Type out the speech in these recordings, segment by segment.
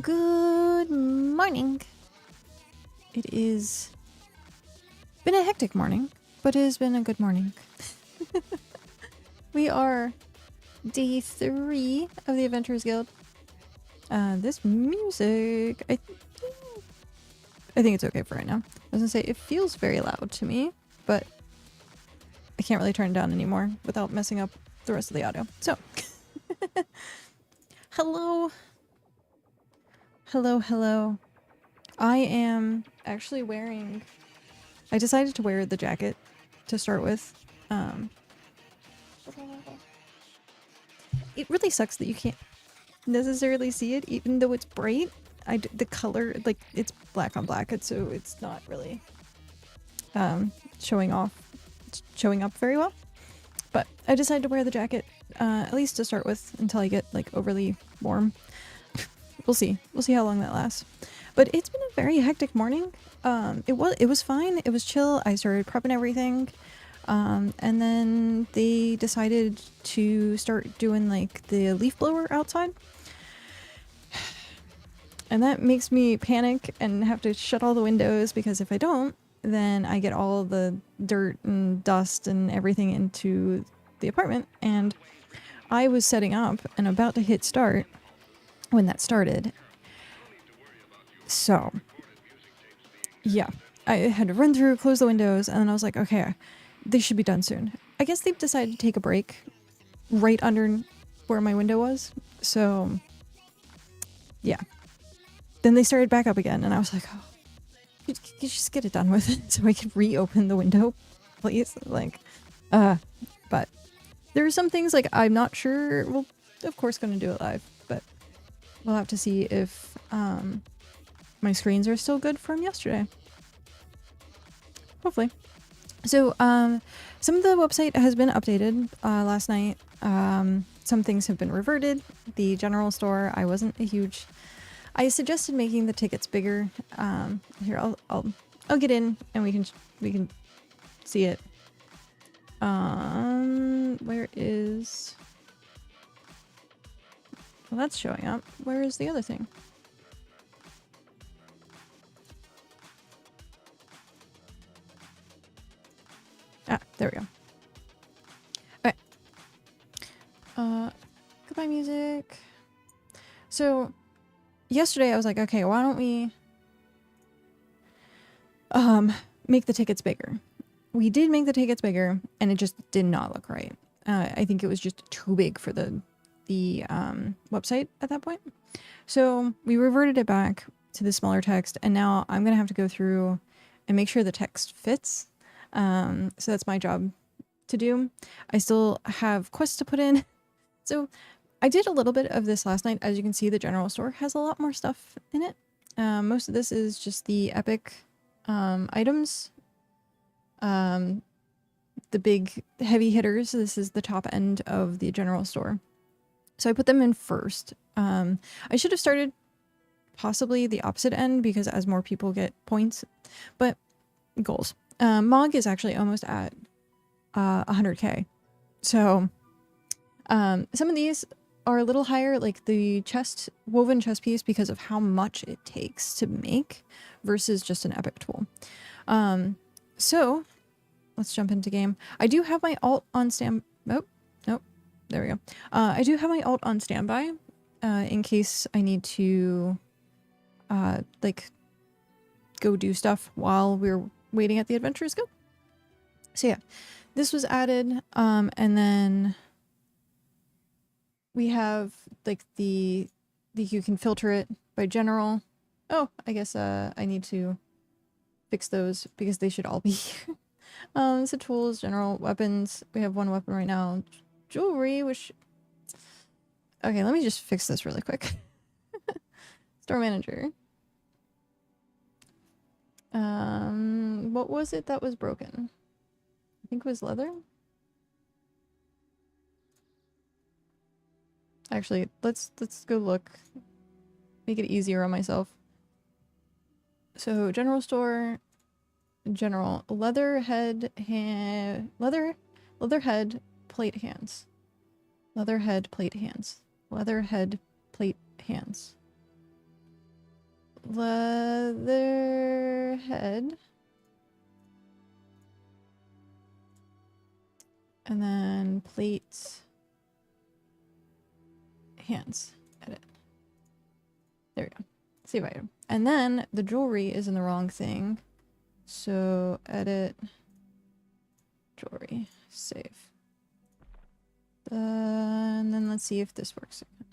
Good morning. It is been a hectic morning, but it has been a good morning. We are day 3 of the Adventurers Guild. This music, I think it's okay for right now. I was gonna say, it feels very loud to me, but I can't really turn it down anymore without messing up the rest of the audio. So, hello. Hello. I am actually wearing... I decided to wear the jacket to start with. It really sucks that you can't necessarily see it, even though it's bright. The color, like, it's black on black, so it's not really showing up very well. But I decided to wear the jacket, at least to start with, until I get, like, overly warm. We'll see how long that lasts. But it's been a very hectic morning. It was fine. It was chill. I started prepping everything. And then they decided to start doing, like, the leaf blower outside. And that makes me panic and have to shut all the windows, because if I don't, then I get all the dirt and dust and everything into the apartment. And I was setting up and about to hit start when that started. So, yeah, I had to run through, close the windows, and then I was like, okay, they should be done soon. I guess they've decided to take a break right under where my window was. So, yeah. Then they started back up again, and I was like, oh, you just get it done with it so I can reopen the window, please? Like, but there are some things, like, I'm not sure. We'll, of course, going to do it live, but we'll have to see if my screens are still good from yesterday. Hopefully. So, some of the website has been updated last night. Some things have been reverted. The general store, I suggested making the tickets bigger. Here, I'll get in and we can see it. Where is... Well, that's showing up. Where is the other thing? Ah, there we go. Okay. Goodbye music. So, yesterday I was like, okay, why don't we make the tickets bigger? We did make the tickets bigger, and it just did not look right. I think it was just too big for the website at that point. So we reverted it back to the smaller text, and now I'm gonna have to go through and make sure the text fits. So that's my job to do. I still have quests to put in. So I did a little bit of this last night. As you can see, the general store has a lot more stuff in it. Most of this is just the epic items. The big heavy hitters. This is the top end of the general store. So I put them in first. I should have started possibly the opposite end, because as more people get points, but goals. Mog is actually almost at 100k. So some of these are a little higher, like the woven chest piece, because of how much it takes to make versus just an epic tool. So let's jump into game. I do have my alt on nope, there we go. I do have my alt on standby in case I need to like go do stuff while we're waiting at the Adventurers Guild. So yeah, this was added, and then we have like you can filter it by general. Oh, I guess I need to fix those because they should all be here. So tools, general, weapons. We have one weapon right now. Jewelry, which... Okay, let me just fix this really quick. Store manager. What was it that was broken? I think it was leather. Actually, let's go look. Make it easier on myself. So, general store, general leather head leather head plate hands. Leather head plate hands. Leather head plate hands. Leather head. And then plate hands. Edit. There we go. Save item. And then the jewelry is in the wrong thing. So edit jewelry. Save. And then let's see if this works again.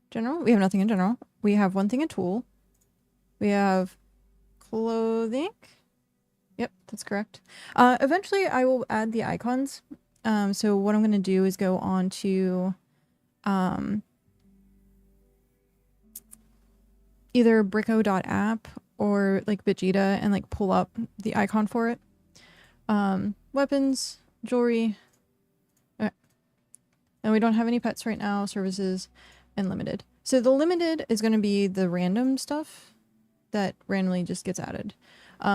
General. We have nothing in general. We have one thing in tool. We have clothing. Yep, that's correct. Eventually I will add the icons. So what I'm going to do is go on to either bricko.app or like Vegeta and like pull up the icon for it. Weapons, jewelry. Okay. And we don't have any pets right now, services, and limited. So the limited is going to be the random stuff that randomly just gets added.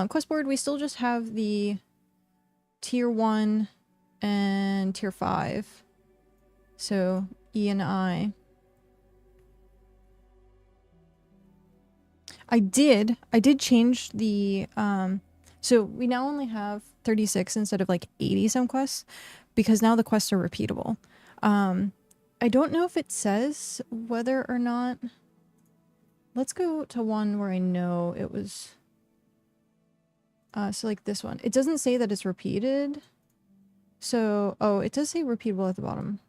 Quest board, we still just have the tier 1 and tier 5. So E and I. I did change the, so we now only have 36 instead of like 80 some quests because now the quests are repeatable. I don't know if it says whether or not, let's go to one where I know it was, so like this one, it doesn't say that it's repeated. So, oh, it does say repeatable at the bottom.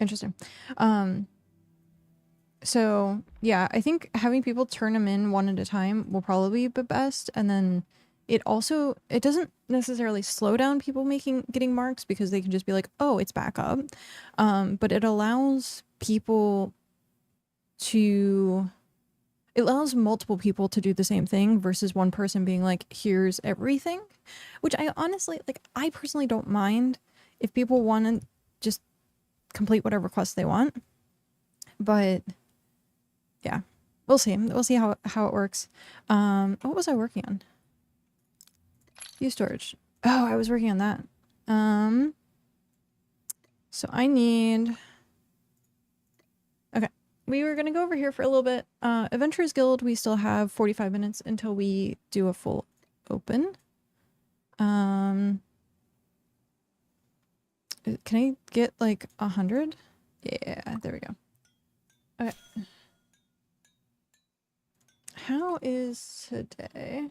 Interesting. So yeah, I think having people turn them in one at a time will probably be best. And then it doesn't necessarily slow down people getting marks because they can just be like, oh, it's back up. But it allows multiple people to do the same thing versus one person being like, here's everything, which I honestly, like, I personally don't mind if people want to just complete whatever quest they want. But yeah, we'll see. We'll see how it works. What was I working on? View storage. Oh, I was working on that. So I need... Okay. We were going to go over here for a little bit. Adventurers Guild, we still have 45 minutes until we do a full open. Can I get like 100? Yeah, there we go. Okay. How is today?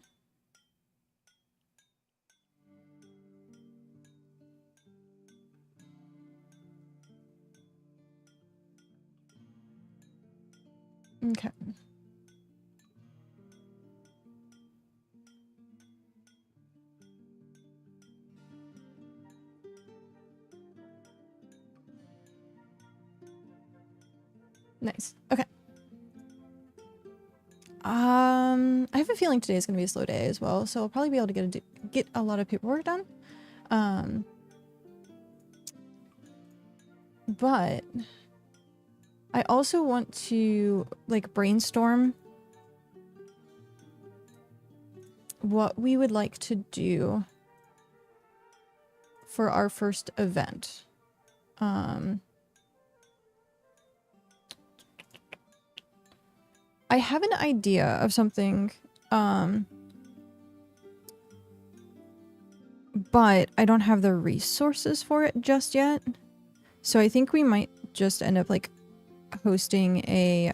Okay. Nice. Okay. I have a feeling today is going to be a slow day as well, so I'll probably be able to get a lot of paperwork done. But I also want to like brainstorm what we would like to do for our first event. I have an idea of something, but I don't have the resources for it just yet. So I think we might just end up like hosting a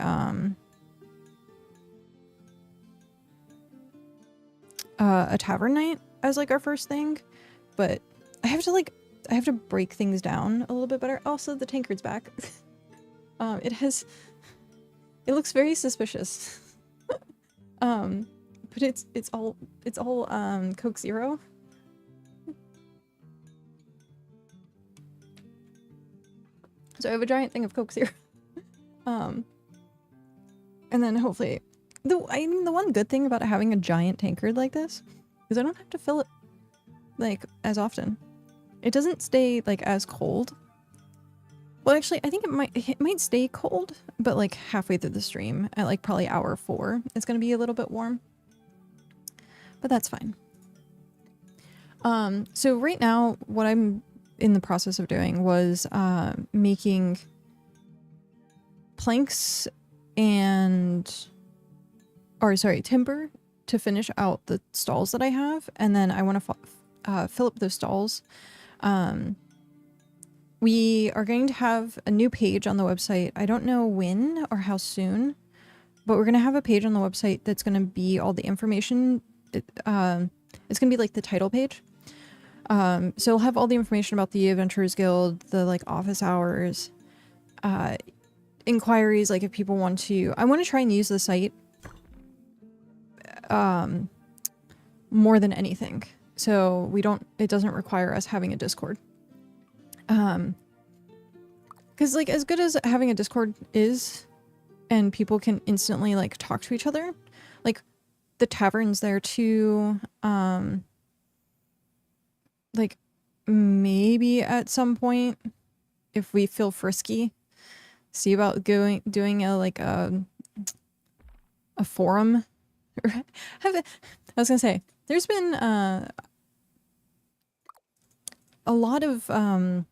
tavern night as like our first thing, but I have to break things down a little bit better. Also, the tankard's back. It looks very suspicious. But it's all Coke Zero. So I have a giant thing of Coke Zero. And then hopefully the one good thing about having a giant tankard like this is I don't have to fill it like as often. It doesn't stay like as cold. Well, actually, I think it might stay cold, but like halfway through the stream at like probably hour 4, it's gonna be a little bit warm. but that's fine. So right now, what I'm in the process of doing was making planks and, or sorry, timber to finish out the stalls that I have, and then I want to fill up those stalls. We are going to have a new page on the website. I don't know when or how soon, but we're going to have a page on the website that's going to be all the information. It's going to be like the title page. So it'll have all the information about the Adventurers Guild, the like office hours, inquiries, like if people want to. I want to try and use the site more than anything. So it doesn't require us having a Discord. Because like as good as having a Discord is, and people can instantly like talk to each other, like the tavern's there too. Like maybe at some point, if we feel frisky, see about doing a like a forum. I was gonna say there's been a lot of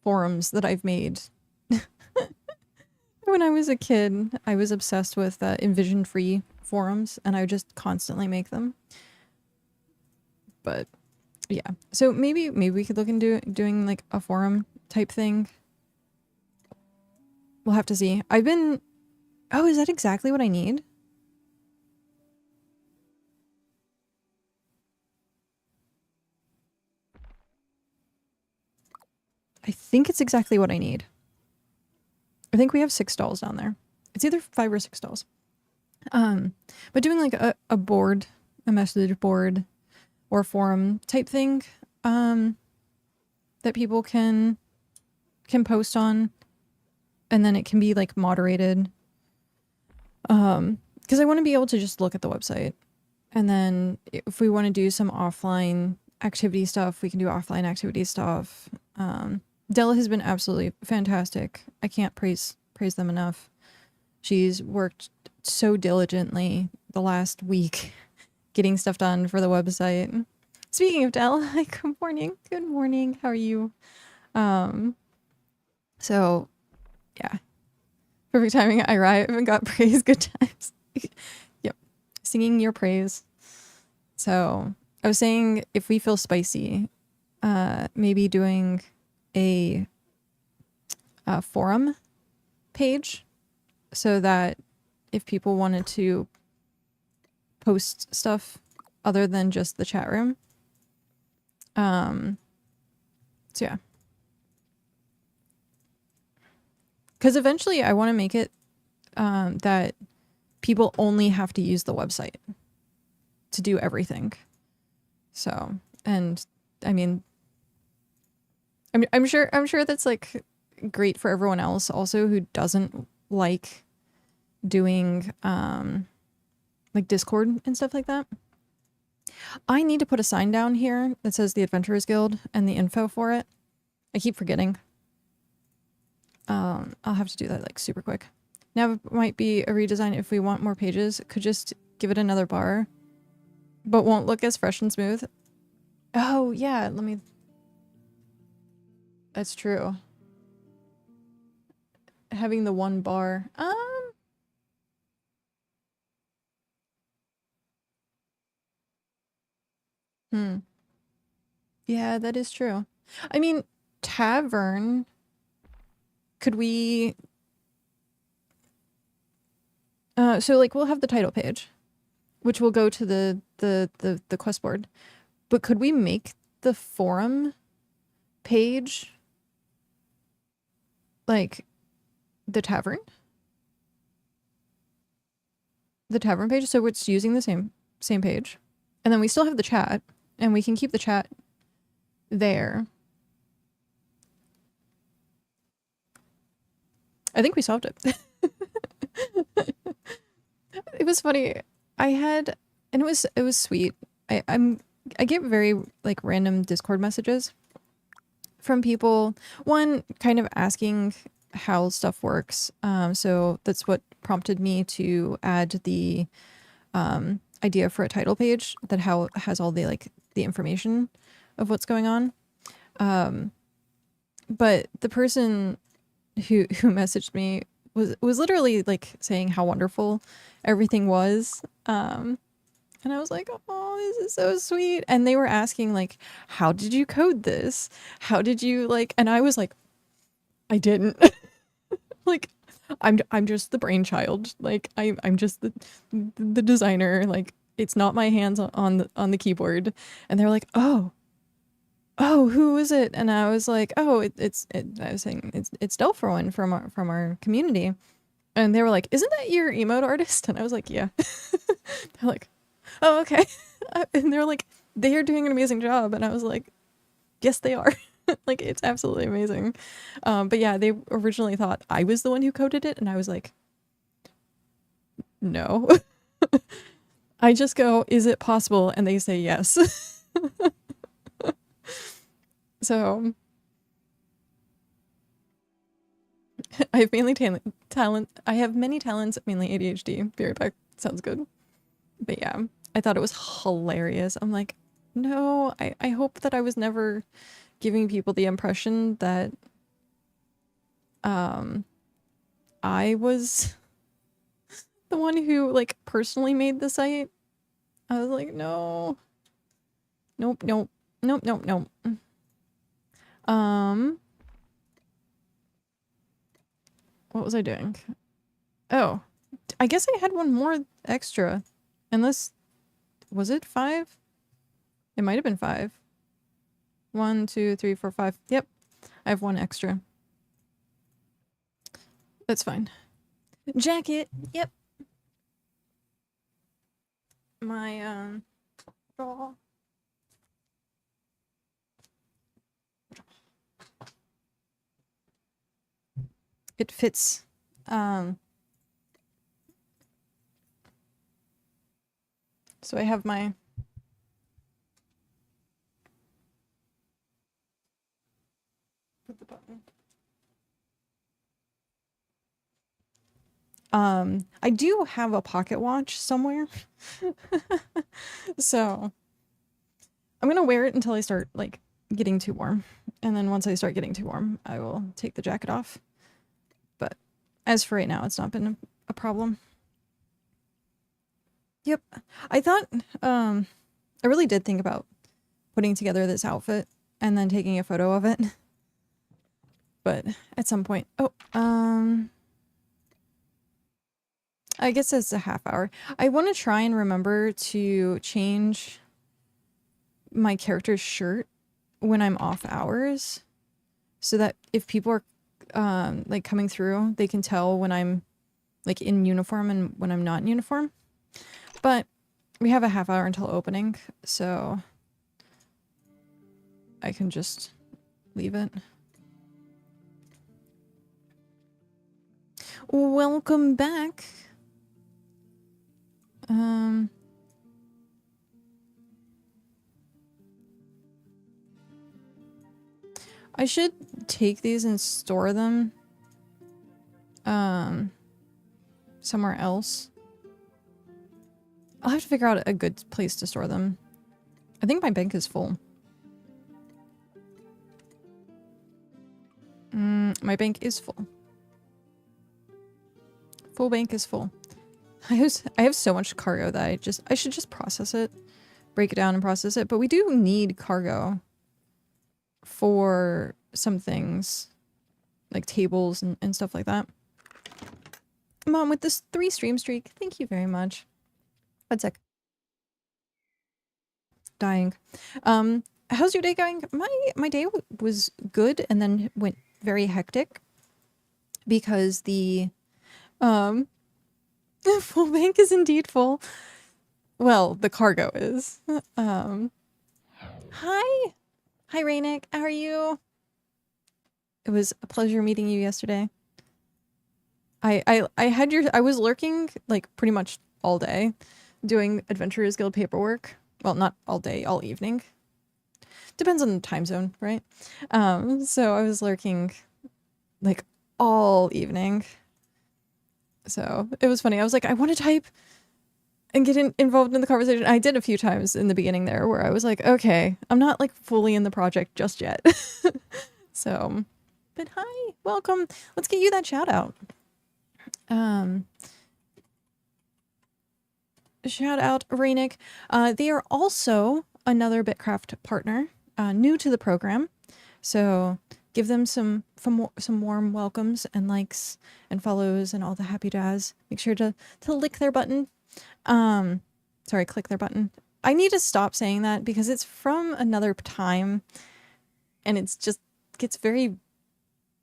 forums that I've made. When I was a kid, I was obsessed with Envision-free forums, and I would just constantly make them. But yeah, so maybe we could look into doing like a forum type thing. We'll have to see. Oh, is that exactly what I need? I think it's exactly what I need. I think we have 6 stalls down there. It's either 5 or 6 stalls. But doing like a board, a message board, or forum type thing, that people can post on, and then it can be like moderated. Because I want to be able to just look at the website, and then if we want to do some offline activity stuff, we can do offline activity stuff. Della has been absolutely fantastic. I can't praise them enough. She's worked so diligently the last week getting stuff done for the website. Speaking of Della, good morning. Good morning. How are you? So yeah. Perfect timing. I arrive and got praise. Good times. Yep. Singing your praise. So I was saying if we feel spicy, maybe doing a forum page so that if people wanted to post stuff other than just the chat room. So yeah. Because eventually I want to make it that people only have to use the website to do everything. So, and I mean, I'm sure that's like great for everyone else also who doesn't like doing like Discord and stuff like that. I need to put a sign down here that says the Adventurers Guild and the info for it. I keep forgetting. I'll have to do that like super quick. Now might be a redesign if we want more pages. Could just give it another bar, but won't look as fresh and smooth. Oh yeah, let me. That's true. Having the one bar. Yeah, that is true. I mean, tavern. Could we? So like we'll have the title page, which will go to the quest board. But could we make the forum page like the tavern? The tavern page, so it's using the same page. And then we still have the chat, and we can keep the chat there. I think we solved it. It was funny. I had, and it was sweet. I get very like random Discord messages from people. One kind of asking how stuff works. So that's what prompted me to add the idea for a title page that has all the like the information of what's going on. But the person who messaged me was literally like saying how wonderful everything was. And I was like, oh, this is so sweet. And they were asking like, how did you code this? How did you like, and I was like, I didn't. Like, I'm just the brainchild. Like I'm just the designer. Like it's not my hands on the keyboard. And they're like, oh, who is it? And I was like, oh, I was saying it's Delphroin from our community. And they were like, isn't that your emote artist? And I was like, yeah. They're like, oh, okay. And they're like, they are doing an amazing job. And I was like, yes, they are. Like, it's absolutely amazing. But yeah, they originally thought I was the one who coded it. And I was like, no. I just go, is it possible? And they say yes. So I have mainly talent. I have many talents, mainly ADHD. Be right back. Sounds good. But yeah, I thought it was hilarious. I'm like, no, I hope that I was never giving people the impression that I was the one who like personally made the site. I was like, no. Nope. What was I doing? Oh, I guess I had one more extra. Unless, was it 5? It might have been 5. 1, 2, 3, 4, 5. Yep. I have one extra. That's fine. Jacket. Yep. My, bra. It fits. So I have my put the button. I do have a pocket watch somewhere. So I'm gonna wear it until I start like getting too warm. And then once I start getting too warm, I will take the jacket off. But as for right now, it's not been a problem. Yep. I thought, I really did think about putting together this outfit and then taking a photo of it. But at some point, I guess it's a half hour. I want to try and remember to change my character's shirt when I'm off hours so that if people are like coming through, they can tell when I'm like in uniform and when I'm not in uniform. But we have a half hour until opening, so I can just leave it. Welcome back. I should take these and store them somewhere else. I'll have to figure out a good place to store them. I think my bank is full. My bank is full. Full bank is full. I have so much cargo that I should just process it. Break it down and process it. But we do need cargo for some things. Like tables and stuff like that. Mom, with this 3 stream streak, thank you very much. 1 sec. Dying. How's your day going? My day was good and then went very hectic because the full bank is indeed full. Well, the cargo is. Hi. Hi, Rainick. How are you? It was a pleasure meeting you yesterday. I was lurking like pretty much all day doing Adventurers Guild paperwork. Well, not all day, all evening. Depends on the time zone, right? So I was lurking like all evening. So it was funny. I was like, I want to type and get involved in the conversation. I did a few times in the beginning there where I was like, okay, I'm not like fully in the project just yet. So, but hi, welcome. Let's get you that shout out. Shout out Rainick. They are also another BitCraft partner, new to the program. So give them some warm welcomes and likes and follows and all the happy jazz. Make sure to lick their button. Sorry, click their button. I need to stop saying that because it's from another time and it's just gets very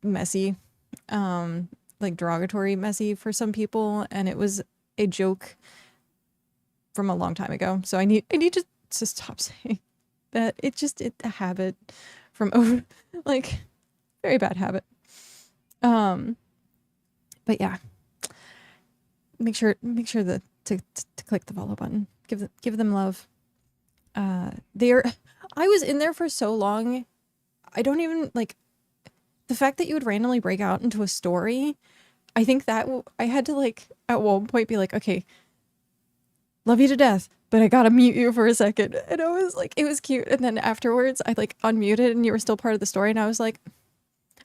messy, like derogatory messy for some people, and it was a joke from a long time ago. So I need to stop saying that. It's a habit from over, like, very bad habit. But yeah, make sure to click the follow button. Give them love. I was in there for so long. I don't even like the fact that you would randomly break out into a story. I think that I had to like at one point be like, okay, love you to death, but I gotta mute you for a second. And I was like, it was cute. And then afterwards I like unmuted and you were still part of the story. And I was like,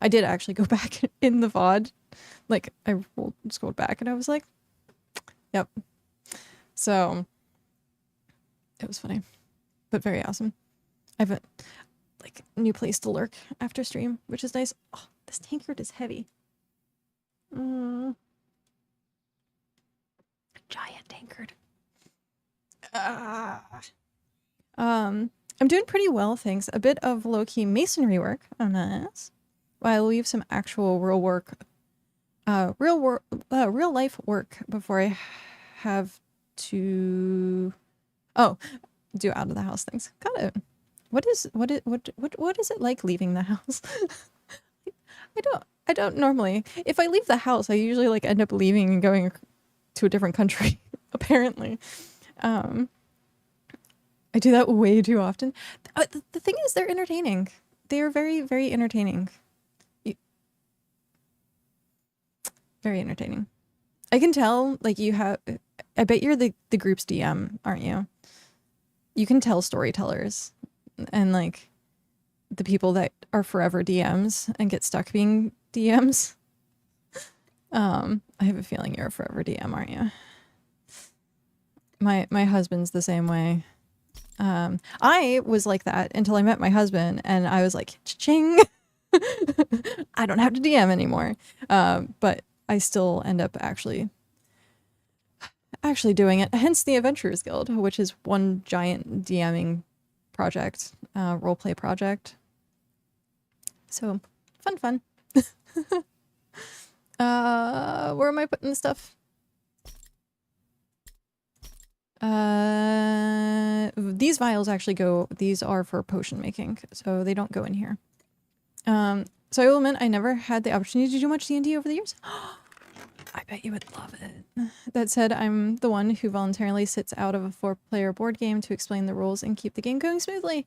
I did actually go back in the VOD. Like I scrolled back and I was like, yep. So it was funny, but very awesome. I have a like new place to lurk after stream, which is nice. Oh, this tankard is heavy. Giant tankard. I'm doing pretty well, thanks. A bit of low-key masonry work on this, while I leave some actual real life work before I have to do out of the house things. Got it. What is it like leaving the house? I don't normally. If I leave the house, I usually like end up leaving and going to a different country. Apparently, I do that way too often. The thing is, they're entertaining. They are very, very entertaining. Very entertaining. I can tell, like, you have. I bet you're the group's DM, aren't you? You can tell storytellers, and like the people that are forever DMs and get stuck being DMs. I have a feeling you're a forever DM, aren't you? My husband's the same way. I was like that until I met my husband, and I was like, cha-ching! I don't have to DM anymore. But I still end up actually doing it. Hence the Adventurers Guild, which is one giant DMing project, roleplay project. So fun. Where am I putting the stuff? These vials actually these are for potion making, so they don't go in here. So I will admit, I never had the opportunity to do much D&D over the years. I bet you would love it. That said, I'm the one who voluntarily sits out of a 4-player board game to explain the rules and keep the game going smoothly.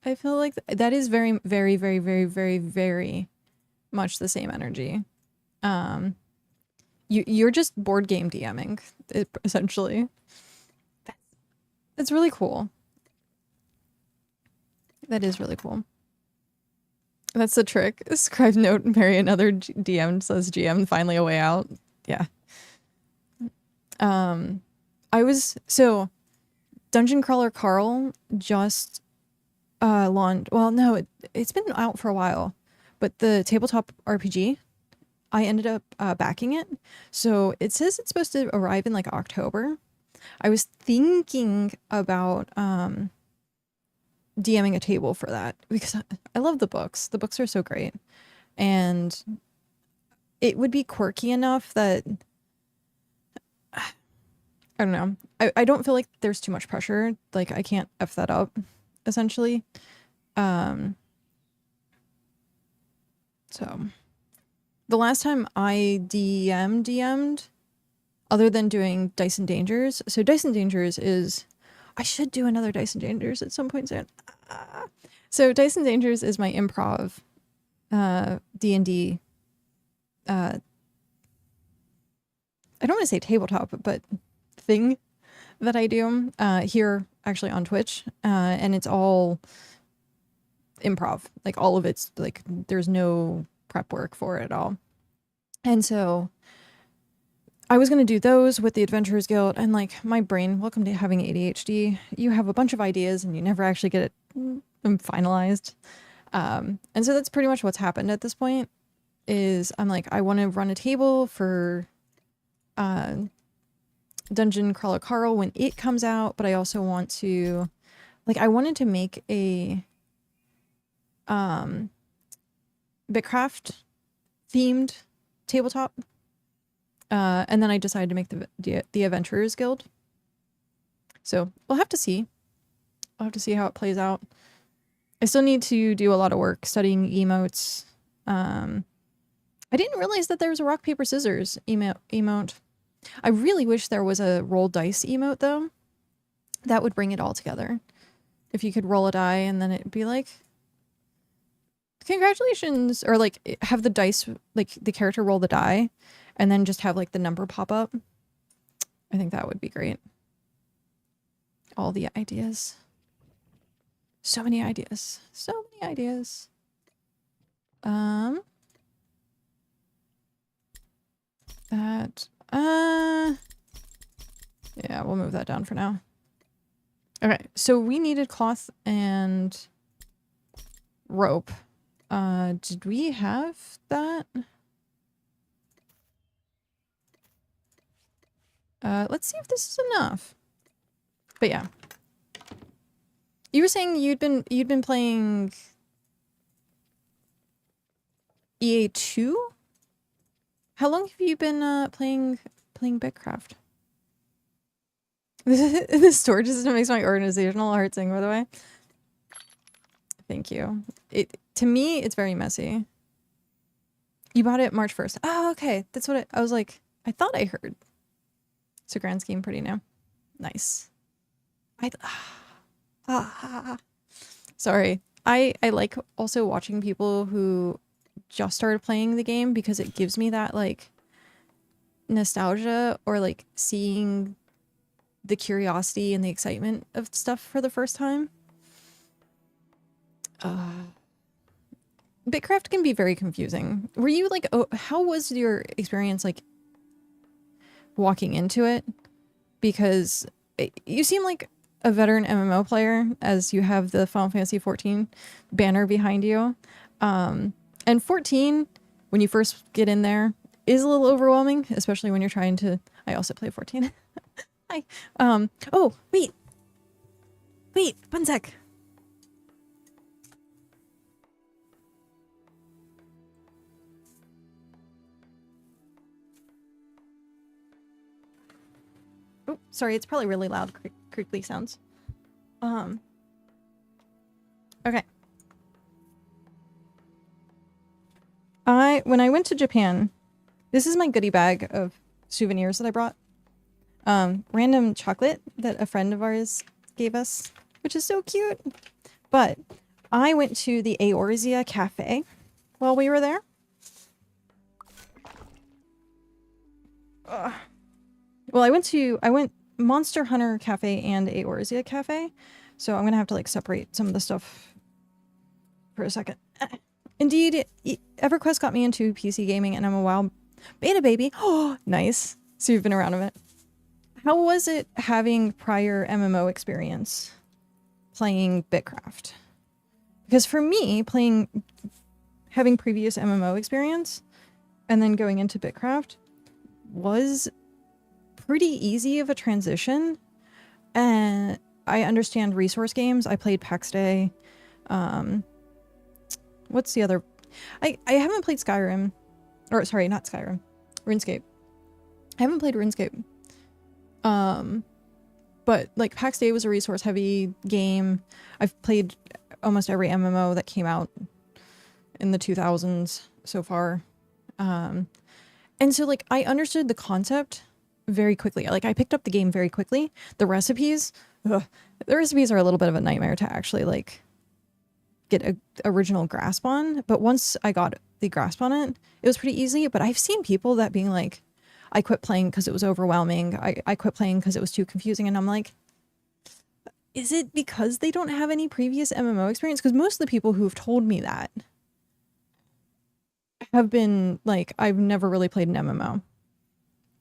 I feel like that is very, very, very, very, very, very much the same energy. You're just board game DMing, essentially. That's really cool. That is really cool. That's the trick. Scribe note, marry another DM, says GM, finally a way out. Yeah. So Dungeon Crawler Carl just launched, well, no, it's been out for a while, but the tabletop RPG, I ended up backing it. So it says it's supposed to arrive in like October. I was thinking about DMing a table for that because I love the books. The books are so great. And it would be quirky enough that I don't know. I don't feel like there's too much pressure. Like I can't F that up, essentially. So the last time I DM'd, other than doing Dice and Dangers, so Dice and Dangers is, I should do another Dice and Dangers at some point soon. So Dice and Dangers is my improv D&D. I don't want to say tabletop, but thing that I do here actually on Twitch, and it's all improv. Like all of it's like there's no prep work for it at all. And so I was going to do those with the Adventurers Guild, and like my brain, welcome to having ADHD. You have a bunch of ideas and you never actually get them finalized. And so that's pretty much what's happened at this point is I'm like, I want to run a table for Dungeon Crawler Carl when it comes out, but I also want to, like, I wanted to make a BitCraft themed tabletop. And then I decided to make the Adventurers Guild. So we'll have to see. I'll have to see how it plays out. I still need to do a lot of work studying emotes. I didn't realize that there was a rock, paper, scissors emote. I really wish there was a roll dice emote though. That would bring it all together. If you could roll a die and then it'd be like, congratulations, or like have the dice, like the character roll the die and then just have like the number pop up. I think that would be great. All the ideas. So many ideas. So many ideas. Yeah, we'll move that down for now. Okay, so we needed cloth and rope. Did we have that? Let's see if this is enough. But yeah. You were saying you'd been playing EA2? How long have you been playing BitCraft? The storage system makes my organizational heart sing, by the way. Thank you. To me, it's very messy. You bought it March 1st. Oh, okay. That's what I was like, I thought I heard. So grand scheme pretty new. Nice. Sorry. I like also watching people who just started playing the game because it gives me that like nostalgia or like seeing the curiosity and the excitement of stuff for the first time. BitCraft can be very confusing. Were you like, oh, how was your experience like walking into it? Because you seem like a veteran MMO player as you have the Final Fantasy 14 banner behind you. And 14, when you first get in there, is a little overwhelming, especially when you're trying to... I also play 14. Hi. Oh, wait. Wait, one sec. Oh, sorry, it's probably really loud crinkly sounds. Okay. When I went to Japan, this is my goodie bag of souvenirs that I brought. Random chocolate that a friend of ours gave us, which is so cute. But I went to the Eorzea Cafe while we were there. Well, I went Monster Hunter Cafe and Eorzea Cafe, so I'm gonna have to like separate some of the stuff for a second. Indeed, EverQuest got me into PC gaming, and I'm a WoW beta baby. Oh, nice. So you've been around a bit. How was it having prior MMO experience playing BitCraft? Because for me, having previous MMO experience and then going into BitCraft was pretty easy of a transition. And I understand resource games. I played PAX Day. What's the other? I haven't played Skyrim. Or sorry, not Skyrim. RuneScape. I haven't played RuneScape. But like PAX Day was a resource heavy game. I've played almost every MMO that came out in the 2000s so far. And so like I understood the concept very quickly. Like I picked up the game very quickly. The recipes are a little bit of a nightmare to actually like get a original grasp on. But once I got the grasp on it, it was pretty easy. But I've seen people that being like, I quit playing because it was overwhelming. I quit playing because it was too confusing. And I'm like, is it because they don't have any previous MMO experience? Because most of the people who've told me that have been like, I've never really played an MMO.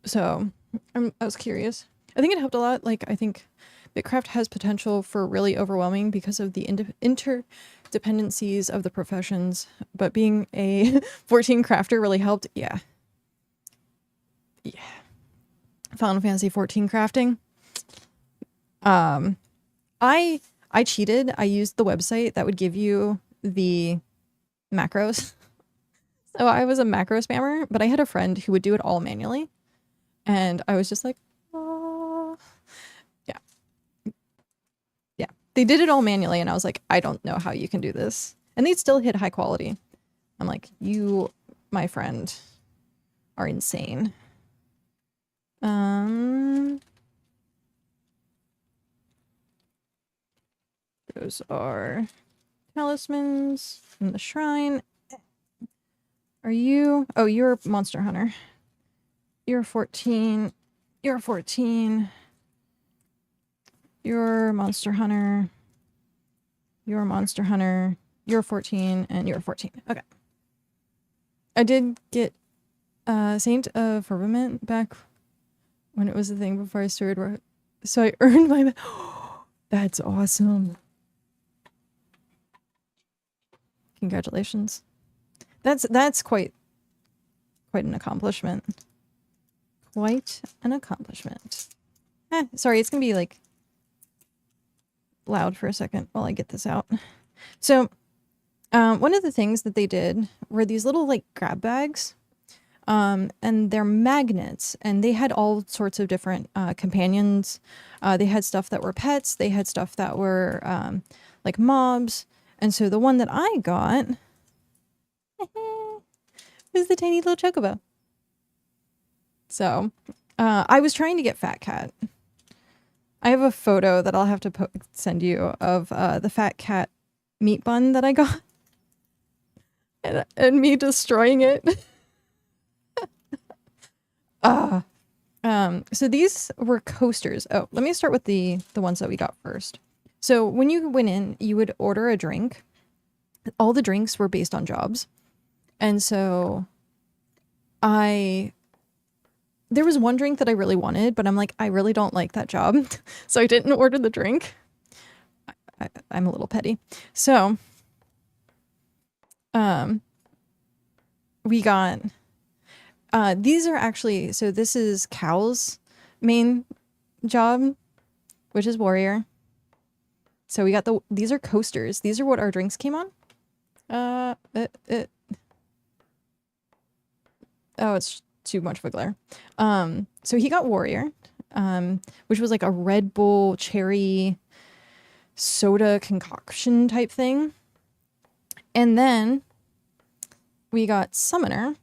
So I was curious. I think it helped a lot. Like, I think BitCraft has potential for really overwhelming because of the interdependencies of the professions, but being a 14 crafter really helped. Yeah. Yeah. Final Fantasy 14 crafting. I cheated. I used the website that would give you the macros. So I was a macro spammer, but I had a friend who would do it all manually. And I was just like, oh, yeah. Yeah. They did it all manually, and I was like, I don't know how you can do this. And they still hit high quality. I'm like, you, my friend, are insane. Those are talismans from the shrine. Are you? Oh, you're a monster hunter. You're 14. You're 14. You're a monster hunter. You're a monster hunter. You're 14, and you're 14. Okay. I did get Saint of Firmament back when it was a thing before I started. So I earned my... That's awesome. Congratulations. That's quite an accomplishment. Quite an accomplishment. Sorry, it's gonna be like loud for a second while I get this out. So one of the things that they did were these little like grab bags, and they're magnets, and they had all sorts of different companions. They had stuff that were pets, they had stuff that were like mobs, and so the one that I got was the tiny little chocobo. So I was trying to get Fat Cat. I have a photo that I'll have to send you of the Fat Cat meat bun that I got. And me destroying it. So these were coasters. Oh, let me start with the ones that we got first. So when you went in, you would order a drink. All the drinks were based on jobs. And so there was one drink that I really wanted, but I'm like, I really don't like that job. So I didn't order the drink. I'm a little petty. So we got these are actually, so this is Cal's main job, which is warrior. So we got these are coasters. These are what our drinks came on. Oh, it's too much of a glare. So he got warrior, which was like a Red Bull cherry soda concoction type thing. And then we got summoner.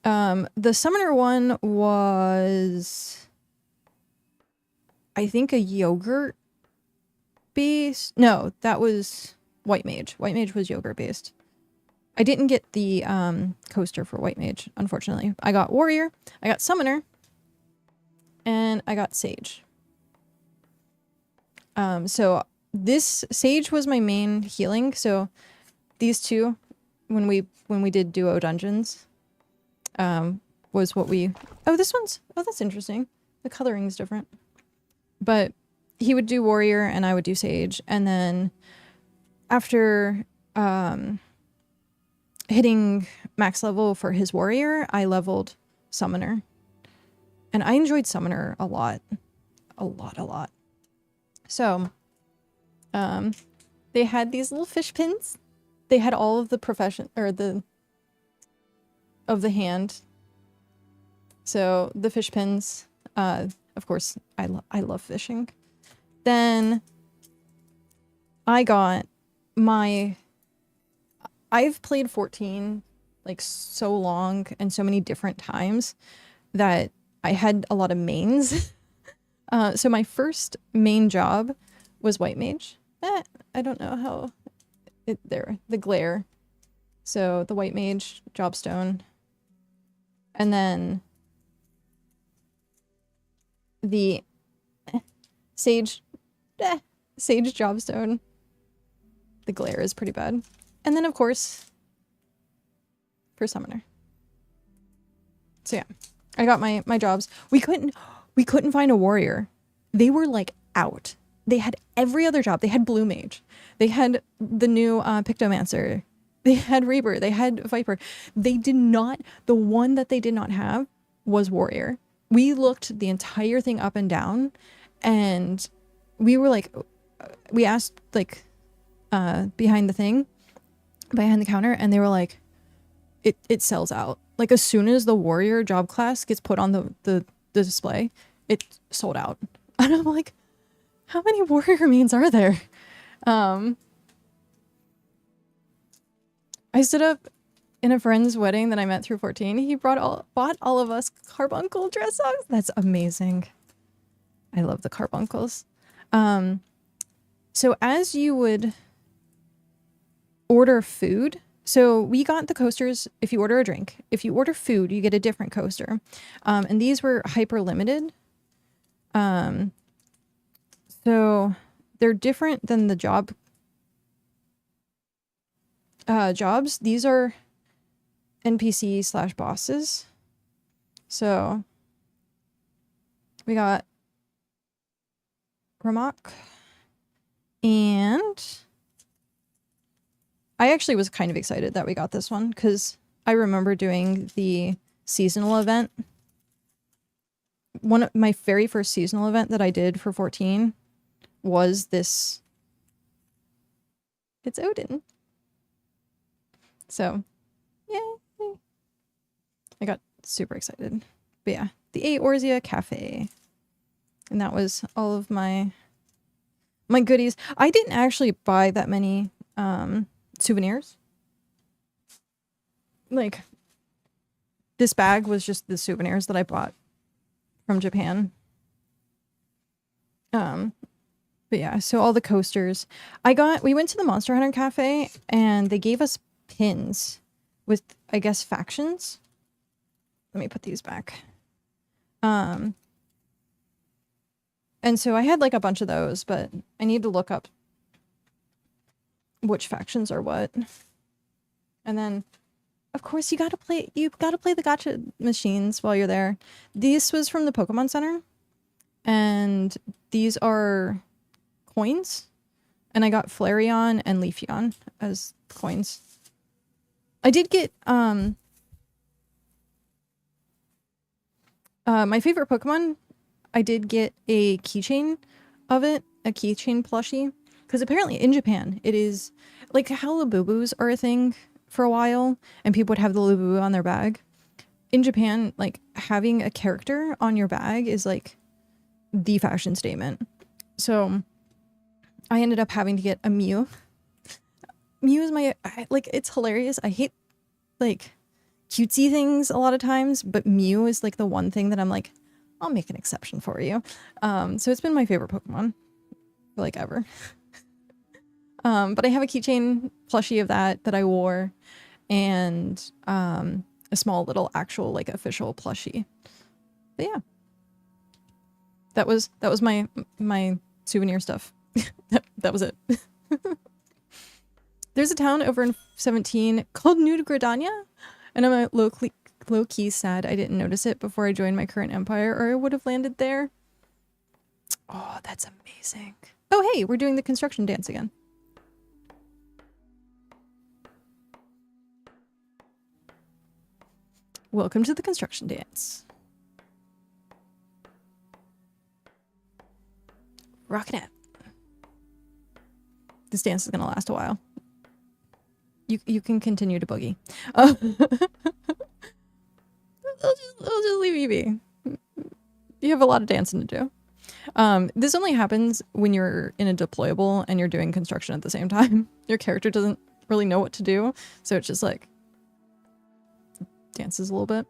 The summoner one was, I think, a yogurt based. No, that was white mage. White mage was yogurt based. I didn't get the coaster for white mage, unfortunately. I got warrior, I got summoner, and I got sage. So this sage was my main healing. So these two, when we did duo dungeons, was what we... Oh, this one's... Oh, that's interesting. The coloring's different. But he would do warrior and I would do sage. And then after hitting max level for his warrior, I leveled summoner. And I enjoyed summoner a lot. A lot. So, they had these little fish pins. They had all of the profession, or of the hand. So the fish pins, of course, I love fishing. Then I got I've played 14 like so long and so many different times that I had a lot of mains. So my first main job was white mage. I don't know how the glare. So the white mage, jobstone. And then the sage jobstone. The glare is pretty bad. And then of course, for summoner. So yeah, I got my jobs. We couldn't find a warrior. They were like out. They had every other job. They had blue mage. They had the new Pictomancer. They had Reaper. They had Viper. They did not, the one that they did not have was warrior. We looked the entire thing up and down, and we were like, we asked like behind the counter, and they were like, it sells out. Like as soon as the warrior job class gets put on the display, it sold out. And I'm like, how many warrior mains are there? I stood up in a friend's wedding that I met through 14. He bought all of us carbuncle dress ups. That's amazing. I love the carbuncles. So as you would order food, so we got the coasters if you order a drink. If you order food, you get a different coaster. And these were hyper limited. So they're different than the jobs. These are NPC / bosses. So we got Ramak, and I actually was kind of excited that we got this one because I remember doing the seasonal event. One of my very first seasonal event that I did for 14 was this. It's Odin. So, yay. I got super excited. But yeah, the Eorzea Cafe. And that was all of my goodies. I didn't actually buy that many souvenirs. Like, this bag was just the souvenirs that I bought from Japan. But yeah, so all the coasters. We went to the Monster Hunter Cafe, and they gave us pins with, I guess, factions. Let me put these back. And so I had like a bunch of those, but I need to look up which factions are what. And then, of course, you gotta play the gacha machines while you're there. This was from the Pokemon Center, and these are coins. And I got Flareon and Leafeon as coins. I did get my favorite Pokemon. I did get a keychain of it, a keychain plushie, because apparently in Japan it is like how Labubus are a thing for a while, and people would have the Labubu on their bag. In Japan, like having a character on your bag is like the fashion statement. So I ended up having to get a Mew. Mew is like, it's hilarious. I hate like cutesy things a lot of times, but Mew is like the one thing that I'm like, I'll make an exception for you. So it's been my favorite Pokemon like ever. But I have a keychain plushie of that I wore, and a small little actual like official plushie. But yeah, that was my souvenir stuff. that was it. There's a town over in 17 called New Gradania, and I'm low-key sad I didn't notice it before I joined my current empire, or I would have landed there. Oh, that's amazing. Oh, hey, we're doing the construction dance again. Welcome to the construction dance. Rockin' it. This dance is gonna last a while. You can continue to boogie. I'll just leave you be. You have a lot of dancing to do. This only happens when you're in a deployable and you're doing construction at the same time. Your character doesn't really know what to do, so it's just like dances a little bit.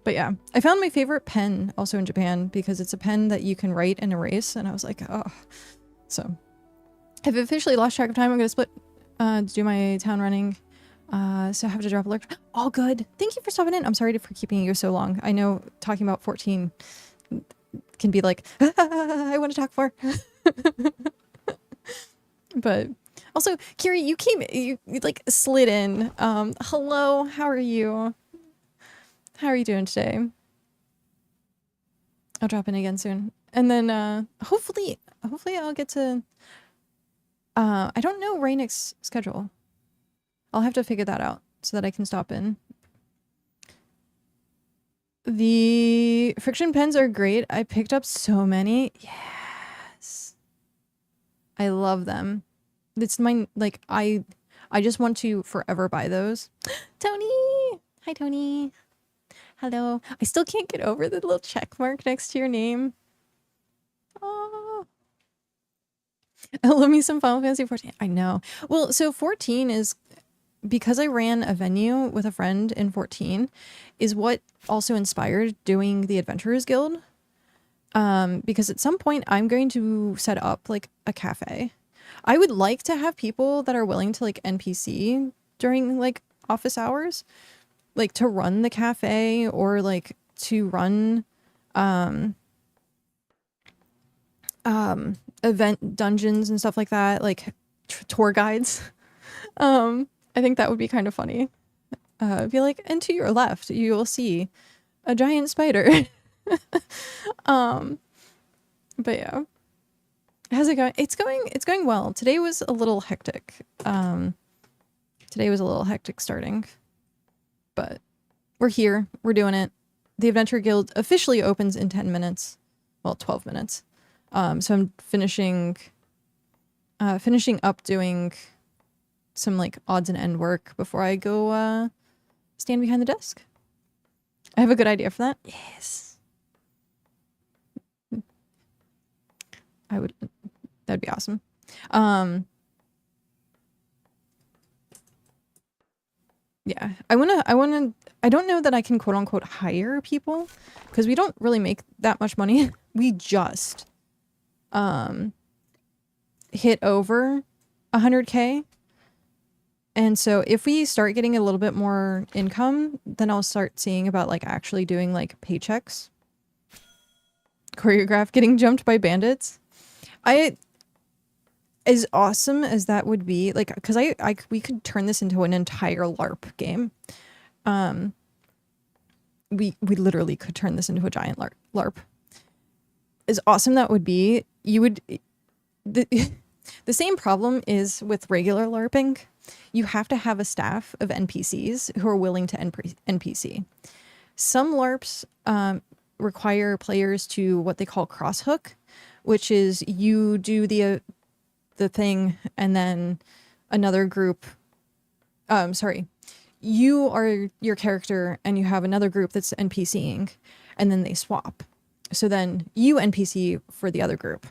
But yeah, I found my favorite pen also in Japan because it's a pen that you can write and erase, and I was like, oh. So I've officially lost track of time. I'm gonna split to do my town running. So I have to drop alert. All good. Thank you for stopping in. I'm sorry for keeping you so long. I know talking about 14 can be like, I want to talk more. But also, Kiri, you like slid in. Hello, how are you? How are you doing today? I'll drop in again soon. And then hopefully I'll get to I don't know Raynick's schedule. I'll have to figure that out so that I can stop in. The friction pens are great. I picked up so many. Yes. I love them. It's my, like, I just want to forever buy those. Tony! Hi, Tony. Hello. I still can't get over the little check mark next to your name. Oh. Love me some Final Fantasy 14. I know. Well, so 14 is, because I ran a venue with a friend in 14, is what also inspired doing the Adventurers Guild. Because at some point I'm going to set up like a cafe. I would like to have people that are willing to like NPC during like office hours, like to run the cafe or like to run event dungeons and stuff like that, like tour guides. I think that would be kind of funny. Be like, and to your left, you will see a giant spider. But yeah. How's it going? It's going well. Today was a little hectic. Today was a little hectic starting. But we're here. We're doing it. The Adventure Guild officially opens in 10 minutes. Well, 12 minutes. So I'm finishing up doing some like odds and end work before I go stand behind the desk. I have a good idea for that. Yes. That'd be awesome. Yeah, I don't know that I can quote unquote hire people because we don't really make that much money. We just hit over 100K. And so if we start getting a little bit more income, then I'll start seeing about like actually doing like paychecks. Choreograph getting jumped by bandits. As awesome as that would be, like, because we could turn this into an entire LARP game. We literally could turn this into a giant LARP. As awesome that would be, you would the same problem is with regular LARPing. You have to have a staff of NPCs who are willing to NPC. Some LARPs require players to what they call crosshook, which is you do the thing and then another group, you are your character and you have another group that's NPCing and then they swap. So then you NPC for the other group.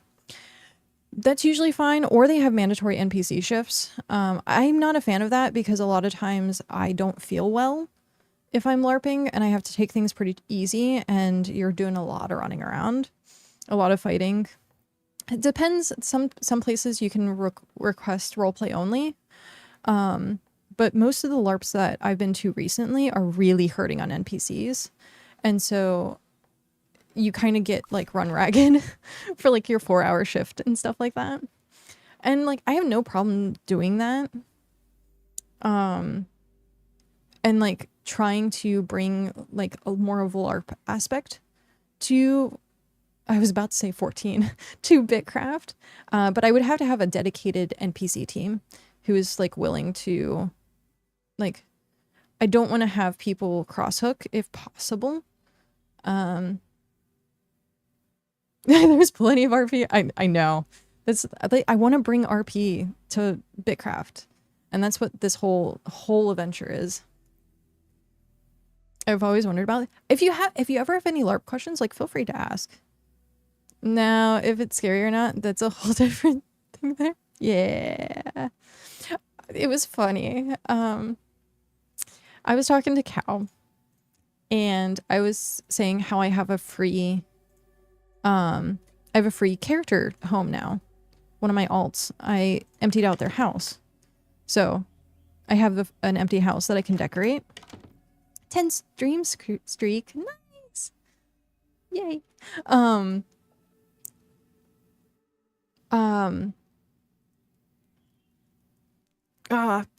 That's usually fine, or they have mandatory NPC shifts. I'm not a fan of that because a lot of times I don't feel well if I'm LARPing and I have to take things pretty easy and you're doing a lot of running around, a lot of fighting. It depends. Some places you can request roleplay only. But most of the LARPs that I've been to recently are really hurting on NPCs. And so you kind of get like run ragged for like your 4-hour shift and stuff like that. And like, I have no problem doing that. And like trying to bring like a more of a LARP aspect to, I was about to say 14, to BitCraft. But I would have to have a dedicated NPC team who is like willing to, like, I don't want to have people crosshook if possible. There's plenty of RP. I know. That's like, I want to bring RP to BitCraft. And that's what this whole adventure is. I've always wondered about it. If you ever have any LARP questions, like feel free to ask. Now, if it's scary or not, that's a whole different thing there. Yeah. It was funny. I was talking to Cal and I was saying how I have a free character home now. One of my alts. I emptied out their house. So I have an empty house that I can decorate. 10 stream streak. Nice. Yay.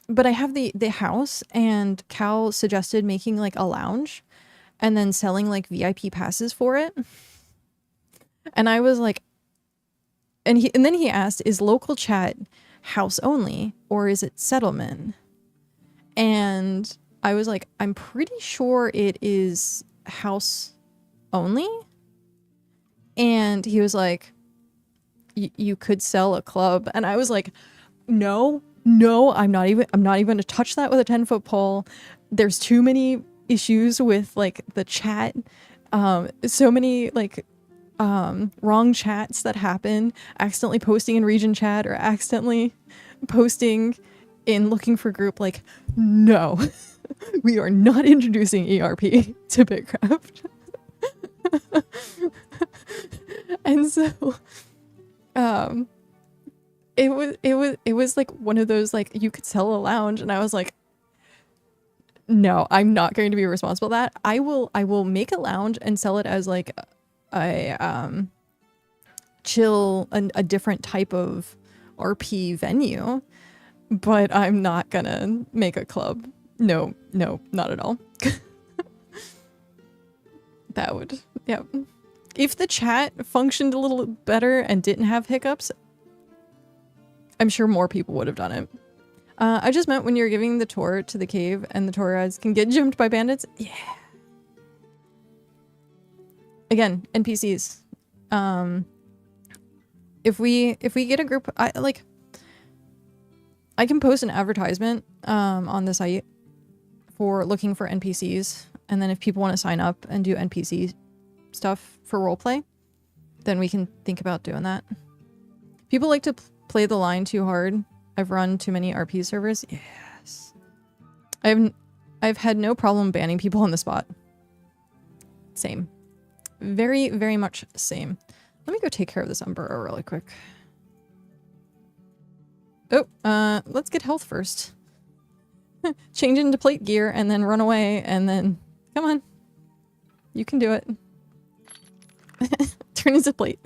But I have the house, and Cal suggested making like a lounge and then selling like VIP passes for it. And I was like, and then he asked, is local chat house only or is it settlement? And I was like, I'm pretty sure it is house only. And he was like, you could sell a club. And I was like, no, I'm not even going to touch that with a 10-foot pole. There's too many issues with like the chat. So many like wrong chats that happen, accidentally posting in region chat or accidentally posting in looking for group. Like, no, we are not introducing ERP to BitCraft. And so it was like one of those like you could sell a lounge, and I was like, no, I'm not going to be responsible for that. I will make a lounge and sell it as like a chill, a different type of RP venue, but I'm not gonna make a club. No, not at all. That would, yeah. If the chat functioned a little better and didn't have hiccups, I'm sure more people would have done it. I just meant when you're giving the tour to the cave and the tour guides can get jumped by bandits. Yeah. Again, NPCs. If we get a group, I can post an advertisement on the site for looking for NPCs, and then if people want to sign up and do NPC stuff for roleplay, then we can think about doing that. People like to play the line too hard. I've run too many RP servers. Yes. I've had no problem banning people on the spot. Same. Very, very much same. Let me go take care of this Ember really quick. Oh, let's get health first. Change into plate gear and then run away and then... Come on. You can do it. Turn into plate.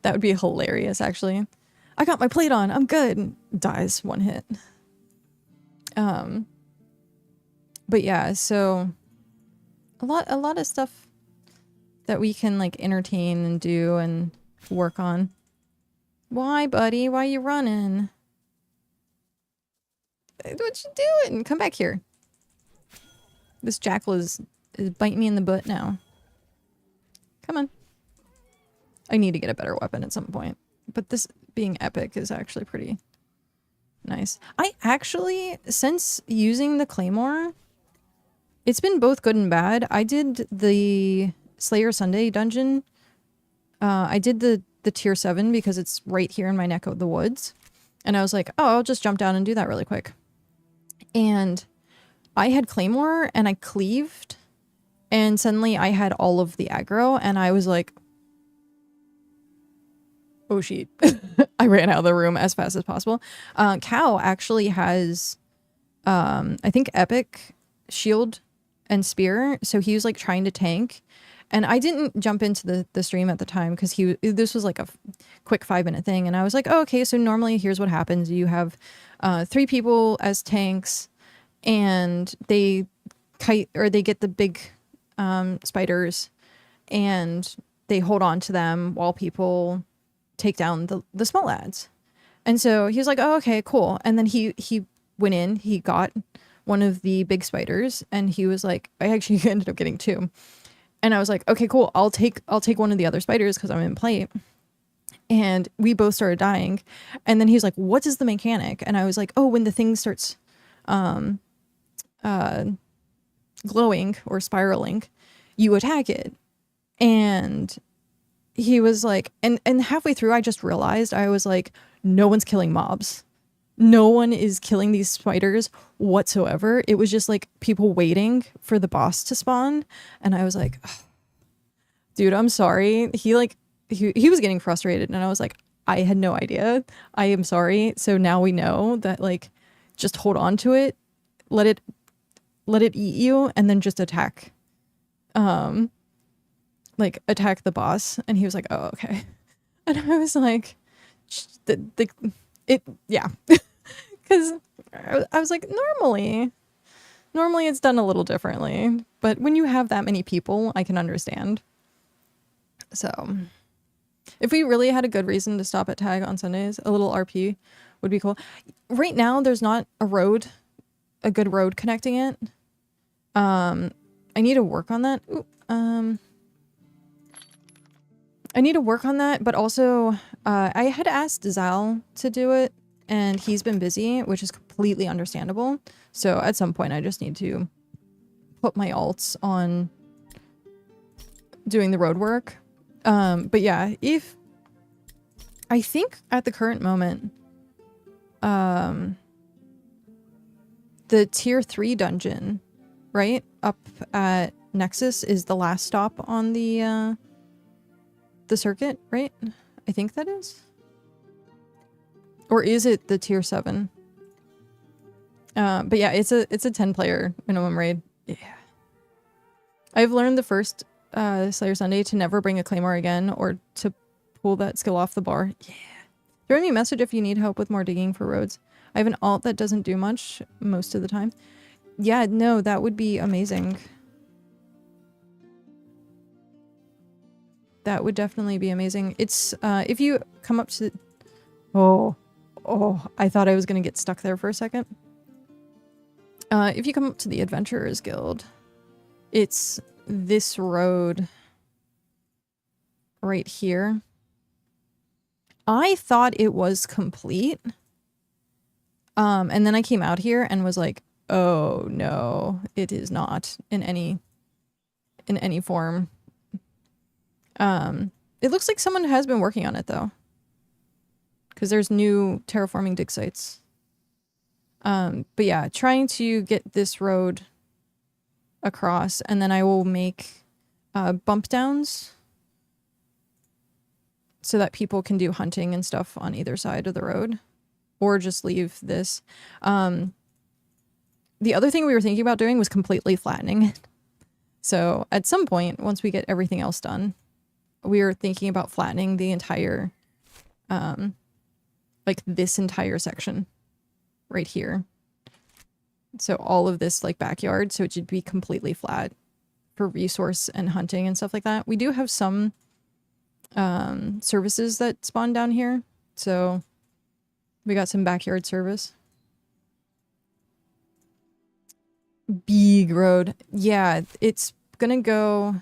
That would be hilarious, actually. I got my plate on. I'm good. Dies one hit. But yeah, so a lot of stuff that we can like entertain and do and work on. Why, buddy? Why you running? What you doing? Come back here. This jackal is biting me in the butt now. Come on. I need to get a better weapon at some point. But this being epic is actually pretty nice. I actually, since using the Claymore, it's been both good and bad. I did the Slayer Sunday dungeon. I did the tier 7 because it's right here in my neck of the woods. And I was like, oh, I'll just jump down and do that really quick. And I had Claymore and I cleaved. And suddenly I had all of the aggro and I was like, oh shit. I ran out of the room as fast as possible. Cow actually has, I think, epic shield and spear. So he was like trying to tank. And I didn't jump into the stream at the time because this was like a quick 5-minute thing. And I was like, oh, okay, so normally here's what happens. You have 3 people as tanks and they kite or they get the big spiders and they hold on to them while people take down the small lads. And so he was like, oh, okay, cool. And then he went in, he got one of the big spiders and he was like, I actually ended up getting 2. And I was like, okay, cool. I'll take one of the other spiders because I'm in plate. And we both started dying. And then he was like, what is the mechanic? And I was like, oh, when the thing starts glowing or spiraling, you attack it. And he was like, and halfway through, I just realized, I was like, no one's killing mobs. No one is killing these spiders whatsoever. It was just like people waiting for the boss to spawn. And I was like, oh, dude, I'm sorry. He was getting frustrated and I was like, I had no idea. I am sorry. So now we know that like just hold on to it, let it eat you, and then just attack. Like attack the boss. And he was like, oh, okay. And I was like, yeah. Because I was like, normally it's done a little differently. But when you have that many people, I can understand. So if we really had a good reason to stop at T.A.G on Sundays, a little RP would be cool. Right now, there's not a good road connecting it. I need to work on that. Ooh, I need to work on that, but also I had asked Zal to do it, and he's been busy, which is completely understandable. So at some point, I just need to put my alts on doing the road work. But yeah, if I think at the current moment, the tier 3 dungeon, right up at Nexus, is the last stop on the circuit, right? I think that is. Or is it the tier 7? But yeah, it's a 10-player minimum raid. Yeah. I've learned the first Slayer Sunday to never bring a claymore again, or to pull that skill off the bar. Yeah. Throw me a message if you need help with more digging for roads. I have an alt that doesn't do much most of the time. Yeah, no, that would be amazing. That would definitely be amazing. It's, if you come up to... Oh, I thought I was going to get stuck there for a second. If you come up to the Adventurers Guild, it's this road right here. I thought it was complete. And then I came out here and was like, oh no, it is not in any form. It looks like someone has been working on it though, because there's new terraforming dig sites. But yeah, trying to get this road across, and then I will make bump downs so that people can do hunting and stuff on either side of the road, or just leave this. The other thing we were thinking about doing was completely flattening it. So at some point, once we get everything else done, we were thinking about flattening the entire, like this entire section right here. So all of this like backyard, so it should be completely flat for resource and hunting and stuff like that. We do have some services that spawn down here, so we got some backyard service. Big road. Yeah, it's gonna go...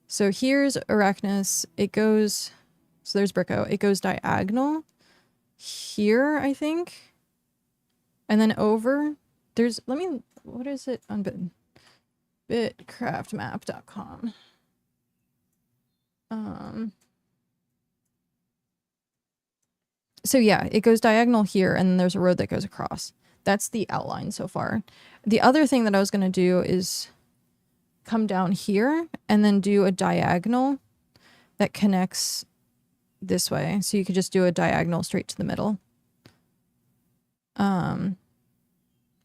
So here's Arachnus. It goes... So there's Bricko. It goes diagonal here, I think. And then over. There's... Let me... What is it on BitCraftMap.com? So yeah, it goes diagonal here, and then there's a road that goes across. That's the outline so far. The other thing that I was going to do is come down here and then do a diagonal that connects this way. So you could just do a diagonal straight to the middle.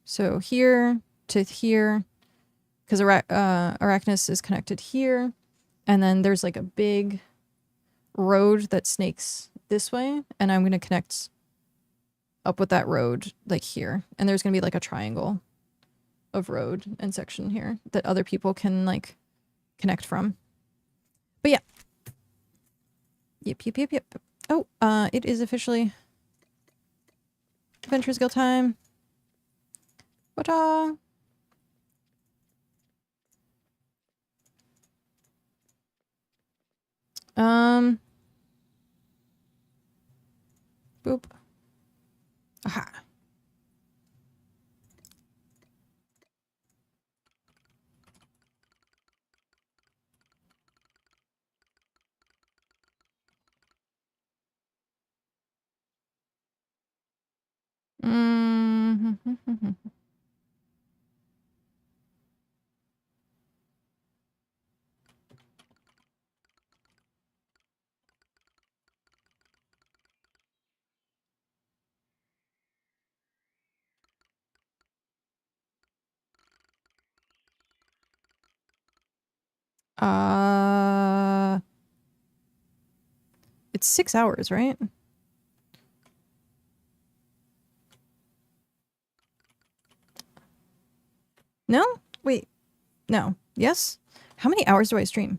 So here to here, because Arachnus is connected here, and then there's like a big road that snakes this way, and I'm going to connect up with that road like here, and there's going to be like a triangle of road and section here that other people can like connect from. But yeah. Yep. Oh, it is officially Adventurers Guild time. Ta-da! Boop. Aha. It's 6 hours, right? No? Wait. No. Yes? How many hours do I stream?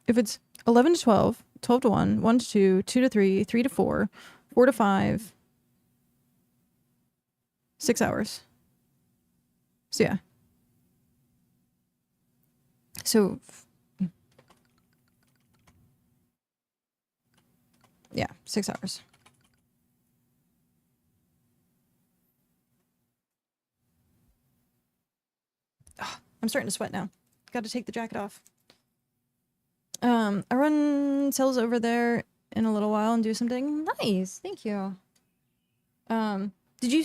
If it's 11 to 12, 12 to 1, 1 to 2, 2 to 3, 3 to 4, 4 to 5, 6 hours. So yeah. So yeah, 6 hours. Oh, I'm starting to sweat now. Got to take the jacket off. I run cells over there in a little while and do something. Nice, thank you. Did you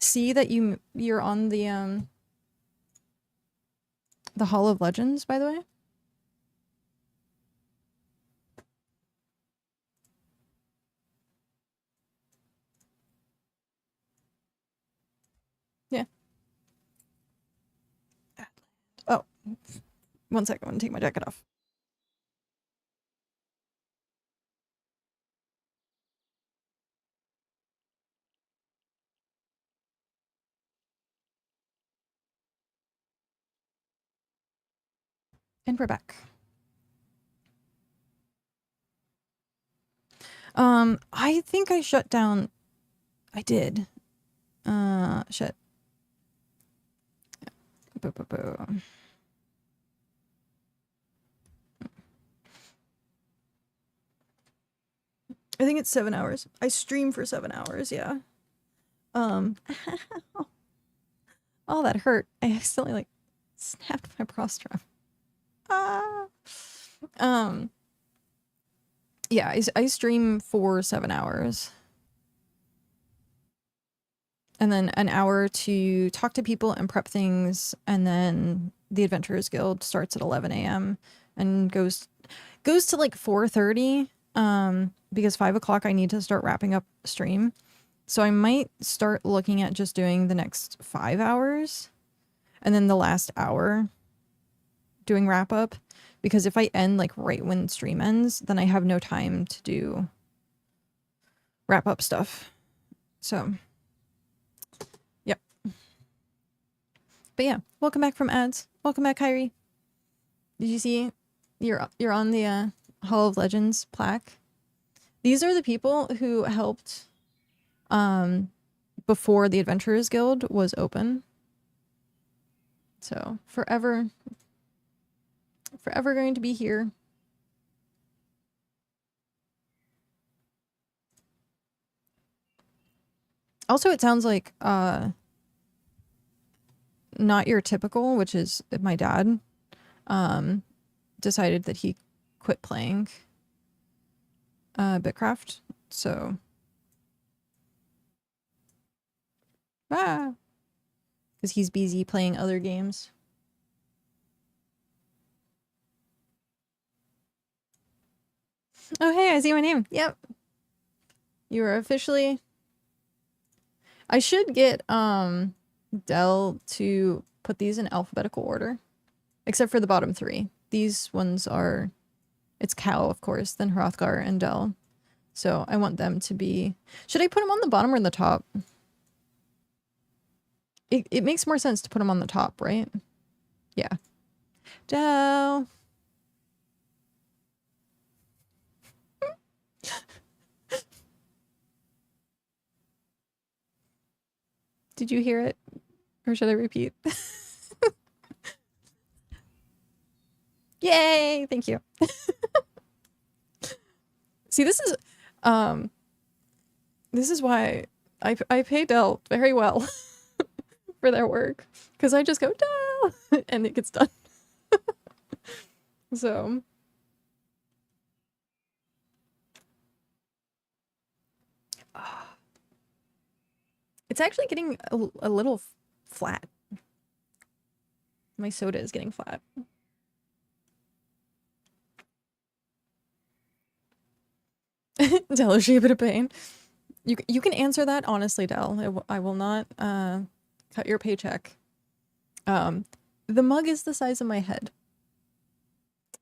see that you're on the Hall of Legends, by the way? Yeah. Oh, 1 second. I'm gonna take my jacket off. And we're back. I think I shut down. I did. Shit. Boo, boo, boo. I think it's 7 hours. I stream for 7 hours, yeah. Oh, that hurt. I accidentally, like, snapped my bra strap. Ah. Yeah, I stream for 7 hours. And then an hour to talk to people and prep things, and then the Adventurers Guild starts at 11 a.m. and goes to like 4:30, because 5 o'clock I need to start wrapping up stream. So I might start looking at just doing the next 5 hours, and then the last hour doing wrap up, because if I end like right when stream ends, then I have no time to do wrap up stuff. So but yeah, welcome back from ads. Welcome back, Kyrie. Did you see you're on the Hall of Legends plaque? These are the people who helped before the Adventurers Guild was open. So forever going to be here. Also, it sounds like not your typical, which is my dad decided that he quit playing BitCraft. So because he's busy playing other games. Oh hey, I see my name. Yep. You are officially. I should get Dell to put these in alphabetical order, except for the bottom 3. These ones are, it's Cal, of course, then Hrothgar and Dell. So I want them to be, should I put them on the bottom or the top? It makes more sense to put them on the top, right? Yeah. Dell. Did you hear it? Or should I repeat? Yay! Thank you. See, this is why I pay Dell very well for their work, because I just go Dell and it gets done. So it's actually getting a little flat. My soda is getting flat. Dell, is she a bit of pain? You can answer that honestly, Dell. I will not cut your paycheck. The mug is the size of my head.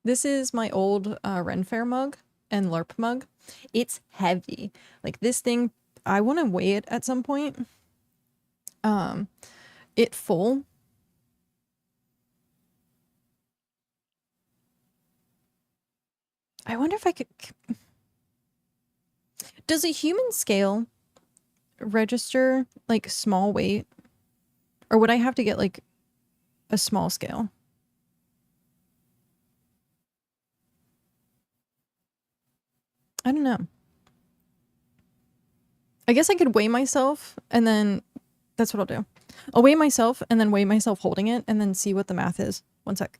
This is my old Ren Fair mug and LARP mug. It's heavy. Like this thing, I want to weigh it at some point. It full. I wonder if I could... Does a human scale register like small weight? Or would I have to get like a small scale? I don't know. I guess I could weigh myself and then that's what I'll do. I'll weigh myself and then weigh myself holding it and then see what the math is. One sec.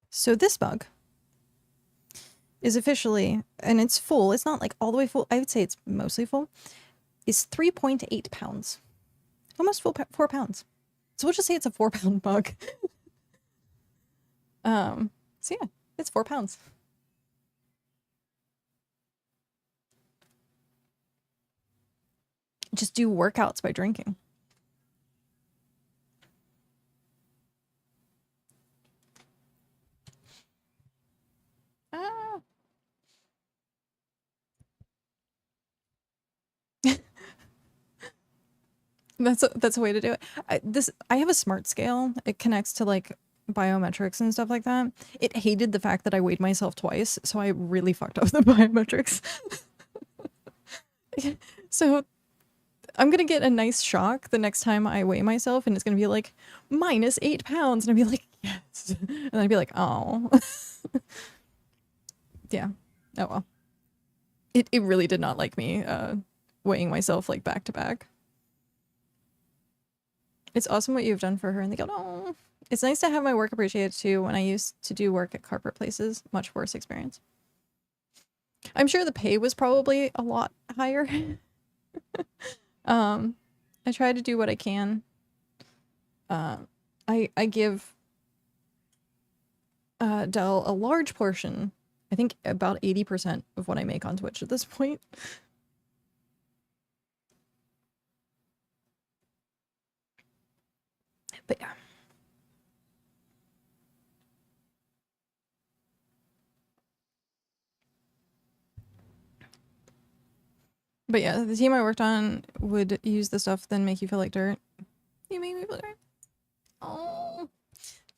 So this mug is officially, and it's full, it's not like all the way full, I would say it's mostly full, is 3.8 pounds. Almost 4 pounds. So we'll just say it's a 4-pound mug. So yeah, it's 4 pounds. Just do workouts by drinking. Ah. That's a way to do it. I have a smart scale. It connects to like biometrics and stuff like that. It hated the fact that I weighed myself twice, so I really fucked up the biometrics. So I'm gonna get a nice shock the next time I weigh myself, and it's gonna be like -8 pounds, and I'd be like, yes, and I'd be like, oh, yeah, oh well. It really did not like me weighing myself like back to back. It's awesome what you've done for her, and they go, oh. It's nice to have my work appreciated too. When I used to do work at corporate places, much worse experience. I'm sure the pay was probably a lot higher. I try to do what I can. I give Dell a large portion, I think about 80% of what I make on Twitch at this point. But yeah. But yeah, the team I worked on would use the stuff, then make you feel like dirt. You make me feel dirt. Oh,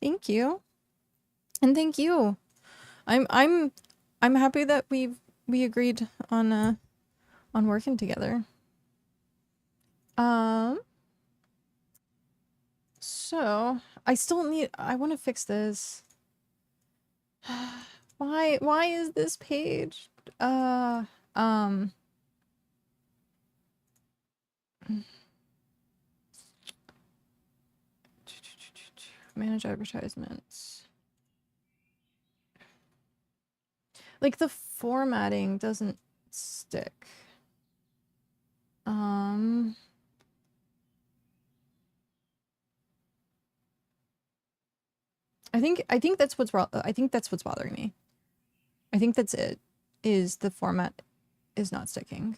thank you, and thank you. I'm happy that we agreed on working together. So I still need. I want to fix this. Why is this page? Manage advertisements. Like the formatting doesn't stick. I think that's what's bothering me. I think that's it. Is the format is not sticking.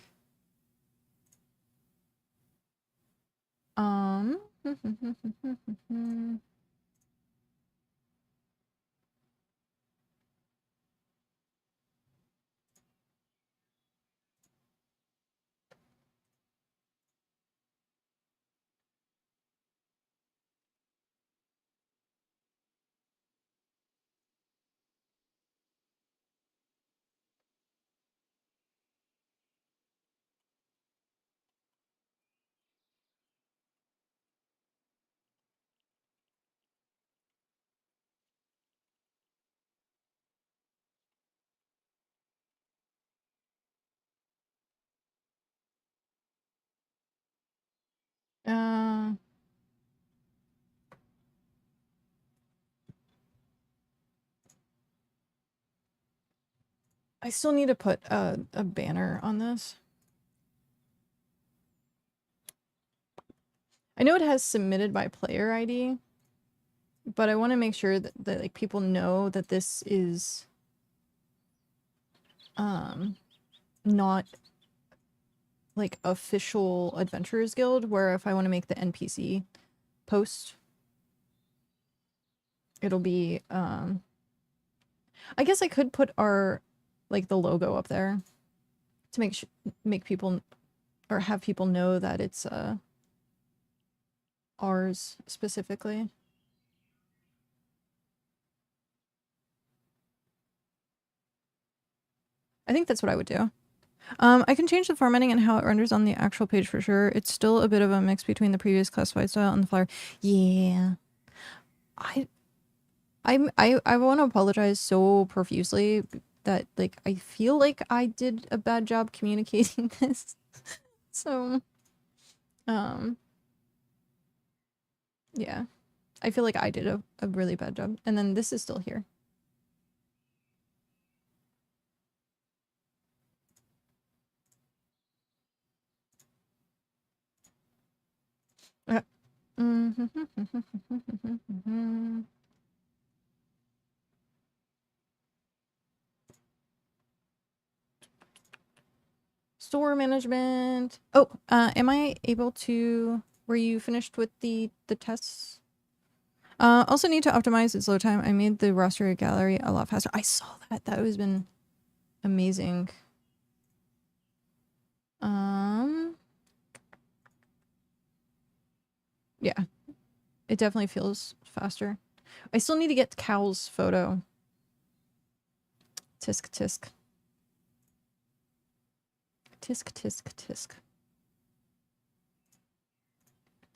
I still need to put a banner on this. I know it has submitted by player ID, but I want to make sure that like people know that this is not like official Adventurers Guild, where if I want to make the NPC post, it'll be I guess I could put our like the logo up there to make people or have people know that it's ours specifically. I think that's what I would do. I can change the formatting and how it renders on the actual page for sure. It's still a bit of a mix between the previous classified style and the flyer. Yeah. I want to apologize so profusely that like I feel like I did a bad job communicating this. So yeah. I feel like I did a really bad job. And then this is still here. Store management. Oh, am I able to... Were you finished with the tests? Also need to optimize its load time. I made the roster gallery a lot faster. I saw that. That has been amazing. Yeah. It definitely feels faster. I still need to get Cal's photo. Tisk tisk. Tisk tisk tisk.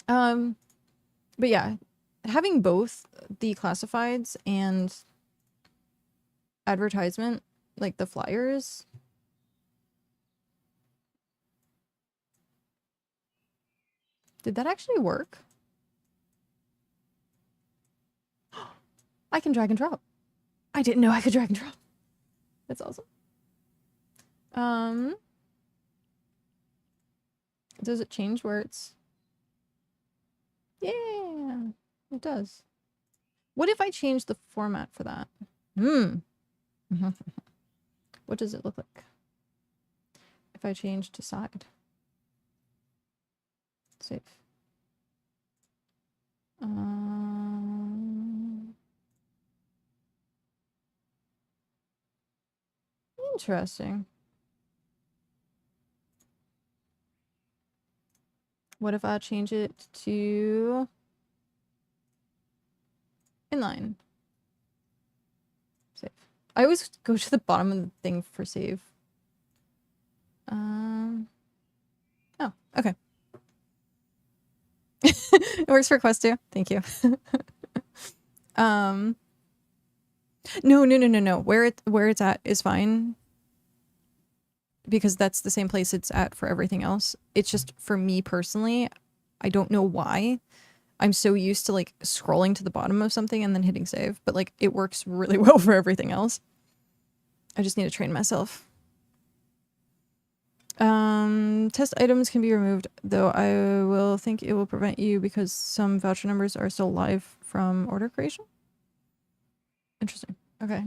But yeah, having both the classifieds and advertisement, like the flyers. Did that actually work? I can drag and drop. I didn't know I could drag and drop. That's awesome. Does it change where it's... Yeah, it does. What if I change the format for that? What does it look like if I change to side? Save. Interesting. What if I change it to inline? Save. I always go to the bottom of the thing for save. Oh, okay. It works for Quest too. Thank you. No. Where it's at is fine. because that's the same place it's at for everything else. It's just for me personally, I don't know why. I'm so used to like scrolling to the bottom of something and then hitting save, but like it works really well for everything else. I just need to train myself. Test items can be removed, though I will think it will prevent you because some voucher numbers are still live from order creation. Interesting. Okay.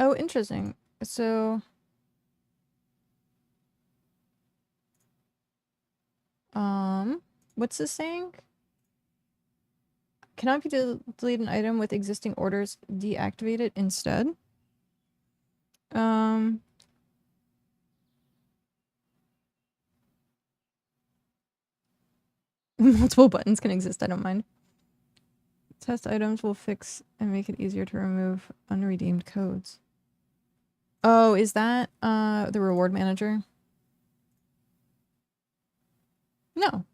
Oh, interesting. So, what's this saying? Cannot be delete an item with existing orders. Deactivate it instead. Multiple buttons can exist. I don't mind. Test items will fix and make it easier to remove unredeemed codes. Oh, is that the reward manager? No.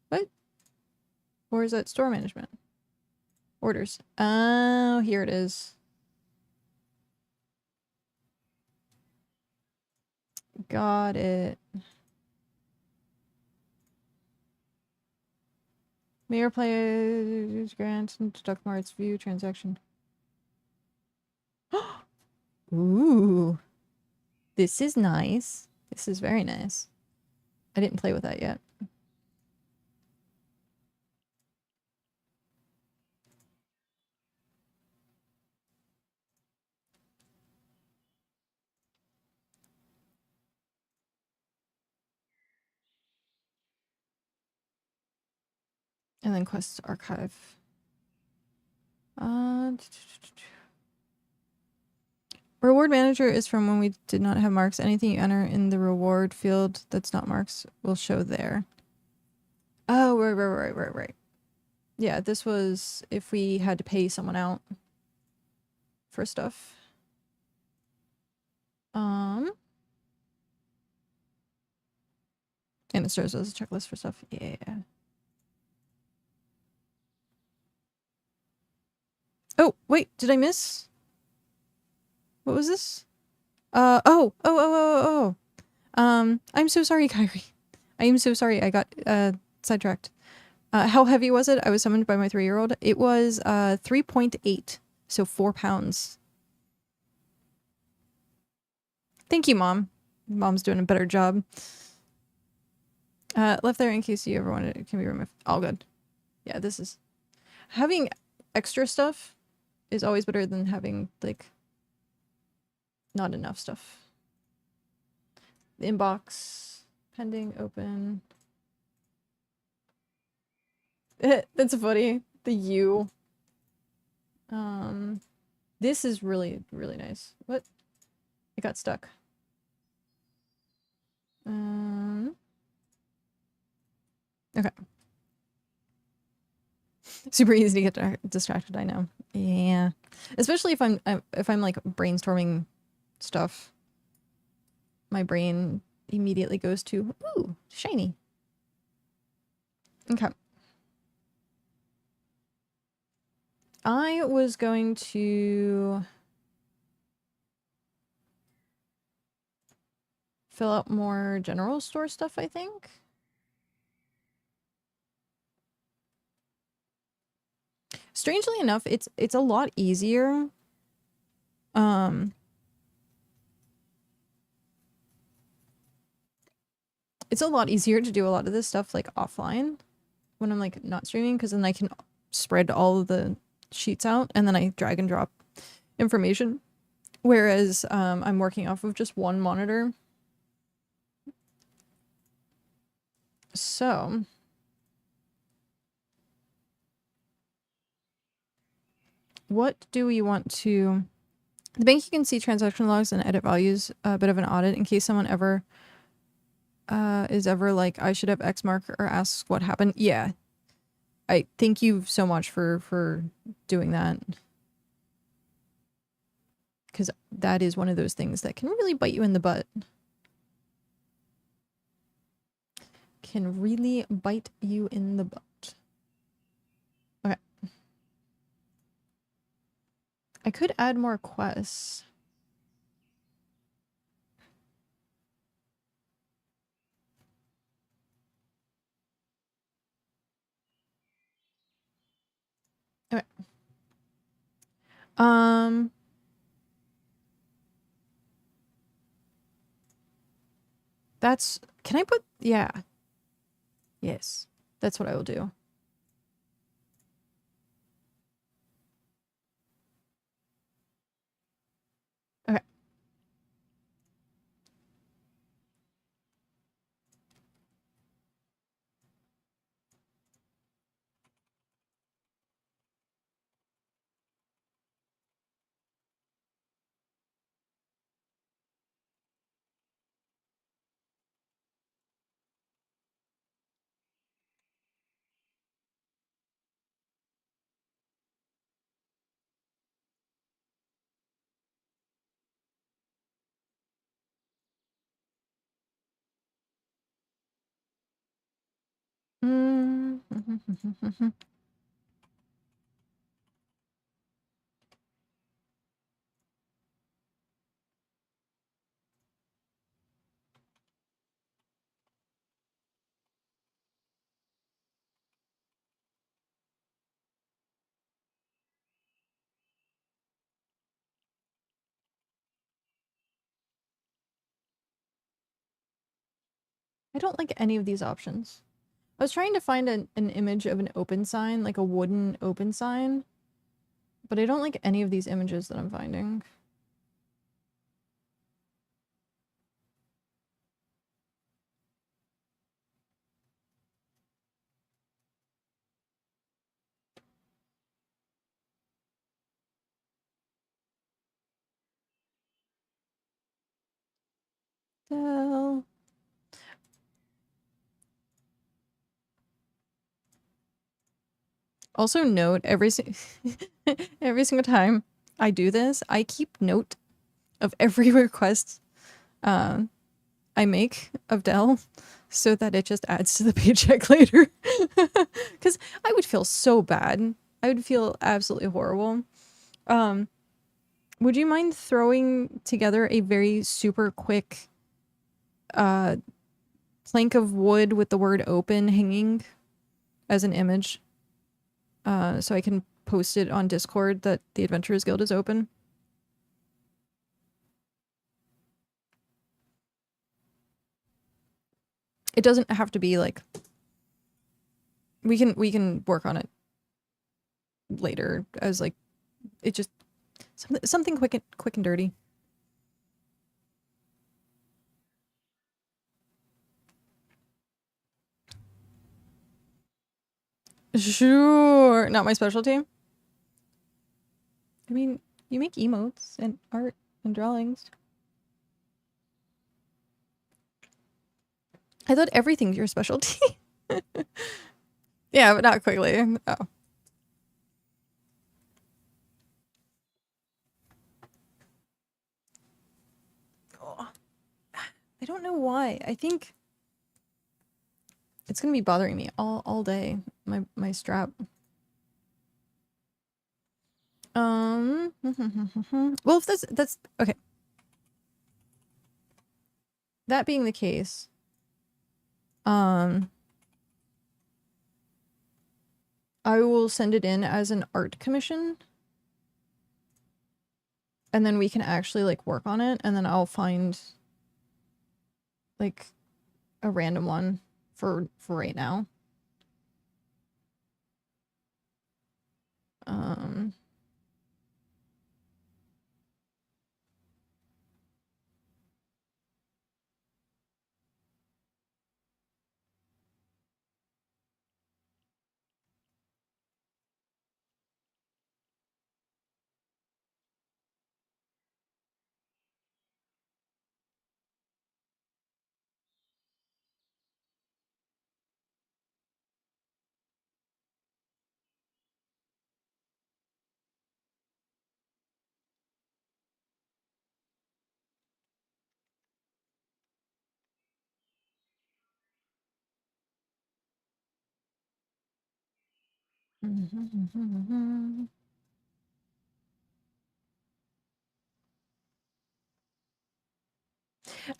What? Or is that store management? Orders. Oh, here it is. Got it. Mayor players grant and deduct marks view transaction. Ooh. This is nice. This is very nice. I didn't play with that yet. And then quests archive. Reward manager is from when we did not have marks. Anything you enter in the reward field that's not marks will show there. Oh, right. Yeah, this was if we had to pay someone out for stuff. And it serves as a checklist for stuff. Yeah. Oh, wait, did I miss? What was this? Oh. I'm so sorry, Kyrie. I am so sorry. I got sidetracked. How heavy was it? I was summoned by my 3-year-old. It was 3.8, so 4 pounds. Thank you, Mom. Mom's doing a better job. Left there in case you ever wanted it. Can be removed. All good. Yeah, this is... Having extra stuff is always better than having, like, not enough stuff. The inbox. Pending, open. That's funny. The U. This is really, really nice. What? It got stuck. Okay. Super easy to get distracted, I know. Yeah. Especially if I'm like brainstorming stuff. My brain immediately goes to, ooh, shiny. Okay. I was going to fill out more general store stuff, I think. Strangely enough, it's a lot easier. It's a lot easier to do a lot of this stuff like offline when I'm like not streaming, because then I can spread all of the sheets out and then I drag and drop information. Whereas I'm working off of just one monitor. So what do we want to... The bank, you can see transaction logs and edit values, a bit of an audit in case someone ever is ever like, I should have X mark or asks what happened. Yeah. I thank you so much for doing that. because that is one of those things that can really bite you in the butt. Can really bite you in the butt. Okay. I could add more quests. Okay. That's, can I put, yeah. Yes. That's what I will do. Okay. Mm. I don't like any of these options. I was trying to find an image of an open sign, like a wooden open sign, but I don't like any of these images that I'm finding. Hell. Also note, every single time I do this, I keep note of every request I make of Dell so that it just adds to the paycheck later. Because I would feel so bad. I would feel absolutely horrible. Would you mind throwing together a very super quick plank of wood with the word open hanging as an image? So I can post it on Discord that the Adventurers Guild is open. It doesn't have to be like, we can work on it later as like, it just something quick and dirty. Sure, not my specialty. I mean, you make emotes and art and drawings. I thought everything's your specialty. Yeah, but not quickly. Oh. Oh. I don't know why. I think it's gonna be bothering me all day. My strap. Well, if that's okay. That being the case, I will send it in as an art commission, and then we can actually like work on it, and then I'll find like a random one for right now.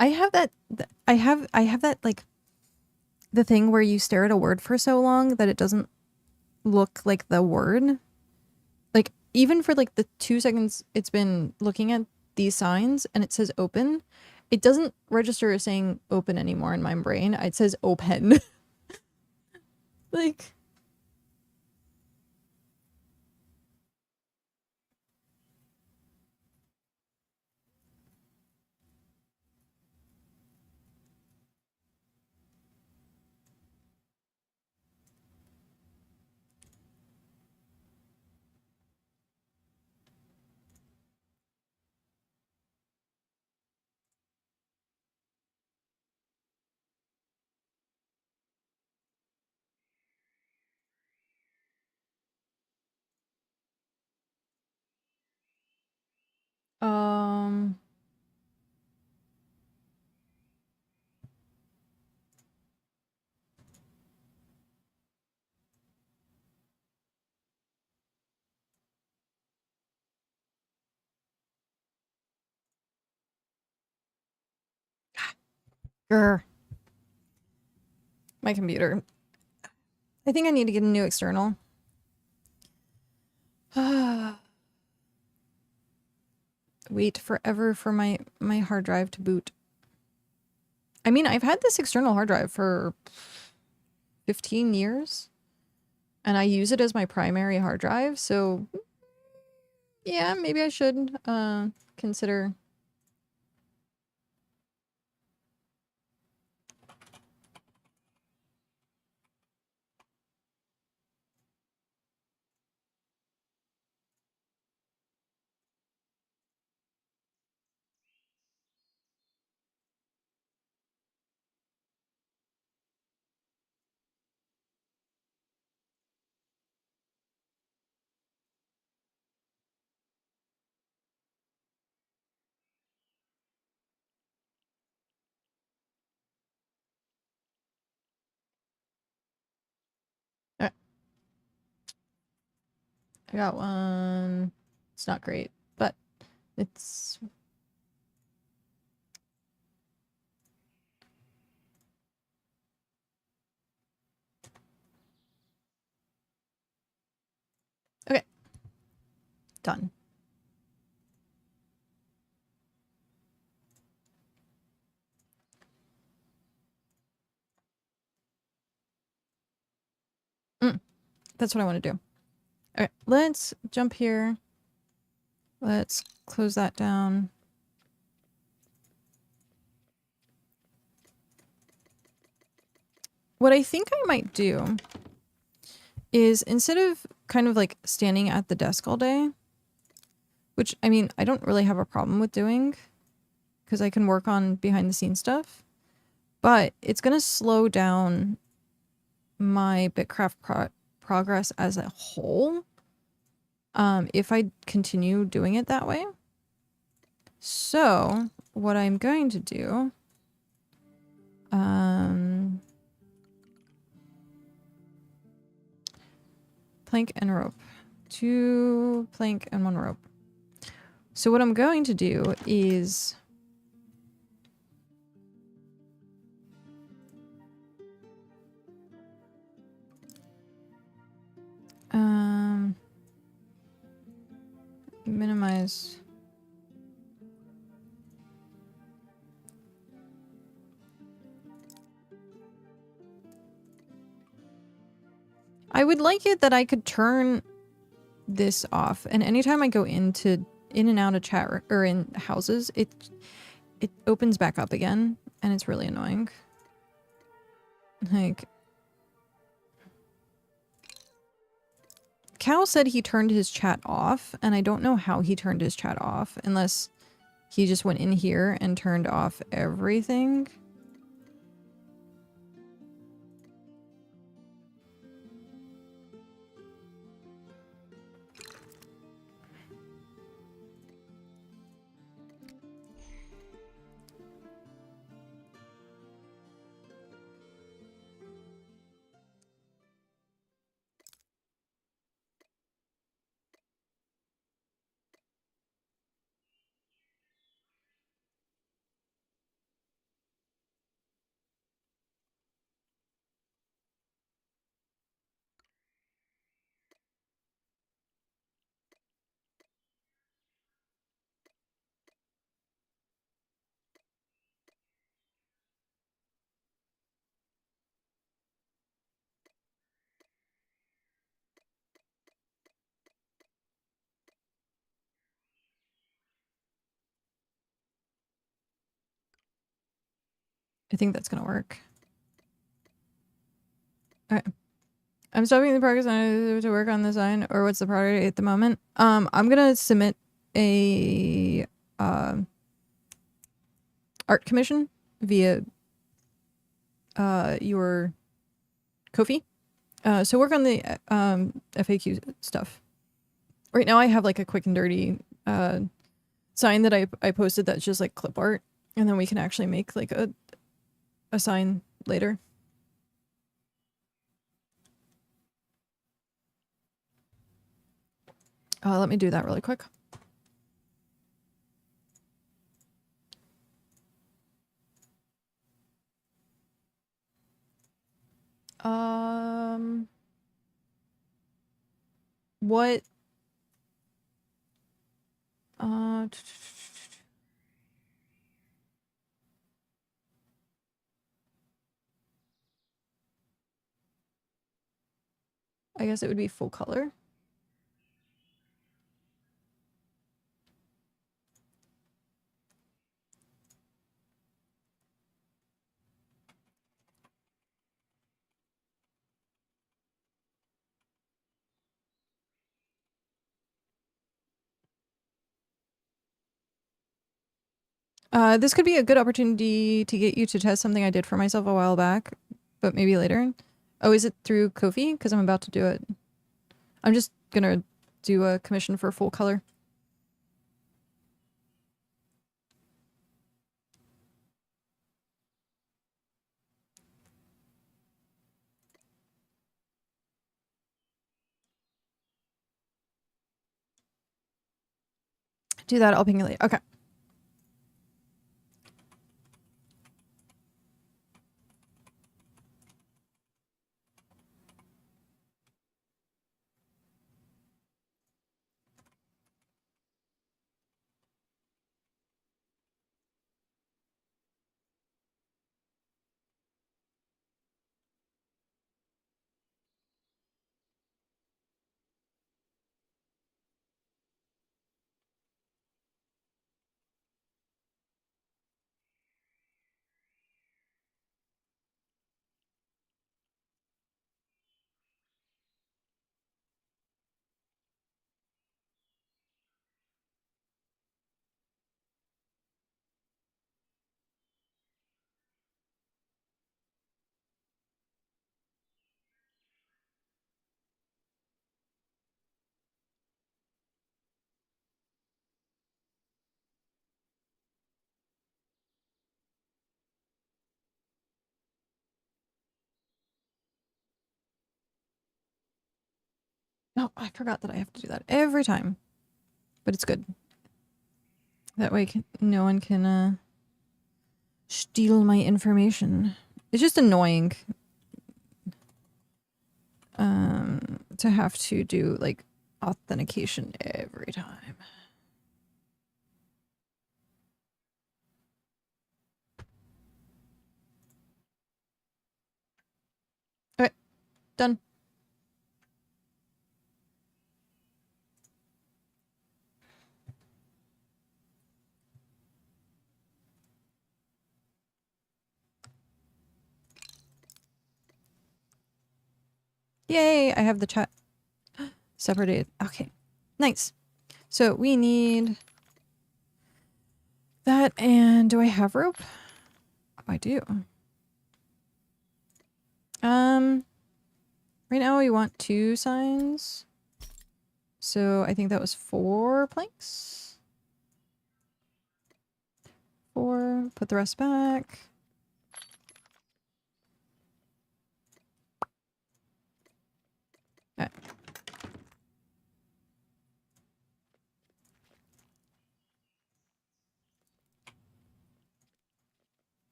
I have that I have that like the thing where you stare at a word for so long that it doesn't look like the word. Like even for like the 2 seconds it's been looking at these signs and it says open, it doesn't register as saying open anymore in my brain. It says open. Like um grr, my computer. I think I need to get a new external. Wait forever for my hard drive to boot. I mean, I've had this external hard drive for 15 years and I use it as my primary hard drive, so yeah, maybe I should consider. I got one. It's not great, but it's okay. Done. That's what I want to do. Okay, let's jump here. Let's close that down. What I think I might do is instead of kind of like standing at the desk all day, which I mean, I don't really have a problem with doing because I can work on behind the scenes stuff, but it's going to slow down my BitCraft progress as a whole if I continue doing it that way. So what I'm going to do, plank and rope, 2 plank and 1 rope. So what I'm going to do is minimize. I would like it that I could turn this off, and anytime I go in and out of chat or in houses, it opens back up again, and it's really annoying. Like, Cal said he turned his chat off, and I don't know how he turned his chat off, unless he just went in here and turned off everything. I think that's gonna work. Okay. I'm stopping the progress to work on the sign, or what's the priority at the moment? I'm gonna submit a art commission via your Ko-fi. So work on the FAQ stuff. Right now I have like a quick and dirty sign that I posted that's just like clip art, and then we can actually make like a sign later. Let me do that really quick. What? I guess it would be full color. This could be a good opportunity to get you to test something I did for myself a while back, but maybe later. Oh, is it through Ko-fi? Because I'm about to do it. I'm just gonna do a commission for full color. Do that, I'll ping you later. Okay. No, I forgot that I have to do that every time. But it's good. That way no one can steal my information. It's just annoying to have to do like authentication every time. Okay, done. Yay, I have the chat separated. Okay, nice. So we need that, and do I have rope? Oh, I do. Right now we want 2 signs. So I think that was 4 planks. 4, put the rest back. Okay.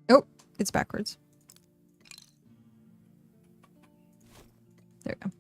Oh, it's backwards. There we go.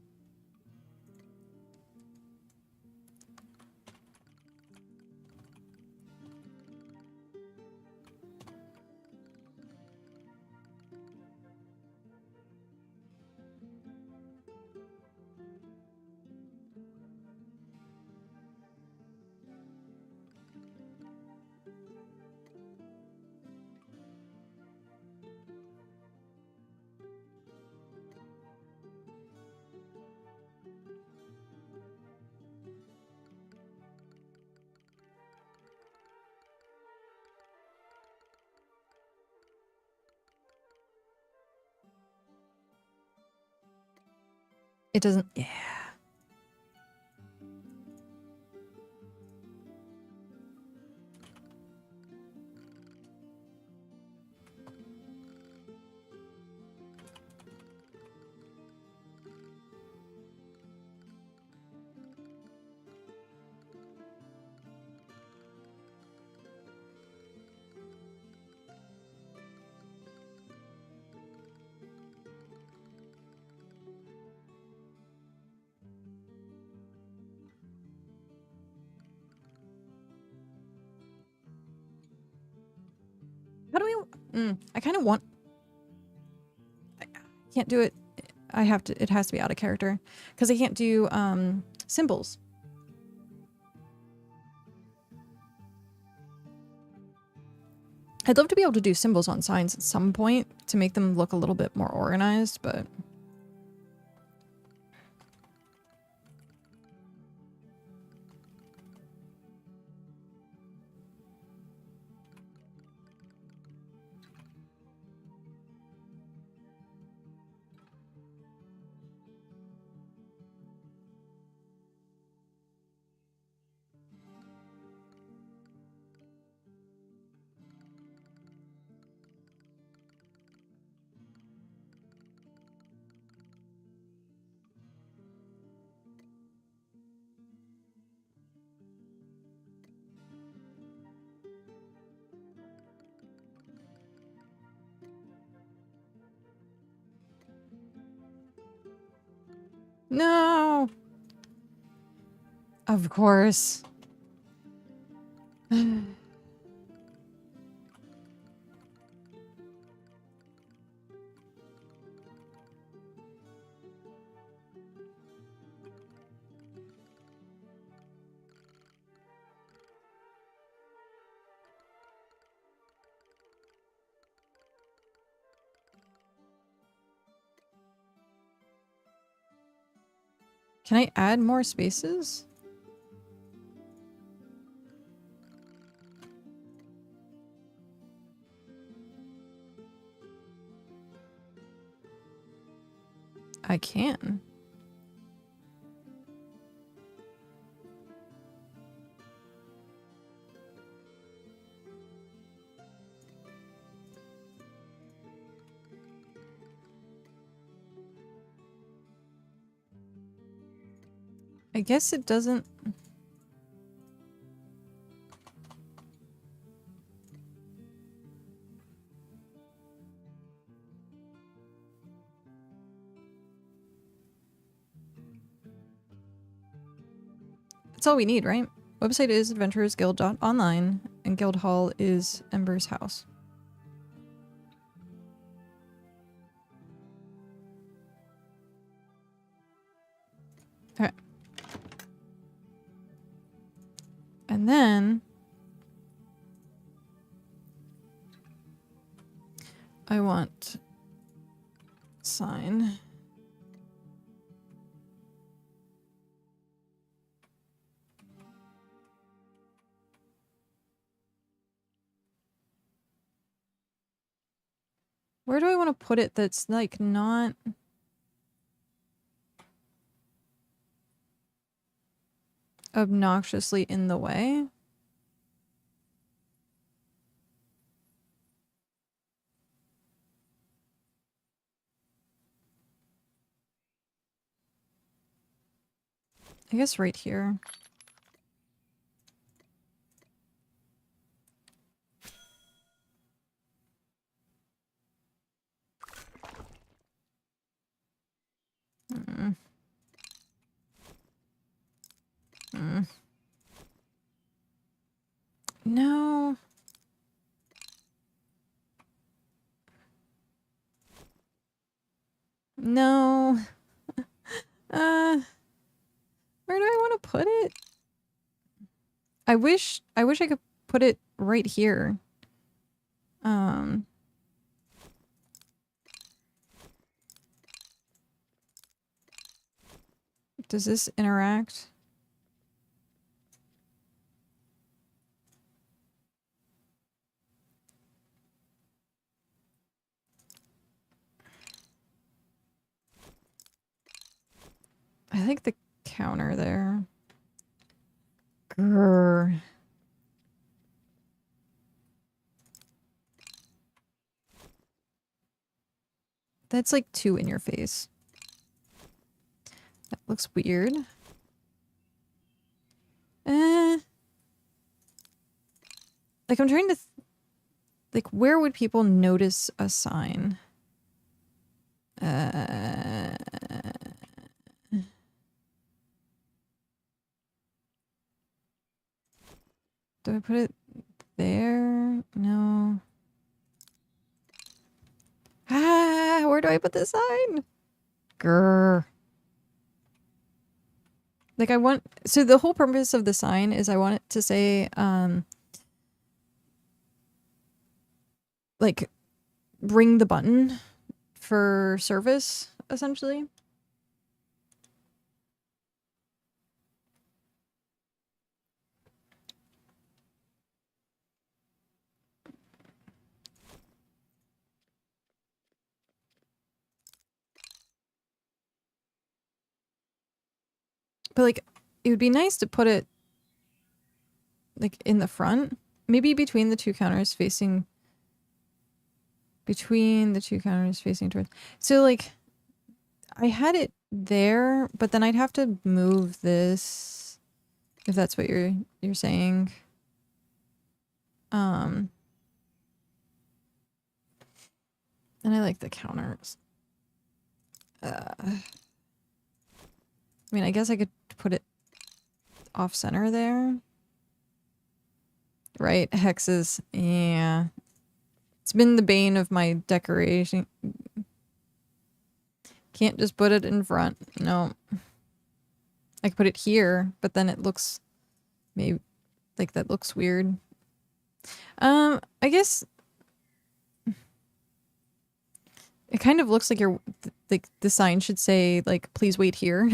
It doesn't... Yeah. How do we... I kind of want... I can't do it. I have to... It has to be out of character. Because I can't do symbols. I'd love to be able to do symbols on signs at some point to make them look a little bit more organized, but... No! Of course. Can I add more spaces? I can. I guess it doesn't... That's all we need, right? Website is adventurersguild.online and guild hall is Ember's house. Okay. And then I want sign. Where do I want to put it that's like not obnoxiously in the way? I guess right here. Mm. Mm. No. No. Where do I want to put it? I wish I could put it right here. Does this interact? I like the counter there. Grr. That's like too in your face. That looks weird. Like I'm trying to like where would people notice a sign? Do I put it there? No. Ah, where do I put the sign? Grr. Like I want, so the whole purpose of the sign is I want it to say, like, ring the button for service, essentially. But like, it would be nice to put it like in the front, maybe between the two counters facing towards. So like, I had it there, but then I'd have to move this, if that's what you're saying. And I like the counters. I mean, I guess I could put it off center there. Right, hexes. Yeah. It's been the bane of my decoration. Can't just put it in front. No. I could put it here, but then it looks maybe like that looks weird. I guess it kind of looks like you're like the sign should say like please wait here.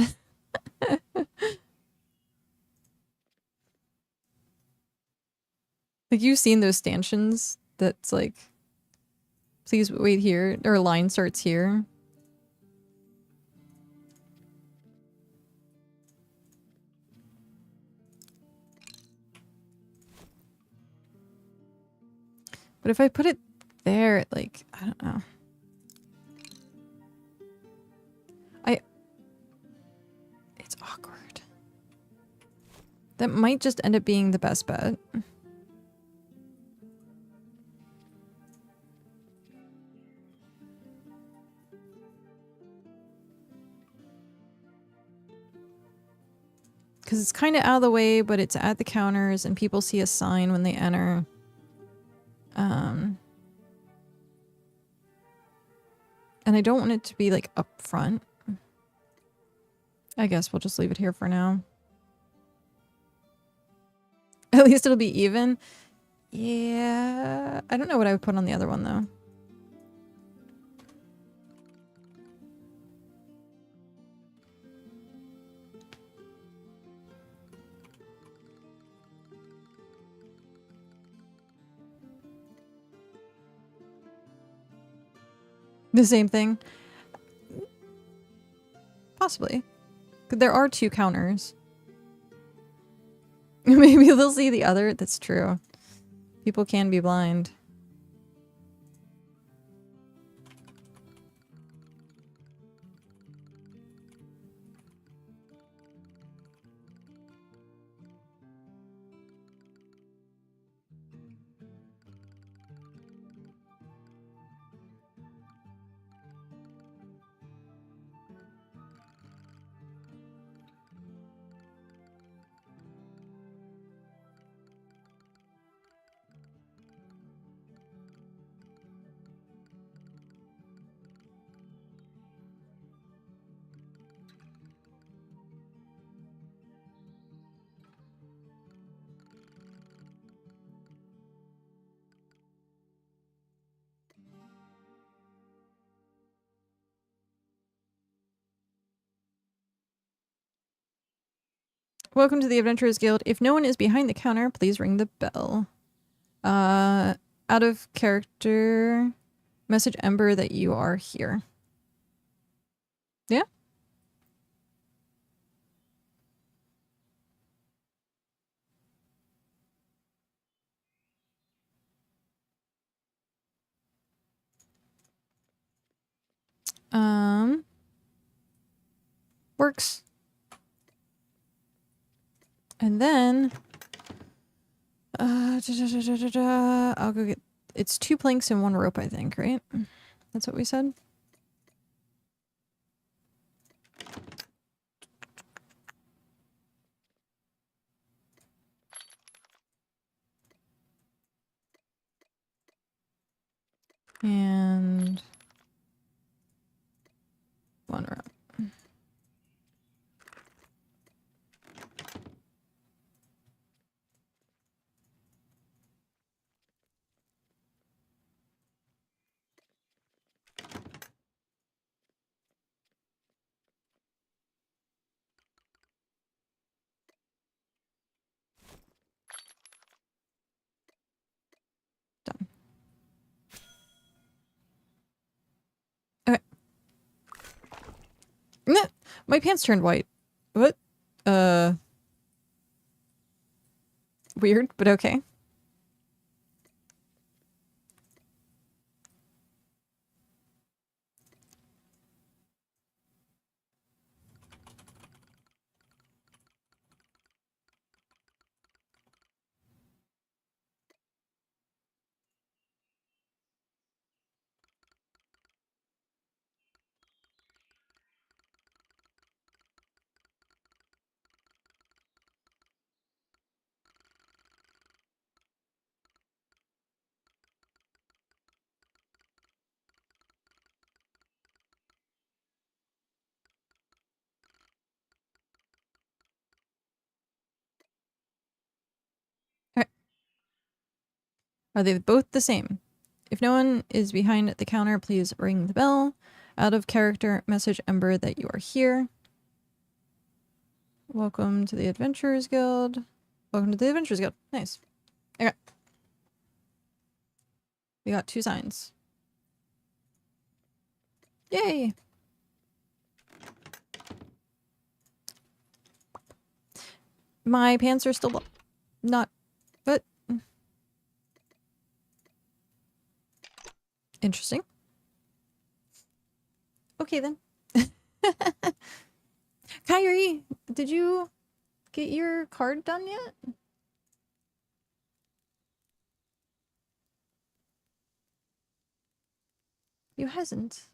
Like you've seen those stanchions that's like please wait here, or a line starts here. But if I put it there, like, I don't know. It's awkward. That might just end up being the best bet. Because it's kind of out of the way, but it's at the counters and people see a sign when they enter. And I don't want it to be like up front. I guess we'll just leave it here for now. At least it'll be even. Yeah. I don't know what I would put on the other one though. The same thing? Possibly. There are two counters. Maybe they'll see the other. That's true. People can be blind. Welcome to the Adventurers Guild. If no one is behind the counter, please ring the bell. Out of character, message Ember that you are here. Yeah? Works. And then I'll go get, it's 2 planks and 1 rope, I think, right? That's what we said. And 1 rope. Done. Okay. My pants turned white. What? Weird, but okay. Okay. Are they both the same? If no one is behind the counter, please ring the bell. Out of character, message Ember that you are here. Welcome to the Adventurers Guild. Welcome to the Adventurers Guild. Nice. Okay. We got 2 signs. Yay! My pants are still not, but interesting. Okay then. Kyrie, did you get your card done yet? You hasn't.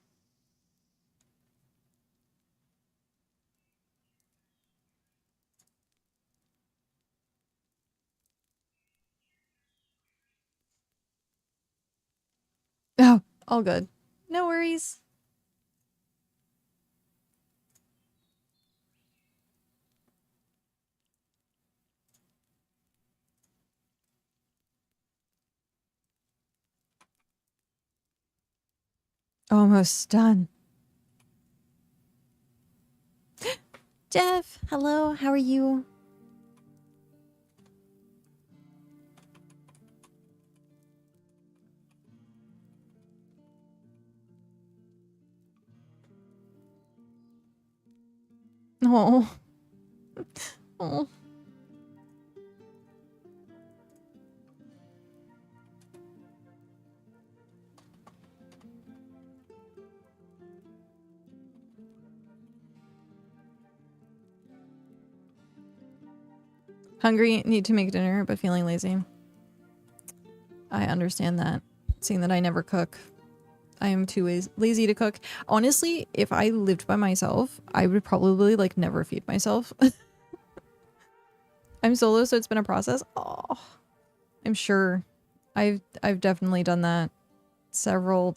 Oh, all good. No worries. Almost done. Jeff, hello, how are you? Oh. Oh. Hungry, need to make dinner, but feeling lazy. I understand that. Seeing that I never cook. I am too lazy to cook. Honestly, if I lived by myself, I would probably like never feed myself. I'm solo, so it's been a process. Oh, I'm sure. I've definitely done that several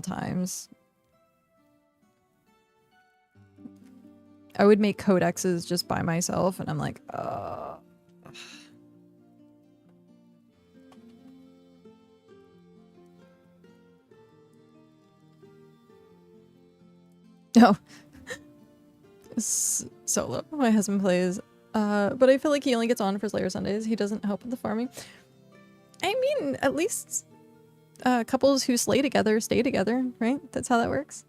times. I would make codexes just by myself, and I'm like, no. Solo. My husband plays. But I feel like he only gets on for Slayer Sundays. He doesn't help with the farming. I mean, at least couples who slay together stay together, right? That's how that works.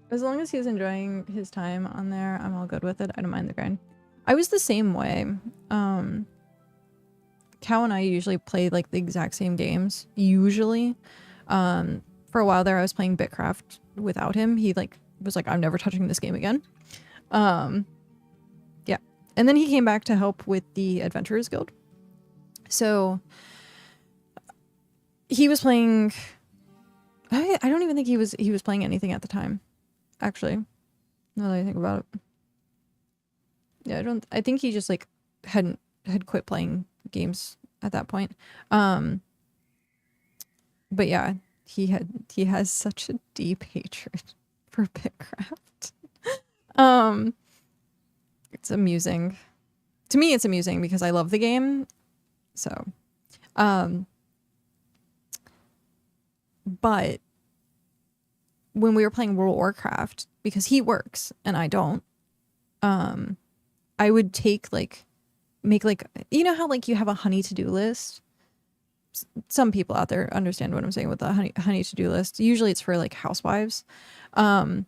As long as he's enjoying his time on there, I'm all good with it. I don't mind the grind. I was the same way. Cal and I usually play like the exact same games. Usually. For a while there, I was playing BitCraft without him. He like was like, I'm never touching this game again. Yeah. And then he came back to help with the Adventurers Guild. So he was playing. I don't even think he was playing anything at the time. Actually, now that I think about it. Yeah, I think he just like had quit playing games at that point. But yeah, he has such a deep hatred for BitCraft. It's amusing. To me, it's amusing because I love the game. So, but when we were playing World of Warcraft, because he works and I don't, I would make like, you know how like you have a honey to-do list? Some people out there understand what I'm saying with the honey to-do list. Usually it's for like housewives, for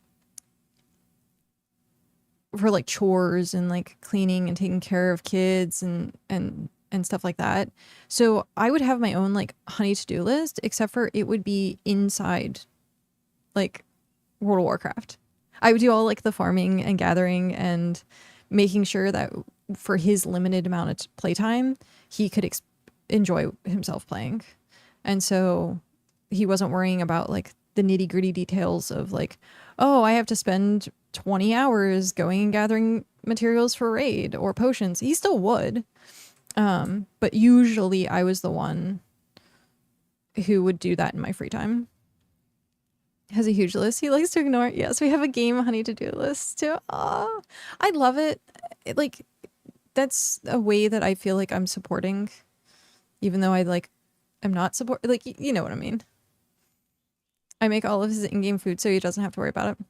like chores and like cleaning and taking care of kids and stuff like that. So I would have my own like honey to-do list, except for it would be inside like World of Warcraft. I would do all like the farming and gathering and making sure that for his limited amount of playtime, he could enjoy himself playing. And so he wasn't worrying about like the nitty gritty details of like, oh, I have to spend 20 hours going and gathering materials for raid or potions. He still would. But usually I was the one who would do that in my free time. Has a huge list he likes to ignore. Yes, we have a game honey to-do list too. Oh, I love it. Like, that's a way that I feel like I'm supporting, even though I like am not support. Like, you know what I mean. I make all of his in-game food so he doesn't have to worry about it.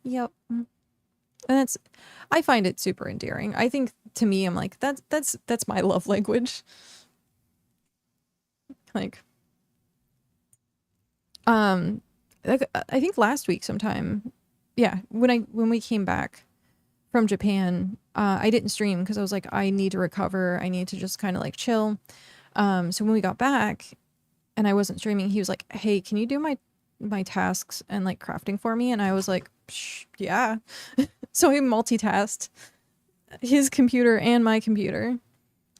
Yep. And I find it super endearing. I think to me, I'm like, that's my love language. Like, I think last week sometime, yeah, when we came back from Japan, I didn't stream because I was like, I need to recover. I need to just kind of like chill. So when we got back and I wasn't streaming, he was like, hey, can you do my tasks and like crafting for me? And I was like, yeah. So he multitasked his computer and my computer.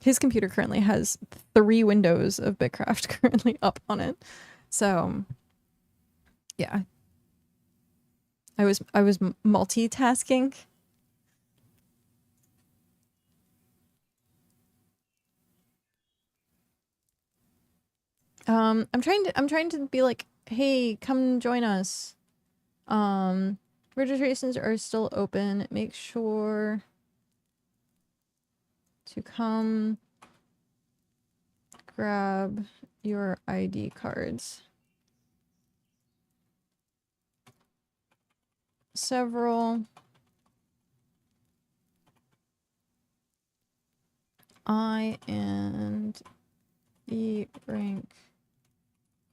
His computer currently has 3 windows of BitCraft currently up on it. So yeah, I was multitasking. I'm trying to be like, hey, come join us. Registrations are still open. Make sure to come grab your ID cards. Several I and E rank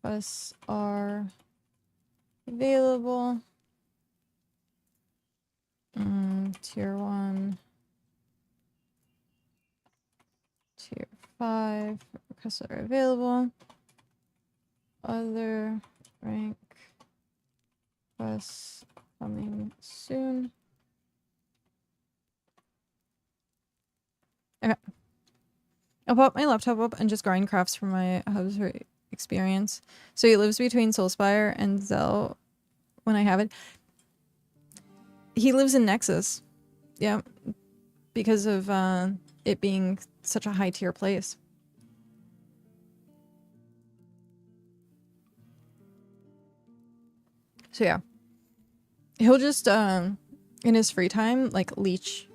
quests are available. Tier 1, Tier 5 requests are available. Other rank quests coming soon. Okay. I'll pop my laptop up and just grind crafts for my hubs for experience. So he lives between Soulspire and Zell when I have it. He lives in Nexus. Yeah. Because of it being such a high tier place. So yeah. He'll just in his free time like leech.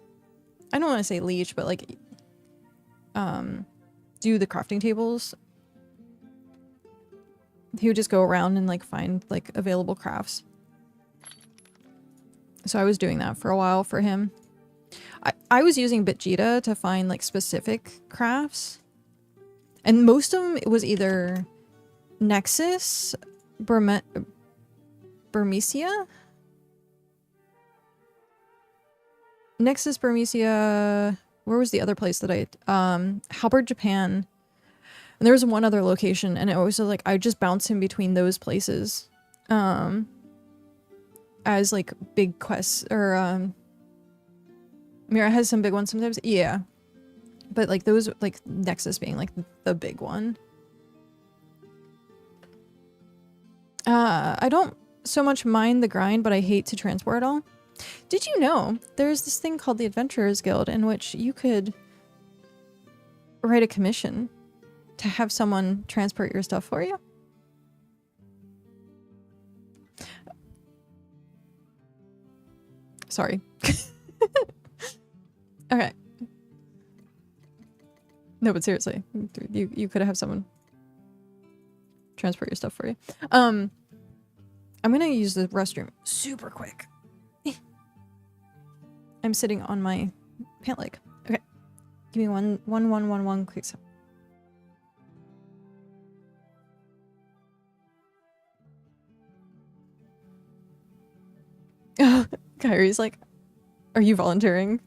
I don't want to say leech, but like do the crafting tables. He would just go around and like find like available crafts. So I was doing that for a while for him. I was using Bitjita to find like specific crafts. And most of them, it was either Nexus, Burmecia? Nexus, Burmecia. Where was the other place that Halberd, Japan. And there was one other location, and it was like I just bounce in between those places. As like big quests, or Mira has some big ones sometimes. Yeah. But like those, like Nexus being like the big one. I don't so much mind the grind, but I hate to transport all. Did you know there's this thing called the Adventurers Guild in which you could write a commission to have someone transport your stuff for you? Sorry. Okay. No, but seriously, you could have someone transport your stuff for you. I'm gonna use the restroom super quick. I'm sitting on my pant leg. Okay. Give me one quick second. Kyrie's like, are you volunteering?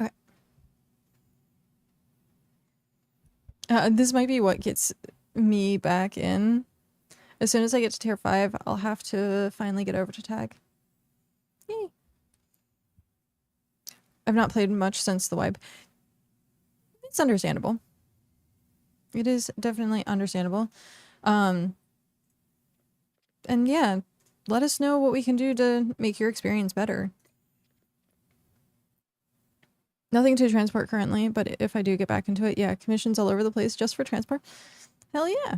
Okay. This might be what gets me back in. As soon as I get to tier 5, I'll have to finally get over to T.A.G. Yay. I've not played much since the wipe. It's understandable. It is definitely understandable. And yeah, let us know what we can do to make your experience better. Nothing to transport currently, but if I do get back into it, yeah, commissions all over the place just for transport. Hell yeah.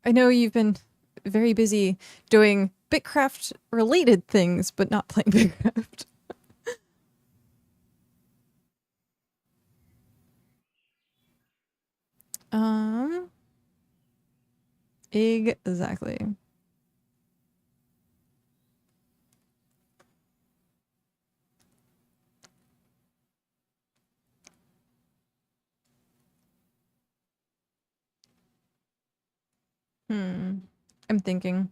I know you've been very busy doing BitCraft related things, but not playing BitCraft. Exactly. I'm thinking.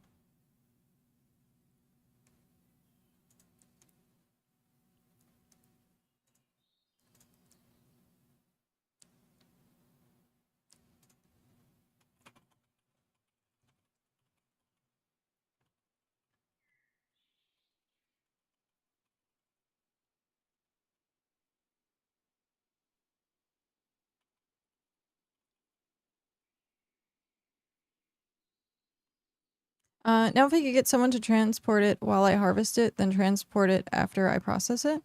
Now if I could get someone to transport it while I harvest it, then transport it after I process it.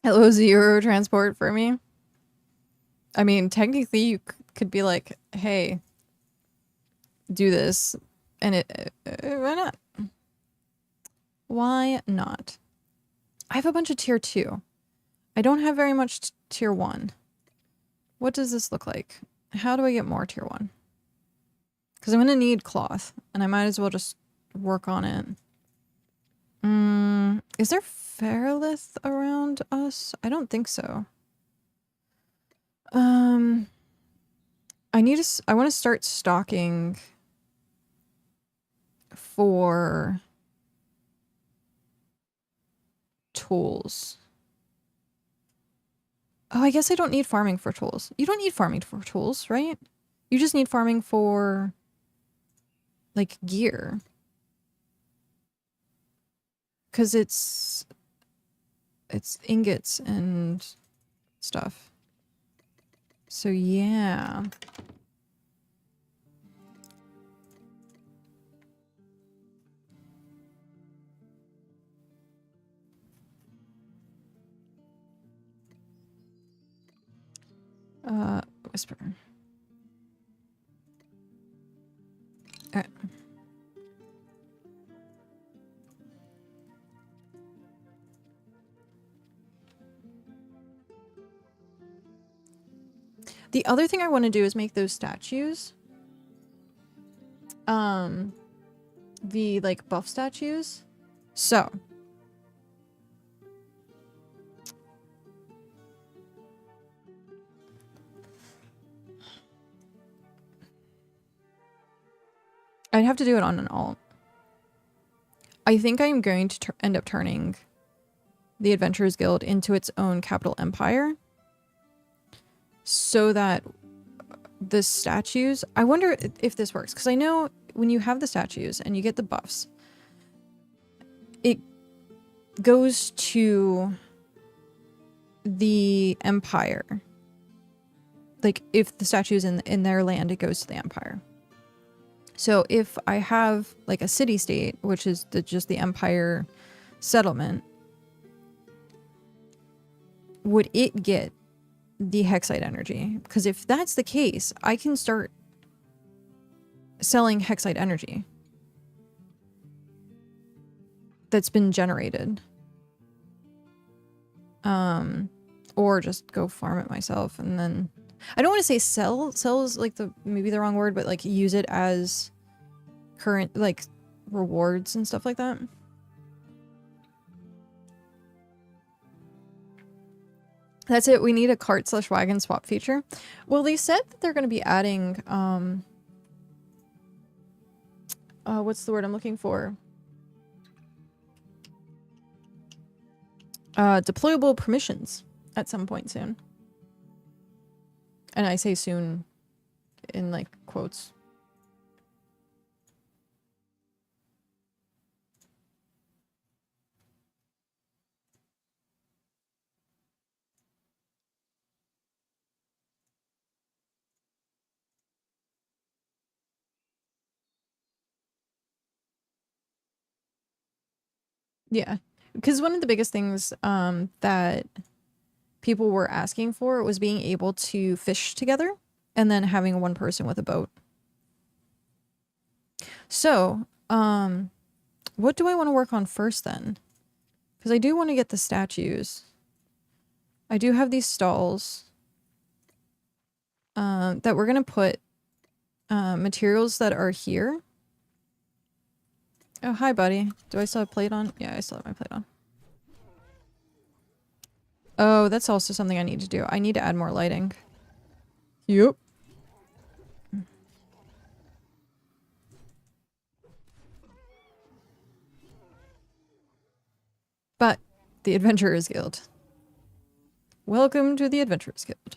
Hello, 0 transport for me. I mean, technically you could be like, hey, do this, and why not? Why not? I have a bunch of tier 2. I don't have very much tier 1. What does this look like? How do I get more tier 1? Because I'm going to need cloth, and I might as well just work on it. Is there Feralith around us? I don't think so. I want to start stocking for tools. Oh, I guess I don't need farming for tools. You don't need farming for tools, right? You just need farming for, like, gear. Because it's ingots and stuff. So, yeah. Whisper. Alright. The other thing I want to do is make those statues. The, like, buff statues. So. I'd have to do it on an alt. I think I'm going to end up turning the Adventurers Guild into its own capital empire. So that the statues... I wonder if this works. Because I know when you have the statues and you get the buffs, it goes to the empire. Like, if the statue's in their land, it goes to the empire. So if I have, like, a city-state, which is just the empire settlement, would it get the Hexite energy? Because if that's the case, I can start selling Hexite energy that's been generated. Or just go farm it myself, and then... I don't want to say sell. Sell is, like, maybe the wrong word, but, like, use it as current, like, rewards and stuff like that. That's it. We need a cart/wagon swap feature. Well, they said that they're going to be adding, what's the word I'm looking for? Deployable permissions at some point soon. And I say soon in, like, quotes. Yeah. Because one of the biggest things that people were asking for was being able to fish together and then having one person with a boat. So, what do I want to work on first then? Because I do want to get the statues. I do have these stalls that we're going to put materials that are here. Oh, hi, buddy. Do I still have plate on? Yeah, I still have my plate on. Oh, that's also something I need to do. I need to add more lighting. Yep. But the Adventurers Guild. Welcome to the Adventurers Guild.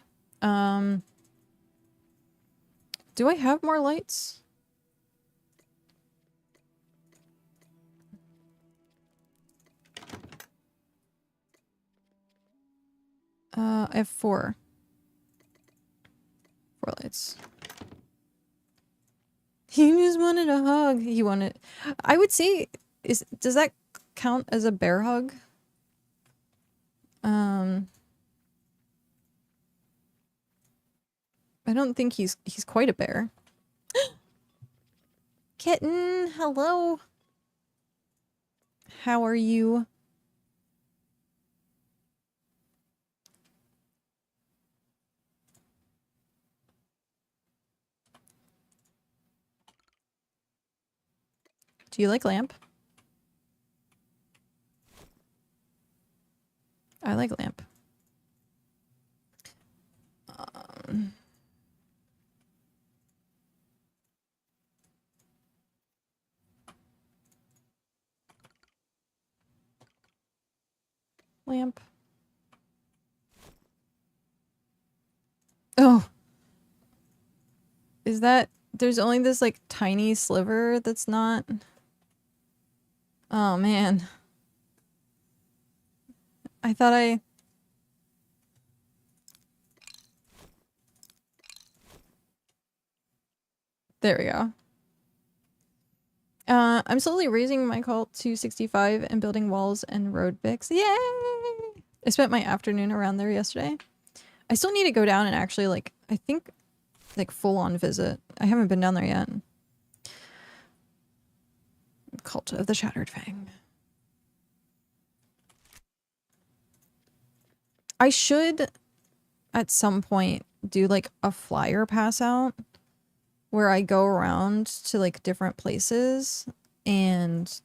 Do I have more lights? I have 4. 4 lights. He just wanted a hug. He wanted... I would say... Does that count as a bear hug? I don't think he's quite a bear. Kitten, hello. How are you? Do you like lamp? I like lamp. lamp. Oh. Is that... There's only this, like, tiny sliver that's not... Oh, man. I thought I... There we go. I'm slowly raising my cult to 65 and building walls and road bix. Yay! I spent my afternoon around there yesterday. I still need to go down and actually, like, I think, like, full-on visit. I haven't been down there yet. Cult of the Shattered Fang. I should, at some point, do, like, a flyer pass out where I go around to, like, different places and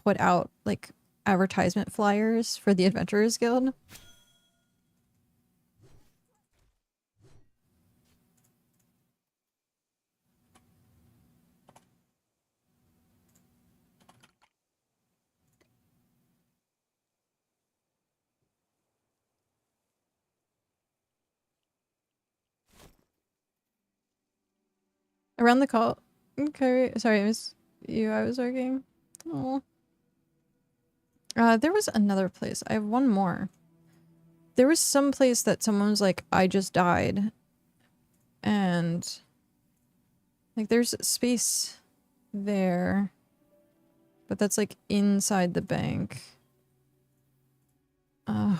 put out, like, advertisement flyers for the Adventurers Guild. Around the cult. Okay, sorry, it was you I was working. Oh. There was another place. I have one more. There was some place that someone was like, I just died. And... like, there's space there. But that's, like, inside the bank.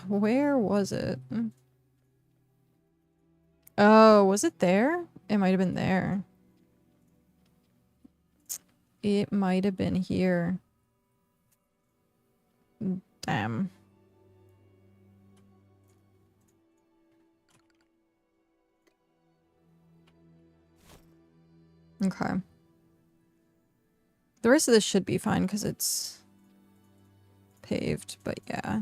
Where was it? Oh, was it there? It might have been there. It might have been here. Damn. Okay. The rest of this should be fine because it's paved, but yeah.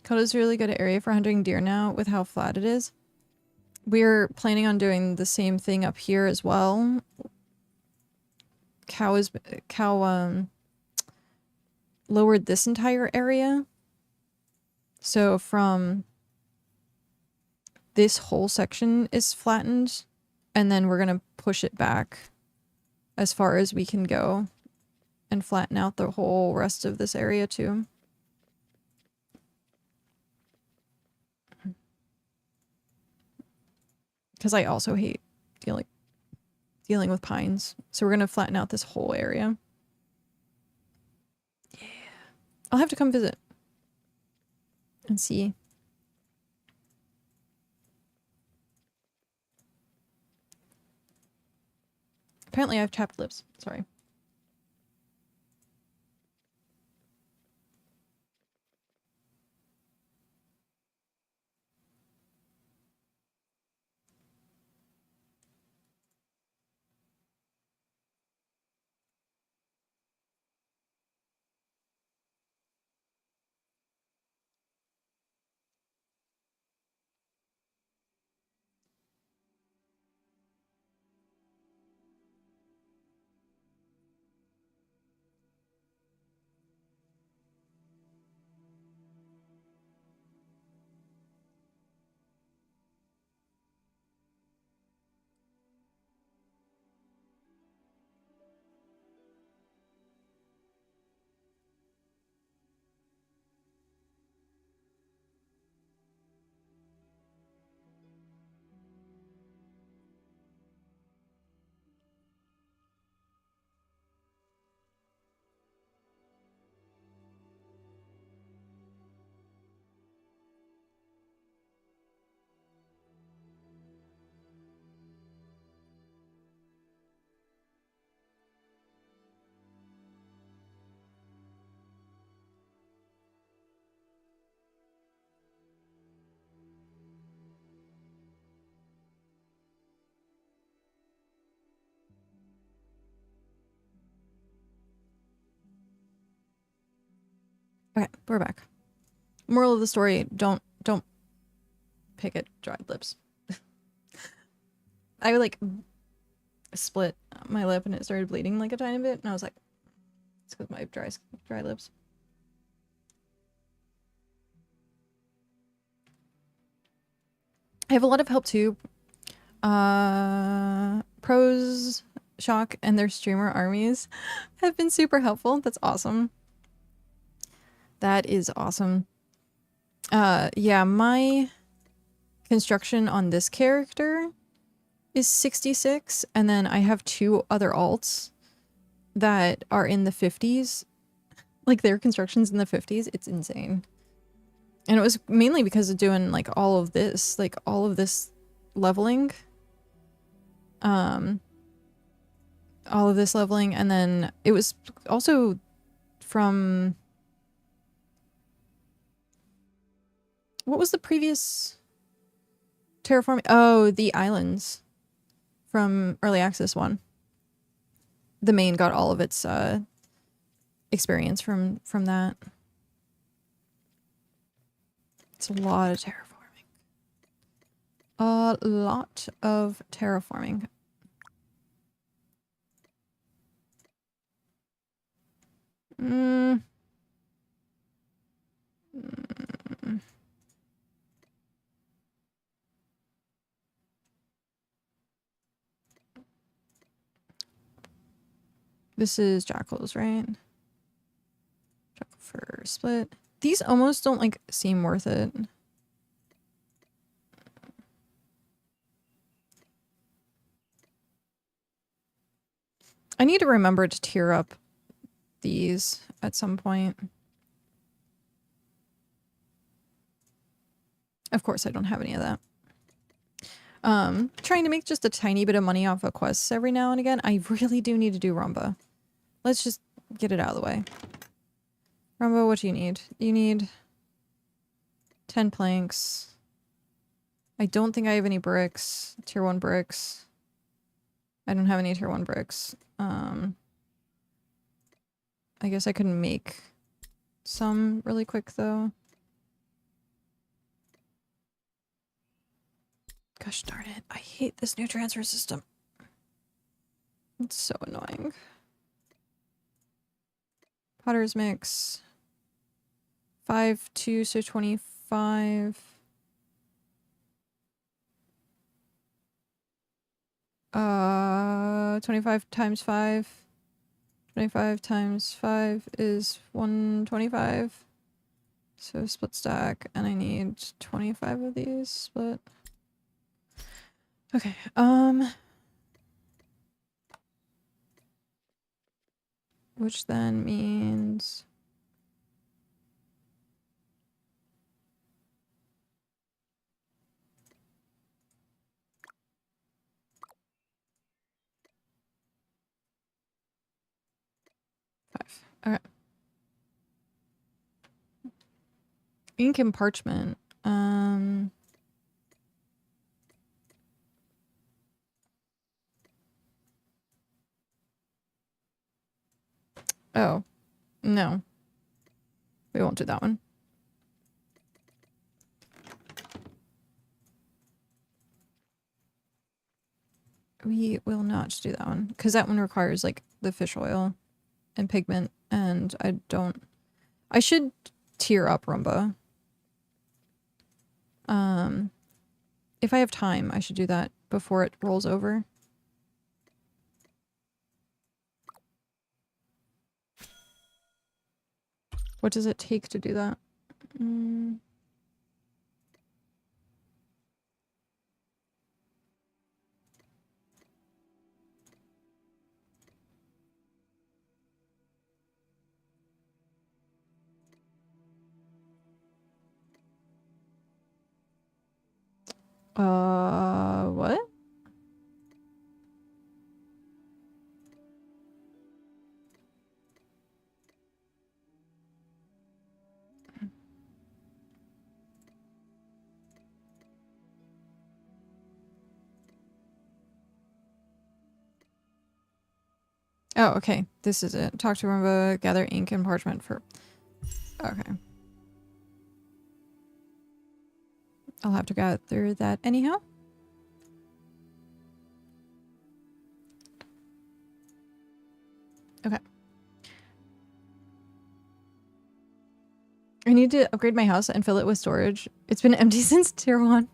Kota's a really good area for hunting deer now with how flat it is. We're planning on doing the same thing up here as well. Cow lowered this entire area. So from this whole section is flattened, and then we're gonna push it back as far as we can go and flatten out the whole rest of this area too. Because I also hate dealing with pines. So we're gonna flatten out this whole area. Yeah. I'll have to come visit and see. Apparently I have chapped lips. Sorry. Okay, we're back. Moral of the story, don't pick at dried lips. I like split my lip and it started bleeding like a tiny bit, and I was like, it's because my dry lips. I have a lot of help too. Pros, Shock, and their streamer armies have been super helpful. That's awesome. That is awesome. Yeah, my construction on this character is 66, and then I have 2 other alts that are in the 50s. Like, their construction's in the 50s. It's insane. And it was mainly because of doing, like, all of this leveling. All of this leveling, and then it was also from... What was the previous terraforming? Oh, the islands from Early Access 1. The main got all of its experience from that. It's a lot of terraforming. A lot of terraforming. This is Jackal's, right? Jackal for split. These almost don't, like, seem worth it. I need to remember to tier up these at some point. Of course, I don't have any of that. Trying to make just a tiny bit of money off of quests every now and again. I really do need to do Rumba. Let's just get it out of the way. Rumba, what do you need? You need 10 planks. I don't think I have any bricks. Tier 1 bricks. I don't have any tier 1 bricks. I guess I could make some really quick though. Gosh darn it. I hate this new transfer system. It's so annoying. Potter's mix. 5, 2, so 25. 25 times 5. 25 times 5 is 125. So split stack, and I need 25 of these split. Okay, which then means... Okay. Ink and parchment. Oh. No. We won't do that one. We will not do that one. Because that one requires, like, the fish oil and pigment. And I don't... I should tier up Rumba. If I have time, I should do that before it rolls over. What does it take to do that? What? Oh, okay. This is it. Talk to Rumba, gather ink and parchment for... Okay. I'll have to gather that anyhow. Okay. I need to upgrade my house and fill it with storage. It's been empty since tier 1.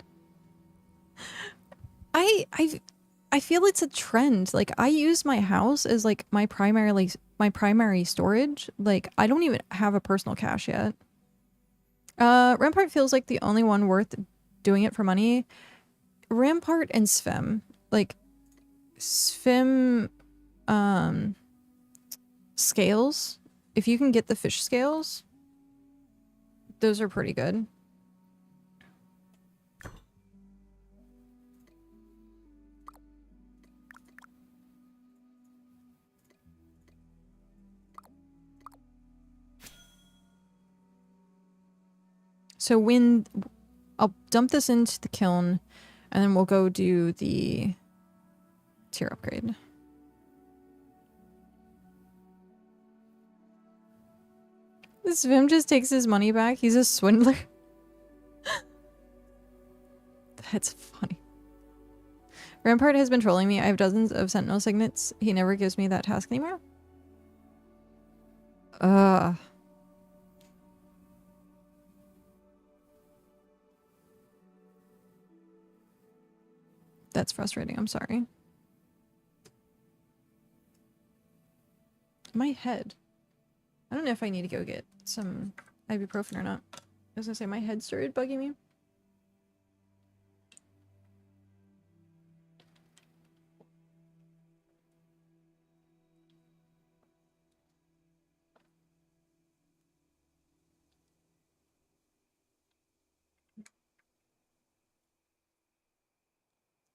I feel it's a trend. Like, I use my house as like my primary storage. Like, I don't even have a personal cache yet. Rampart feels like the only one worth doing it for money. Rampart and Svem. Like, Svem scales. If you can get the fish scales, those are pretty good. So I'll dump this into the kiln, and then we'll go do the tier upgrade. This Vim just takes his money back. He's a swindler. That's funny. Rampart has been trolling me. I have dozens of sentinel signets. He never gives me that task anymore. That's frustrating. I'm sorry. My head. I don't know if I need to go get some ibuprofen or not. I was gonna say my head started bugging me.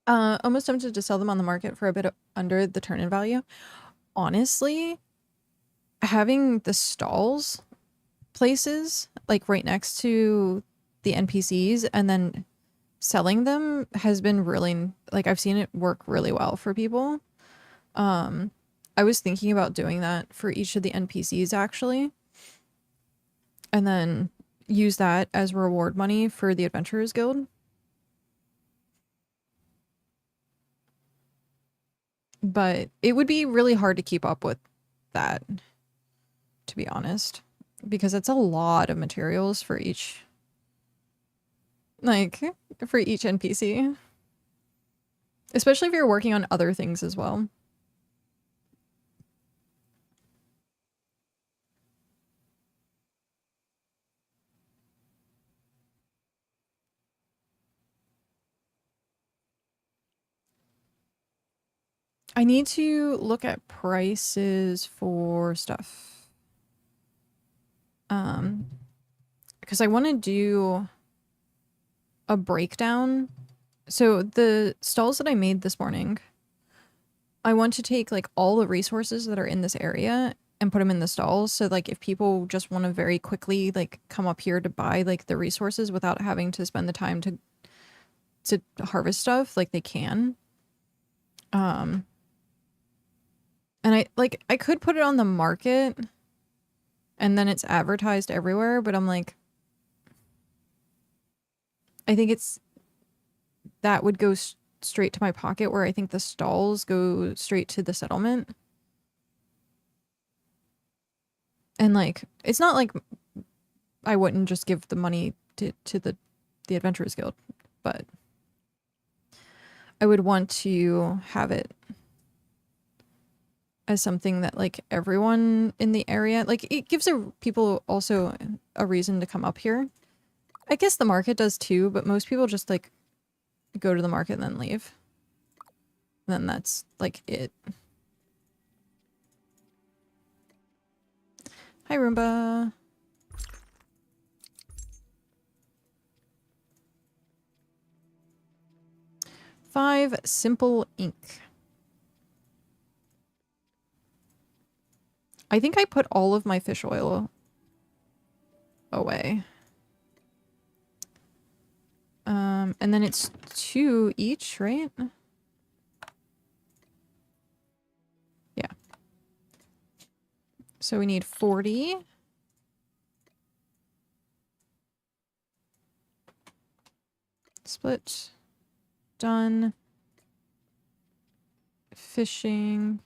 Almost tempted to sell them on the market for a bit under the turn-in value. Honestly, having the stalls places like right next to the NPCs and then selling them has been really, like, I've seen it work really well for people. I was thinking about doing that for each of the NPCs actually, and then use that as reward money for the Adventurers Guild. But it would be really hard to keep up with that, to be honest, because it's a lot of materials for each, like, for each NPC. Especially if you're working on other things as well. I need to look at prices for stuff. Because I want to do a breakdown. So the stalls that I made this morning, I want to take like all the resources that are in this area and put them in the stalls. So like if people just want to very quickly like come up here to buy like the resources without having to spend the time to harvest stuff, like they can. And I could put it on the market and then it's advertised everywhere, but I'm like, I think that would go straight to my pocket, where I think the stalls go straight to the settlement. And like, it's not like I wouldn't just give the money to the Adventurers Guild, but I would want to have it as something that like everyone in the area, like it gives people also a reason to come up here. I guess the market does too, but most people just like go to the market and then leave. And then that's like it. Hi, Roomba. Five simple ink. I think I put all of my fish oil away. And then it's 2 each, right? Yeah. So we need 40. Split. Done. Fishing.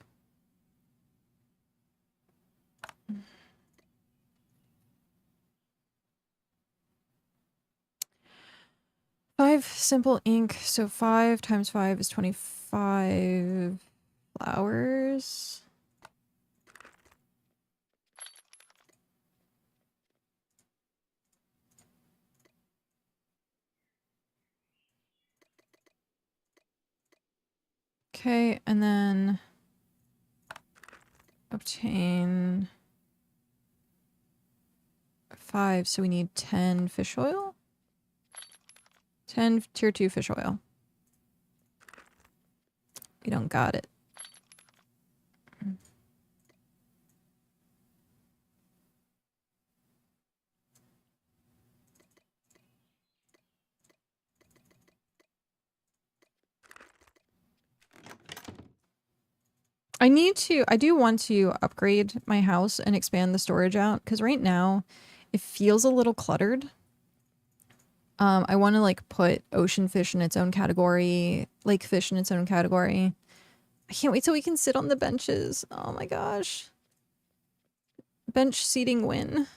5 simple ink, so 5 times 5 is 25 flowers. Okay, and then obtain 5, so we need 10 fish oil. 10 tier 2 fish oil. We don't got it. I do want to upgrade my house and expand the storage out, because right now it feels a little cluttered. I want to like put ocean fish in its own category, lake fish in its own category. I can't wait till we can sit on the benches. Oh my gosh. Bench seating win.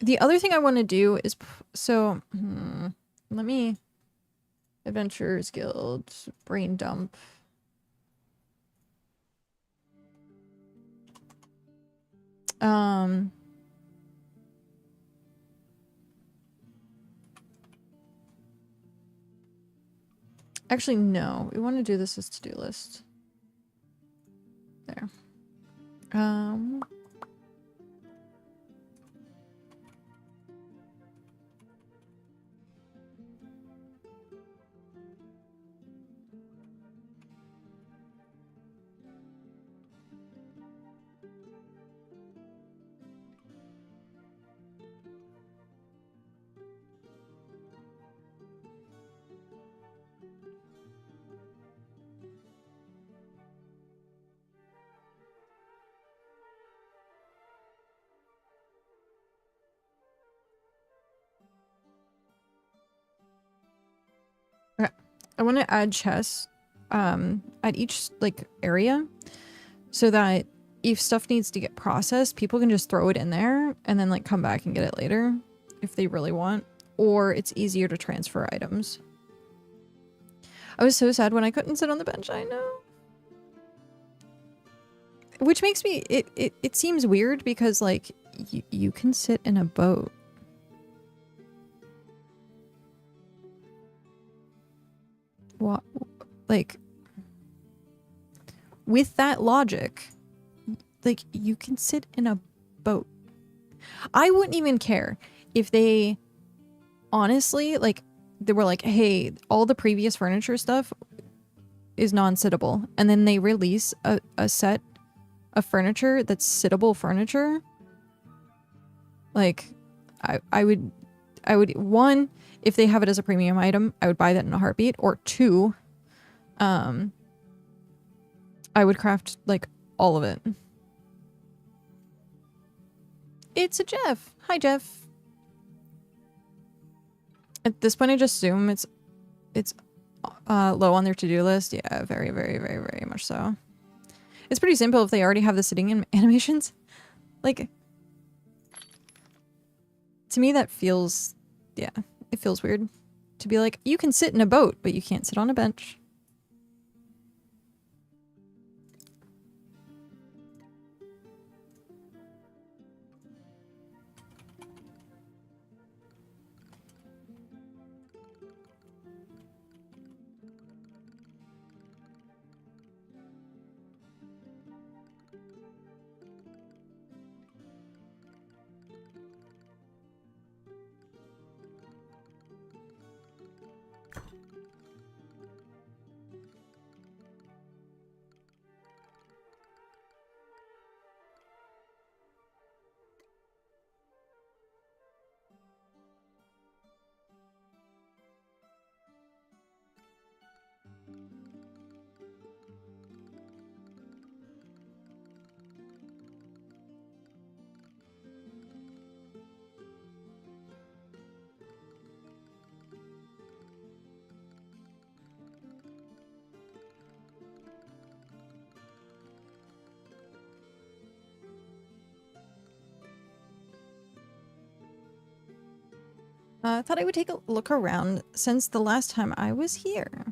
The other thing I want to do is, let me, Adventurers Guild, brain dump. Actually, no, we want to do this as to-do list. There. Okay. I want to add chests at each like area so that if stuff needs to get processed, people can just throw it in there and then like come back and get it later if they really want, or it's easier to transfer items. I was so sad when I couldn't sit on the bench, I know. Which makes me, it seems weird because like you can sit in a boat. What, like, with that logic, like you can sit in a boat. I wouldn't even care if they honestly like they were like, hey, all the previous furniture stuff is non-sittable, and then they release a set of furniture that's sittable furniture. Like I would one, if they have it as a premium item, I would buy that in a heartbeat, or two, I would craft like all of it. It's a Jeff. Hi, Jeff. At this point, I just assume it's low on their to-do list. Yeah, very, very, very, very much so. It's pretty simple if they already have the sitting animations. Like, to me, that feels, yeah, it feels weird to be like, you can sit in a boat, but you can't sit on a bench. I thought I would take a look around since the last time I was here.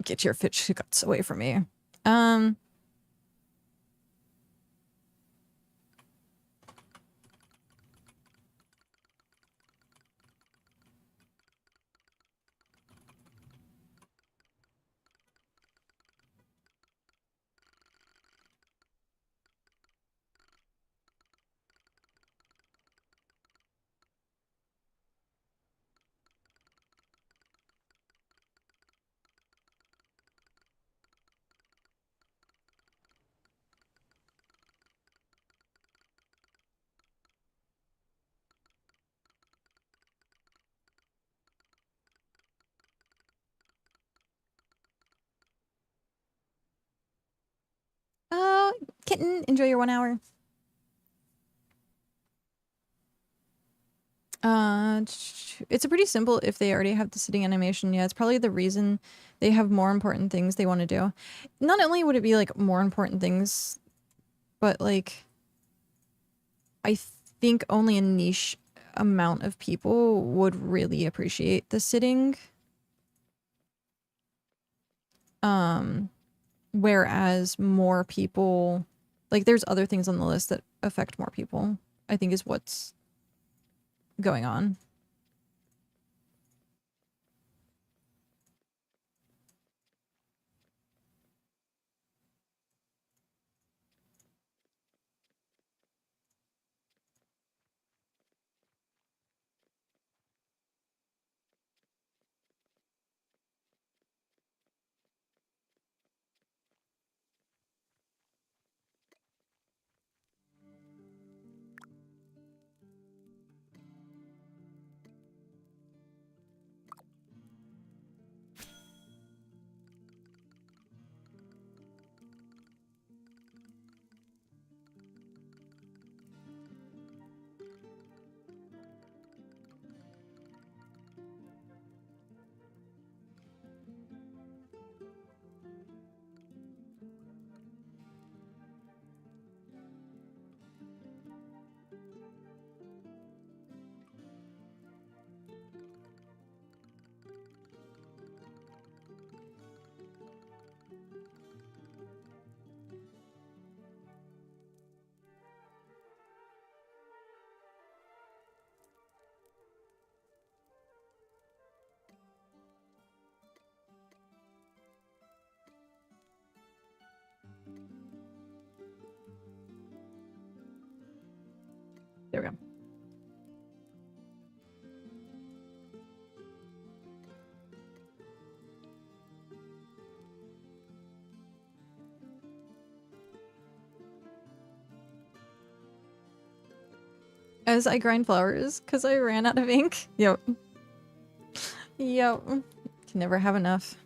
Get your fish guts away from me. Oh, kitten, enjoy your 1 hour. It's a pretty simple if they already have the sitting animation. Yeah, it's probably the reason they have more important things they want to do. Not only would it be like more important things, but like I think only a niche amount of people would really appreciate the sitting. Whereas more people, like there's other things on the list that affect more people, I think is what's going on. There we go. As I grind flowers, because I ran out of ink. Yep. Yep. Can never have enough.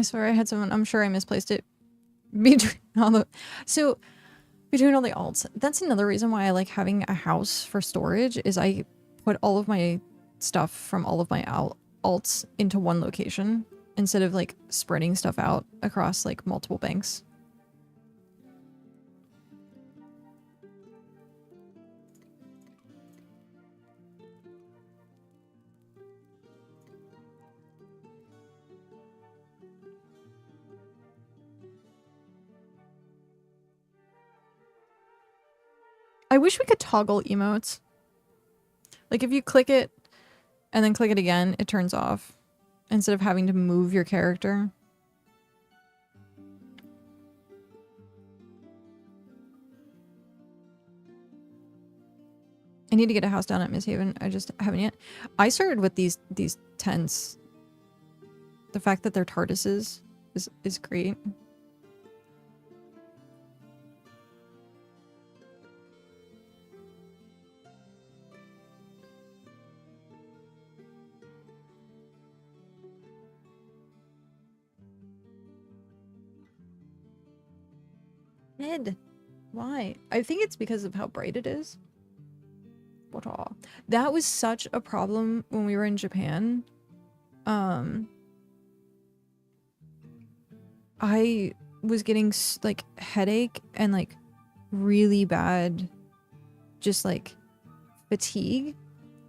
I swear I had someone, I'm sure I misplaced it between all the, so between all the alts. That's another reason why I like having a house for storage is I put all of my stuff from all of my alts into one location instead of like spreading stuff out across like multiple banks. I wish we could toggle emotes. Like if you click it and then click it again, it turns off instead of having to move your character. I need to get a house down at Misthaven. I just haven't yet. I started with these tents. The fact that they're TARDISes is great. Ed, why? I think it's because of how bright it is. That was such a problem when we were in Japan. I was getting like headache and like really bad just like fatigue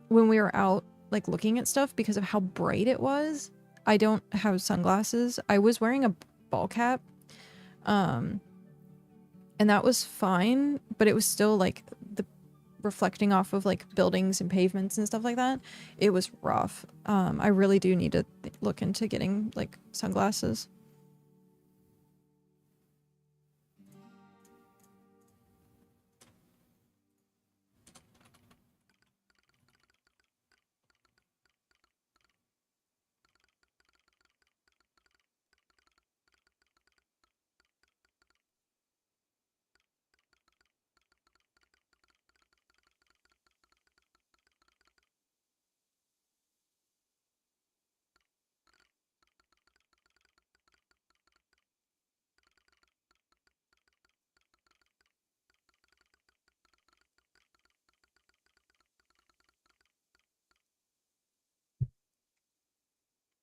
when we were out like looking at stuff because of how bright it was. I don't have sunglasses. I was wearing a ball cap. And that was fine, but it was still like the reflecting off of like buildings and pavements and stuff like that. It was rough. I really do need to look into getting like sunglasses.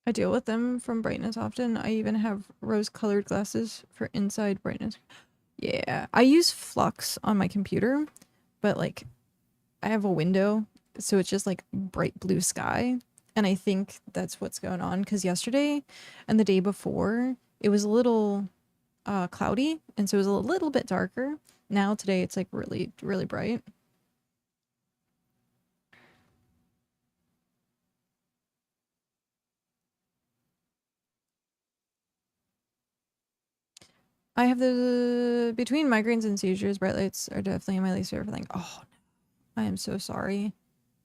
I deal with them from brightness often. I even have rose-colored glasses for inside brightness. Yeah, I use Flux on my computer, but like I have a window, so it's just like bright blue sky. And I think that's what's going on because yesterday and the day before it was a little cloudy, and so it was a little bit darker. Now today it's like really, really bright. I have the between migraines and seizures, bright lights are definitely my least favorite thing. Oh, I am so sorry.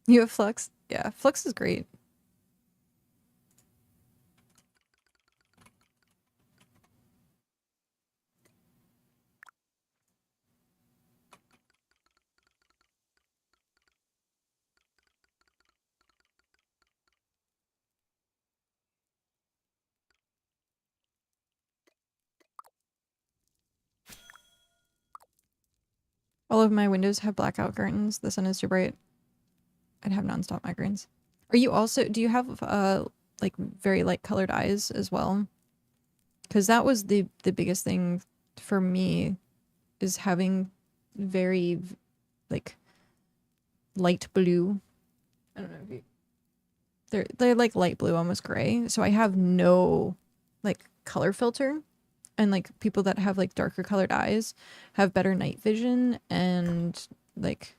You have Flux? Yeah, Flux is great. All of my windows have blackout curtains. The sun is too bright. I'd have nonstop migraines. Are you also, do you have like very light colored eyes as well? Because that was the biggest thing for me is having very like light blue. I don't know if you, they're like light blue, almost gray. So I have no like color filter, and like people that have like darker colored eyes have better night vision and like,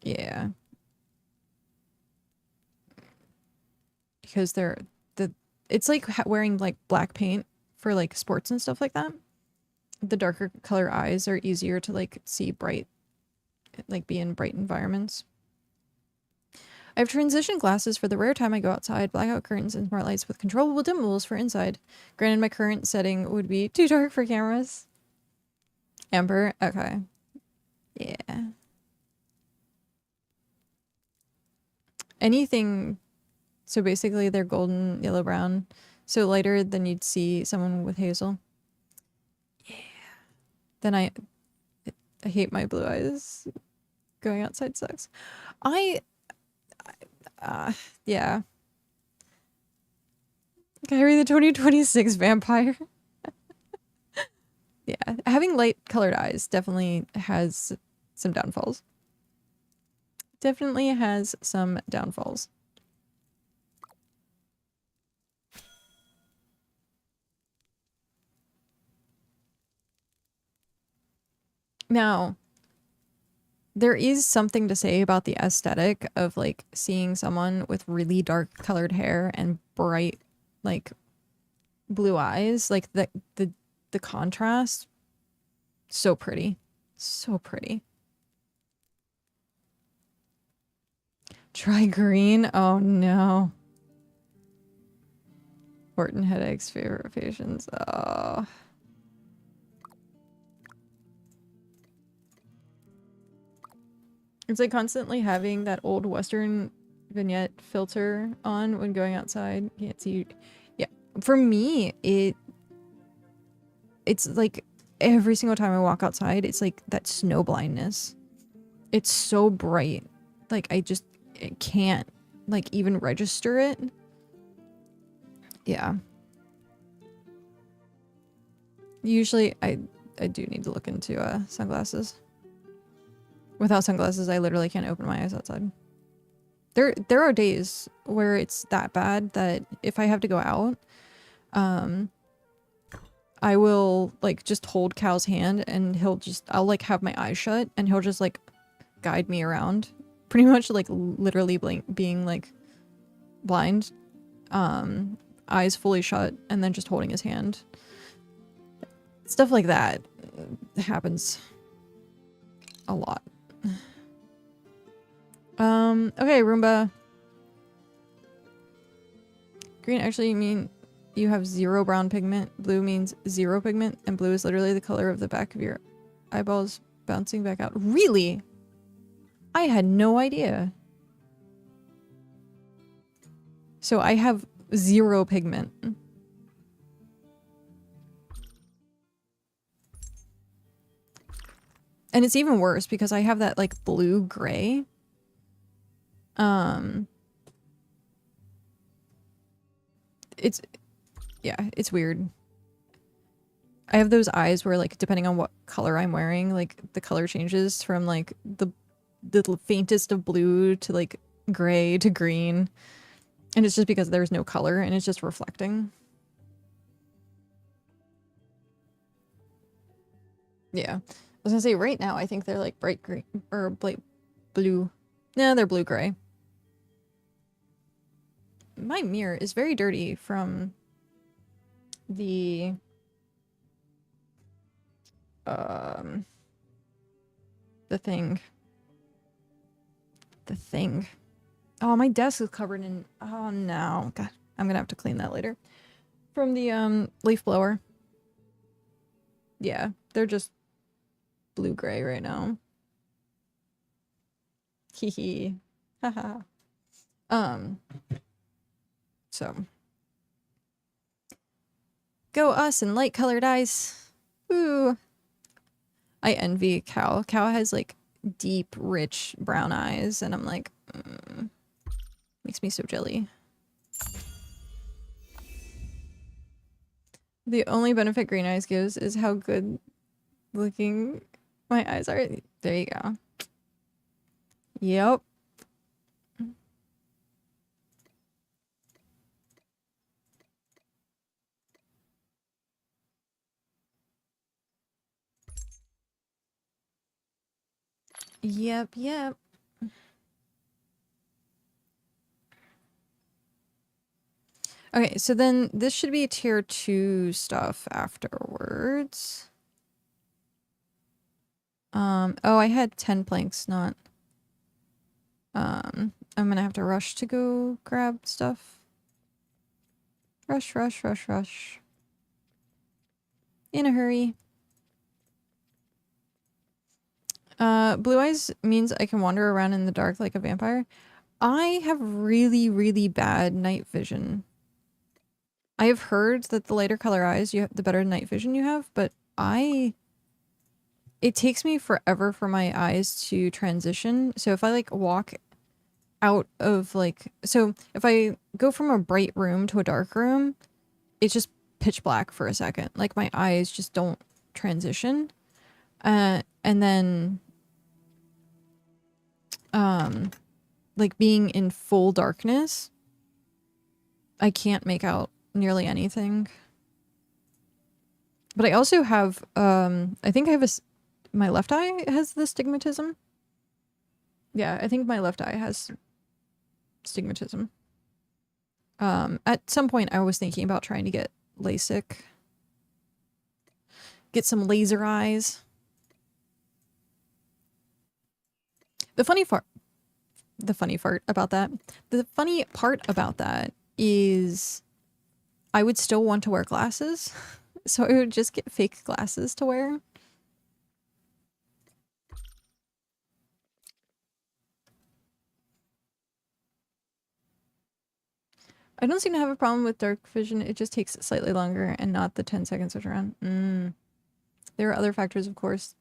yeah, because it's like wearing like black paint for like sports and stuff like that. The darker color eyes are easier to like see bright, like be in bright environments. I have transition glasses for the rare time I go outside, blackout curtains and smart lights with controllable dimmables for inside. Granted, my current setting would be too dark for cameras. Ember, okay. Yeah. Anything, so basically they're golden, yellow, brown. So lighter than you'd see someone with hazel. Yeah. Then I hate my blue eyes. Going outside sucks. Yeah. Kyrie the 2026 vampire. Yeah, having light colored eyes definitely has some downfalls. Definitely has some downfalls. Now, there is something to say about the aesthetic of like seeing someone with really dark colored hair and bright like blue eyes, like the contrast, so pretty. So pretty. Try green. Oh no. Horton headaches, favorite patients. Oh. It's like constantly having that old Western vignette filter on when going outside. Can't see. Yeah. For me, it's like every single time I walk outside, it's like that snow blindness. It's so bright. Like I can't like even register it. Yeah. Usually I do need to look into sunglasses. Without sunglasses, I literally can't open my eyes outside. There are days where it's that bad that if I have to go out, I will like just hold Cal's hand and I'll like have my eyes shut and he'll just like guide me around. Pretty much like literally being like blind, eyes fully shut and then just holding his hand. Stuff like that happens a lot. Okay, Roomba. Green actually mean you have 0 brown pigment. Blue means 0 pigment, and blue is literally the color of the back of your eyeballs bouncing back out. Really? I had no idea. So I have 0 pigment. And it's even worse because I have that like blue-gray. It's weird. I have those eyes where like depending on what color I'm wearing, like the color changes from like the faintest of blue to like gray to green. And it's just because there's no color and it's just reflecting. Yeah. I was gonna say right now I think they're like bright green or bright blue. Nah, they're blue-gray. My mirror is very dirty from the thing. The thing. Oh, my desk is covered in... Oh, no. God, I'm gonna have to clean that later. From the, leaf blower. Yeah, they're just blue-gray right now. Hee hee. Haha. So. Go us and light-colored eyes. Ooh. I envy Cow. Cow has, like, deep, rich brown eyes, and I'm like... makes me so jelly. The only benefit green eyes gives is how good looking my eyes are. There you go. Yep. Yep. Okay, so then this should be tier 2 stuff afterwards. Oh, I had 10 planks, not... I'm gonna have to rush to go grab stuff. Rush. In a hurry. Blue eyes means I can wander around in the dark like a vampire. I have really, really bad night vision. I have heard that the lighter color eyes, the better night vision you have, but it takes me forever for my eyes to transition. So if I like walk out of like, so if I go from a bright room to a dark room, it's just pitch black for a second. Like my eyes just don't transition. And then, like being in full darkness, I can't make out nearly anything. But I also have, I think I have my left eye has the stigmatism. Yeah, I think my left eye has stigmatism. At some point I was thinking about trying to get LASIK. Get some laser eyes. The funny part about that is I would still want to wear glasses. So I would just get fake glasses to wear. I don't seem to have a problem with dark vision. It just takes slightly longer and not the 10 seconds switch around. There are other factors, of course.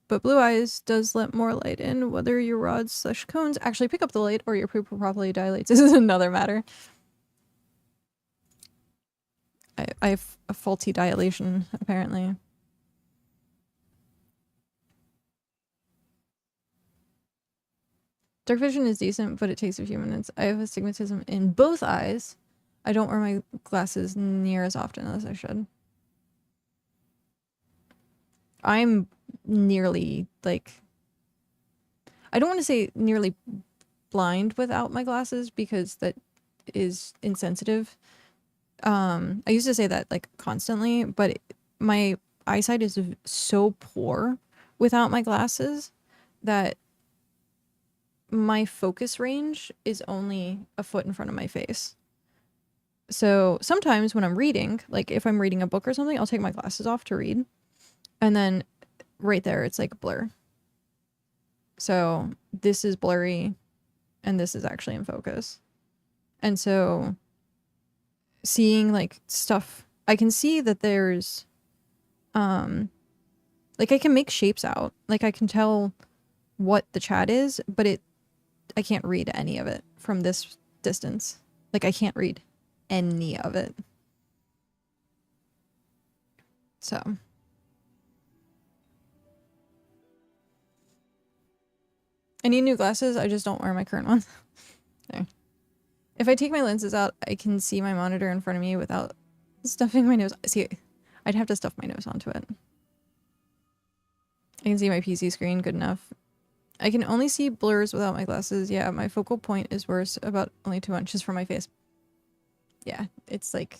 But blue eyes does let more light in. Whether your rods/cones actually pick up the light or your pupil properly dilates is another matter. I have a faulty dilation, apparently. Dark vision is decent, but it takes a few minutes. I have astigmatism in both eyes. I don't wear my glasses near as often as I should. I'm nearly, like... I don't want to say nearly blind without my glasses, because that is insensitive. I used to say that, like, constantly, but my eyesight is so poor without my glasses that my focus range is only a foot in front of my face. So sometimes when I'm reading, like if I'm reading a book or something, I'll take my glasses off to read. And then right there, it's like a blur. So this is blurry and this is actually in focus. And so seeing like stuff, I can see that there's, like I can make shapes out. Like I can tell what the chat is, but I can't read any of it from this distance. Like I can't read any of it. So. I need new glasses. I just don't wear my current ones. There. If I take my lenses out, I can see my monitor in front of me without stuffing my nose. See, I'd have to stuff my nose onto it. I can see my PC screen good enough. I can only see blurs without my glasses. Yeah, my focal point is worse, about only 2 inches from my face. Yeah, it's like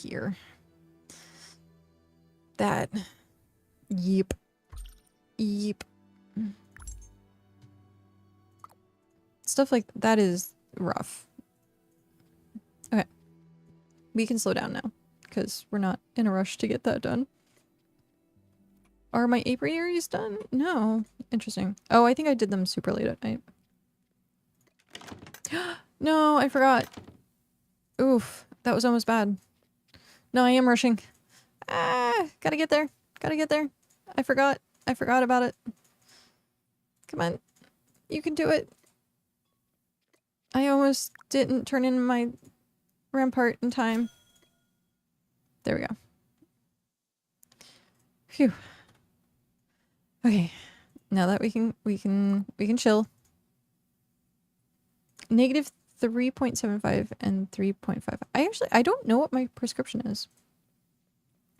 here. That. Yep. Yep. Stuff like that is rough. Okay. We can slow down now, because we're not in a rush to get that done. Are my apiaries done? No. Interesting. Oh, I think I did them super late at night. No, I forgot. Oof. That was almost bad. No, I am rushing. Ah, gotta get there. Gotta get there. I forgot. I forgot about it. Come on. You can do it. I almost didn't turn in my rampart in time. There we go. Phew. Okay. Now that we can chill. Negative 3.75 and 3.5. I don't know what my prescription is.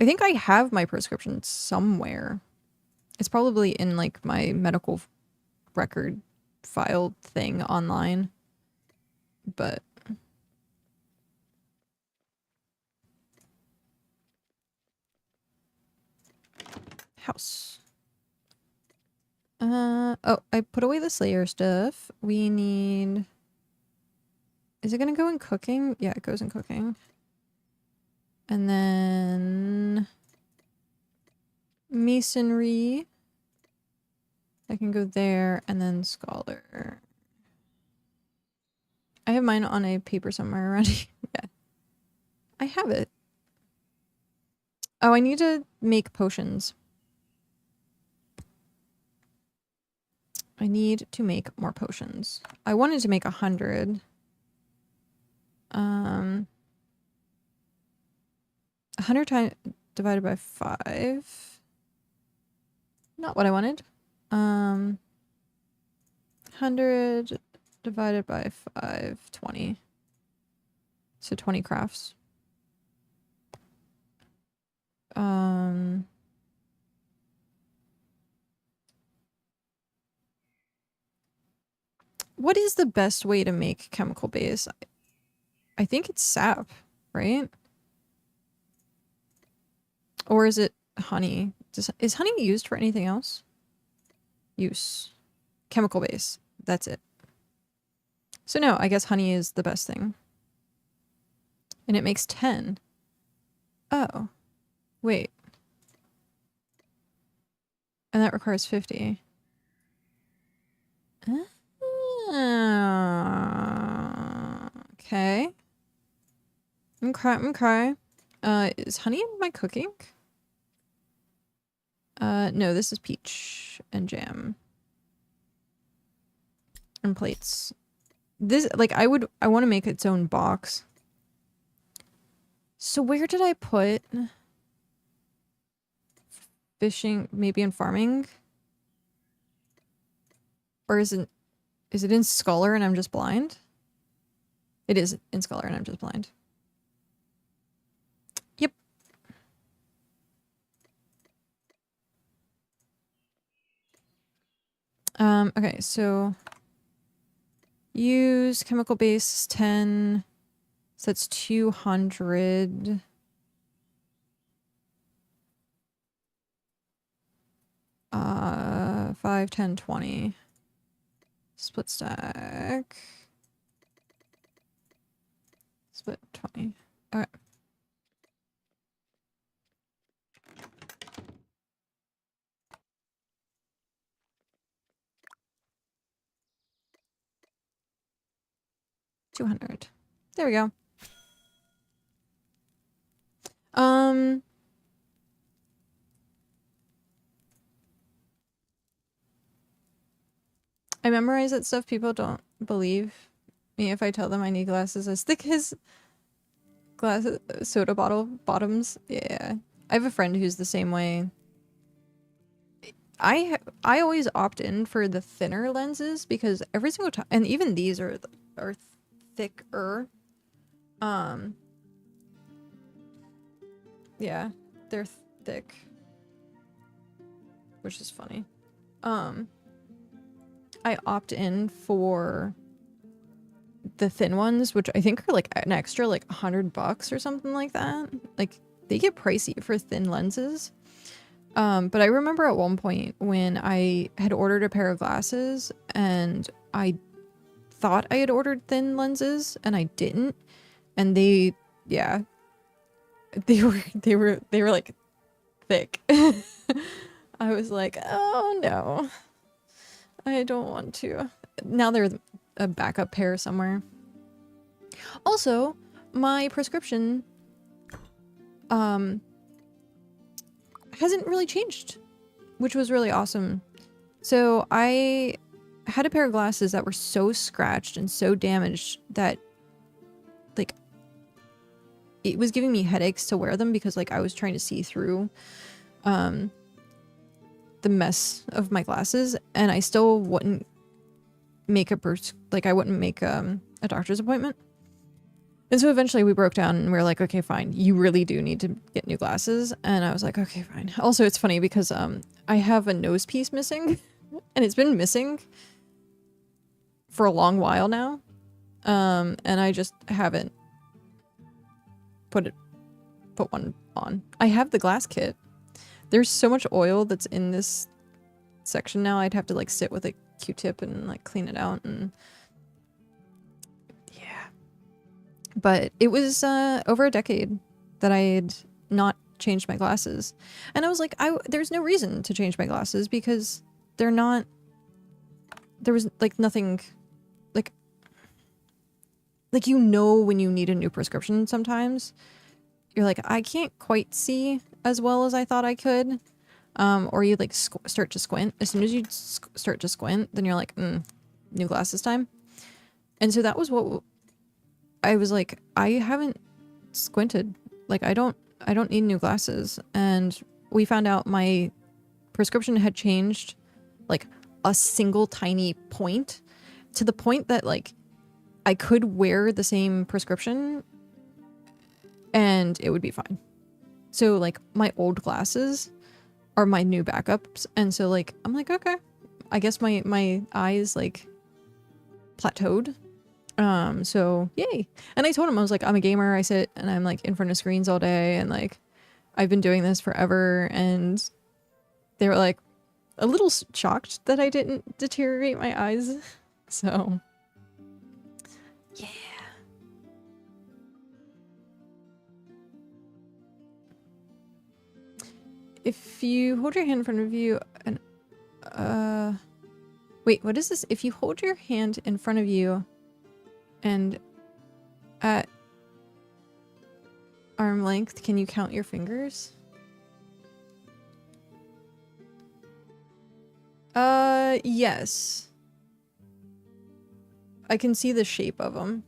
I think I have my prescription somewhere. It's probably in like my medical record file thing online. But house. Oh, I put away the Slayer stuff. We need... Is it gonna go in cooking? Yeah, it goes in cooking. And then... Masonry. I can go there, and then Scholar. I have mine on a paper somewhere around here. Yeah. I have it. Oh, I need to make potions. I need to make more potions. I wanted to make 100. 100 times divided by 5. Not what I wanted. 100 divided by 5, 20. So 20 crafts. What is the best way to make chemical base? I think it's sap, right? Or is it honey? Is honey used for anything else? Use. Chemical base. That's it. So no, I guess honey is the best thing. And it makes 10. Oh. Wait. And that requires 50. Okay. Okay. Is honey in my cooking? No, this is peach and jam. And plates. This, like, I want to make its own box. So where did I put fishing? Maybe in farming? Or is it in Scholar and I'm just blind? It is in Scholar and I'm just blind. Yep. Okay, so use chemical base 10. So that's 200. Uh, 5, 10, 20. Split stack. Split 20. Okay. $200. There we go. I memorize that stuff. People don't believe me if I tell them I need glasses as thick as soda bottle bottoms. Yeah. I have a friend who's the same way. I always opt in for the thinner lenses because every single time, and even these are thicker. Yeah, they're thick, which is funny. I opt in for the thin ones, which I think are like an extra like $100 or something like that. Like they get pricey for thin lenses. But I remember at one point when I had ordered a pair of glasses and I thought I had ordered thin lenses and I didn't. And they were like thick. I was like, oh no, I don't want to. Now they're a backup pair somewhere. Also, my prescription hasn't really changed, which was really awesome. So I had a pair of glasses that were so scratched and so damaged that like it was giving me headaches to wear them because like I was trying to see through the mess of my glasses, and I still wouldn't make I wouldn't make a doctor's appointment. And so eventually we broke down and we were like, okay, fine, you really do need to get new glasses. And I was like, okay, fine. Also, it's funny because I have a nose piece missing and it's been missing for a long while now. And I just haven't put one on. I have the glass kit. There's so much oil that's in this section now. I'd have to like sit with a Q-tip and like clean it out, and yeah. But it was over a decade that I had not changed my glasses. And I was like, there's no reason to change my glasses because they're not, there was like nothing, like you know when you need a new prescription sometimes you're like, I can't quite see as well as I thought I could. Or you like start to squint. As soon as you start to squint, then you're like, new glasses time. And so that was what I was like, I haven't squinted. Like I don't need new glasses. And we found out my prescription had changed like a single tiny point, to the point that like I could wear the same prescription and it would be fine. So like my old glasses are my new backups, and so like I'm like, okay, I guess my eyes like plateaued. So yay. And I told him, I was like, I'm a gamer, I sit and I'm like in front of screens all day, and like I've been doing this forever. And they were like a little shocked that I didn't deteriorate my eyes. So yeah. If you hold your hand in front of you and wait, what is this? If you hold your hand in front of you and at arm length, can you count your fingers? Yes. I can see the shape of them.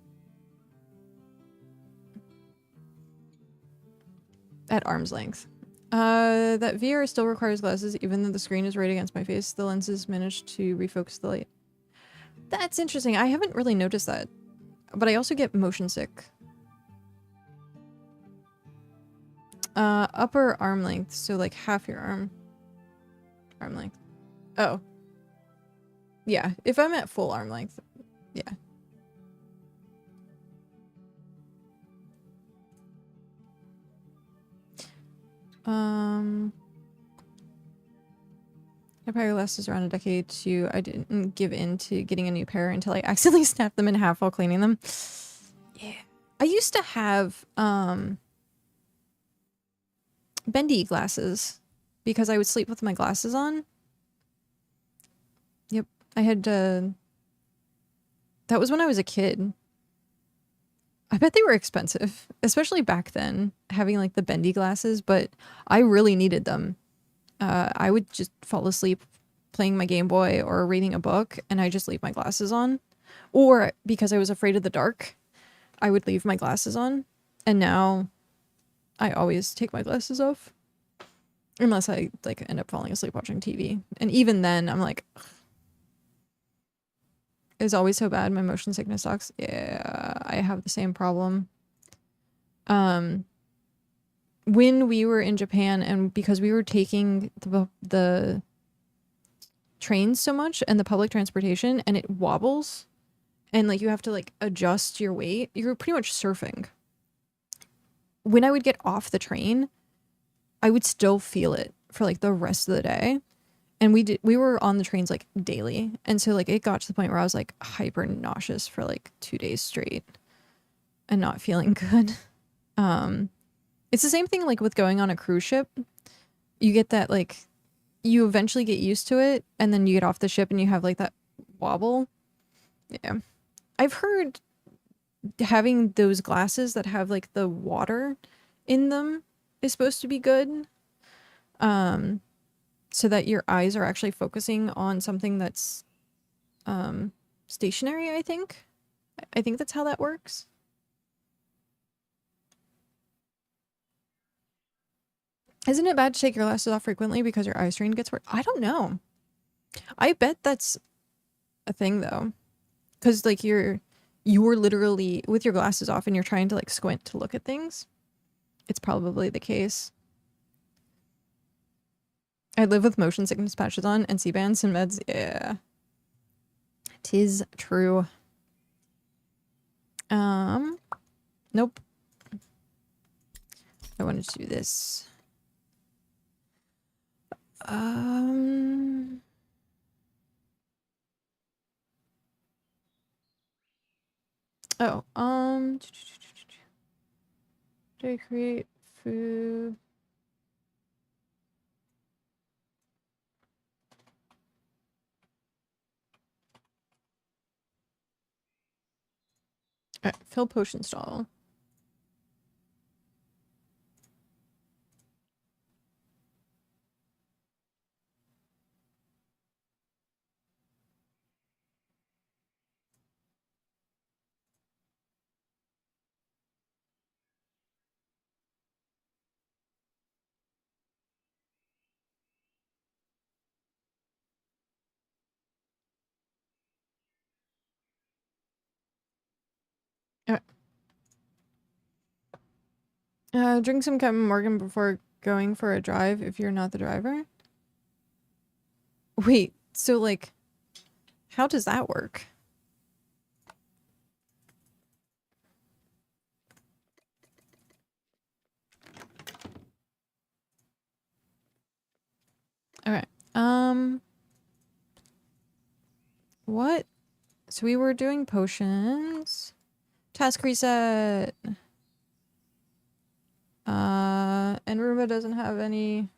At arm's length. That VR still requires glasses, even though the screen is right against my face. The lenses managed to refocus the light. That's interesting. I haven't really noticed that. But I also get motion sick. Upper arm length, so like half your arm length. Oh. Yeah, if I'm at full arm length, yeah. I pair glasses around a decade too. I didn't give in to getting a new pair until I accidentally snapped them in half while cleaning them. Yeah. I used to have, bendy glasses because I would sleep with my glasses on. Yep. I had, that was when I was a kid. I bet they were expensive, especially back then, having like the bendy glasses, but I really needed them. I would just fall asleep playing my Game Boy or reading a book, and I just leave my glasses on. Or because I was afraid of the dark, I would leave my glasses on. And now I always take my glasses off. Unless I like end up falling asleep watching TV. And even then, I'm like, ugh. It's always so bad. My motion sickness sucks. Yeah, I have the same problem. When we were in Japan, and because we were taking the trains so much and the public transportation, and it wobbles, and like you have to like adjust your weight, you're pretty much surfing. When I would get off the train, I would still feel it for like the rest of the day. And we were on the trains like daily. And so like it got to the point where I was like hyper nauseous for like 2 days straight and not feeling good. It's the same thing like with going on a cruise ship. You get that like, you eventually get used to it, and then you get off the ship and you have like that wobble. Yeah. I've heard having those glasses that have like the water in them is supposed to be good. So that your eyes are actually focusing on something that's stationary, I think. I think that's how that works. Isn't it bad to take your glasses off frequently because your eye strain gets worse? I don't know. I bet that's a thing though. Because like you're literally with your glasses off and you're trying to like squint to look at things. It's probably the case. I live with motion sickness patches on and C-bands and meds. Yeah. 'Tis true. Nope. I wanted to do this. Did I create food? Alright, fill potion stall. Drink some Captain Morgan before going for a drive if you're not the driver. Wait, so like, how does that work? Okay. What? So we were doing potions. Task reset. And Roomba doesn't have any.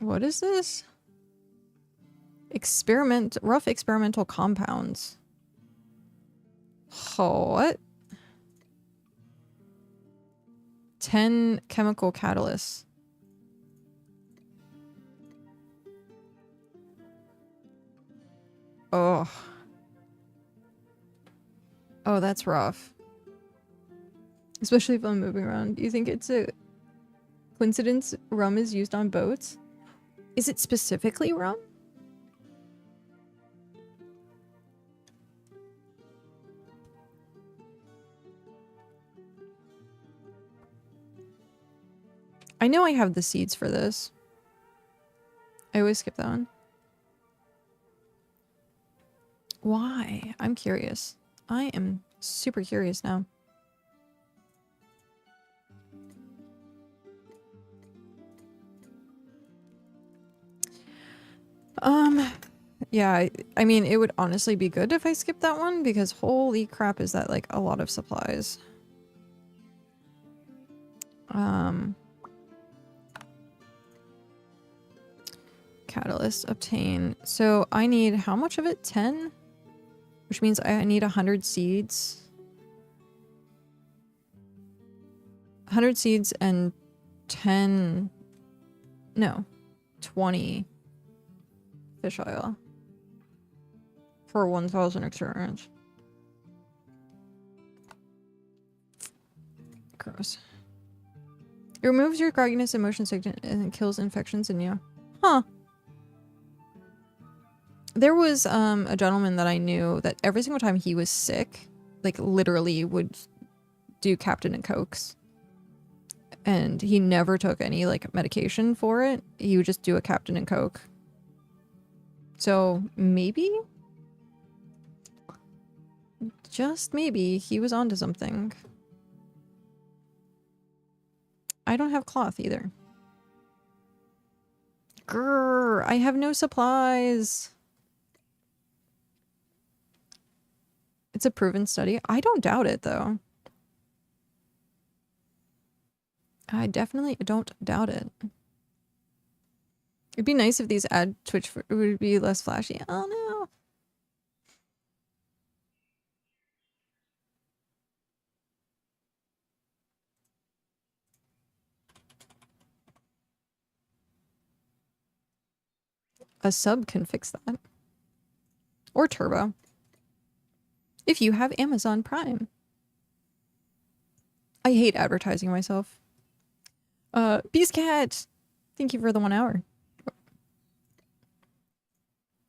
What is this? Rough experimental compounds. Oh, what? 10 chemical catalysts. Oh. Oh, that's rough. Especially if I'm moving around. Do you think it's a coincidence rum is used on boats? Is it specifically rum? I know I have the seeds for this. I always skip that one. Why? I'm curious. I am super curious now. Yeah, I mean, it would honestly be good if I skipped that one because holy crap is that like a lot of supplies. Catalyst obtain. So I need how much of it? 10? Which means I need 100 seeds. 100 seeds and 10... No. 20 fish oil. For 1,000 experience. Gross. It removes your grogginess and motion sickness and kills infections in you. Huh. There was a gentleman that I knew that every single time he was sick, like literally would do Captain and Cokes. And he never took any like medication for it. He would just do a Captain and Coke. So maybe? Just maybe he was onto something. I don't have cloth either. Grrr, I have no supplies. It's a proven study. I don't doubt it though. I definitely don't doubt it. It'd be nice if these ad Twitch would be less flashy. Oh no. A sub can fix that. Or Turbo. If you have Amazon Prime. I hate advertising myself. BeastCat! Thank you for the 1 hour.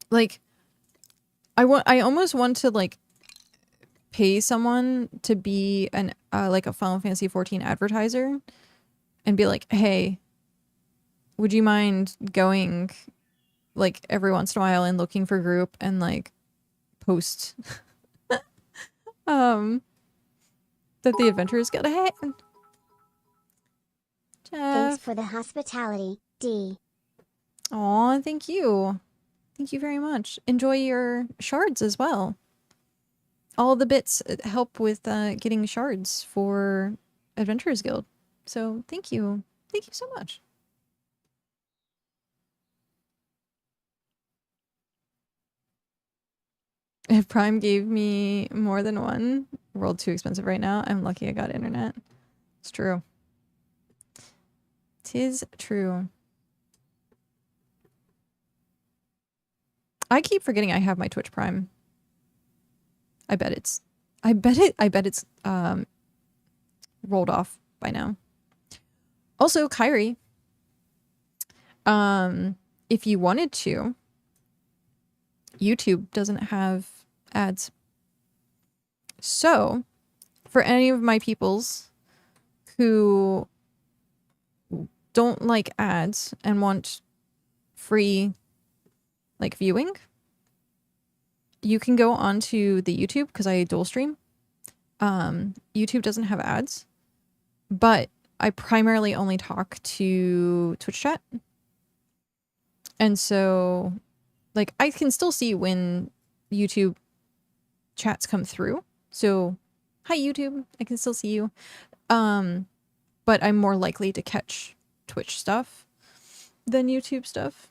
Like, I almost want to, like, pay someone to be an, like a Final Fantasy 14 advertiser and be like, hey, would you mind going, like, every once in a while and looking for group and, like, post, that the adventurers get ahead. Thanks for the hospitality, D. Aw, thank you. Thank you very much. Enjoy your shards as well. All the bits help with getting shards for Adventurers Guild. So thank you. Thank you so much. If Prime gave me more than one, world too expensive right now. I'm lucky I got internet. It's true. 'Tis true. I keep forgetting I have my Twitch Prime. I bet it's rolled off by now. Also, Kyrie, if you wanted to, YouTube doesn't have ads. So, for any of my peoples who don't like ads and want free like viewing, you can go onto the YouTube because I dual stream. YouTube doesn't have ads, but I primarily only talk to Twitch chat. And so like I can still see when YouTube chats come through. So hi YouTube, I can still see you. But I'm more likely to catch Twitch stuff than YouTube stuff.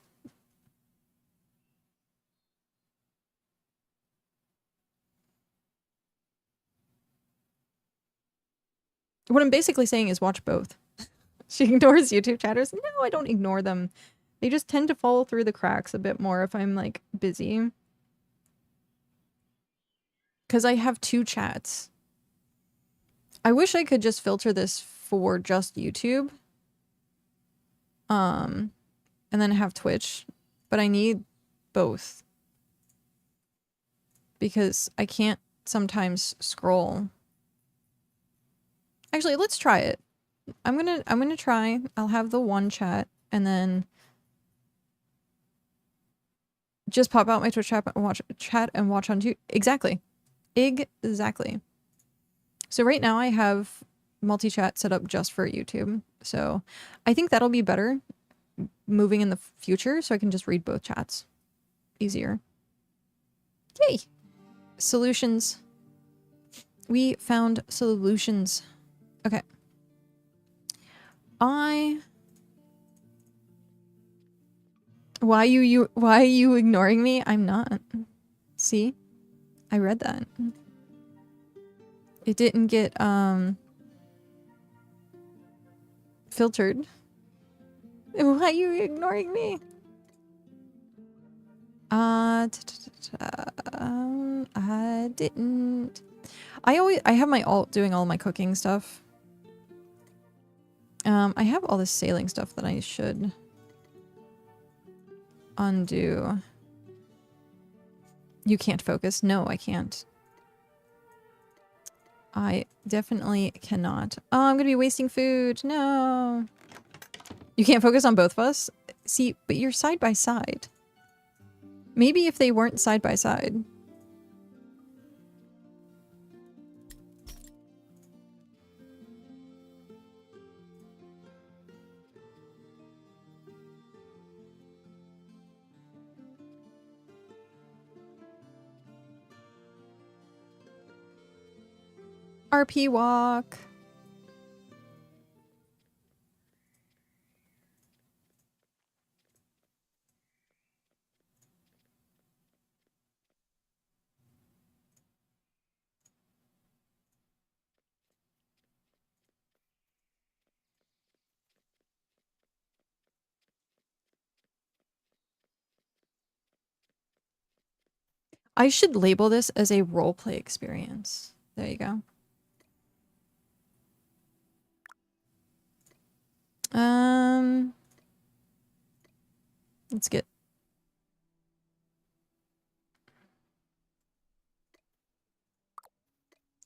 What I'm basically saying is watch both. She ignores YouTube chatters. No, I don't ignore them. They just tend to fall through the cracks a bit more if I'm like busy. Because I have 2 chats. I wish I could just filter this for just YouTube. And then have Twitch. But I need both. Because I can't sometimes scroll. Actually, let's try it. I'm gonna try. I'll have the one chat and then just pop out my Twitch chat and watch on YouTube. Exactly. Exactly. So right now I have multi-chat set up just for YouTube. So I think that'll be better moving in the future so I can just read both chats. Easier. Yay! Solutions. We found solutions. Okay. Why are you ignoring me? I'm not. See? I read that. It didn't get filtered. Why are you ignoring me? I didn't. I have my alt doing all my cooking stuff. I have all this sailing stuff that I should undo. You can't focus. No, I can't. I definitely cannot. Oh, I'm gonna be wasting food. No. You can't focus on both of us? See, but you're side by side. Maybe if they weren't side by side. RP walk. I should label this as a roleplay experience. There you go. Let's get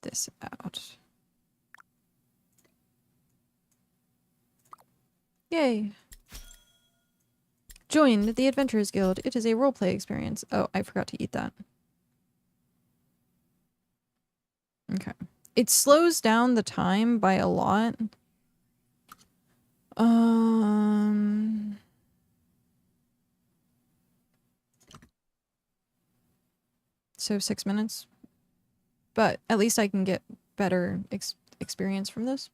this out. Yay. Join the Adventurers Guild. It is a roleplay experience. Oh, I forgot to eat that. Okay. It slows down the time by a lot. So 6 minutes. But at least I can get better experience from this.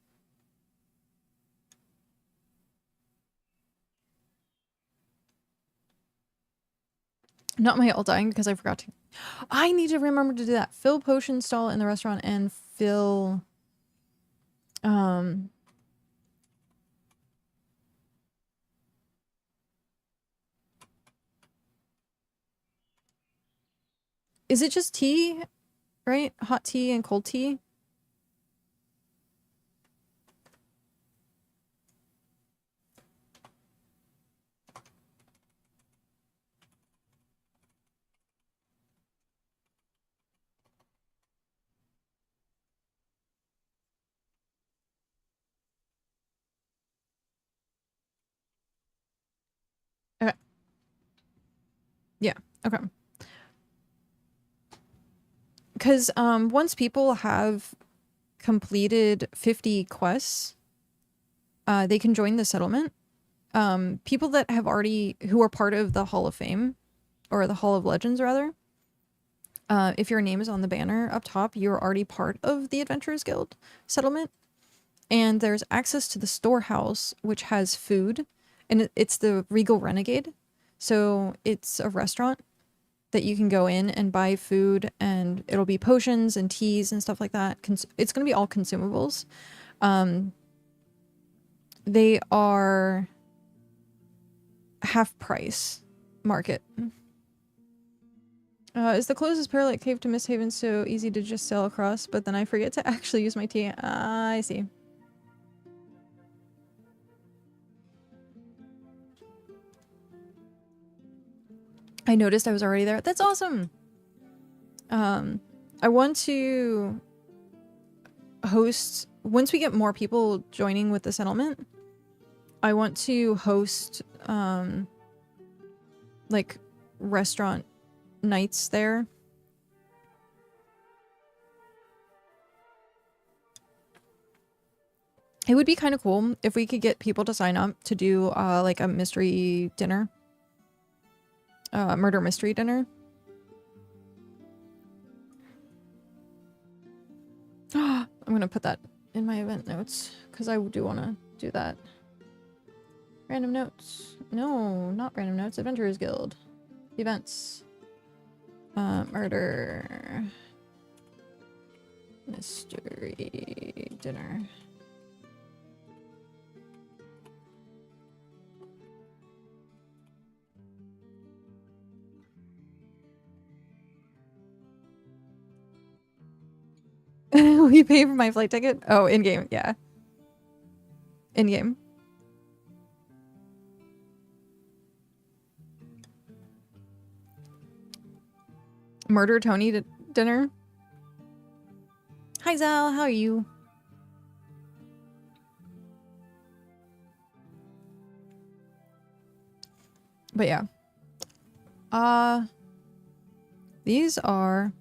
Not my ult dying because I forgot to. I need to remember to do that. Fill potion stall in the restaurant and fill... Is it just tea? Right? Hot tea and cold tea? Yeah. Okay. Because once people have completed 50 quests, they can join the settlement. People that have already, who are part of the Hall of Fame, or the Hall of Legends rather, if your name is on the banner up top, you're already part of the Adventurers Guild settlement. And there's access to the storehouse, which has food, and it's the Regal Renegade. So it's a restaurant that you can go in and buy food, and it'll be potions and teas and stuff like that. It's going to be all consumables. They are half price market. Is the closest Paralite Cave to Misthaven so easy to just sail across, but then I forget to actually use my tea? I see. I noticed I was already there. That's awesome! I want to host, once we get more people joining with the settlement, I want to host, like, restaurant nights there. It would be kind of cool if we could get people to sign up to do, like, a mystery dinner. Murder mystery dinner. I'm gonna put that in my event notes, because I do want to do that. Random notes. No, not random notes. Adventurers Guild. Events. Murder. Mystery dinner. Will you pay for my flight ticket? Oh, in-game, yeah. In-game. Murder Tony dinner. Hi Zal, how are you? But yeah. These are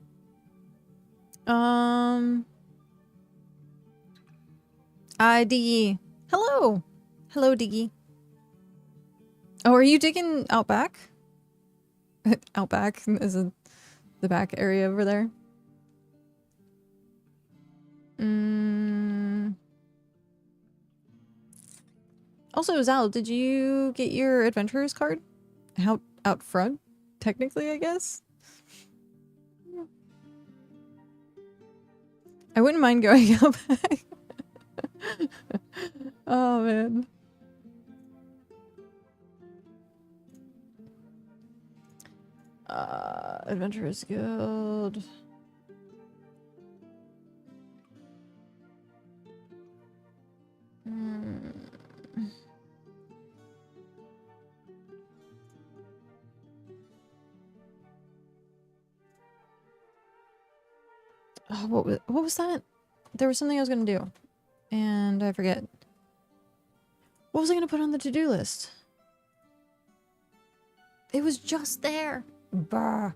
Diggy. Hello. Hello, Diggy. Oh, are you digging out back? Out back is the back area over there. Also, Zal, did you get your adventurer's card? Out front? Technically, I guess? I wouldn't mind going out back. Oh, man. Adventurers Guild. Oh, what was that? There was something I was gonna do, and I forget. What was I gonna put on the to-do list? It was just there. Bah.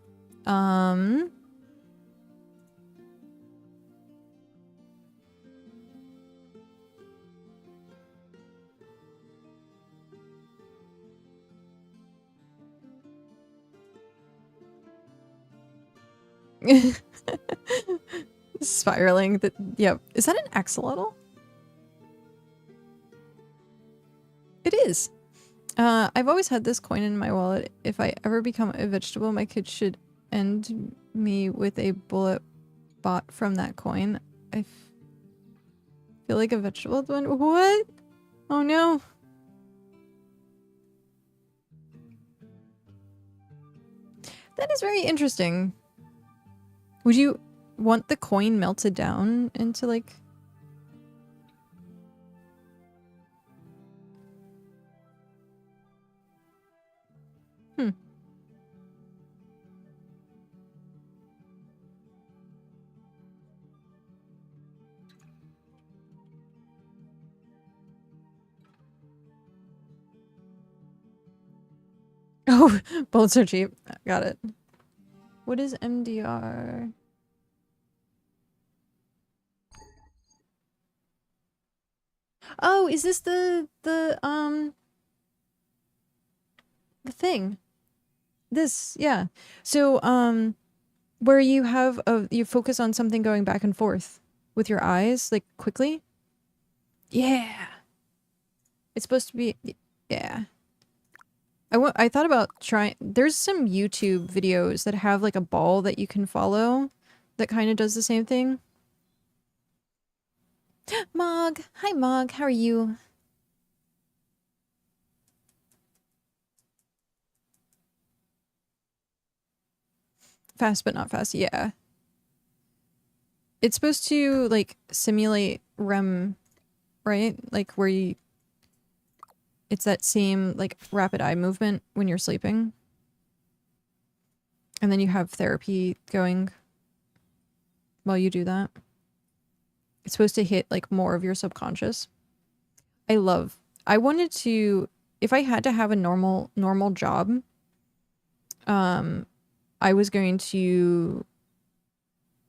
Spiraling. Yep. Is that an axolotl? It is. I've always had this coin in my wallet. If I ever become a vegetable, my kids should end me with a bullet bought from that coin. I feel like a vegetable. What? Oh no. That is very interesting. Would you want the coin melted down into like... Oh, bullets are cheap. Got it. What is MDR? Oh, is this the thing? This, yeah. So, where you have you focus on something going back and forth with your eyes, like quickly. Yeah. It's supposed to be, yeah. I thought about trying, there's some YouTube videos that have like a ball that you can follow that kind of does the same thing. Mog, hi Mog, how are you? Fast but not fast, yeah. It's supposed to like simulate REM, right? Like where you, it's that same like rapid eye movement when you're sleeping. And then you have therapy going while you do that. It's supposed to hit like more of your subconscious. I wanted to, if I had to have a normal job, I was going to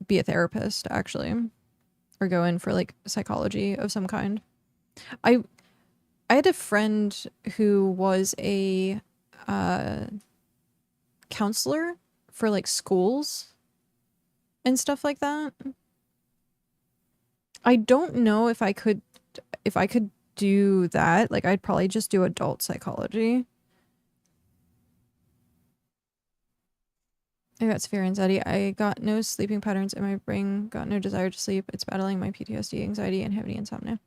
be a therapist actually, or go in for like psychology of some kind. I had a friend who was a counselor for like schools and stuff like that. I don't know if I could do that. Like I'd probably just do adult psychology. I got severe anxiety. I got no sleeping patterns in my brain, got no desire to sleep. It's battling my PTSD, anxiety, and heavy insomnia.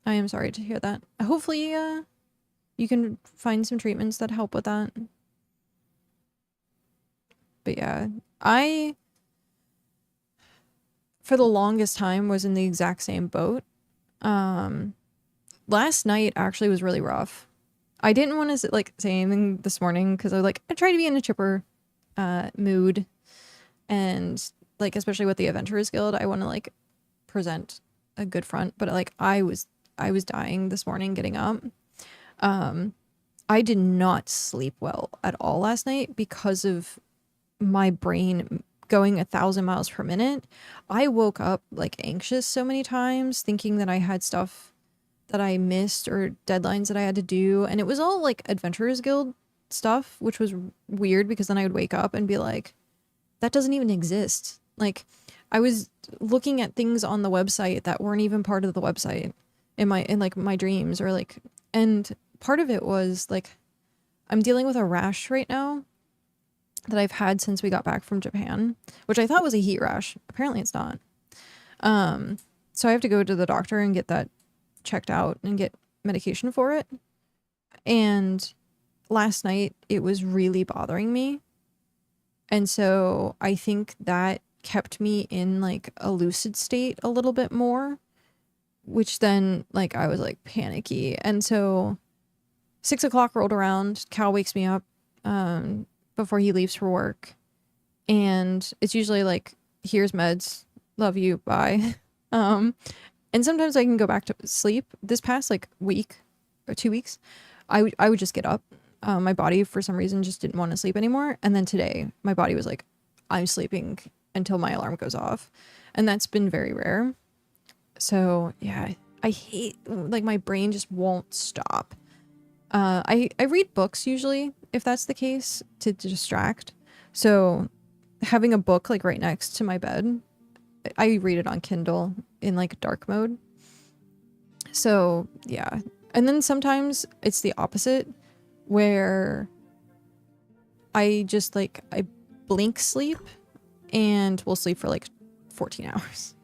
I am sorry to hear that. Hopefully, you can find some treatments that help with that. But yeah, I, for the longest time, was in the exact same boat. Last night actually was really rough. I didn't want to like say anything this morning because I try to be in a chipper mood, and like especially with the Adventurers Guild, I want to like present a good front. But like I was dying this morning getting up. I did not sleep well at all last night because of my brain going 1,000 miles per minute. I woke up like anxious so many times, thinking that I had stuff that I missed or deadlines that I had to do, and it was all like Adventurers Guild stuff, which was weird because then I would wake up and be like, that doesn't even exist. Like I was looking at things on the website that weren't even part of the website in like my dreams, or like, and part of it was like I'm dealing with a rash right now that I've had since we got back from Japan, which I thought was a heat rash. Apparently it's not. So I have to go to the doctor and get that checked out and get medication for it. And last night it was really bothering me. And so I think that kept me in like a lucid state a little bit more, which then like I was like panicky. And so 6 o'clock rolled around, Cal wakes me up before he leaves for work. And it's usually like, here's meds, love you, bye. And sometimes I can go back to sleep. This past like week or 2 weeks, I would just get up. My body for some reason just didn't want to sleep anymore. And then today my body was like, I'm sleeping until my alarm goes off. And that's been very rare. So yeah, I hate, like my brain just won't stop. I read books usually, if that's the case, to distract. So having a book like right next to my bed, I read it on Kindle in like dark mode. So yeah. And then sometimes it's the opposite, where I just like, I blink sleep and will sleep for like 14 hours.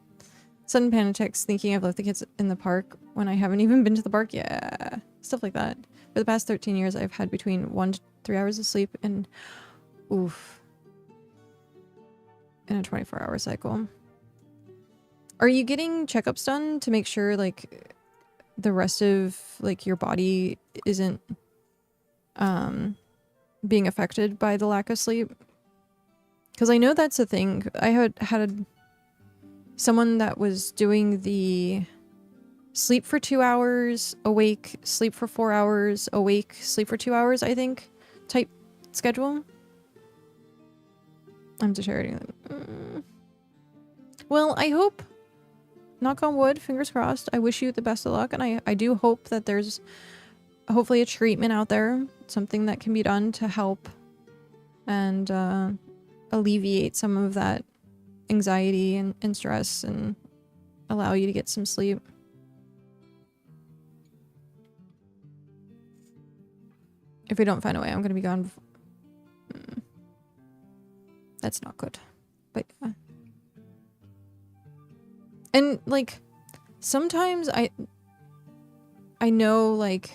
Sudden panic attacks thinking I've left the kids in the park when I haven't even been to the park. Yeah, stuff like that. For the past 13 years, I've had between 1 to 3 hours of sleep and oof, in a 24-hour cycle. Are you getting checkups done to make sure like the rest of like your body isn't being affected by the lack of sleep? Because I know that's a thing. I had someone that was doing the sleep for 2 hours, awake, sleep for 4 hours, awake, sleep for 2 hours, I think, type schedule. I'm to charity. Well, I hope, knock on wood, fingers crossed, I wish you the best of luck, and I do hope that there's hopefully a treatment out there, something that can be done to help and alleviate some of that anxiety and stress and allow you to get some sleep. If we don't find a way, I'm gonna be gone. That's not good. But yeah. And like sometimes I know like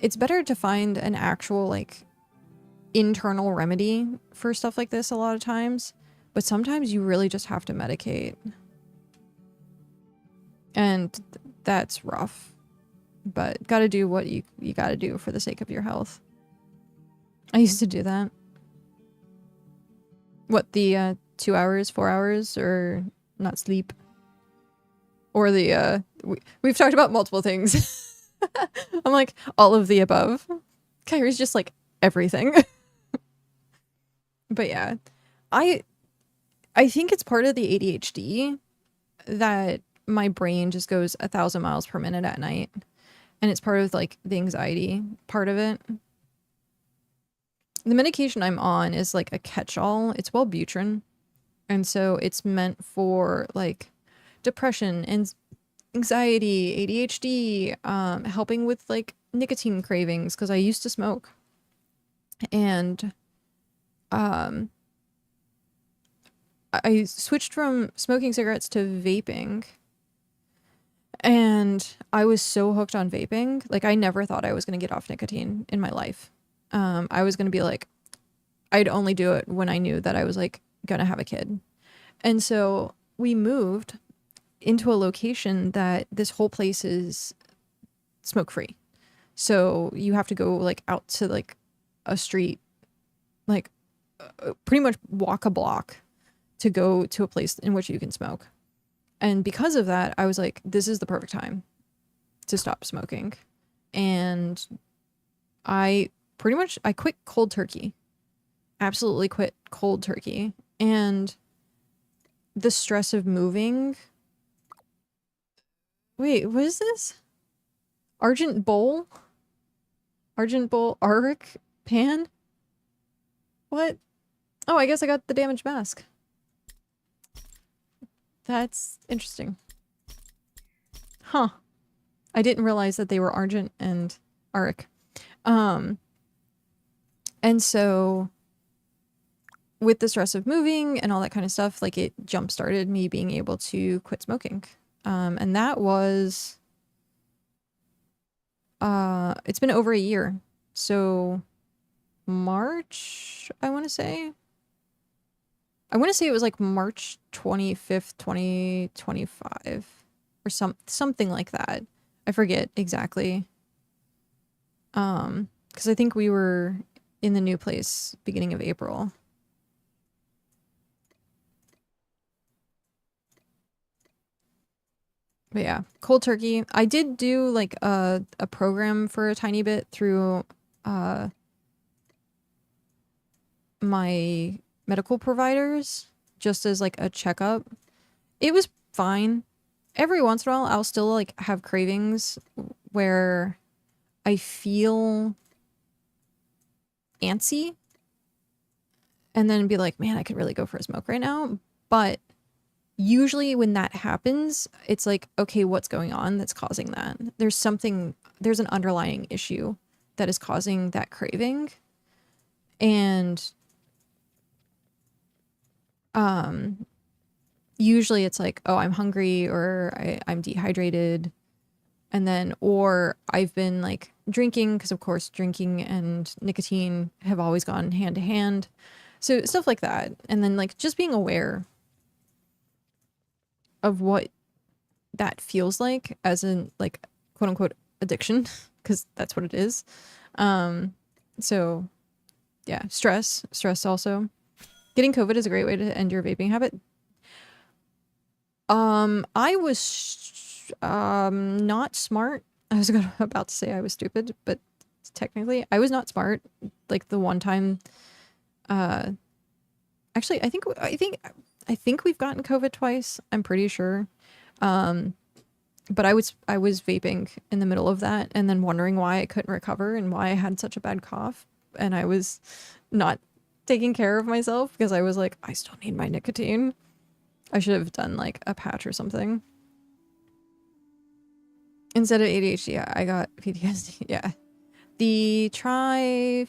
it's better to find an actual like internal remedy for stuff like this a lot of times, but sometimes you really just have to medicate. And that's rough. But gotta do what you gotta do for the sake of your health. I used to do that. What, the 2 hours, 4 hours, or not sleep? Or the we've talked about multiple things. I'm like all of the above. Kyrie's just like everything. But yeah, I think it's part of the ADHD that my brain just goes 1,000 miles per minute at night. And it's part of like the anxiety part of it. The medication I'm on is like a catch-all. It's Wellbutrin. And so it's meant for like depression and anxiety, ADHD, helping with like nicotine cravings because I used to smoke. And I switched from smoking cigarettes to vaping. And I was so hooked on vaping. Like, I never thought I was going to get off nicotine in my life. I was going to be like, I'd only do it when I knew that I was like going to have a kid. And so we moved into a location that this whole place is smoke free. So you have to go like out to like a street, like pretty much walk a block to go to a place in which you can smoke. And because of that, I was like, this is the perfect time to stop smoking. And I quit cold turkey. Absolutely quit cold turkey. And the stress of moving. Wait, what is this? Argent bowl? Argent bowl arc pan? What? Oh, I guess I got the damaged mask. That's interesting. Huh. I didn't realize that they were Argent and Auric. And so with the stress of moving and all that kind of stuff, like it jump-started me being able to quit smoking. And that was... it's been over a year. So March, I want to say. I want to say it was like March 25th, 2025 or something like that. I forget exactly. Because I think we were in the new place beginning of April. But yeah, cold turkey. I did do like a program for a tiny bit through my medical providers just as like a checkup. It was fine. Every once in a while I'll still like have cravings where I feel antsy and then be like, man, I could really go for a smoke right now. But usually when that happens, it's like, okay, what's going on that's causing that? There's an underlying issue that is causing that craving. And usually it's like, oh, I'm hungry or I'm dehydrated. And then, or I've been like drinking, because of course drinking and nicotine have always gone hand to hand. So stuff like that. And then like just being aware of what that feels like as in like quote unquote addiction, because that's what it is. So yeah, stress also. Getting COVID is a great way to end your vaping habit. I was not smart. I was about to say I was stupid, but technically I was not smart. Like the one time, actually, I think we've gotten COVID twice. I'm pretty sure. But I was vaping in the middle of that and then wondering why I couldn't recover and why I had such a bad cough. And I was not taking care of myself because I was like, I still need my nicotine. I should have done like a patch or something. Instead of ADHD, I got PTSD. Yeah. The triphasic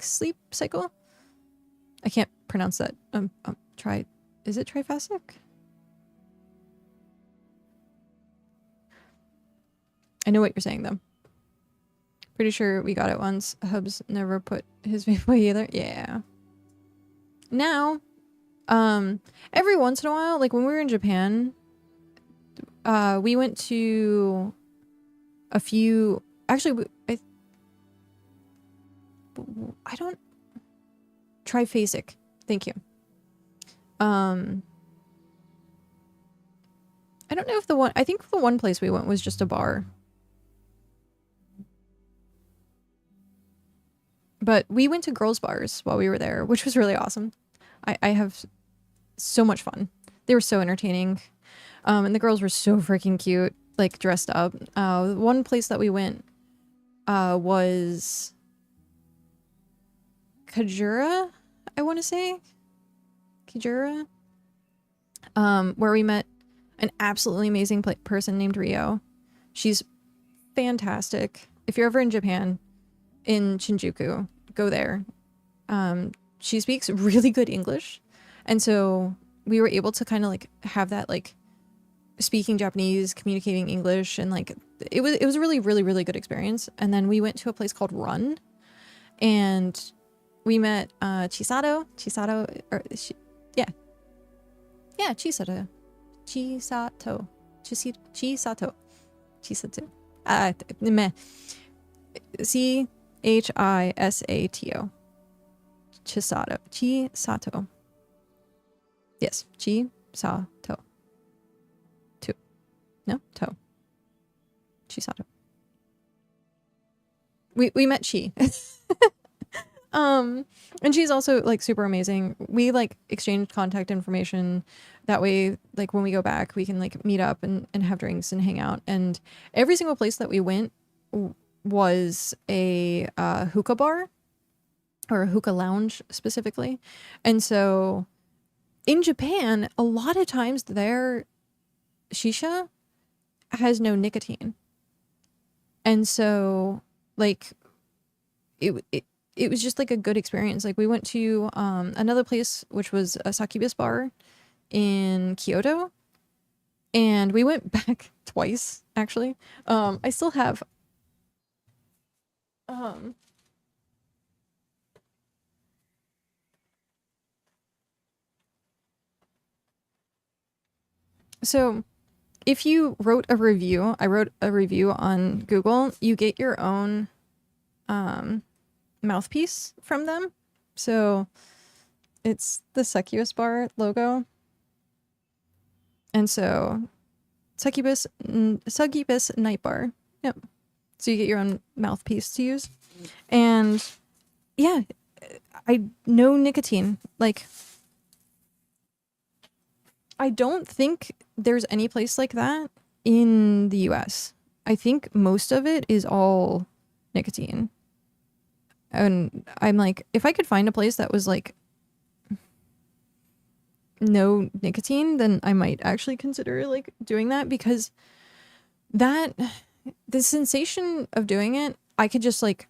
sleep cycle? I can't pronounce that. Is it triphasic? I know what you're saying though. Pretty sure we got it once. Hubs never put his vape away either. Yeah. Now, every once in a while, like when we were in Japan, we went to a few. Actually, I don't. Triphasic. Thank you. I don't know if I think the one place we went was just a bar. But we went to girls' bars while we were there, which was really awesome. I have so much fun. They were so entertaining. And the girls were so freaking cute, like dressed up. One place that we went was Kajura, I want to say. Kajura. Where we met an absolutely amazing person named Rio. She's fantastic. If you're ever in Japan, in Shinjuku, go there. She speaks really good English. And so we were able to kind of like have that like speaking Japanese, communicating English, and like it was a really, really, really good experience. And then we went to a place called Run, and we met Chisato, or Chisato. Chisato. Chisato. Yes, Chisato. No, Chisato. We met Chi. And she's also like super amazing. We like exchanged contact information. That way, like when we go back, we can like meet up and have drinks and hang out. And every single place that we went was a hookah bar or a hookah lounge specifically. And so in Japan, a lot of times their shisha has no nicotine. And so like it was just like a good experience. Like we went to another place, which was a succubus bar in Kyoto, and we went back twice actually. I still have so if you wrote a review, I wrote a review on Google, you get your own mouthpiece from them. So it's the succubus bar logo. And so succubus night bar. Yep. So you get your own mouthpiece to use. And yeah, no nicotine. Like I don't think there's any place like that in the US. I think most of it is all nicotine. And I'm like, if I could find a place that was like no nicotine, then I might actually consider like doing that, because the sensation of doing it, I could just like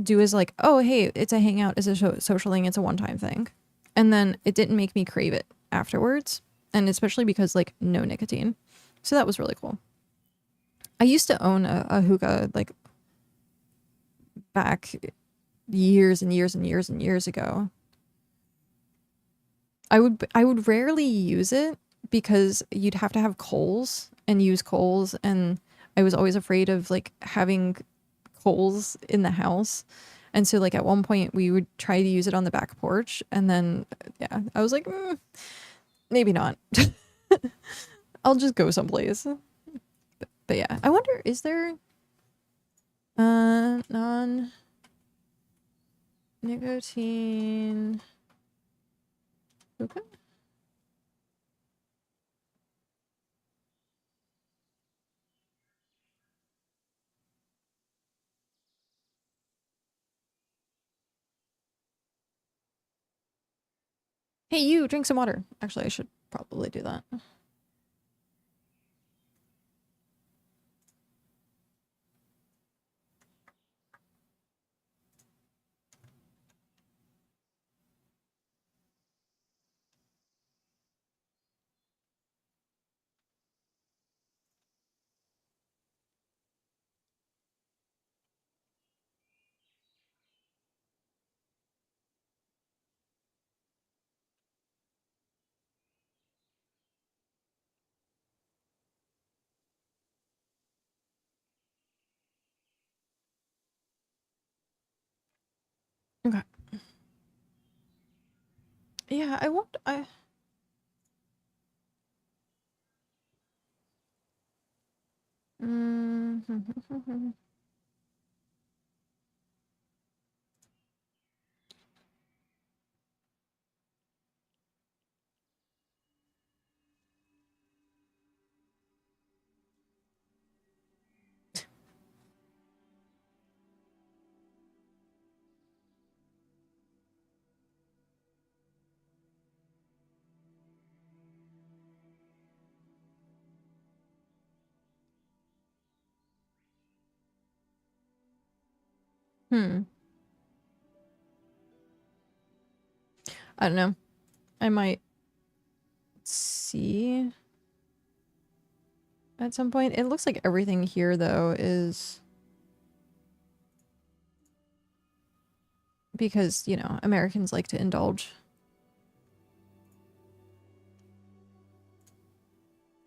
do as like, oh, hey, it's a hangout, it's a social thing, it's a one-time thing. And then it didn't make me crave it afterwards. And especially because like no nicotine. So that was really cool. I used to own a hookah like back years and years and years and years ago. I would rarely use it because you'd have to have coals and use coals, and I was always afraid of like having coals in the house. And so like at one point we would try to use it on the back porch, and then yeah, I was like, maybe not. I'll just go someplace. But yeah, I wonder, is there non-nicotine hookah? Hey, you, drink some water. Actually, I should probably do that. Okay. Yeah, I won't. I don't know. I might see at some point. It looks like everything here, though, is because, you know, Americans like to indulge.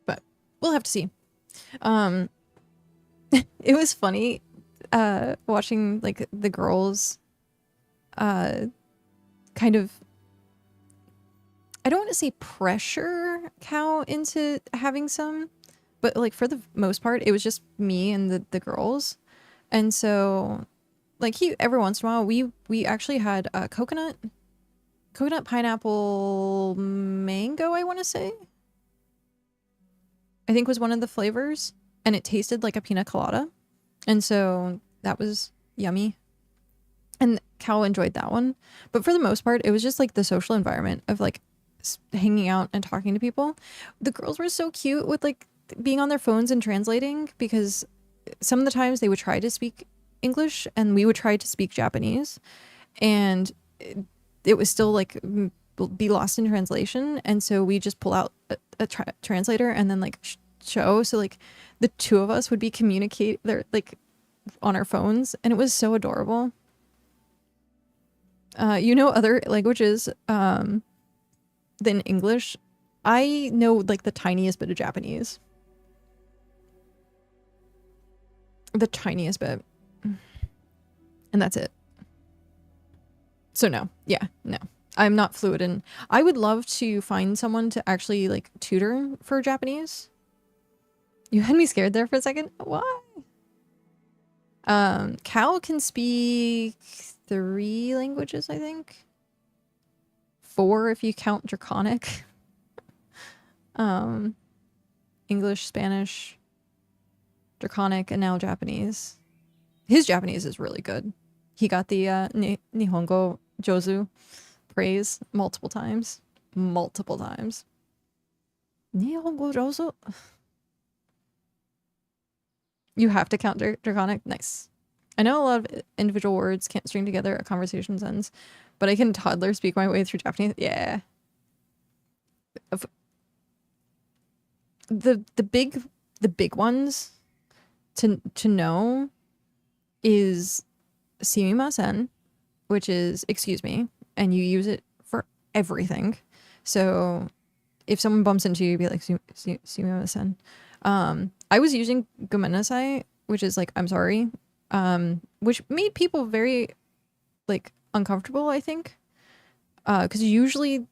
But we'll have to see. It was funny watching, like, the girls kind of, I don't want to say pressure Cow into having some, but, like, for the most part, it was just me and the girls. And so, like, every once in a while, we actually had coconut, pineapple, mango, I want to say. I think was one of the flavors, and it tasted like a pina colada. And so that was yummy. And Cal enjoyed that one. But for the most part, it was just like the social environment of like hanging out and talking to people. The girls were so cute with like being on their phones and translating, because some of the times they would try to speak English and we would try to speak Japanese, and it was still like be lost in translation. And so we just pull out a translator and then like show. So like the two of us would be they're like on our phones, and it was so adorable. You know other languages than English. I know like the tiniest bit of Japanese. The tiniest bit. And that's it. So no. Yeah, no. I'm not fluent in. I would love to find someone to actually like tutor for Japanese. You had me scared there for a second. Why? Cal can speak 3 languages, I think. 4 if you count Draconic. English, Spanish, Draconic, and now Japanese. His Japanese is really good. He got the Nihongo Jozu praise multiple times. Multiple times. Nihongo Jozu? You have to count Draconic? Nice. I know a lot of individual words can't string together a conversation sentence, but I can toddler speak my way through Japanese. Yeah. The big ones to know is sumimasen, which is excuse me, and you use it for everything. So if someone bumps into you, you'd be like sumimasen. I was using gomenasai, which is like I'm sorry, which made people very like uncomfortable, I think, because usually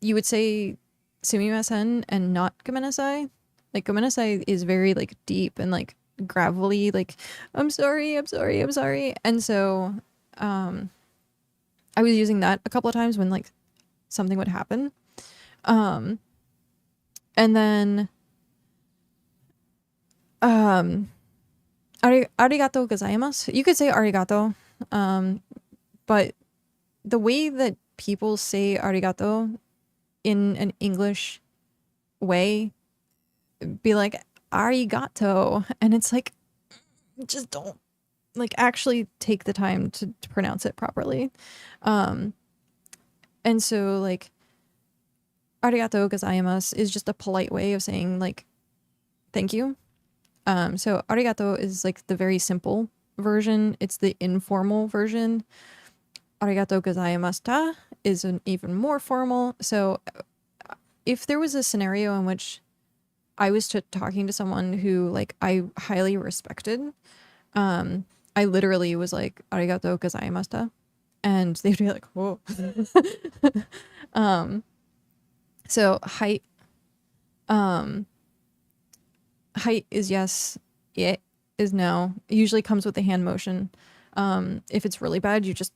you would say sumimasen and not gomenasai. Like gomenasai is very like deep and like gravelly, like I'm sorry, I'm sorry, I'm sorry. And so I was using that a couple of times when like something would happen. And then arigato gozaimasu. You could say arigato. But the way that people say arigato in an English way, be like arigato, and it's like, just don't like actually take the time to pronounce it properly. And so like arigato gozaimasu is just a polite way of saying like thank you. So arigato is like the very simple version. It's the informal version. Arigato gozaimashita is an even more formal. So if there was a scenario in which I was talking to someone who like I highly respected, I literally was like arigato gozaimashita, and they'd be like, whoa. So height is yes, it is no. It usually comes with the hand motion. If it's really bad, you just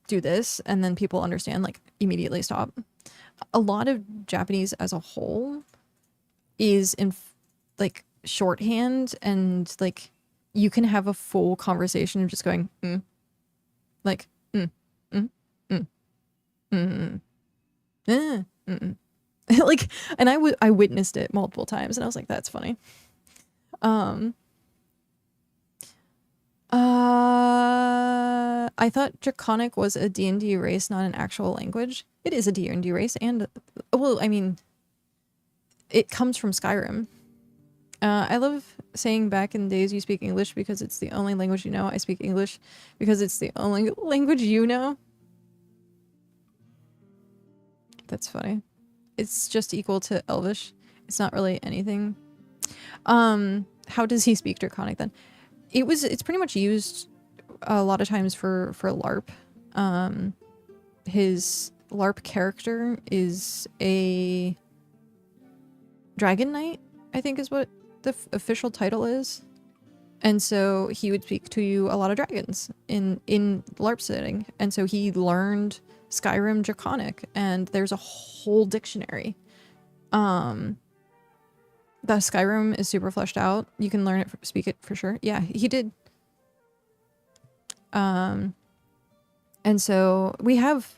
do this, and then people understand, like immediately stop. A lot of Japanese as a whole is in like shorthand, and like you can have a full conversation of just going like like, and I witnessed it multiple times, and I was like, that's funny. I thought Draconic was a D&D race, not an actual language. It is a D&D race, and well, I mean, it comes from Skyrim. I love saying back in the days you speak English because it's the only language you know. I speak English because it's the only language you know. That's funny. It's just equal to Elvish. It's not really anything. How does he speak Draconic then? It's pretty much used a lot of times for LARP. His LARP character is a Dragon Knight, I think is what the official title is. And so he would speak to you a lot of dragons in LARP setting. And so he learned Skyrim Draconic, and there's a whole dictionary. The Skyrim is super fleshed out. You can learn it, speak it for sure. Yeah, he did. And so we have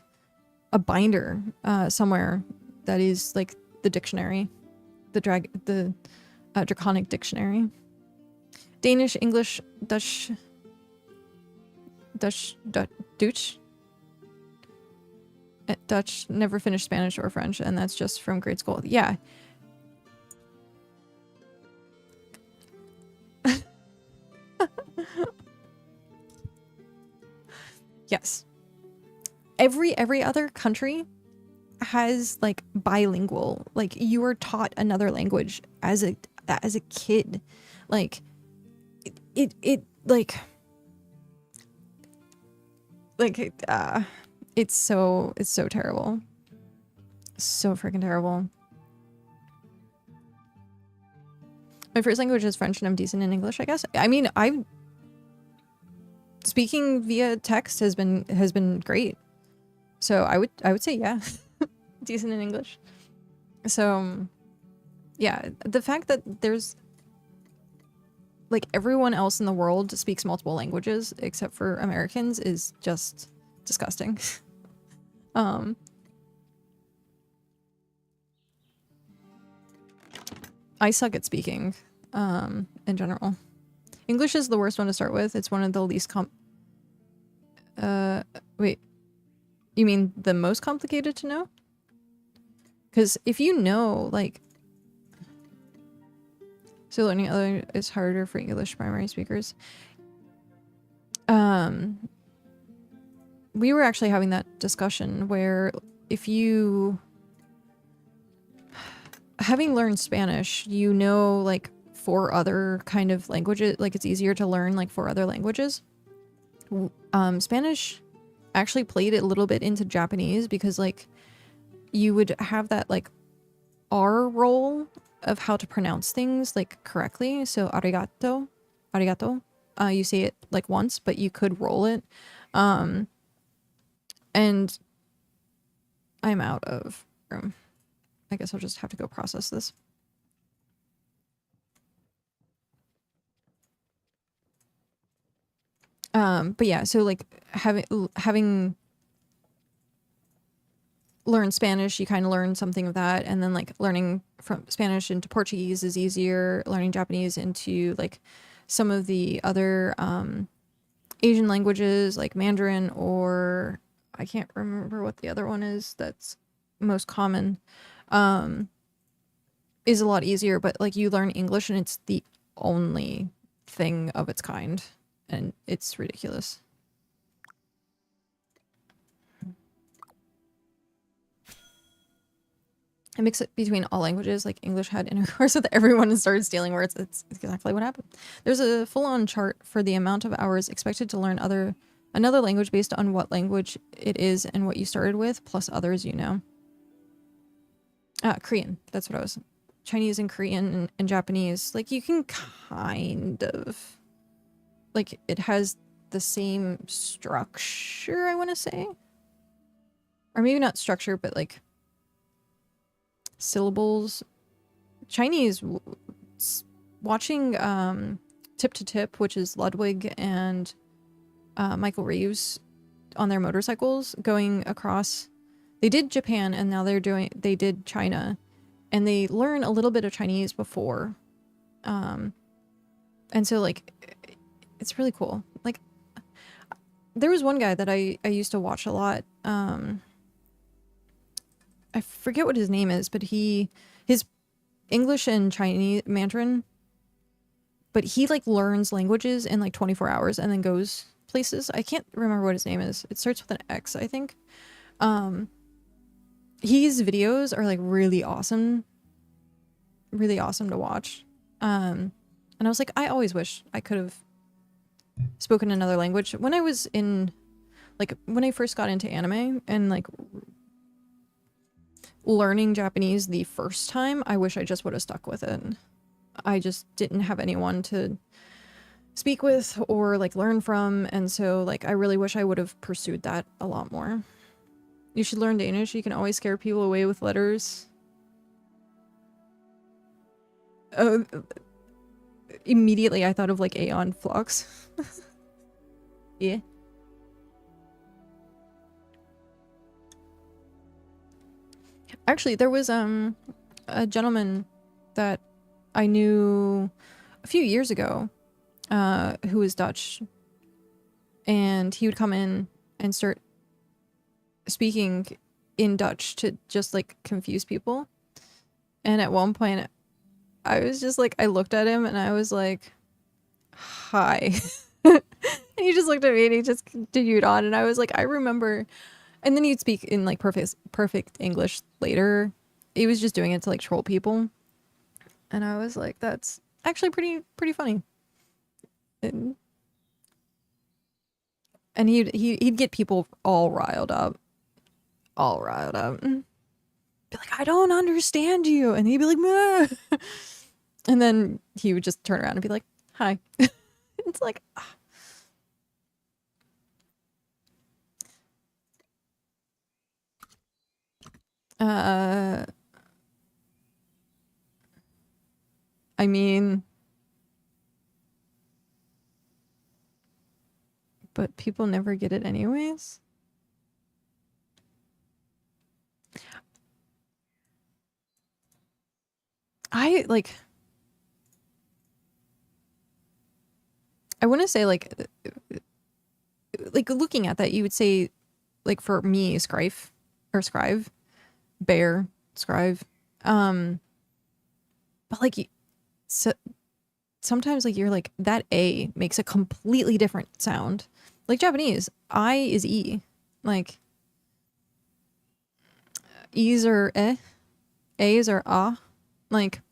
a binder somewhere that is like the dictionary, the Draconic dictionary. Danish, English, Dutch, Dutch. Dutch, never finished Spanish or French, and that's just from grade school. Yeah. Yes. Every other country has like bilingual. Like you are taught another language as a kid. Like it like it's so terrible. So freaking terrible. My first language is French, and I'm decent in English, I guess. I mean, speaking via text has been great. So I would say yeah. Decent in English. So yeah, the fact that there's like everyone else in the world speaks multiple languages except for Americans is just disgusting. I suck at speaking in general. English is the worst one to start with. It's one of the least wait, you mean the most complicated to know? Because if you know, like, so learning other is harder for English primary speakers. We were actually having that discussion where if you, having learned Spanish, you know, like 4 other kind of languages, like it's easier to learn like 4 other languages. Spanish actually played it a little bit into Japanese because like you would have that like R roll of how to pronounce things like correctly. So arigato, arigato. You say it like once, but you could roll it. And I'm out of room. I guess I'll just have to go process this. But yeah, so like having learned Spanish, you kind of learn something of that, and then like learning from Spanish into Portuguese is easier. Learning Japanese into like some of the other Asian languages like Mandarin, or I can't remember what the other one is that's most common, is a lot easier. But like you learn English and it's the only thing of its kind, and it's ridiculous. I mix it between all languages, like English had intercourse with everyone and started stealing words. It's exactly what happened. There's a full-on chart for the amount of hours expected to learn another language based on what language it is and what you started with, plus others you know. Korean. That's what I was... Chinese and Korean and Japanese. Like, you can kind of... Like, it has the same structure, I want to say. Or maybe not structure, but like... syllables. Chinese, watching Tip to Tip, which is Ludwig and Michael Reeves on their motorcycles going across. They did Japan and now they did China, and they learn a little bit of Chinese before. And so like it's really cool. Like there was one guy that I used to watch a lot. I forget what his name is, but his English and Chinese Mandarin, but he like learns languages in like 24 hours and then goes places. I can't remember what his name is. It starts with an X, I think. His videos are like really awesome to watch. And I was like, I always wish I could have spoken another language when I was in, like, when I first got into anime and like learning Japanese the first time. I wish I just would have stuck with it. I just didn't have anyone to speak with or like learn from, and so like I really wish I would have pursued that a lot more. You should learn Danish. You can always scare people away with letters. Oh, immediately I thought of like Aeon Flux. Yeah. Actually, there was a gentleman that I knew a few years ago who was Dutch, and he would come in and start speaking in Dutch to just like confuse people. And at one point I was just like, I looked at him and I was like, hi. And he just looked at me and he just continued on, and I was like, I remember. And then he'd speak in like perfect English later. He was just doing it to like troll people. And I was like, that's actually pretty funny. And he'd get people all riled up. Be like, I don't understand you. And he'd be like, meh. And then he would just turn around and be like, hi. It's like, ah. I mean, but people never get it anyways. I want to say like looking at that, you would say like for me, scrive or scrive, bear, scrive. But like so sometimes like you're like that A makes a completely different sound. Like Japanese, I is E. Like E's are eh, A's are ah. Like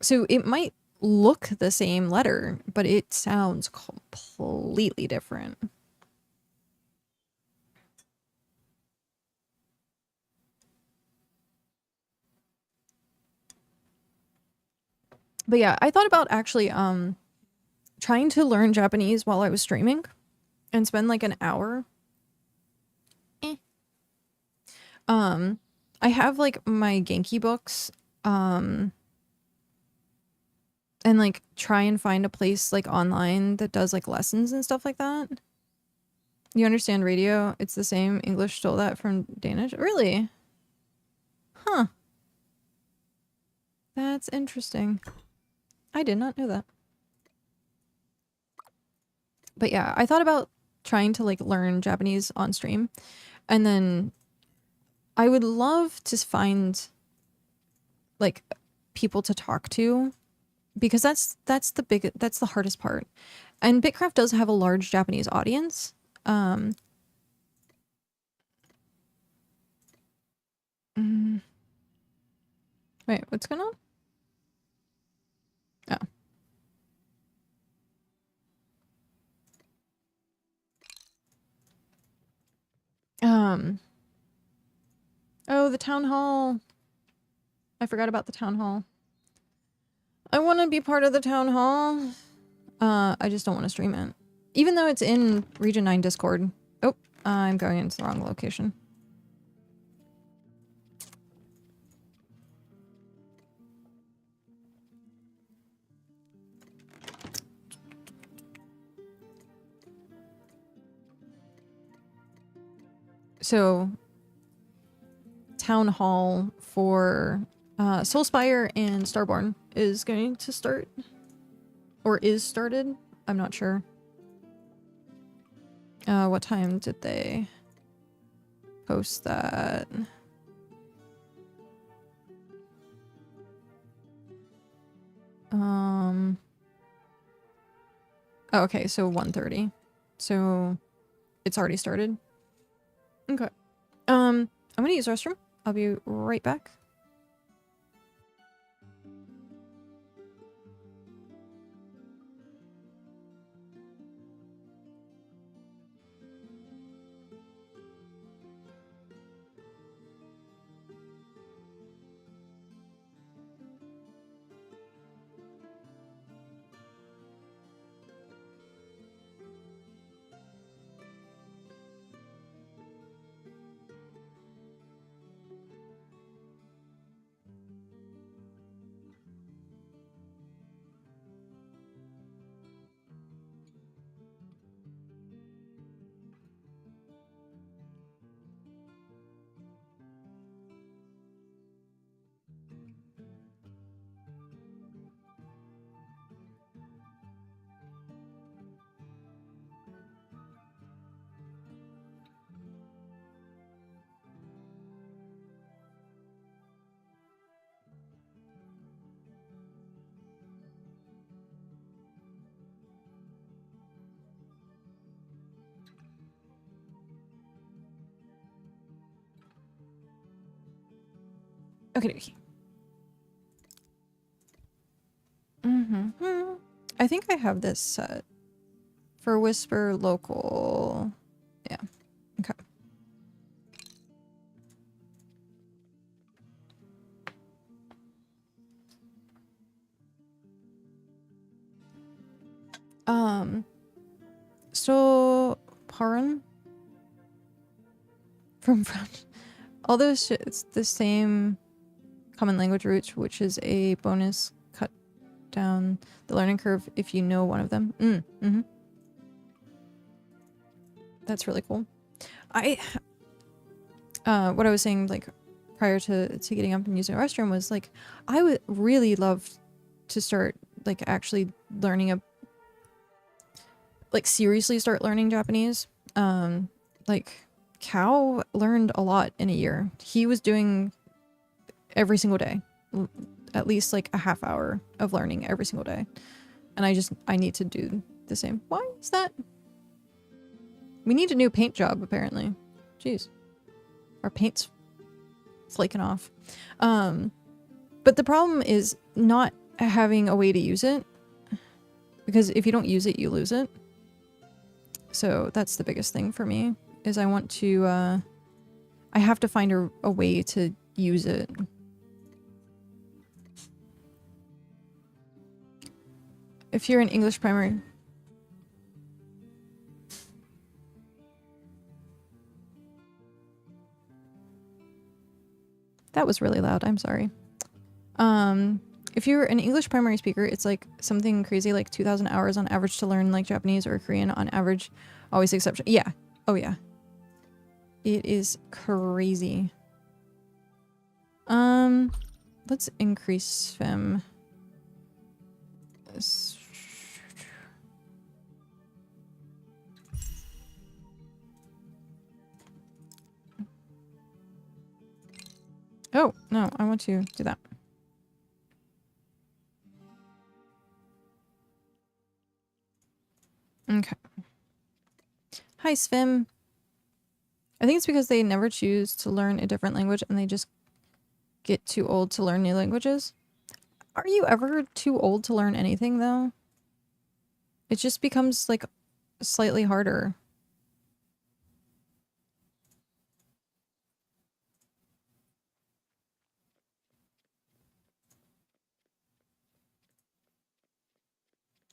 so it might look the same letter, but it sounds completely different. But yeah, I thought about actually trying to learn Japanese while I was streaming and spend like an hour. I have like my Genki books and like try and find a place like online that does like lessons and stuff like that. You understand radio? It's the same. English stole that from Danish. Really? Huh. That's interesting. I did not know that. But yeah, I thought about trying to like learn Japanese on stream, and then I would love to find like people to talk to, because that's the hardest part. And BitCraft does have a large Japanese audience. Wait, what's going on? Oh. Oh, the town hall. I forgot about the town hall. I want to be part of the town hall. I just don't want to stream it. Even though it's in Region 9 Discord. Oh, I'm going into the wrong location. So, town hall for Soulspire and Starborn is going to start. Or is started. I'm not sure. What time did they post that? Oh, okay, so 1:30. So it's already started. Okay. I'm gonna use the restroom. I'll be right back. Okay. I think I have this set for Whisper Local. Yeah. Okay. So Paran from French. All those it's the same common language roots, which is a bonus cut down the learning curve if you know one of them. That's really cool. What I was saying, like, prior to getting up and using a restroom was, like, I would really love to start, like, actually learning seriously start learning Japanese. Like, Cow learned a lot in a year. He was doing every single day, at least, like, a half hour of learning every single day. And I need to do the same. Why is that? We need a new paint job, apparently. Jeez. Our paint's flaking off. But the problem is not having a way to use it, because if you don't use it, you lose it. So that's the biggest thing for me, is I want to, I have to find a way to use it. If you're an English primary... That was really loud, I'm sorry. If you're an English primary speaker, it's like something crazy like 2,000 hours on average to learn like Japanese or Korean on average. Always exception. Yeah. Oh yeah. It is crazy. Let's increase FEM. Oh, no, I want to do that. Okay. Hi, Svim. I think it's because they never choose to learn a different language and they just get too old to learn new languages. Are you ever too old to learn anything, though? It just becomes, like, slightly harder.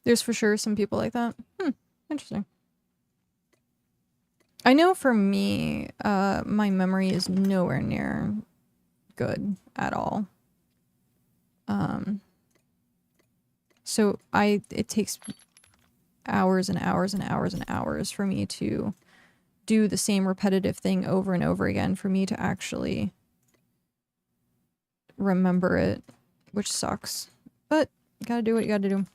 There's for sure some people like that. Interesting. I know for me, my memory is nowhere near good at all. So it takes hours and hours and hours and hours for me to do the same repetitive thing over and over again for me to actually remember it, which sucks. But you gotta do what you gotta do.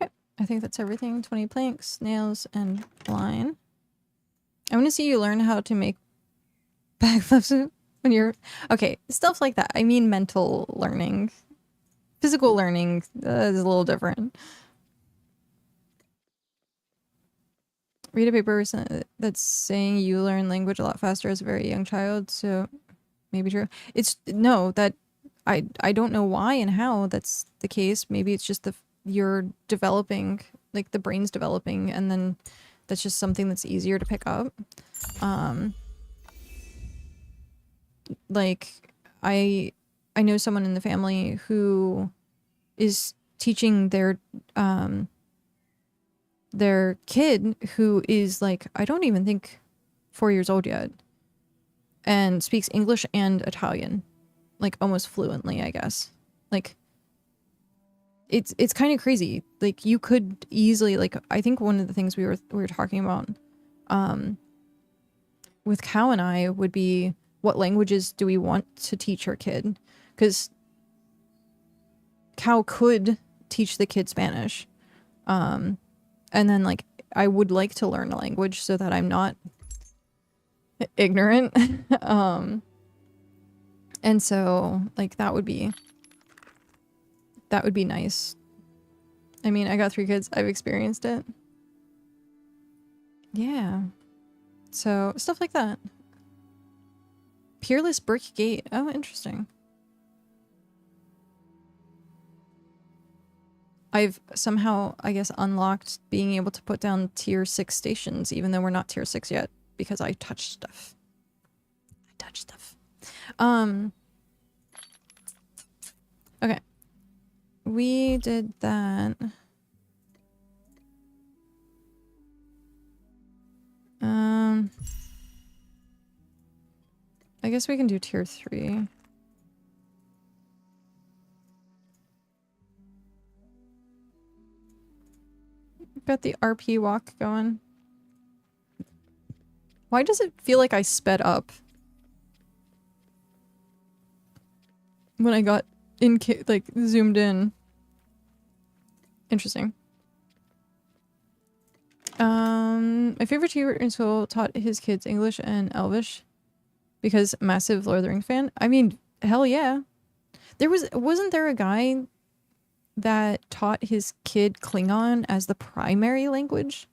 Okay, I think that's everything. 20 planks, nails, and line. I want to see you learn how to make backflips when you're... Okay, stuff like that. I mean mental learning. Physical learning is a little different. Read a paper that's saying you learn language a lot faster as a very young child, so maybe true. It's... No, that... I don't know why and how that's the case. Maybe it's just you're developing, like the brain's developing, and then that's just something that's easier to pick up. Like I know someone in the family who is teaching their kid who is like, I don't even think 4 years old yet, and speaks English and Italian like almost fluently, I guess. Like it's kind of crazy. Like you could easily, like, I think one of the things we were talking about with Cow and I would be, what languages do we want to teach our kid? Because Cow could teach the kid Spanish, and then like I would like to learn a language so that I'm not ignorant. And so like that would be nice. I mean, I got 3 kids. I've experienced it. Yeah. So, stuff like that. Peerless Brick Gate. Oh, interesting. I've somehow, I guess, unlocked being able to put down tier 6 stations, even though we're not tier 6 yet, because I touched stuff. Okay. We did that. I guess we can do tier 3. Got the RP walk going. Why does it feel like I sped up when I got like zoomed in? Interesting. My favorite teacher in school taught his kids English and Elvish because massive Lord of the Rings fan. I mean, hell yeah. Wasn't there a guy that taught his kid Klingon as the primary language?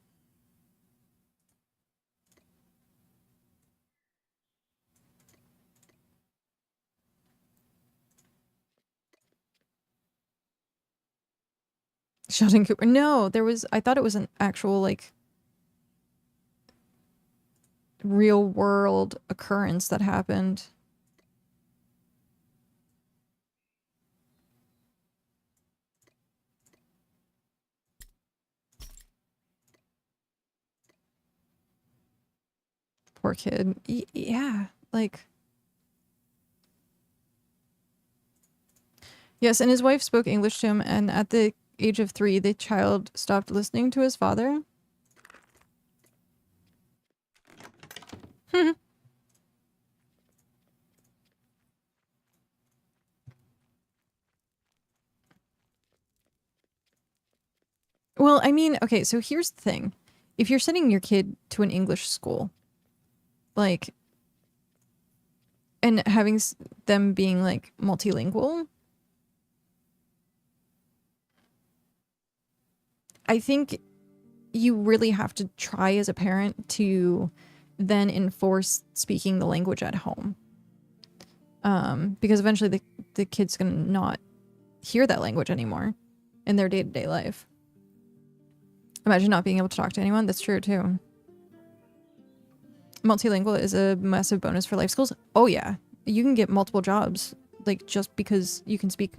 Sheldon Cooper. No, there was, I thought it was an actual, like, real world occurrence that happened. Poor kid. Yeah, like... Yes, and his wife spoke English to him, and at the age of 3, the child stopped listening to his father. Well, I mean, okay, so here's the thing. If you're sending your kid to an English school, like, and having them being, like, multilingual, I think you really have to try as a parent to then enforce speaking the language at home. Because eventually the kid's gonna not hear that language anymore in their day-to-day life. Imagine not being able to talk to anyone. That's true too. Multilingual is a massive bonus for life skills. Oh yeah. You can get multiple jobs, like, just because you can speak.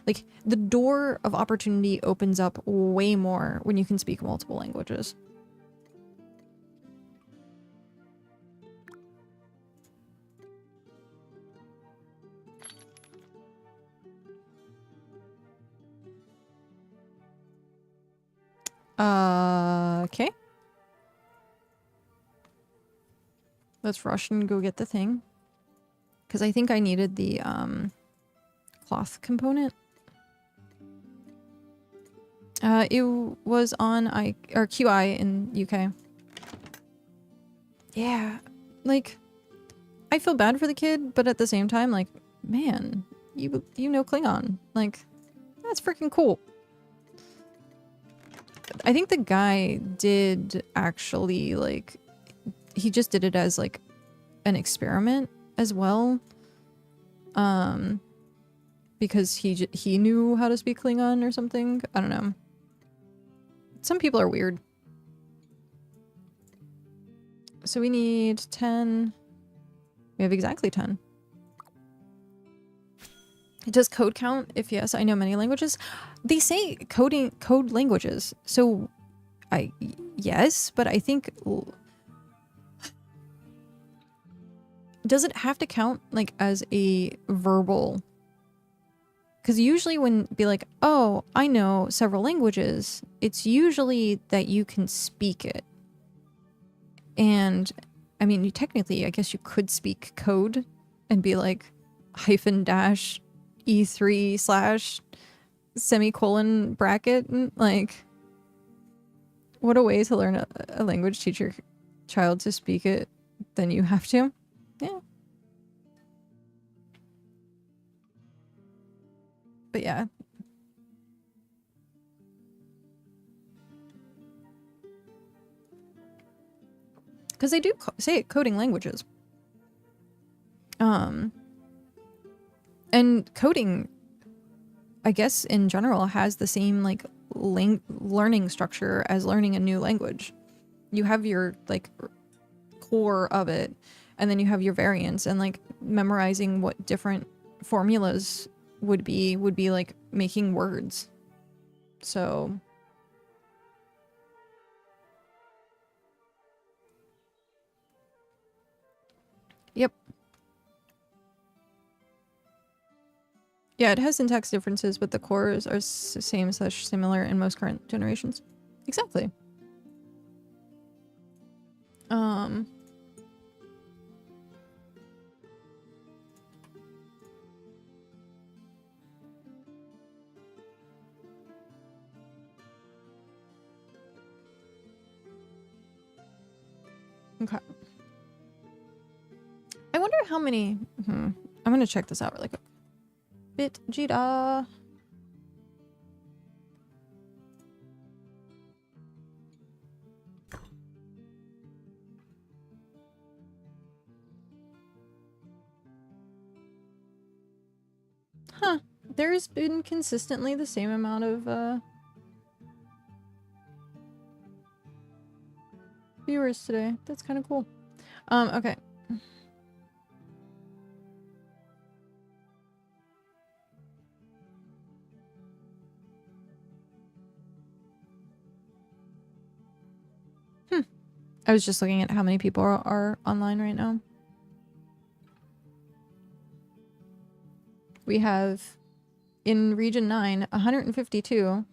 Like, the door of opportunity opens up way more when you can speak multiple languages. Okay. Let's rush and go get the thing. Because I think I needed the, cloth component. It was on QI in UK. Yeah. Like, I feel bad for the kid, but at the same time, like, man, you know Klingon. Like, that's freaking cool. I think the guy did actually, like, he just did it as, like, an experiment as well. Because he knew how to speak Klingon or something. I don't know. Some people are weird. So we need 10. We have exactly 10. Does code count? If yes, I know many languages. They say code languages. So yes, but I think, does it have to count, like, as a verbal? Because usually when be like, oh, I know several languages, it's usually that you can speak it. And I mean, technically, I guess you could speak code and be like -E3 / semicolon bracket. And, like, what a way to learn a language, teach your child to speak it, then you have to. Yeah. But yeah. Because they do say it, coding languages. And coding, I guess, in general, has the same, like, learning structure as learning a new language. You have your, like, core of it, and then you have your variants, and, like, memorizing what different formulas would be like making words. So yep. Yeah, it has syntax differences, but the cores are same/similar in most current generations. Exactly. Okay. I wonder how many... I'm gonna check this out really quick. BitGda. Huh. There's been consistently the same amount of viewers today. That's kind of cool. Okay. I was just looking at how many people are online right now. We have in region 9 152.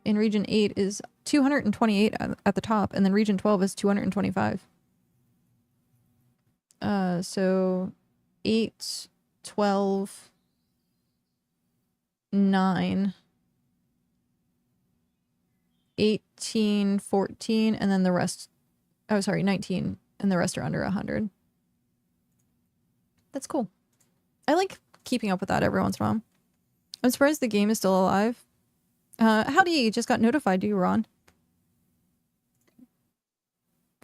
In region 8 is 228 at the top, and then region 12 is 225. So 8, 12, 9, 18, 14, and then the rest, oh sorry, 19, and the rest are under 100. That's cool. I like keeping up with that every once in a while. I'm surprised the game is still alive. Howdy, you just got notified, you were on.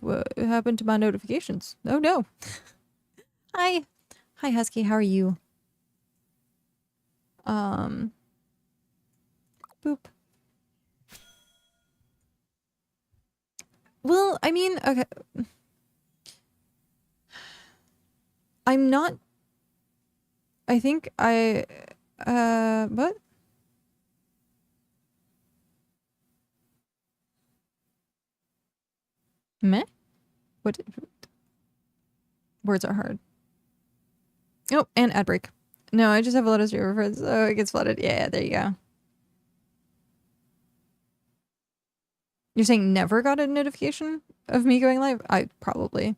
What happened to my notifications? Oh no. Hi. Hi Husky, how are you? Boop. Well, I mean, okay. I'm not... I think I... what? Meh? What? Words are hard. Oh, and ad break. No, I just have a lot of streamer friends. Oh, it gets flooded. Yeah, there you go. You're saying never got a notification of me going live? I probably.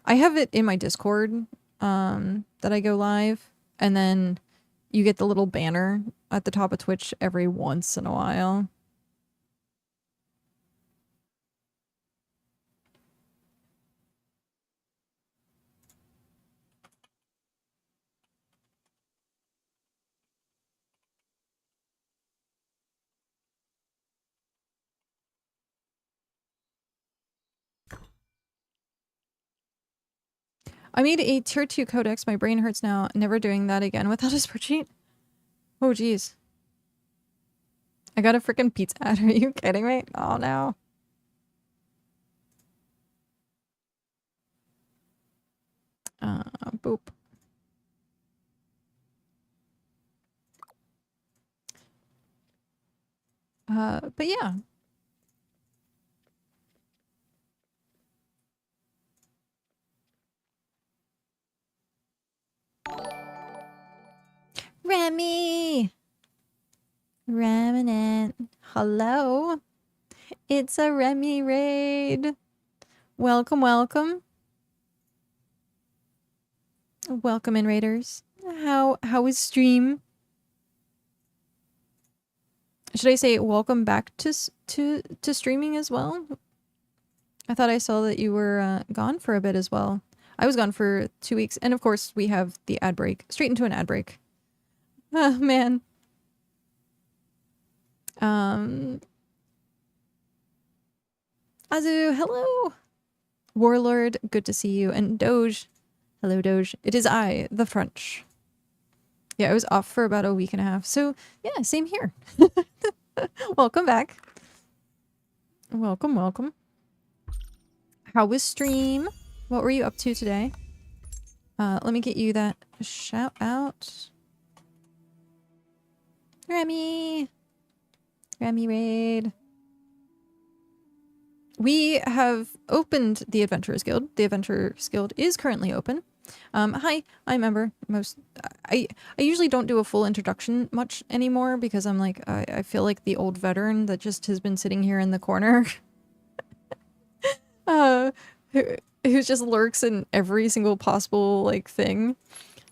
I have it in my Discord, that I go live, and then you get the little banner at the top of Twitch every once in a while. I made a tier 2 codex. My brain hurts now. Never doing that again without a spreadsheet. Oh, geez. I got a freaking pizza ad. Are you kidding me? Oh, no. Boop. But yeah. Remy! Remnant. Hello. It's a Remy raid. Welcome, welcome. Welcome in, raiders. How is stream? Should I say welcome back to streaming as well? I thought I saw that you were gone for a bit as well. I was gone for 2 weeks, and of course we have the ad break. Straight into an ad break. Oh man. Azu, hello. Warlord, good to see you. And Doge, hello Doge. It is I, the French. Yeah, I was off for about a week and a half. So yeah, same here. Welcome back. Welcome, welcome. How was stream? What were you up to today? Let me get you that shout out. Remy! Remy raid. We have opened the Adventurers Guild. The Adventurers Guild is currently open. Hi, I'm Ember. I usually don't do a full introduction much anymore because I'm like, I feel like the old veteran that just has been sitting here in the corner. Who just lurks in every single possible, like, thing.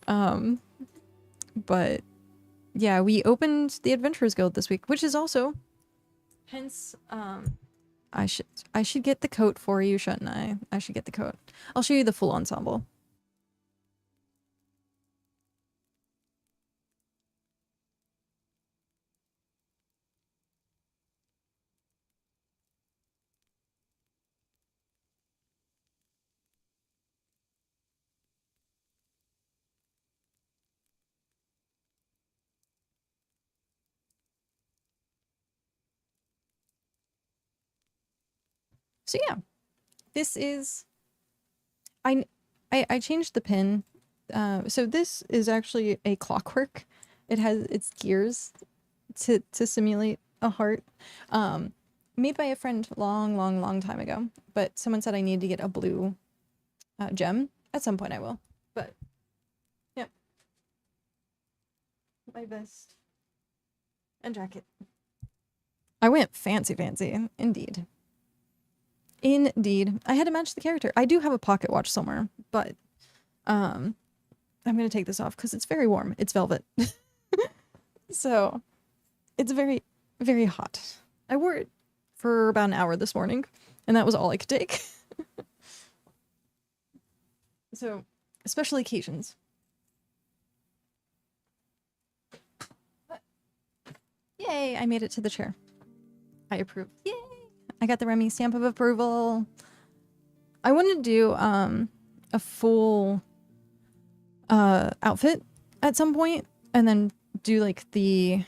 But yeah, we opened the Adventurers Guild this week, which is also... Hence, I should get the coat for you, shouldn't I? I should get the coat. I'll show you the full ensemble. So yeah, This is, I changed the pin. So this is actually a clockwork. It has its gears to simulate a heart. Made by a friend long time ago. But someone said I need to get a blue gem. At some point I will. But, yep. My vest. And jacket. I went fancy, indeed. Indeed. I had to match the character. I do have a pocket watch somewhere, but I'm gonna take this off because it's very warm. It's velvet. So it's very, very hot. I wore it for about an hour this morning, and that was all I could take. So, special occasions. Yay, I made it to the chair. I approve. Yay! I got the Remy stamp of approval. I want to do a full outfit at some point, and then do like the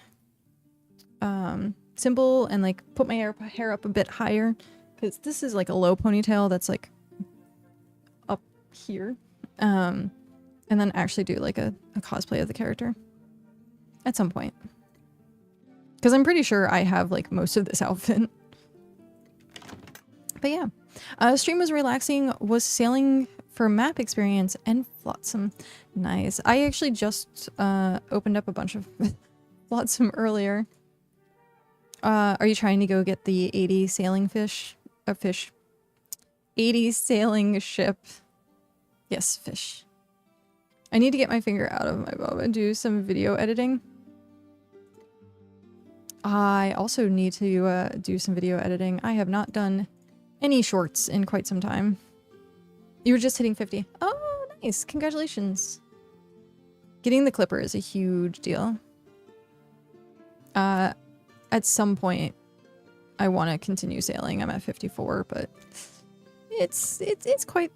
symbol and like put my hair up a bit higher, because this is like a low ponytail that's like up here, and then actually do like a cosplay of the character at some point, because I'm pretty sure I have like most of this outfit. But yeah, stream was relaxing, was sailing for map experience and flotsam. Nice. I actually just opened up a bunch of flotsam earlier. Are you trying to go get the 80 sailing fish? 80 sailing ship. Yes, fish. I need to get my finger out of my bob and do some video editing. I also need to do some video editing. I have not done any shorts in quite some time. You were just hitting 50. Oh, nice. Congratulations. Getting the clipper is a huge deal. At some point, I want to continue sailing. I'm at 54, but it's quite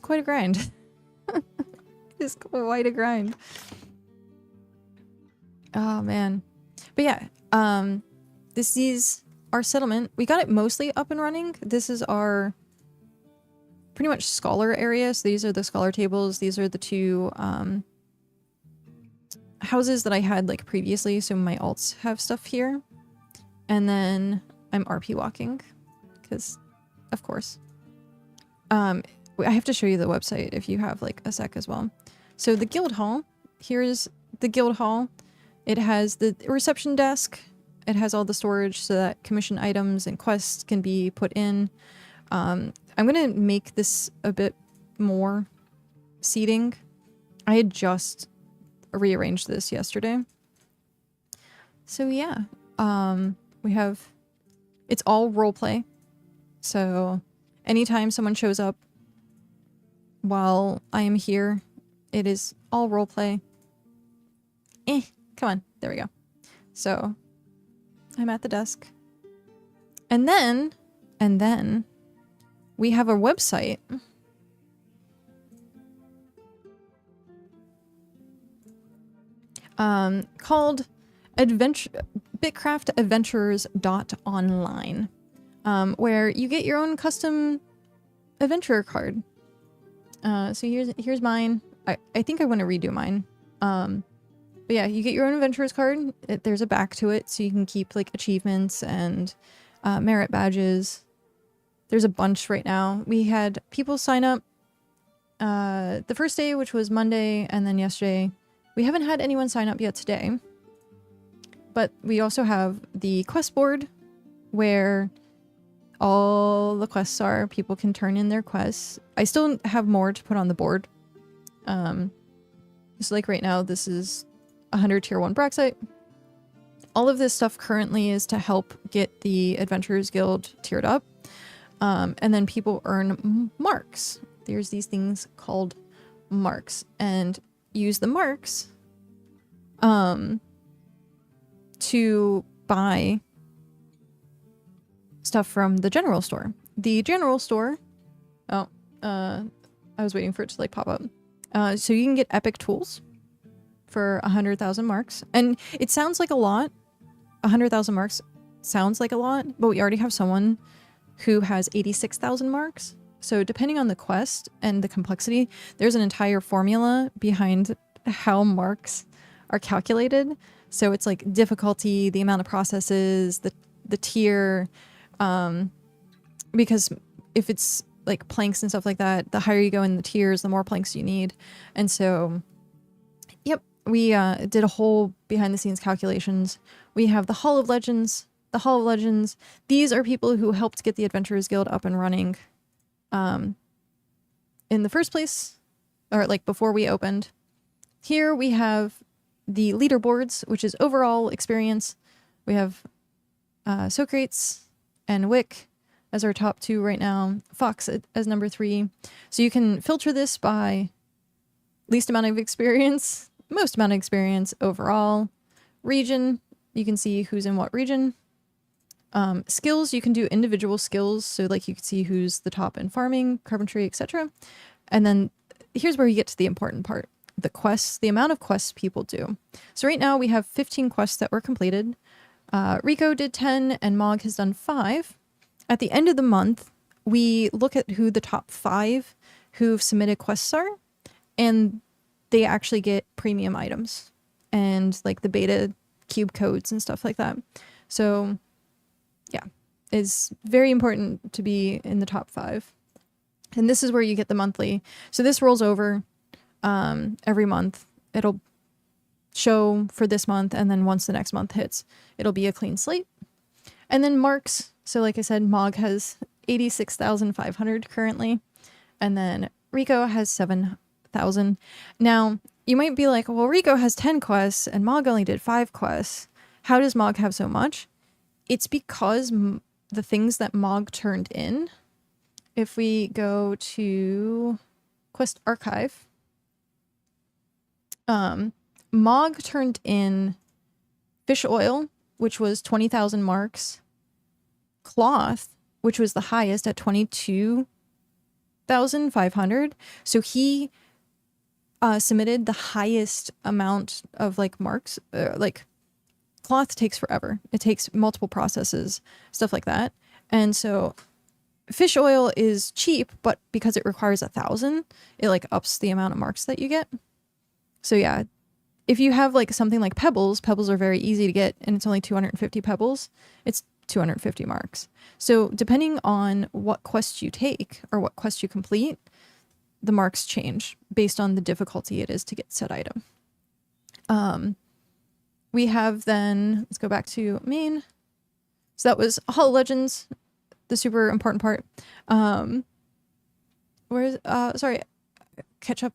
a grind. It's quite a grind. Oh man. But yeah, this is our settlement. We got it mostly up and running. This is our pretty much scholar area. So these are the scholar tables. These are the two houses that I had like previously. So my alts have stuff here. And then I'm RP walking because of course. I have to show you the website if you have like a sec as well. So the guild hall, here's the guild hall. It has the reception desk. It has all the storage so that commission items and quests can be put in. I'm gonna make this a bit more seating. I had just rearranged this yesterday. So yeah, we have, it's all roleplay. So anytime someone shows up while I am here, it is all roleplay. Come on, there we go. So I'm at the desk. And then we have a website. Called BitCraftAdventures.online, where you get your own custom adventurer card. So here's mine. I think I want to redo mine. But yeah, you get your own adventurer's card. There's a back to it, so you can keep like achievements and merit badges. There's a bunch right now. We had people sign up the first day, which was Monday, and then yesterday. We haven't had anyone sign up yet today. But we also have the quest board, where all the quests are. People can turn in their quests. I still have more to put on the board. So like right now, this is 100 tier 1 Braxite. All of this stuff currently is to help get the Adventurers Guild tiered up. And then people earn marks. There's these things called marks, and use the marks to buy stuff from the general store. The general store, I was waiting for it to like pop up. So you can get epic tools for 100,000 marks, and it sounds like a lot. 100,000 marks sounds like a lot, but we already have someone who has 86,000 marks. So depending on the quest and the complexity, there's an entire formula behind how marks are calculated. So it's like difficulty, the amount of processes, the tier, because if it's like planks and stuff like that, the higher you go in the tiers, the more planks you need. And so, yep, we did a whole behind the scenes calculations. We have the Hall of Legends. The Hall of Legends, these are people who helped get the Adventurers Guild up and running in the first place, or like before we opened. Here we have the leaderboards, which is overall experience. We have Socrates and Wick as our top 2 right now, Fox as number 3. So you can filter this by least amount of experience, most amount of experience overall. Region, you can see who's in what region. Skills, you can do individual skills. So like you can see who's the top in farming, carpentry, etc. And then here's where you get to the important part. The quests, the amount of quests people do. So right now we have 15 quests that were completed. Rico did 10 and Mog has done 5. At the end of the month, we look at who the top 5 who've submitted quests are, and they actually get premium items and like the beta cube codes and stuff like that. So yeah, it's very important to be in the top 5. And this is where you get the monthly. So this rolls over every month. It'll show for this month, and then once the next month hits, it'll be a clean slate. And then marks. So like I said, Mog has 86,500 currently, and then Rico has 7,000. Now, you might be like, well, Rico has 10 quests and Mog only did 5 quests. How does Mog have so much? It's because the things that Mog turned in, if we go to Quest Archive, Mog turned in fish oil, which was 20,000 marks, cloth, which was the highest at 22,500. So he submitted the highest amount of like marks, like cloth takes forever. It takes multiple processes, stuff like that. And so fish oil is cheap, but because it requires 1,000, it like ups the amount of marks that you get. So yeah, if you have like something like pebbles are very easy to get, and it's only 250 pebbles. It's 250 marks. So depending on what quest you take or what quest you complete, the marks change based on the difficulty it is to get said item. We have then, let's go back to main. So that was Hall of Legends, the super important part. Where's, sorry, catch up.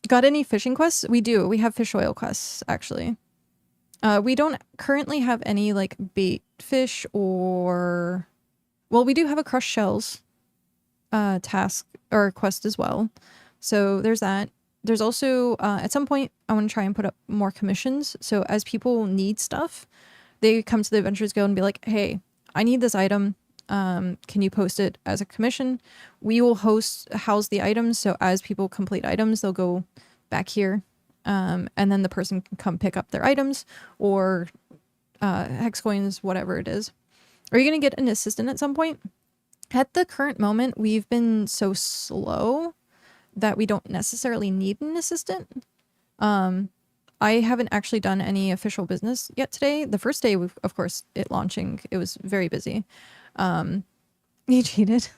Got any fishing quests? We do. We have fish oil quests, actually. We don't currently have any like bait fish or... Well, we do have a crushed shells task or quest as well. So there's that. There's also, at some point, I want to try and put up more commissions. So as people need stuff, they come to the Adventurers Guild and be like, hey, I need this item. Can you post it as a commission? We will house the items. So as people complete items, they'll go back here. And then the person can come pick up their items or hex coins, whatever it is. Are you going to get an assistant at some point? At the current moment, we've been so slow that we don't necessarily need an assistant. I haven't actually done any official business yet today. The first day, of course, it launching, it was very busy. You cheated.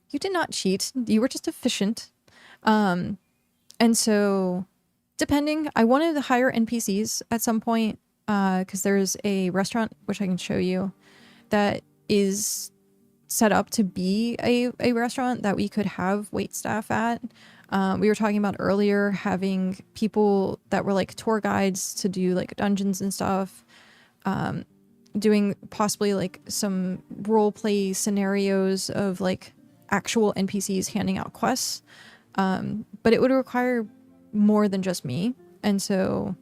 You did not cheat. You were just efficient. And so, depending, I wanted to hire NPCs at some point, because there's a restaurant, which I can show you, that is set up to be a restaurant that we could have wait staff at. We were talking about earlier having people that were like tour guides to do like dungeons and stuff, doing possibly like some role play scenarios of like actual NPCs handing out quests. But it would require more than just me. And so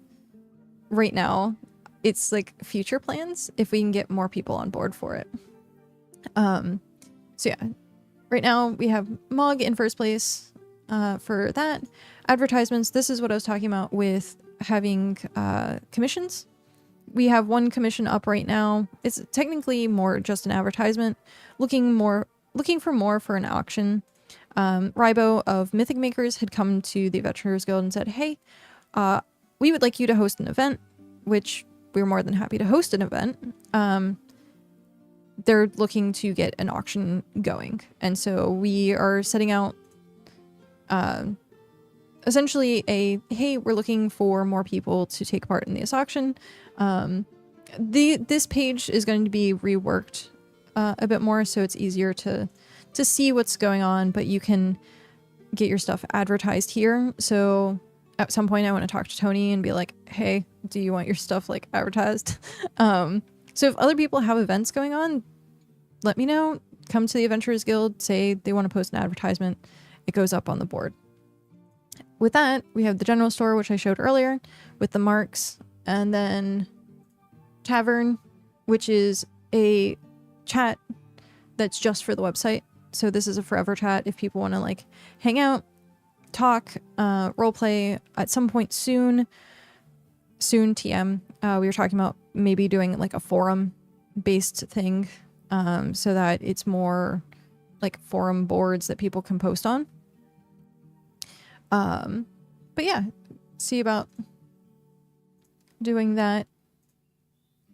right now it's like future plans if we can get more people on board for it. So yeah, right now we have Mog in first place for that. Advertisements, this is what I was talking about with having commissions. we have one commission up right now. It's technically more just an advertisement, looking for more for an auction. Rybo of Mythic Makers had come to the Adventurers Guild and said, hey, we would like you to host an event, which we're more than happy to host an event. They're looking to get an auction going. And so we are setting out essentially hey, we're looking for more people to take part in this auction. This page is going to be reworked a bit more, so it's easier to see what's going on, but you can get your stuff advertised here. So at some point I want to talk to Tony and be like, hey, do you want your stuff like advertised? So if other people have events going on, let me know. Come to the Adventurers Guild, say they want to post an advertisement. It goes up on the board. With that, we have the general store, which I showed earlier, with the marks, and then Tavern, which is a chat that's just for the website. So this is a forever chat if people want to like hang out, talk, roleplay at some point soon TM. We were talking about maybe doing like a forum based thing, so that it's more like forum boards that people can post on. But yeah, see about doing that.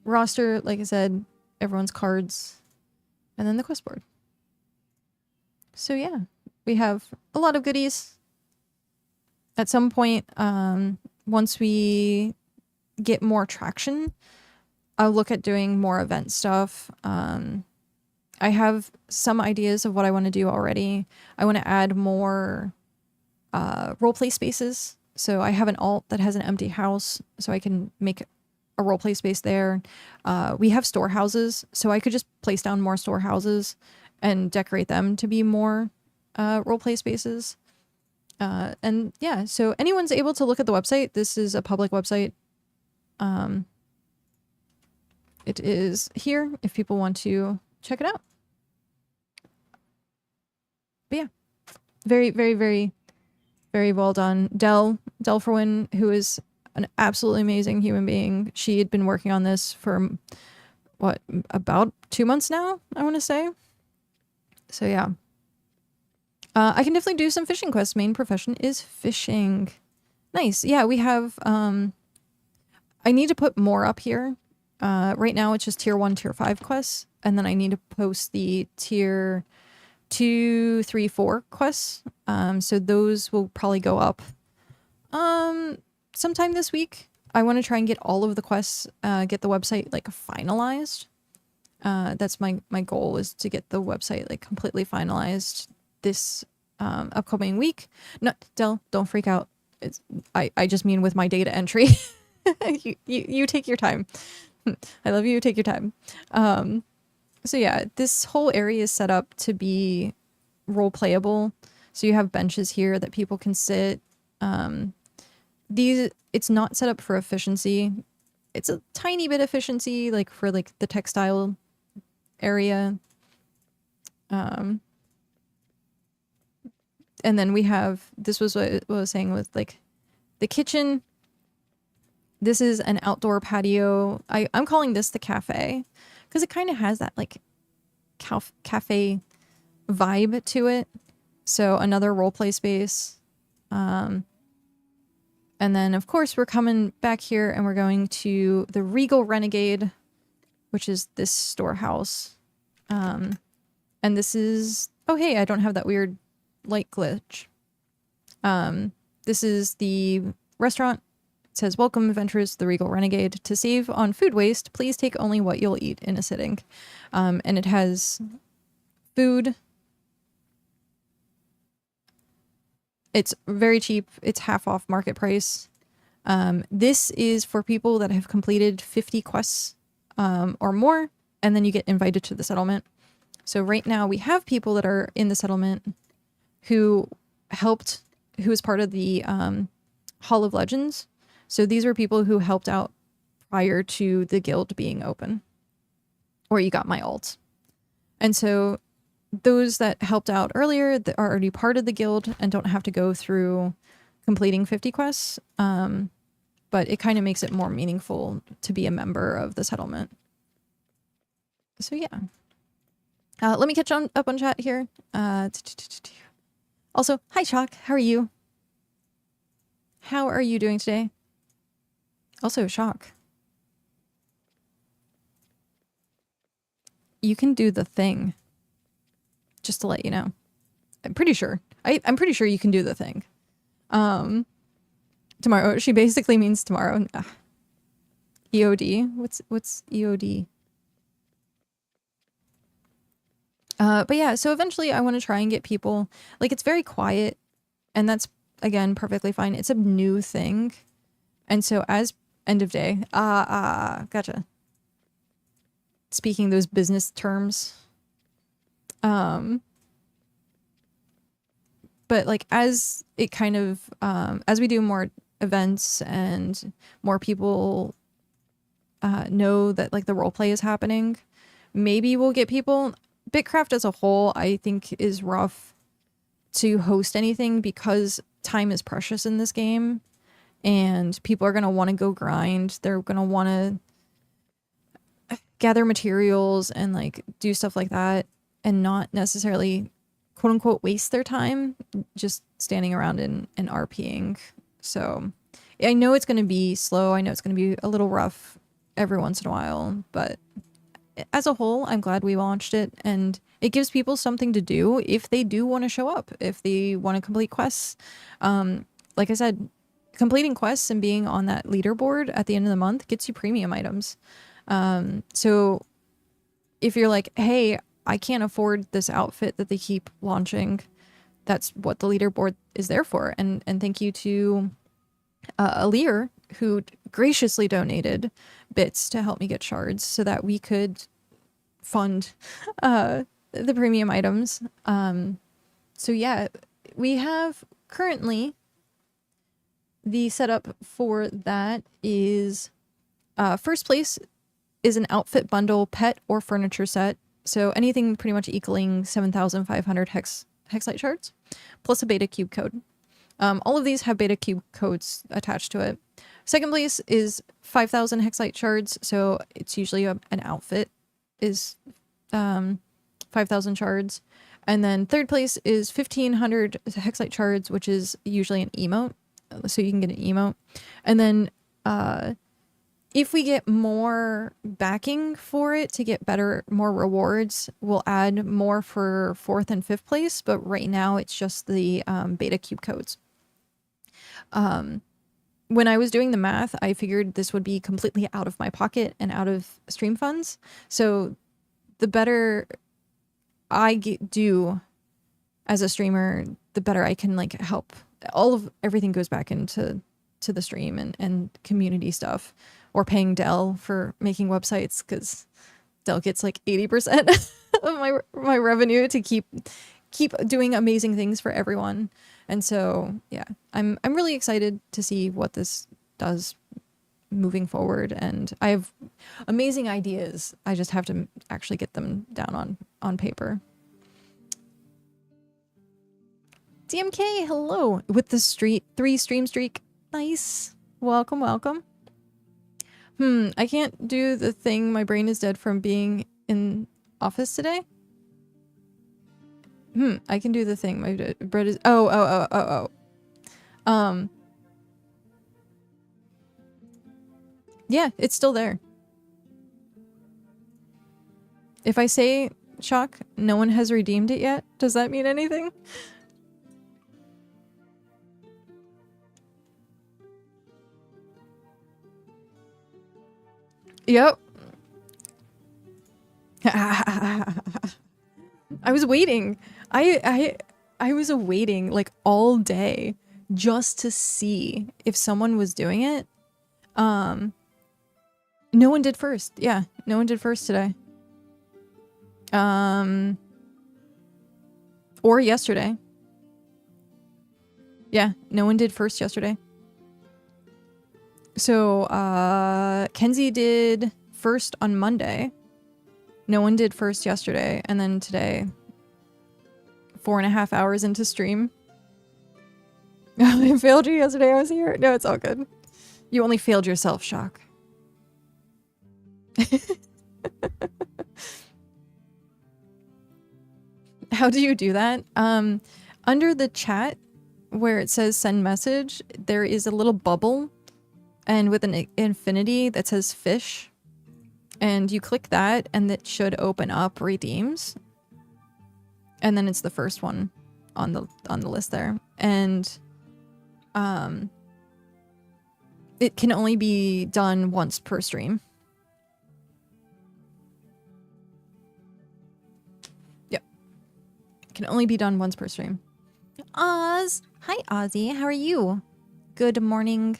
Roster, like I said, everyone's cards, and then the quest board. So yeah, we have a lot of goodies. At some point, once we get more traction, I'll look at doing more event stuff. I have some ideas of what I want to do already. I want to add more roleplay spaces. So I have an alt that has an empty house, so I can make a roleplay space there. We have storehouses, so I could just place down more storehouses and decorate them to be more roleplay spaces. And yeah, so anyone's able to look at the website. This is a public website. It is here if people want to check it out. But yeah, very, very, very, very well done. Delphorwin, who is an absolutely amazing human being. She had been working on this for, what, about 2 months now, I want to say. So yeah. I can definitely do some fishing quests. Main profession is fishing. Nice. Yeah, we have... I need to put more up here. Right now it's just tier 1, tier 5 quests. And then I need to post the tier 2, 3, 4 quests. So those will probably go up sometime this week. I want to try and get all of the quests, get the website like finalized. That's my goal, is to get the website like completely finalized this upcoming week. No, Del, don't freak out. I just mean with my data entry. you take your time. I love you. Take your time. So yeah, this whole area is set up to be role playable. So you have benches here that people can sit. It's not set up for efficiency. It's a tiny bit efficiency, like for like the textile area. And then we have, this was what I was saying with like the kitchen. This is an outdoor patio. I'm calling this the cafe because it kind of has that like cafe vibe to it. So another roleplay space. And then of course we're coming back here and we're going to the Regal Renegade, which is this storehouse. And this is, oh hey, I don't have that weird light glitch. This is the restaurant. It says, welcome adventurers to the Regal Renegade. To save on food waste, please take only what you'll eat in a sitting. And it has food. It's very cheap. It's half off market price. This is for people that have completed 50 quests or more, and then you get invited to the settlement. So right now we have people that are in the settlement who was part of the Hall of Legends. So these were people who helped out prior to the guild being open, or you got my alt. And so those that helped out earlier that are already part of the guild and don't have to go through completing 50 quests, but it kind of makes it more meaningful to be a member of the settlement. So yeah. Let me catch up on chat here. Also, hi Chalk, how are you? How are you doing today? Also, Shock. You can do the thing. Just to let you know. I'm pretty sure. I'm pretty sure you can do the thing. Tomorrow. She basically means tomorrow. EOD? What's EOD? But yeah, so eventually I want to try and get people, like, it's very quiet, and that's, again, perfectly fine. It's a new thing. And so as end of day, gotcha. Speaking those business terms. But like as it kind of, as we do more events and more people know that like the role play is happening, maybe we'll get people. BitCraft as a whole, I think, is rough to host anything because time is precious in this game, and people are going to want to go grind. They're going to want to gather materials and like do stuff like that, and not necessarily quote unquote waste their time just standing around and RPing. So I know it's going to be slow. I know it's going to be a little rough every once in a while, but as a whole, I'm glad we launched it, and it gives people something to do if they do want to show up, if they want to complete quests. Like I said, completing quests and being on that leaderboard at the end of the month gets you premium items. So if you're like, hey, I can't afford this outfit that they keep launching, that's what the leaderboard is there for. And thank you to Alir, who graciously donated bits to help me get shards so that we could fund the premium items. So yeah, we have currently the setup for that is first place is an outfit bundle, pet or furniture set. So anything pretty much equaling 7,500 hexite shards plus a beta cube code. All of these have beta cube codes attached to it. Second place is 5,000 hexite shards. So it's usually an outfit is 5,000 shards. And then third place is 1,500 hexite shards, which is usually an emote. So you can get an emote. And then if we get more backing for it to get more rewards, we'll add more for fourth and fifth place. But right now it's just the beta cube codes. When I was doing the math, I figured this would be completely out of my pocket and out of stream funds. So the better I do as a streamer, the better I can like help. Everything goes back into the stream and community stuff, or paying Dell for making websites, because Dell gets like 80% of my revenue to keep doing amazing things for everyone. And so, yeah, I'm really excited to see what this does moving forward. And I have amazing ideas. I just have to actually get them down on paper. DMK, hello, with the 3 stream streak. Nice. Welcome, welcome. I can't do the thing. My brain is dead from being in office today. I can do the thing. My bread is... Oh. Yeah, it's still there. If I say, Shock, no one has redeemed it yet, does that mean anything? Yep. I was waiting. I was waiting like all day just to see if someone was doing it. No one did first. Yeah, no one did first today. Or yesterday. Yeah, no one did first yesterday. So, Kenzie did first on Monday. No one did first yesterday. And then today, 4.5 hours into stream. I failed you yesterday. I was here. No, it's all good. You only failed yourself, Shock. How do you do that? Under the chat where it says send message, there is a little bubble and with an infinity that says fish. And you click that and it should open up redeems. And then it's the first one on the list there. And it can only be done once per stream. Yep. It can only be done once per stream. Oz! Hi, Ozzy. How are you? Good morning.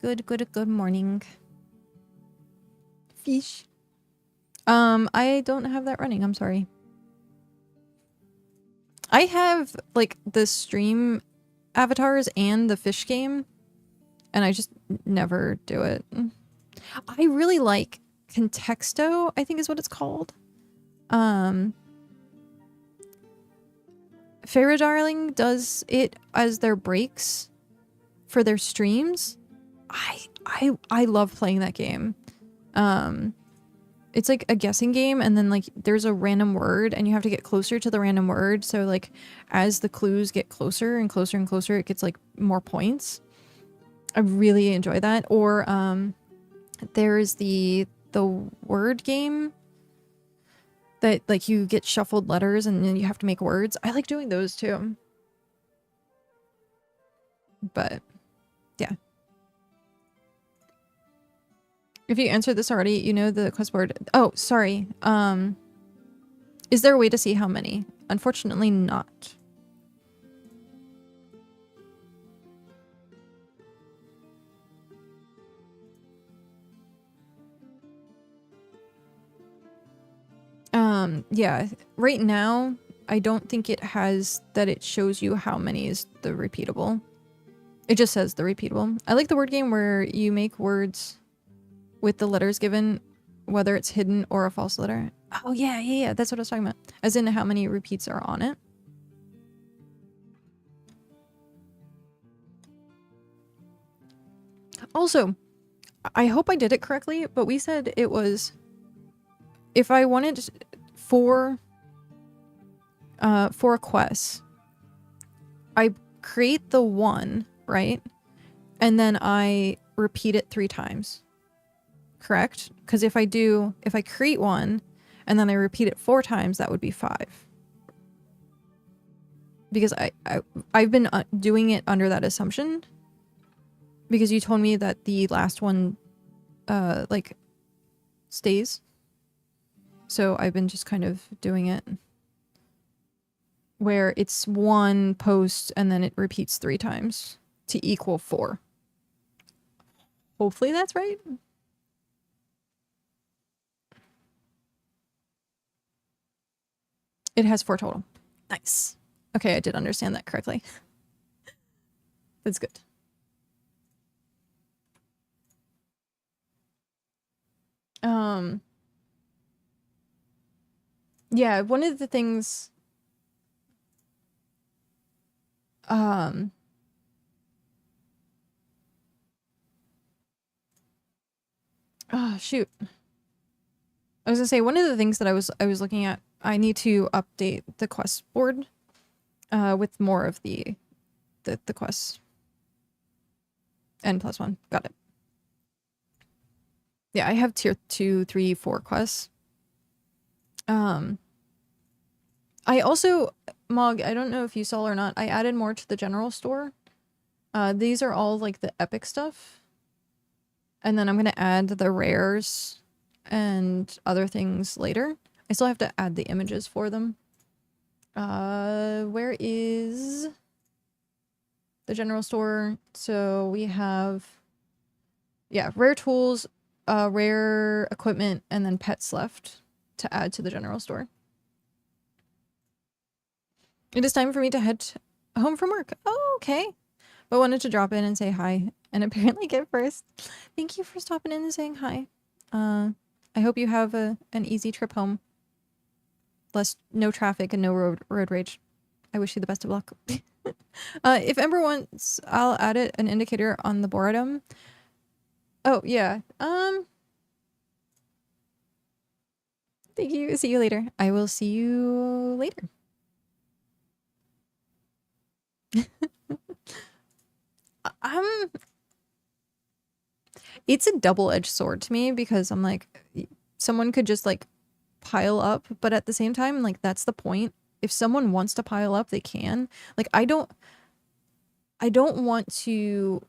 Good morning. Fish. I don't have that running. I'm sorry. I have, like, the stream avatars and the fish game, and I just never do it. I really like Contexto, I think is what it's called. Farrah Darling does it as their breaks for their streams. I love playing that game. It's like a guessing game, and then like there's a random word and you have to get closer to the random word. So like as the clues get closer and closer and closer, it gets like more points. I really enjoy that. Or there's the word game that like you get shuffled letters and then you have to make words. I like doing those too. But yeah. If you answered this already, you know the quest board. Oh, sorry. Is there a way to see how many? Unfortunately not. Yeah, right now, I don't think it has that it shows you how many is the repeatable. It just says the repeatable. I like the word game where you make words with the letters given, whether it's hidden or a false letter. Oh, yeah, that's what I was talking about. As in how many repeats are on it. Also, I hope I did it correctly, but we said it was... If I wanted four quests, I create the one, right? And then I repeat it 3 times. Correct? Because if I create one and then I repeat it 4 times, that would be 5. Because I've been doing it under that assumption. Because you told me that the last one, like, stays. So I've been just kind of doing it where it's 1 post and then it repeats 3 times to equal 4. Hopefully that's right. It has 4 total. Nice. Okay, I did understand that correctly. That's good. Yeah, one of the things oh shoot. I was gonna say one of the things that I was looking at, I need to update the quest board with more of the quests. N+1. Got it. Yeah, I have tier 2, 3, 4 quests. I also, Mog, I don't know if you saw or not, I added more to the general store. These are all like the epic stuff. And then I'm gonna add the rares and other things later. I still have to add the images for them. Where is the general store? So we have, yeah, rare tools, rare equipment, and then pets left to add to the general store. It is time for me to head home from work. Oh, okay. But wanted to drop in and say hi and apparently get first. Thank you for stopping in and saying hi. I hope you have an easy trip home. No traffic and no road rage. I wish you the best of luck. If Ember wants, I'll add an indicator on the boredom. Oh, yeah. Thank you. See you later. I will see you later. It's a double-edged sword to me because I'm like, someone could just like pile up, but at the same time, like that's the point. If someone wants to pile up, they can. Like I don't want to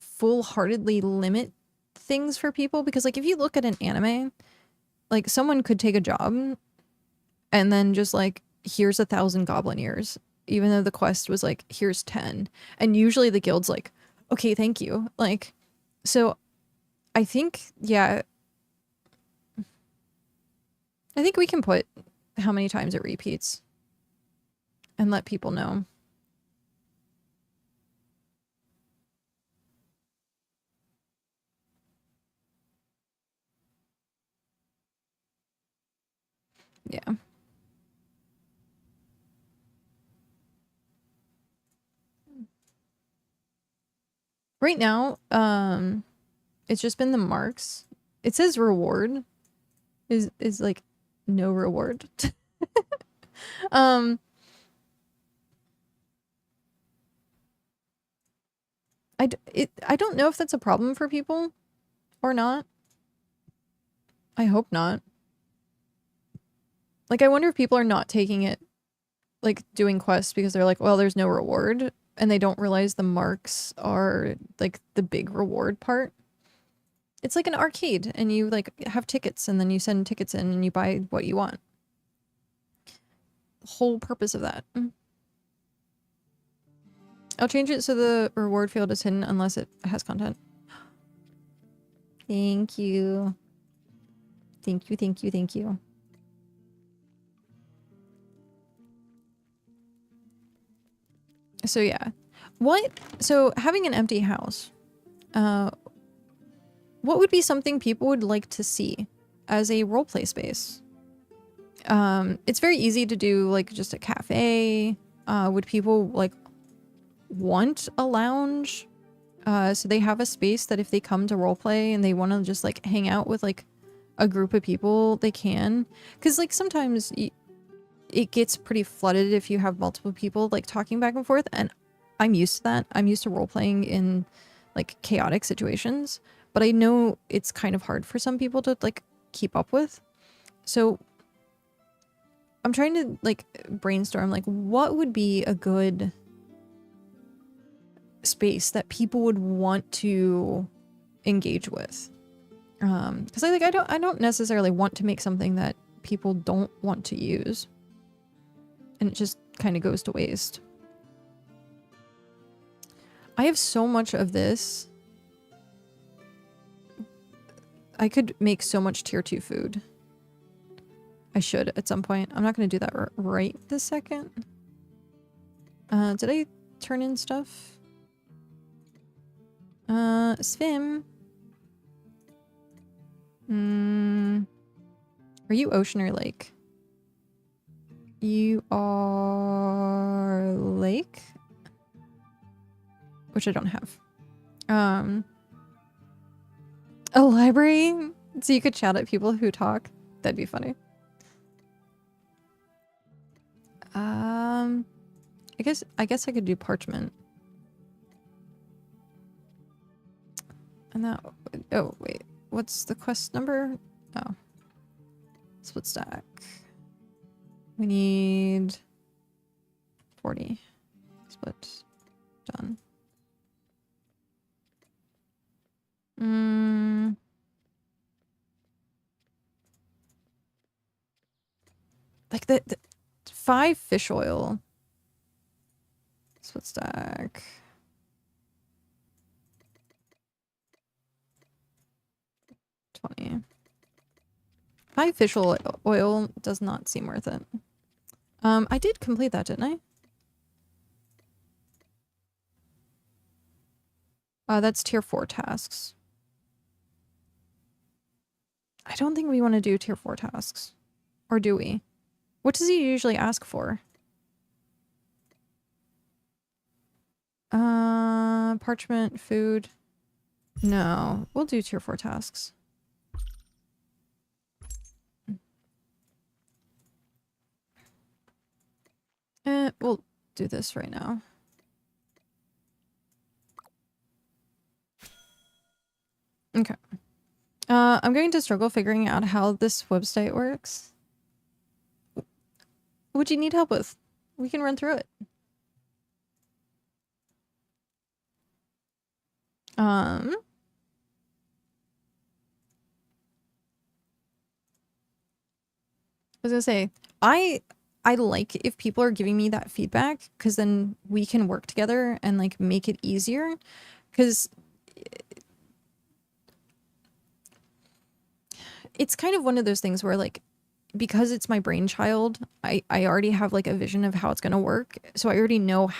full-heartedly limit things for people because like if you look at an anime, like someone could take a job and then just like here's 1,000 goblin ears, even though the quest was like here's 10, and usually the guild's like okay, thank you. Like, so I think, yeah, I think we can put how many times it repeats and let people know. Yeah. Right now, it's just been the marks. It says reward is like no reward. um I don't know if that's a problem for people or not. I hope not. Like I wonder if people are not taking it like doing quests because they're like, well, there's no reward, and they don't realize the marks are like the big reward part. It's like an arcade and you like have tickets and then you send tickets in and you buy what you want. The whole purpose of that. I'll change it so the reward field is hidden unless it has content. Thank you. Thank you, thank you, thank you. So yeah. So having an empty house, what would be something people would like to see as a roleplay space? It's very easy to do like just a cafe. Would people like want a lounge? So they have a space that if they come to roleplay and they want to just like hang out with like a group of people, they can. Because like sometimes it gets pretty flooded if you have multiple people like talking back and forth, and I'm used to that. I'm used to role-playing in like chaotic situations, but I know it's kind of hard for some people to like keep up with. So I'm trying to like brainstorm like what would be a good space that people would want to engage with. Because I don't necessarily want to make something that people don't want to use, and it just kind of goes to waste. I have so much of this. I could make so much tier 2 food. I should at some point. I'm not going to do that right this second. Did I turn in stuff? Svim. Are you ocean or lake? You are lake? Which I don't have. A library? So you could chat at people who talk? That'd be funny. I guess I could do parchment. And that... Oh, wait. What's the quest number? Oh. Split stack. We need 40. Split. Done. Like the 5 fish oil. Split stack. $20. 5 fish oil does not seem worth it. I did complete that, didn't I? That's tier 4 tasks. I don't think we want to do tier 4 tasks. Or do we? What does he usually ask for? Parchment, food. No, we'll do tier 4 tasks. We'll do this right now. Okay. I'm going to struggle figuring out how this website works. What do you need help with? We can run through it. I was gonna say, I like if people are giving me that feedback, because then we can work together and like make it easier, because it's kind of one of those things where like, because it's my brainchild, I already have like a vision of how it's gonna work, so I already know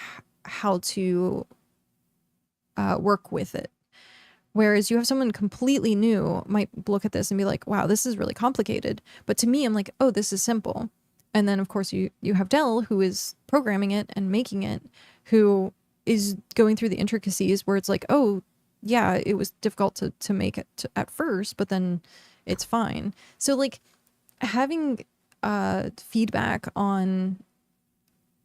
how to work with it. Whereas you have someone completely new might look at this and be like, wow, this is really complicated. But to me, I'm like, oh, this is simple. And then of course you have Dell, who is programming it and making it, who is going through the intricacies where it's like, oh yeah, it was difficult to make it at first, but then it's fine. So like having feedback on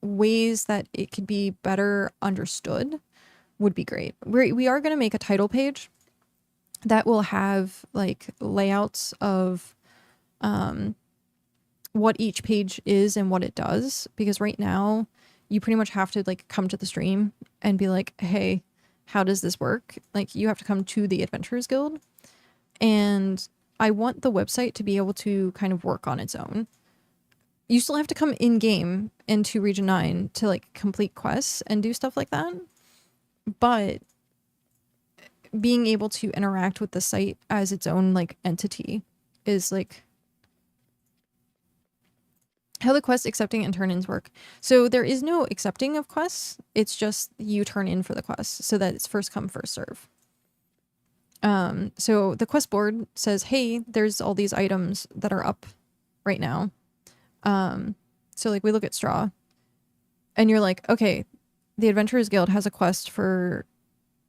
ways that it could be better understood would be great. We are going to make a title page that will have like layouts of what each page is and what it does, because right now you pretty much have to like come to the stream and be like, hey, how does this work? Like you have to come to the Adventurers Guild, and I want the website to be able to kind of work on its own. You still have to come in game into Region 9 to like complete quests and do stuff like that, but being able to interact with the site as its own like entity is like how the quest accepting and turn-ins work. So there is no accepting of quests. It's just you turn in for the quest, so that it's first come, first serve. So the quest board says, hey, there's all these items that are up right now. So like we look at straw and you're like, okay, the Adventurers Guild has a quest for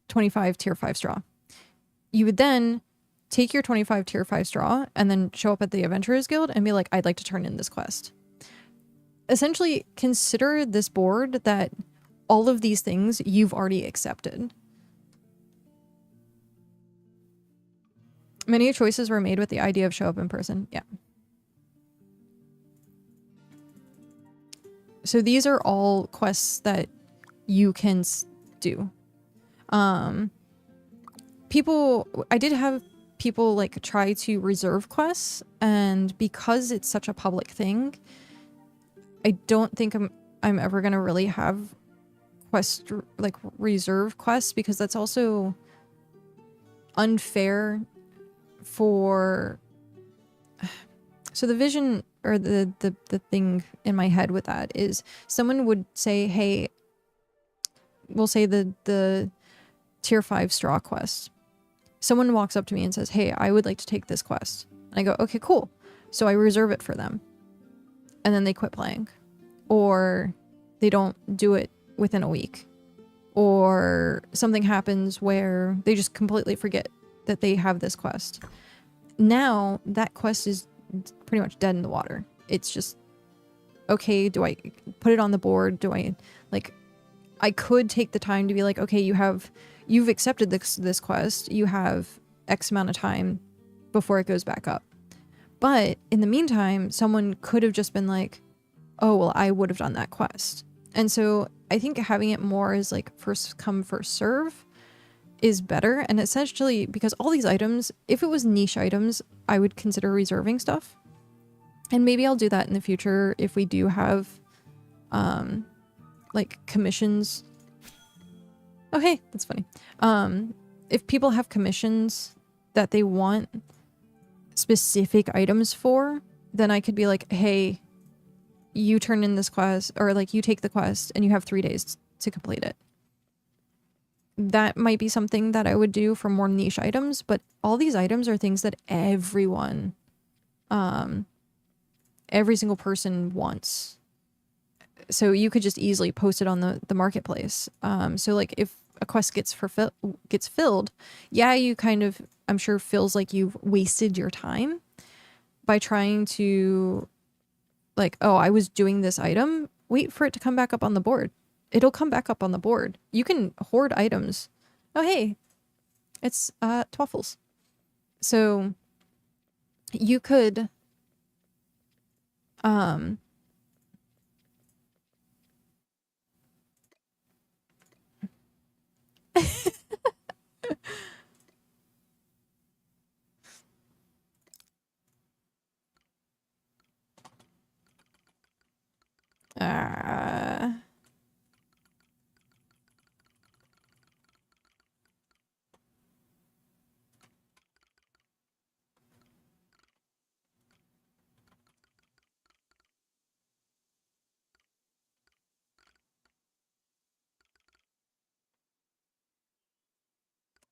25 tier 5 straw. You would then take your 25 tier 5 straw and then show up at the Adventurers Guild and be like, I'd like to turn in this quest. Essentially, consider this board that all of these things you've already accepted. Many choices were made with the idea of show up in person. Yeah. So these are all quests that you can do. I did have people like try to reserve quests, and because it's such a public thing, I don't think I'm ever gonna really have reserve quests, because that's also unfair for. So the vision or the thing in my head with that is someone would say, hey, we'll say the tier 5 straw quest. Someone walks up to me and says, hey, I would like to take this quest. And I go, okay, cool. So I reserve it for them. And then they quit playing. Or they don't do it within a week. Or something happens where they just completely forget that they have this quest. Now, that quest is pretty much dead in the water. It's just, okay, do I put it on the board? Do I, like, I could take the time to be like, okay, you've accepted this quest. You have X amount of time before it goes back up. But in the meantime, someone could have just been like, oh, well, I would have done that quest. And so I think having it more as like first come, first serve is better. And essentially, because all these items, if it was niche items, I would consider reserving stuff. And maybe I'll do that in the future if we do have like commissions. Oh, hey, that's funny. If people have commissions that they want specific items for, then I could be like, hey, you turn in this quest, or like you take the quest and you have 3 days to complete it. That might be something that I would do for more niche items, but all these items are things that everyone, every single person wants. So you could just easily post it on the marketplace. So like if a quest gets filled, yeah, you kind of, I'm sure, feels like you've wasted your time by trying to, like, oh, I was doing this item. Wait for it to come back up on the board. It'll come back up on the board. You can hoard items. Oh, hey, it's Twaffles. So you could uh,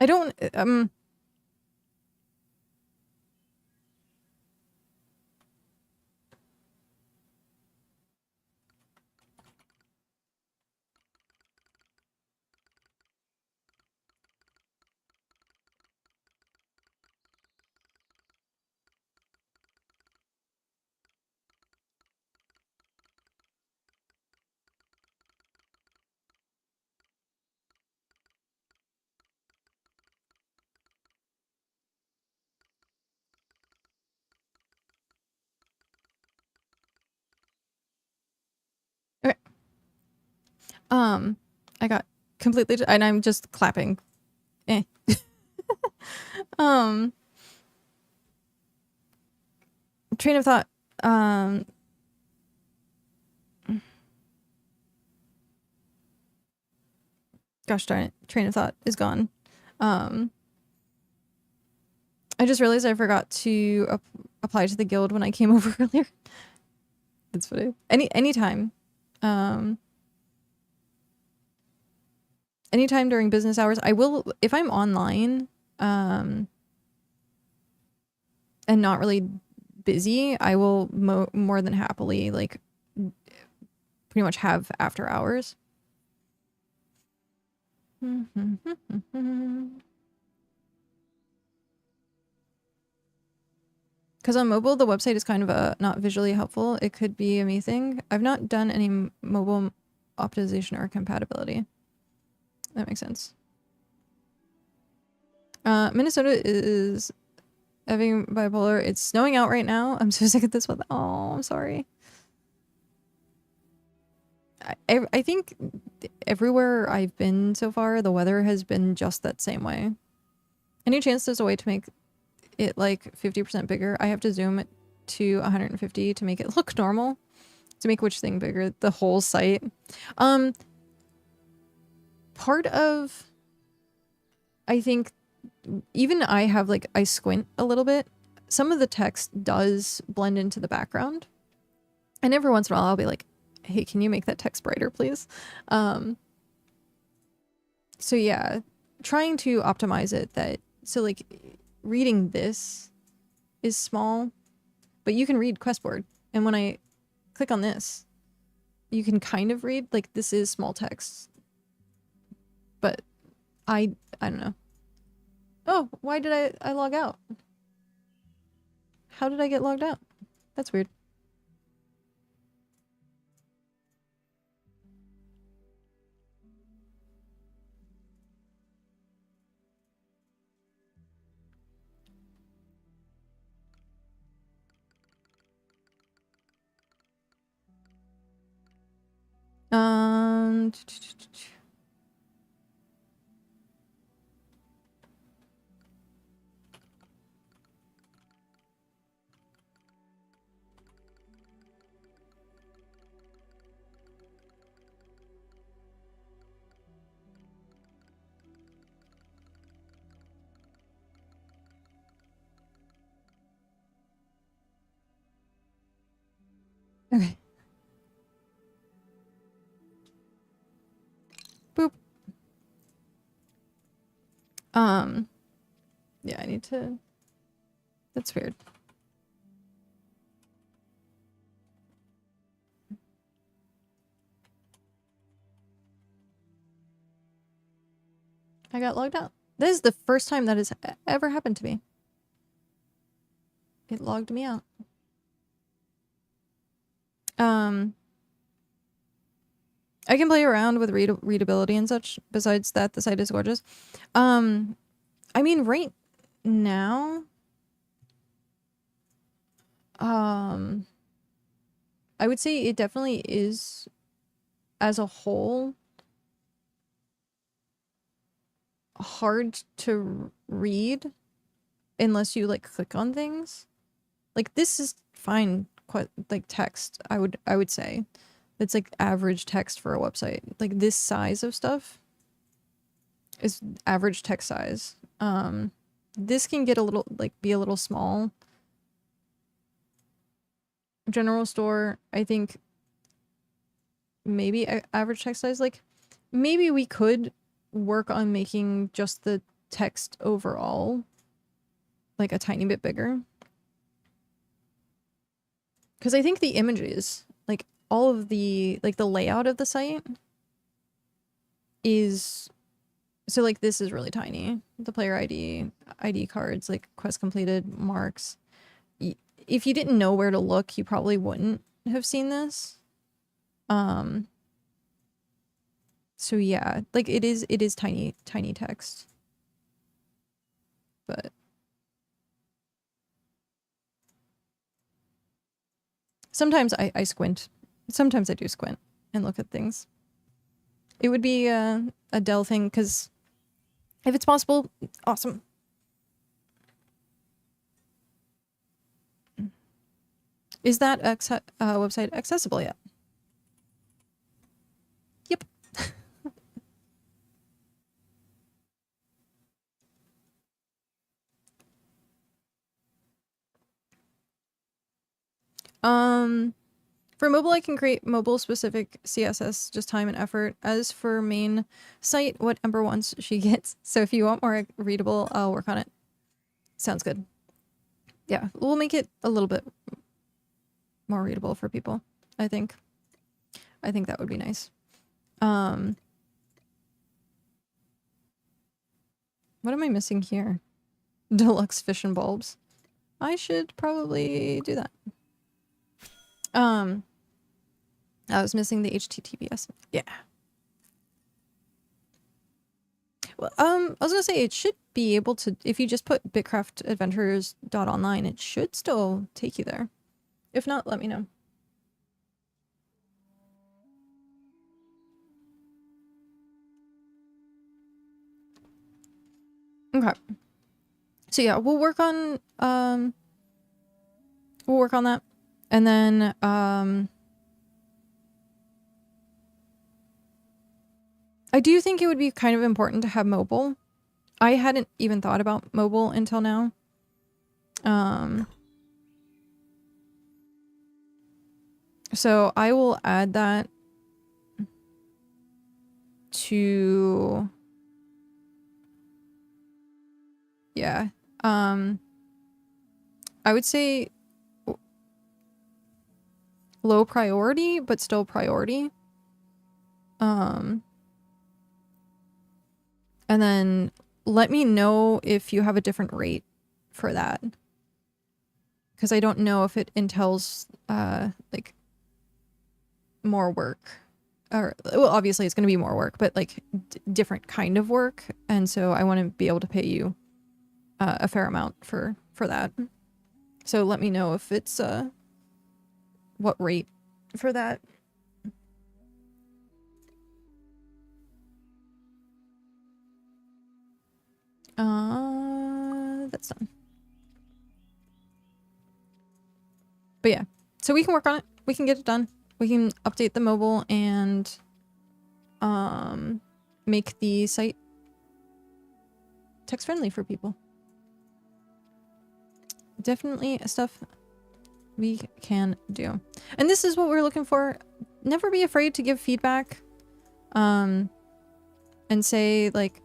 I don't okay. I got completely, and I'm just clapping. Eh. um Train of thought. Gosh darn it, train of thought is gone. I just realized I forgot to apply to the guild when I came over earlier. That's funny. Anytime anytime during business hours, I will, if I'm online and not really busy, I will more than happily, like, pretty much have after hours. Because on mobile, the website is kind of not visually helpful. It could be a me thing. I've not done any mobile optimization or compatibility. That makes sense. Minnesota is having bipolar. It's snowing out right now. I'm so sick of this weather. Oh, I'm sorry. I think everywhere I've been so far, the weather has been just that same way. Any chance there's a way to make it like 50% bigger? I have to zoom it to 150 to make it look normal. To make which thing bigger? The whole site. Part of, I think, even I have, like, I squint a little bit. Some of the text does blend into the background. And every once in a while I'll be like, hey, can you make that text brighter, please? So yeah, trying to optimize it so like reading this is small, but you can read questboard. And when I click on this, you can kind of read, like, this is small text. But I don't know. Oh, why did I log out? How did I get logged out? That's weird. Um, okay. Boop. Yeah, I need to, that's weird. I got logged out. This is the first time that has ever happened to me. It logged me out. I can play around with readability and such. Besides that, the site is gorgeous. I mean, right now, I would say it definitely is, as a whole, hard to read unless you like click on things. Like this is fine, quite like text. I would say it's like average text for a website. Like this size of stuff is average text size. This can get a little be a little small. General store, I think maybe average text size. Like maybe we could work on making just the text overall like a tiny bit bigger. Because I think the images, like all of the, like the layout of the site is, so like this is really tiny. The player ID cards, like quest completed, marks. If you didn't know where to look, you probably wouldn't have seen this. So yeah, like it is tiny text. But sometimes I squint. Sometimes I do squint and look at things. It would be a Dell thing, because if it's possible, awesome. Is that website accessible yet? Yep. For mobile, I can create mobile-specific CSS, just time and effort. As for main site, what Ember wants, she gets. So if you want more readable, I'll work on it. Sounds good. Yeah, we'll make it a little bit more readable for people, I think. I think that would be nice. What am I missing here? Deluxe fish and bulbs. I should probably do that. I was missing the HTTPS. Yeah. Well, I was gonna say it should be able to, if you just put BitCraft.adventures.online, it should still take you there. If not, let me know. Okay. So yeah, we'll work on that. And then I do think it would be kind of important to have mobile. I hadn't even thought about mobile until now. So I will add that to, yeah. I would say low priority, but still priority. And then let me know if you have a different rate for that. Because I don't know if it entails, like, more work. Or, well, obviously it's going to be more work, but, like, different kind of work. And so I want to be able to pay you a fair amount for that. So let me know if it's, what rate for that. That's done. But yeah, so we can work on it. We can get it done. We can update the mobile and make the site text friendly for people. Definitely stuff we can do. And this is what we're looking for. Never be afraid to give feedback. And say like,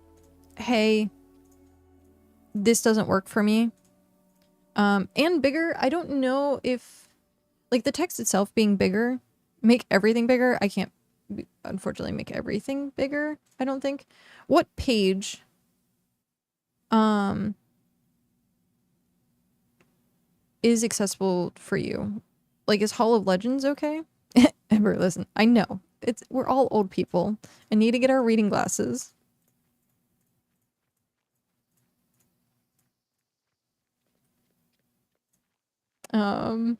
hey, this doesn't work for me. And bigger. I don't know if, like, the text itself being bigger, make everything bigger. I can't, unfortunately, make everything bigger, I don't think. What page is accessible for you. Like, is Hall of Legends okay? Ember, listen, I know. We're all old people and need to get our reading glasses. Um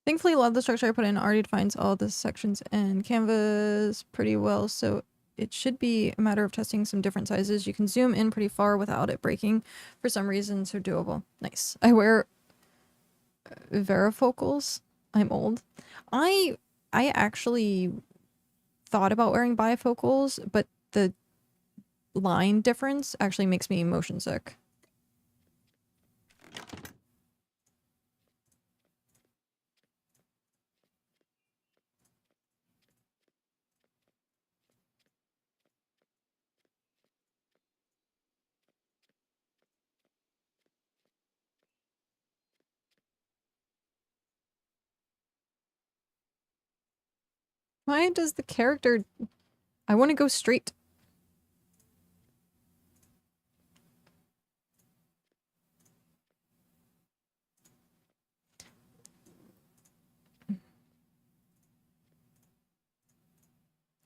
Thankfully, a lot of the structure I put in already defines all the sections and canvas pretty well, so it should be a matter of testing some different sizes. You can zoom in pretty far without it breaking for some reason, so doable. Nice. I wear varifocals. I'm old. I actually thought about wearing bifocals, but the line difference actually makes me motion sick. Why does the character... I want to go straight.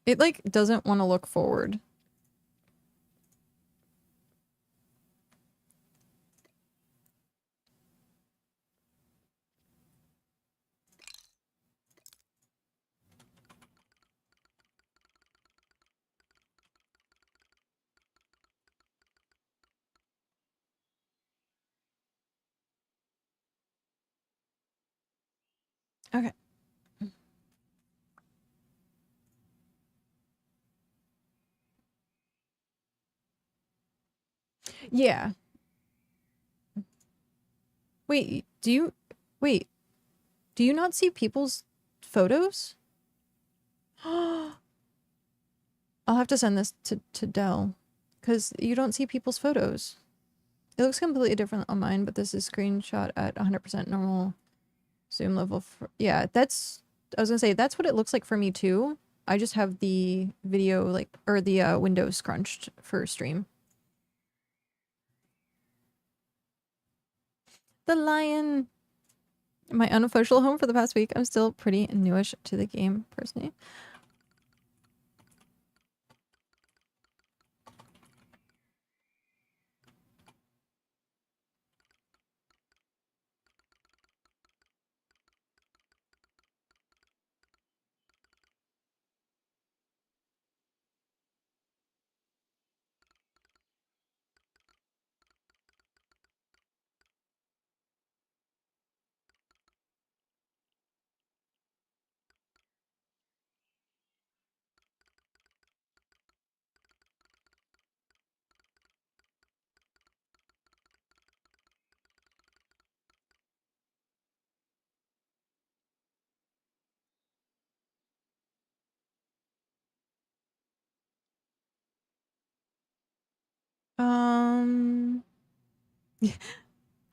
It, like, doesn't want to look forward. Okay. Yeah. Wait, do you... Wait, do you not see people's photos? I'll have to send this to Dell, because you don't see people's photos. It looks completely different on mine, but this is screenshot at 100% normal zoom level. Yeah, that's... I was gonna say, that's what it looks like for me too. I just have the video, like, or the windows crunched for stream. The lion! My unofficial home for the past week. I'm still pretty newish to the game, personally.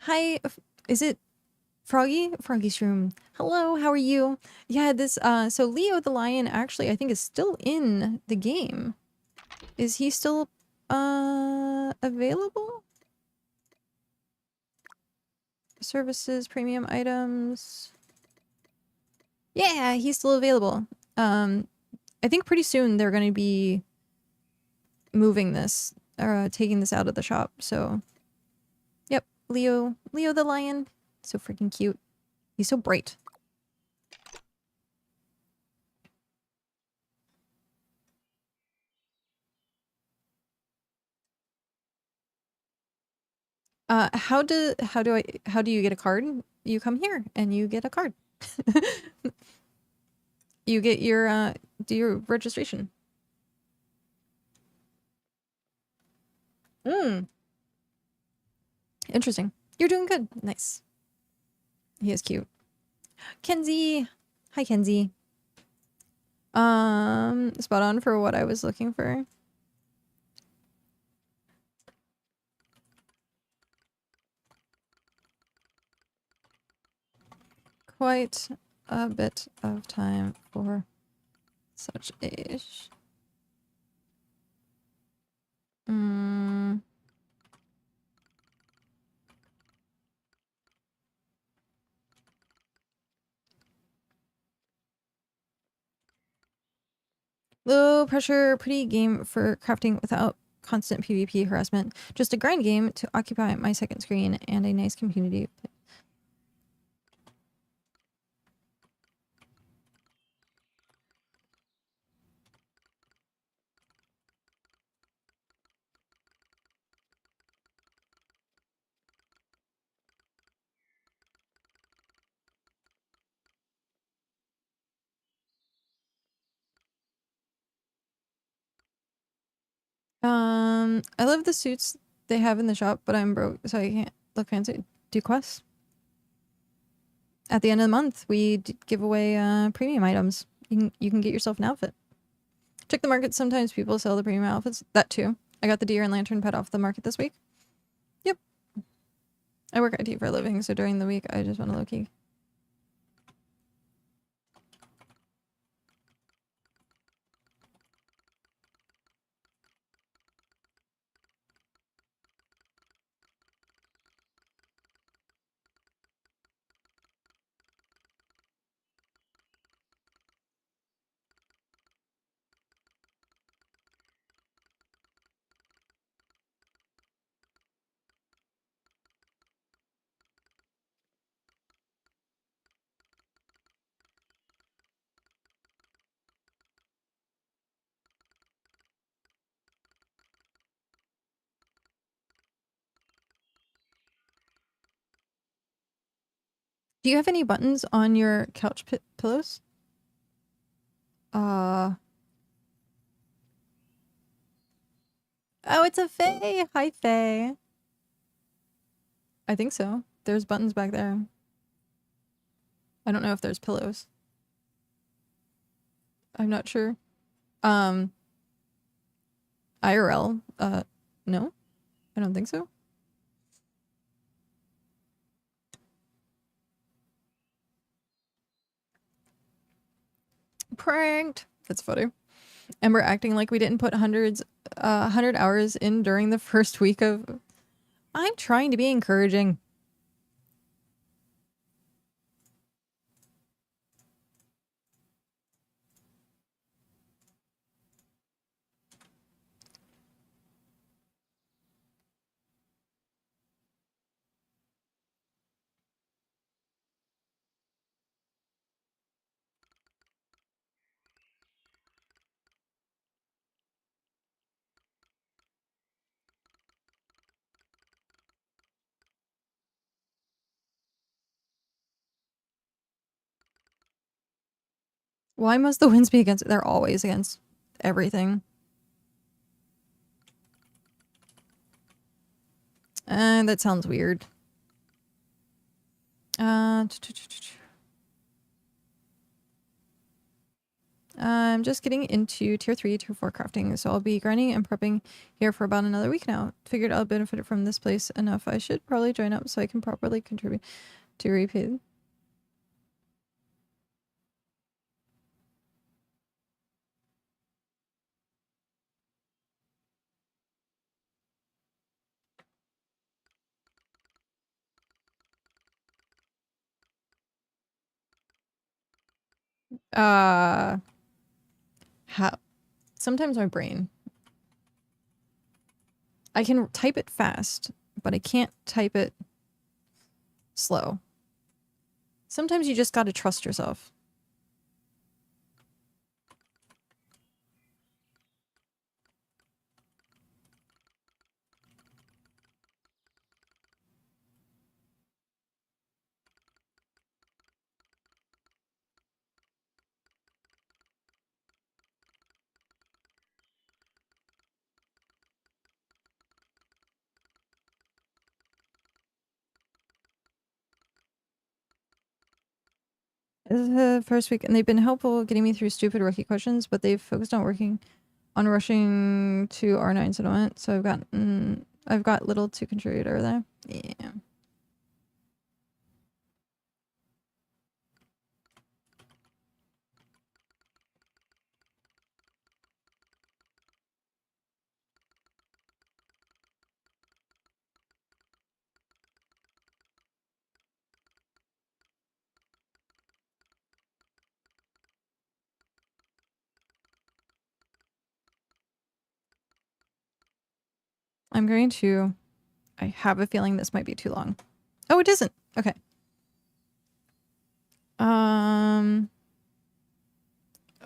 Hi, is it Froggy? Froggy's room. Hello, how are you? Yeah, this, so Leo the lion actually, I think, is still in the game. Is he still, available? Services, premium items. Yeah, he's still available. I think pretty soon they're gonna be moving this, or taking this out of the shop, so. Yep, Leo the lion. So freaking cute. He's so bright. How do you get a card? You come here and you get a card. You get your do your registration. Interesting. You're doing good. Nice. He is cute. Kenzie. Hi, Kenzie. Spot on for what I was looking for. Quite a bit of time for such age. Low pressure, pretty game for crafting without constant PvP harassment. Just a grind game to occupy my second screen and a nice community. I love the suits they have in the shop, but I'm broke, so I can't look fancy. Do quests. At the end of the month, we give away premium items. You can get yourself an outfit. Check the market. Sometimes people sell the premium outfits. That too. I got the deer and lantern pet off the market this week. Yep. I work IT for a living, so during the week I just want to low-key. Do you have any buttons on your couch pillows? Oh, it's a Faye. Hi, Faye. I think so. There's buttons back there. I don't know if there's pillows. I'm not sure. IRL, no, I don't think so. Pranked. That's funny. Ember acting like we didn't put 100 hours in during the first week of... I'm trying to be encouraging. Why must the winds be against... They're always against everything. That sounds weird. I'm just getting into tier 3, tier 4 crafting, so I'll be grinding and prepping here for about another week now. Figured I'll benefit from this place enough. I should probably join up so I can properly contribute to repaid. How? Sometimes my brain. I can type it fast, but I can't type it slow. Sometimes you just gotta trust yourself. This is the first week, and they've been helpful getting me through stupid rookie questions, but they've focused on working on rushing to R9 settlement, so I've got little to contribute over there. Yeah. I'm going to... I have a feeling this might be too long. Oh, it isn't. Okay.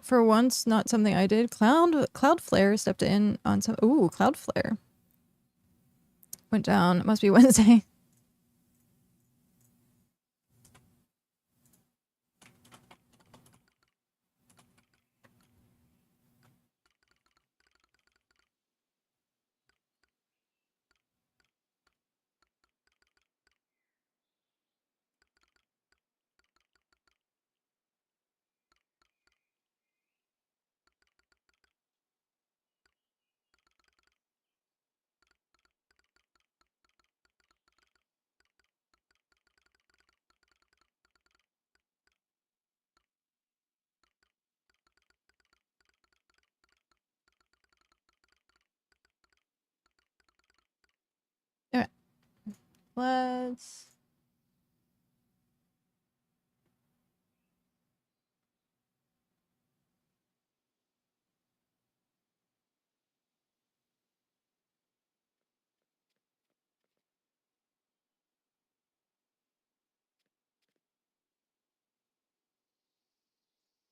For once, not something I did. Cloudflare stepped in on some... Ooh, Cloudflare. Went down. It must be Wednesday. Okay. Let's...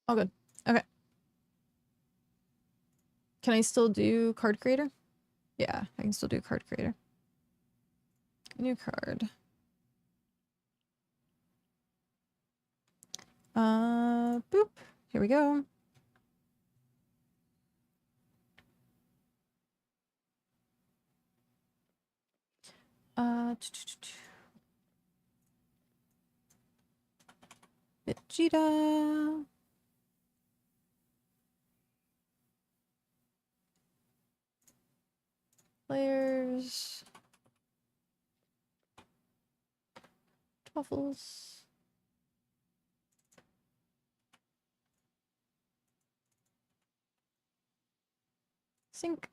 All good. Okay. Can I still do card creator? Yeah, I can still do card creator. New card. Boop. Here we go. Vegeta. Players. Waffles. Sync.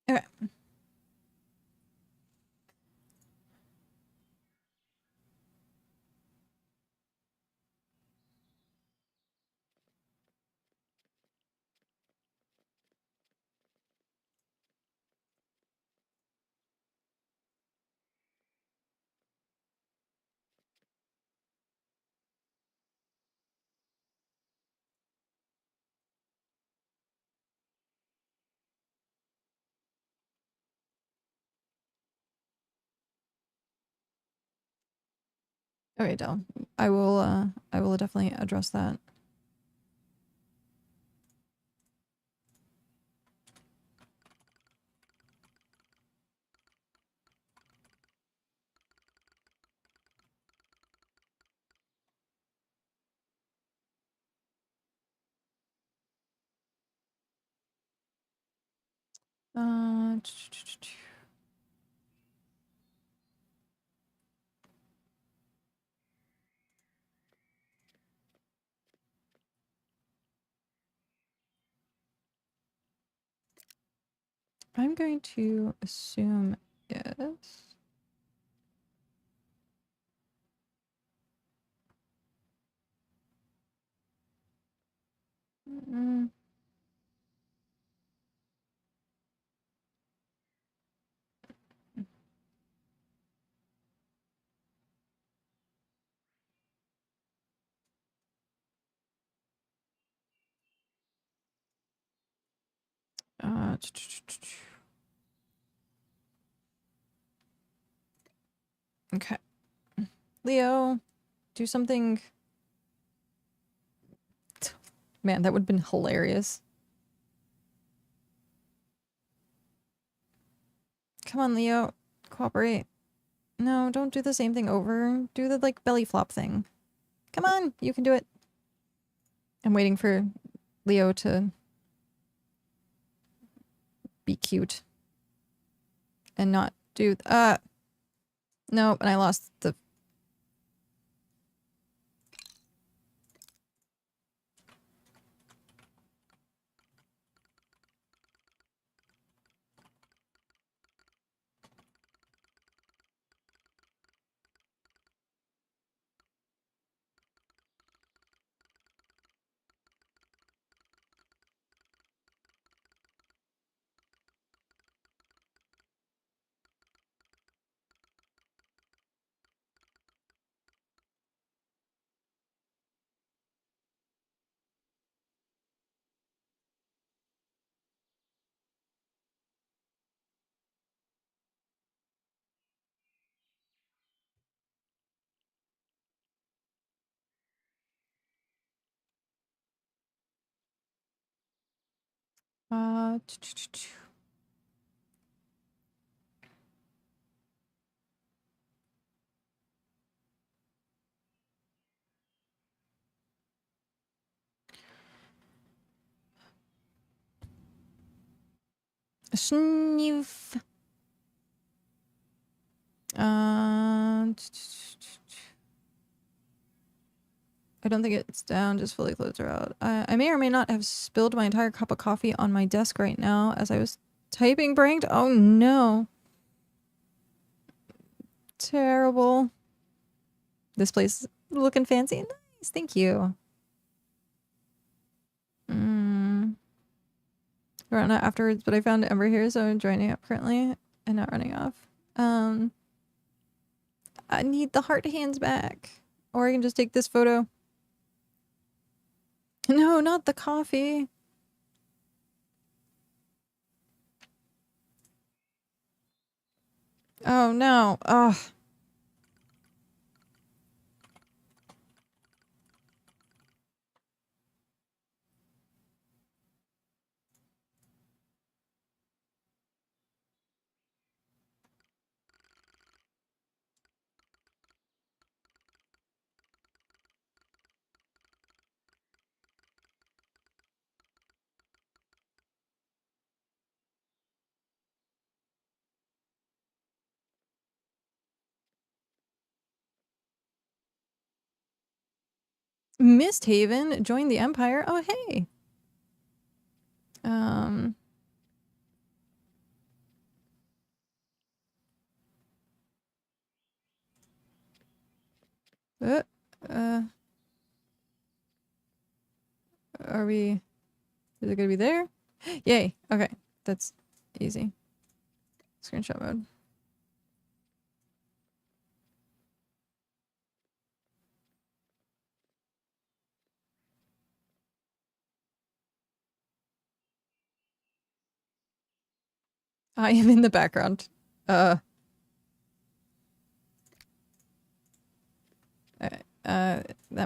Okay. Okay, Del. I will definitely address that. Uh, I'm going to assume yes. Mm. Uh, okay. Leo, do something. Man, that would have been hilarious. Come on, Leo. Cooperate. No, don't do the same thing over. Do the, like, belly flop thing. Come on, you can do it. I'm waiting for Leo to be cute. And not do... Nope, and I lost the... Uh... Sniff. I don't think it's down, just fully closed her out. I may or may not have spilled my entire cup of coffee on my desk right now as I was typing pranked. Oh no. Terrible. This place is looking fancy and nice. Thank you. Run out afterwards, but I found Ember here, so I'm joining up currently and not running off. I need the heart hands back. Or I can just take this photo. No, not the coffee. Oh no. Ugh. Misthaven joined the Empire. Oh hey. Are we... Is it gonna be there? Yay. Okay. That's easy. Screenshot mode. I am in the background. That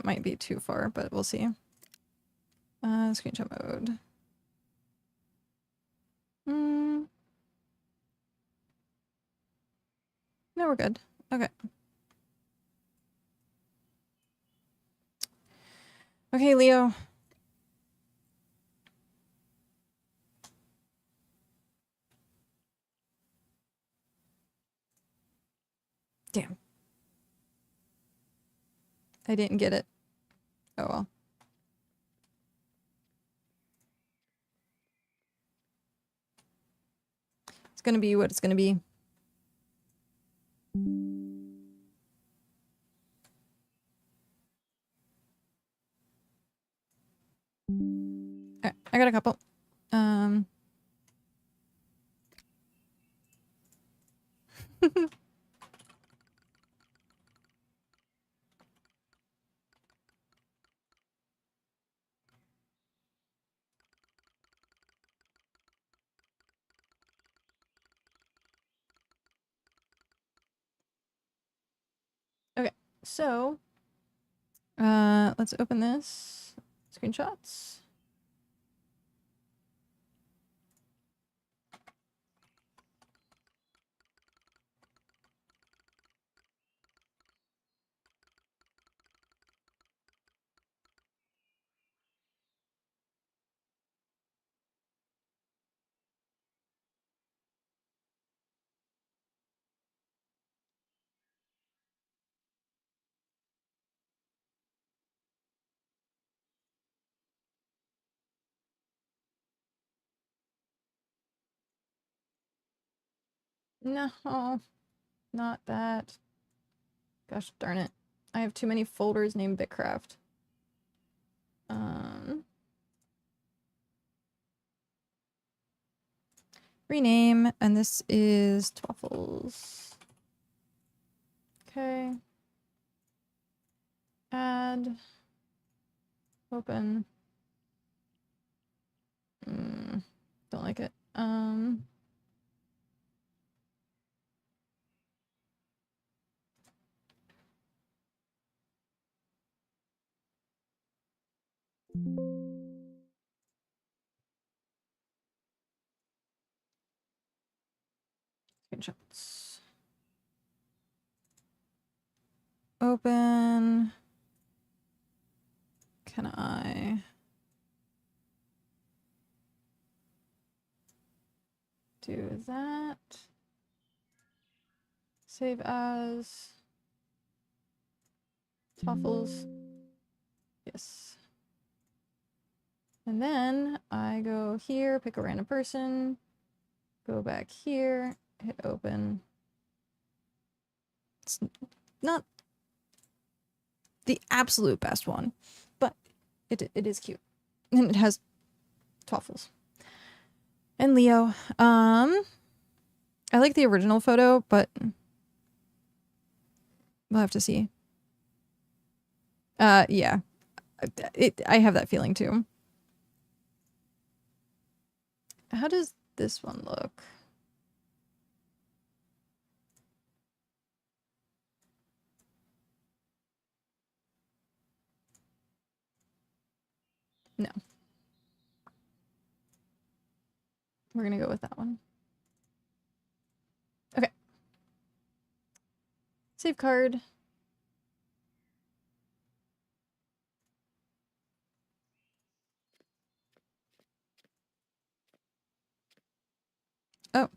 might be too far, but we'll see. Screenshot mode. No, we're good. Okay. Okay, Leo. Damn. I didn't get it. Oh well. gonna be what it's gonna be. Alright, I got a couple. Okay, so let's open this. Screenshots. No, not that. Gosh darn it. I have too many folders named BitCraft. Rename, and this is Twaffles. Okay. Add. Open. Don't like it. Screenshots. Open. Can I do that? Save as Twaffles. Yes. And then I go here, pick a random person, go back here, hit open. It's not the absolute best one, but it is cute. And it has Twaffles. And Leo. I like the original photo, but we'll have to see. Yeah. I have that feeling too. How does this one look? No. We're gonna go with that one. Okay. Save card. Oh.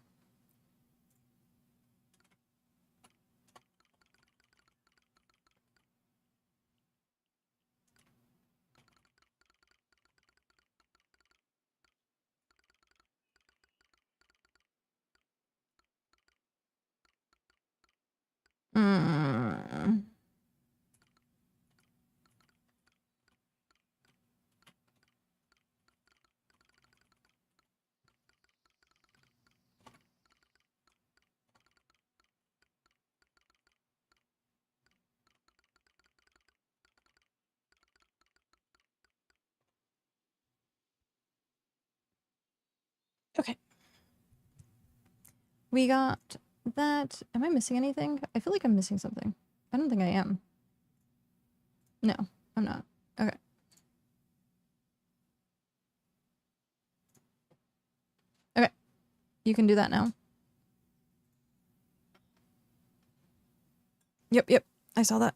Okay. We got that. Am I missing anything? I feel like I'm missing something. I don't think I am. No, I'm not. Okay. Okay. You can do that now. Yep. I saw that.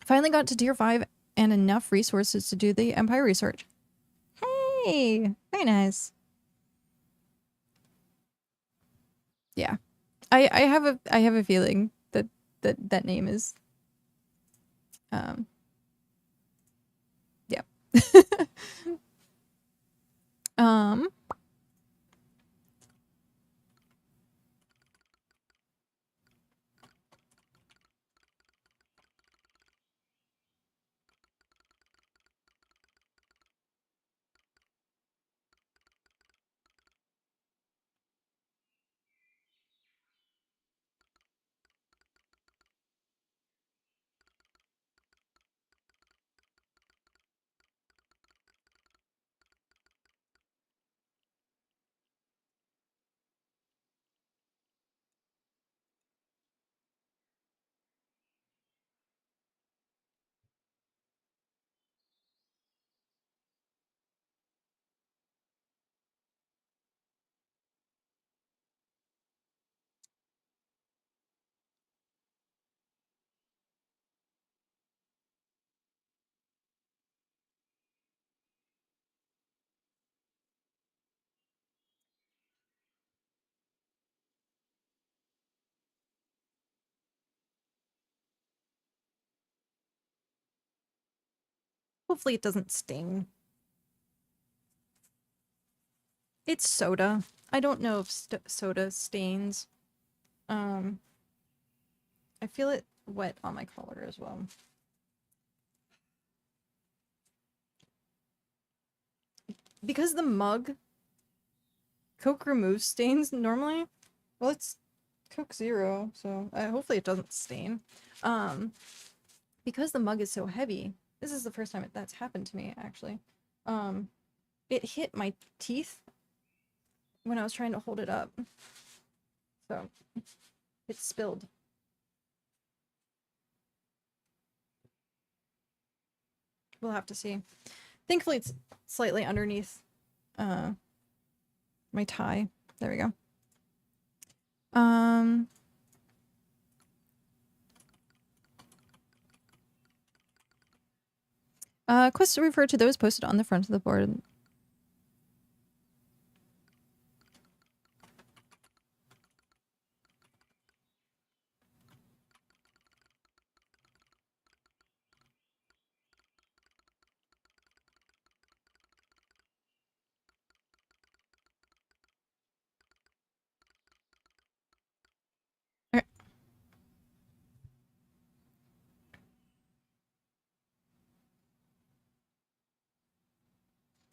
Finally got to tier 5 and enough resources to do the Empire research. Hey, very nice. Yeah. I have a feeling that that name is yeah, um, hopefully it doesn't sting. It's soda. I don't know if soda stains. I feel it wet on my collar as well. Because the mug, Coke removes stains normally. Well, it's Coke Zero, so hopefully it doesn't stain. Because the mug is so heavy, this is the first time that's happened to me, actually. It hit my teeth when I was trying to hold it up. So, it spilled. We'll have to see. Thankfully, it's slightly underneath my tie. There we go. Quests refer to those posted on the front of the board. Okay.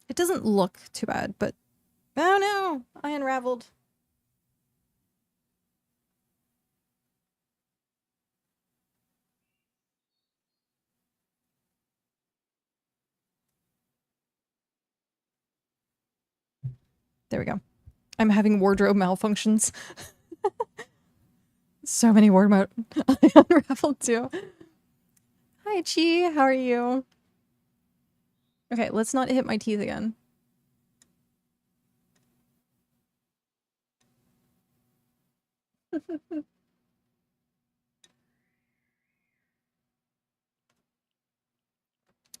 It doesn't look too bad, but oh no, I unraveled. There we go. I'm having wardrobe malfunctions. So many wardrobe. I unraveled too. Hi, Chi. How are you? Okay, let's not hit my teeth again.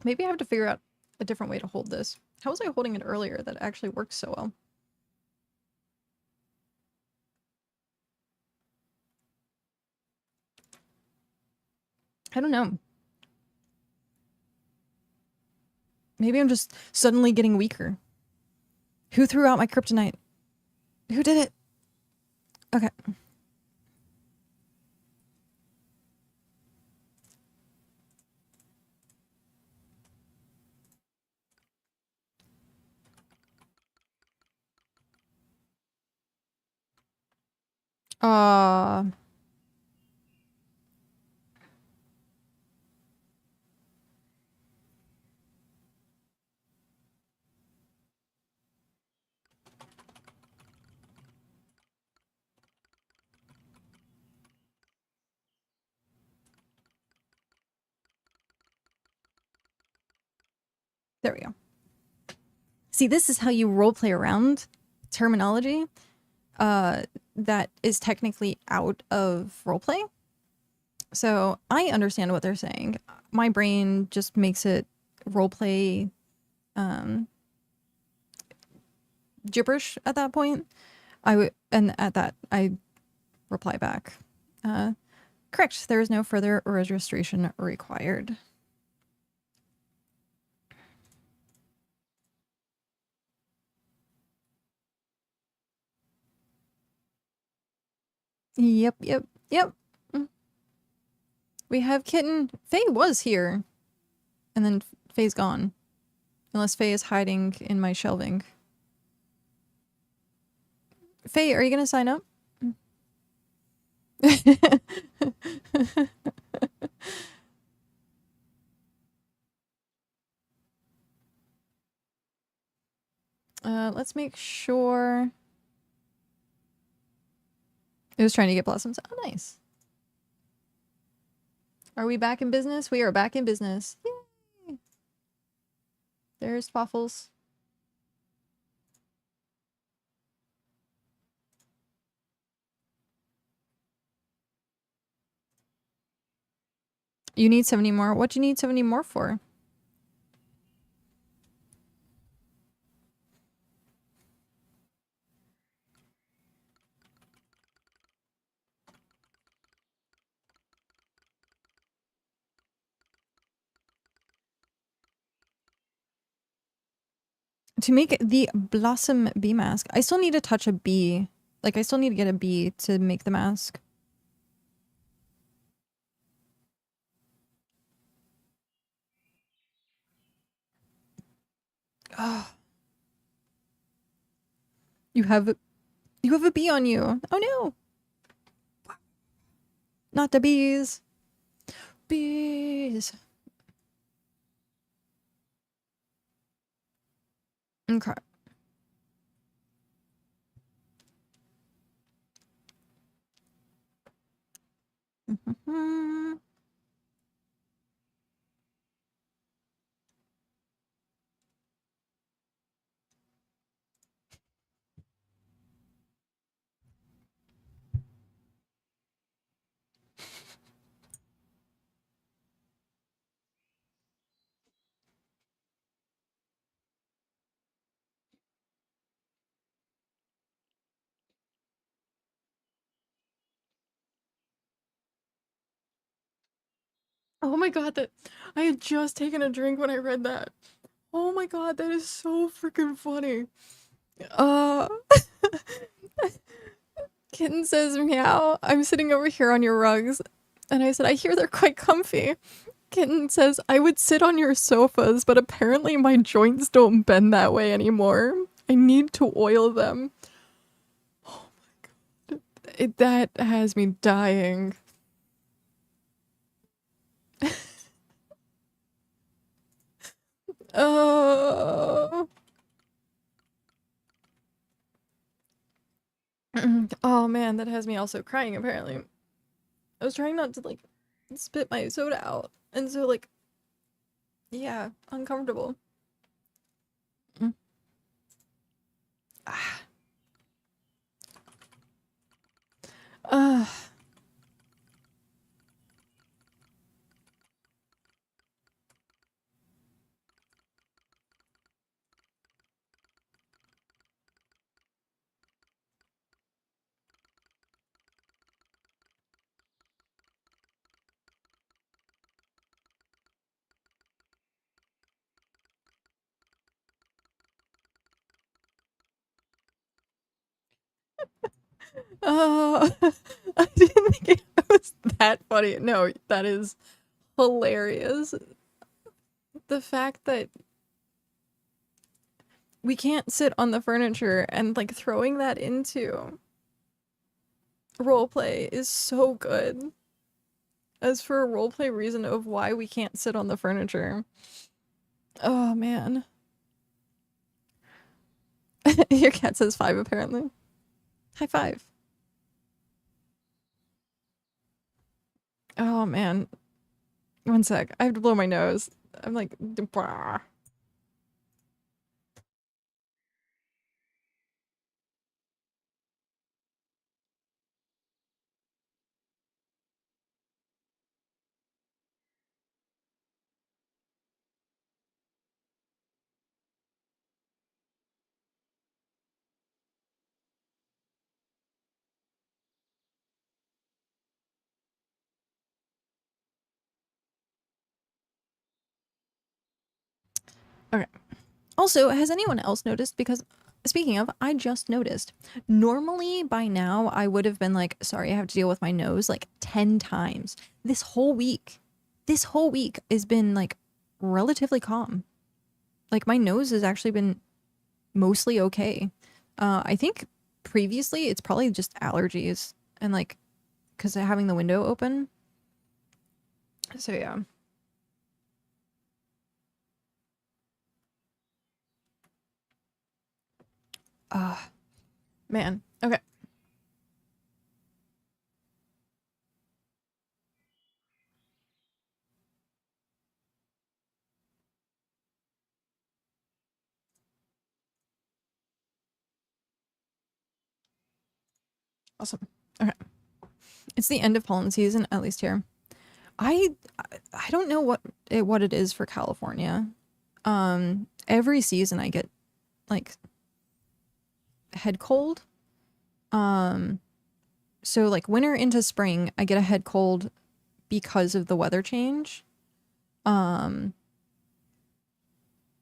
Maybe I have to figure out a different way to hold this. How was I holding it earlier that actually works so well? I don't know. Maybe I'm just suddenly getting weaker. Who threw out my kryptonite? Who did it? Okay. Uh, there we go. See, this is how you roleplay around terminology that is technically out of roleplay. So I understand what they're saying. My brain just makes it roleplay gibberish at that point. And at that I reply back. Correct, there is no further registration required. Yep. Mm. We have Kitten. Faye was here. And then Faye's gone. Unless Faye is hiding in my shelving. Faye, are you gonna sign up? Let's make sure. It was trying to get blossoms. Oh, nice. Are we back in business? We are back in business. Yay! There's Waffles. You need 70 more. What do you need 70 more for? To make the Blossom bee mask, I still need to touch a bee. Like, I still need to get a bee to make the mask. Oh. You have a bee on you. Oh no. Not the bees. Bees. Okay. Oh my god, that I had just taken a drink when I read that. Oh my god, that is so freaking funny. Kitten says meow. I'm sitting over here on your rugs. And I said, I hear they're quite comfy. Kitten says, I would sit on your sofas, but apparently my joints don't bend that way anymore. I need to oil them. Oh my god. That has me dying. Oh. Oh man, that has me also crying apparently. I was trying not to like spit my soda out. And so like, yeah, uncomfortable. Ah. Oh, I didn't think it was that funny. No, that is hilarious. The fact that we can't sit on the furniture and like throwing that into roleplay is so good. As for a roleplay reason of why we can't sit on the furniture. Oh man. Your cat says 5 apparently. High five. Oh man. One sec. I have to blow my nose. I'm like, bah. Okay. Also, has anyone else noticed? Because Speaking of, I just noticed. Normally by now I would have been like, sorry, I have to deal with my nose like 10 times. This whole week has been like relatively calm. Like my nose has actually been mostly okay. I think previously it's probably just allergies and like because of having the window open. So yeah. Man. Okay. Awesome. Okay. It's the end of pollen season, at least here. I don't know what it is for California. Every season I get like head cold. So like winter into spring, I get a head cold because of the weather change. And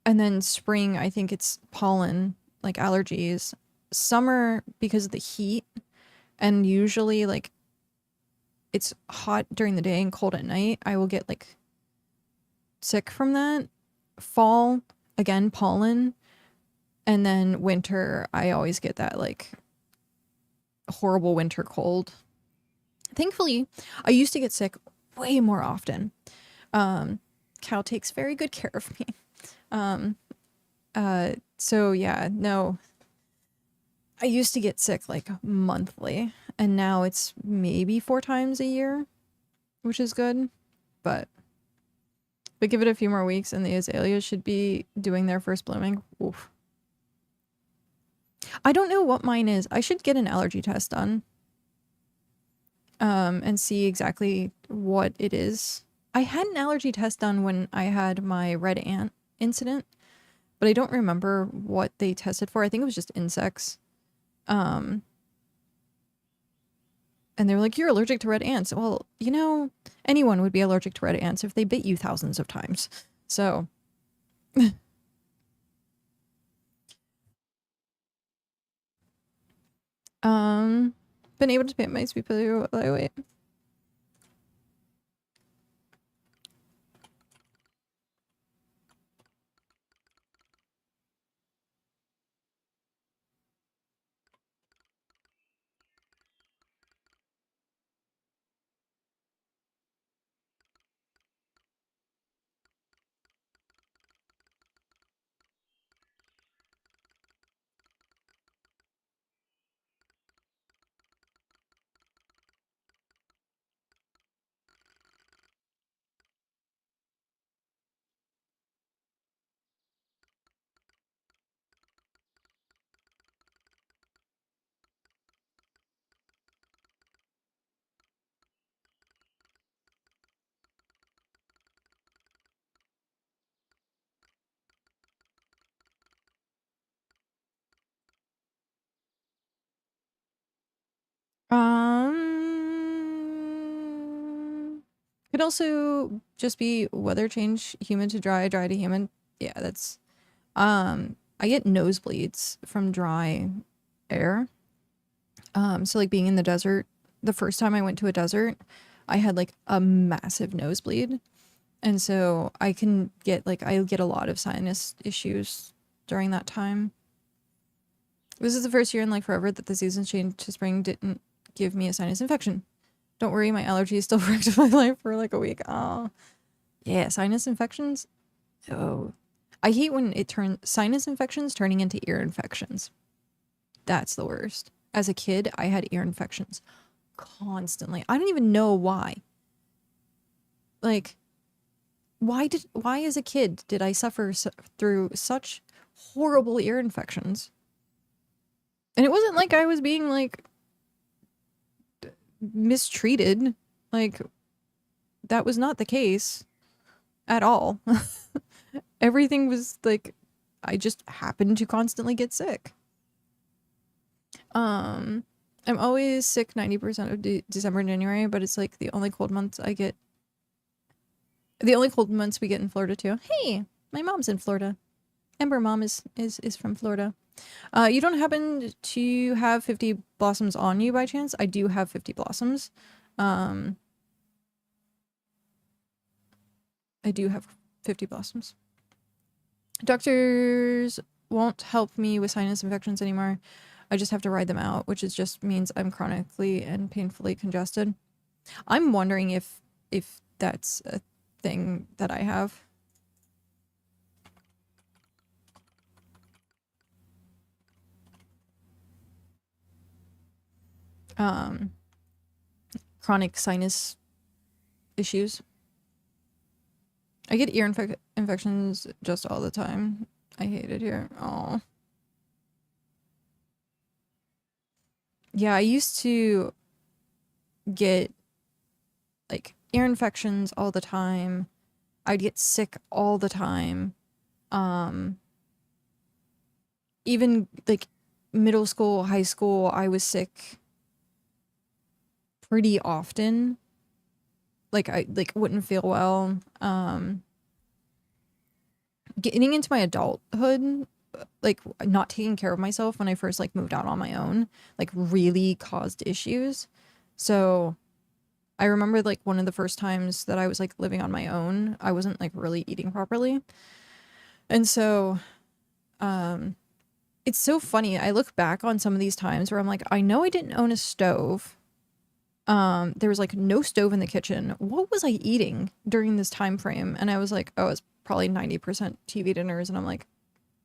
then spring, I think it's pollen, like allergies. Summer because of the heat, and usually like it's hot during the day and cold at night, I will get like sick from that. Fall, again, pollen. And then winter, I always get that like horrible winter cold. Thankfully, I used to get sick way more often. Cal takes very good care of me. So yeah, no. I used to get sick like monthly, and now it's maybe 4 times a year, which is good. But give it a few more weeks and the azaleas should be doing their first blooming. Oof. I don't know what mine is. I should get an allergy test done. And see exactly what it is. I had an allergy test done when I had my red ant incident, but I don't remember what they tested for. I think it was just insects. And they were like, you're allergic to red ants. Well, you know, anyone would be allergic to red ants if they bit you thousands of times. So been able to paint my sweet potato lightweight. Could also just be weather change, humid to dry, dry to humid. Yeah, that's I get nosebleeds from dry air. So like being in the desert, the first time I went to a desert, I had like a massive nosebleed. And so I get a lot of sinus issues during that time. This is the first year in like forever that the seasons changed to spring didn't give me a sinus infection. Don't worry, my allergies still wrecked my life for like a week. Oh, yeah, sinus infections. Oh, I hate when it turns sinus infections turning into ear infections. That's the worst. As a kid, I had ear infections constantly. I don't even know why. Like, why as a kid did I suffer through such horrible ear infections? And it wasn't like I was being like mistreated. Like, that was not the case at all. Everything was like, I just happened to constantly get sick. I'm always sick 90% of December and January, but it's like the only cold months we get in Florida too. Hey, my mom's in Florida. Ember mom is from Florida. You don't happen to have 50 blossoms on you by chance? I do have 50 blossoms. I do have 50 blossoms. Doctors won't help me with sinus infections anymore. I just have to ride them out, which is just means I'm chronically and painfully congested. I'm wondering if that's a thing that I have. Chronic sinus issues. I get ear infections just all the time. I hate it here. Oh. Yeah, I used to get like ear infections all the time. I'd get sick all the time. Even like middle school, high school, I was sick pretty often. Like I wouldn't feel well. Getting into my adulthood, like not taking care of myself when I first like moved out on my own, like really caused issues. So I remember like one of the first times that I was like living on my own, I wasn't like really eating properly. And so it's so funny. I look back on some of these times where I'm like, I know I didn't own a stove. There was like no stove in the kitchen. What was I eating during this time frame? And I was like, oh, it's probably 90% TV dinners. And I'm like,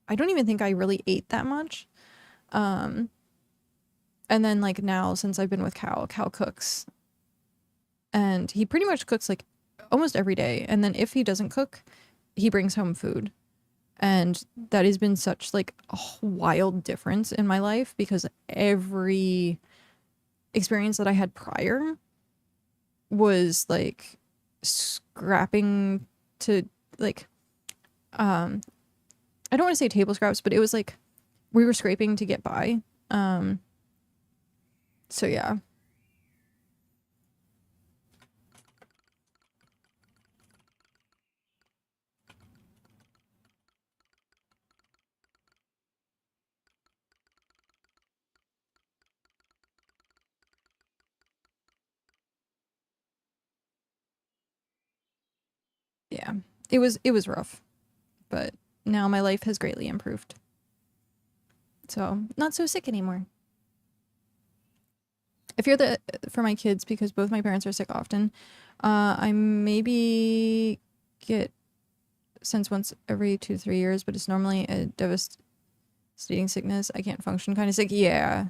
I don't even think I really ate that much. And then like now, since I've been with Cal cooks, and he pretty much cooks like almost every day. And then if he doesn't cook, he brings home food. And that has been such like a wild difference in my life because every experience that I had prior was like scrapping to like I don't want to say table scraps, but it was like we were scraping to get by. So yeah. Yeah. It was rough, but now my life has greatly improved. So, not so sick anymore. If you're the for my kids because both my parents are sick often, I maybe get since once every 2 to 3 years, but it's normally a devastating sickness. I can't function kind of sick. Yeah.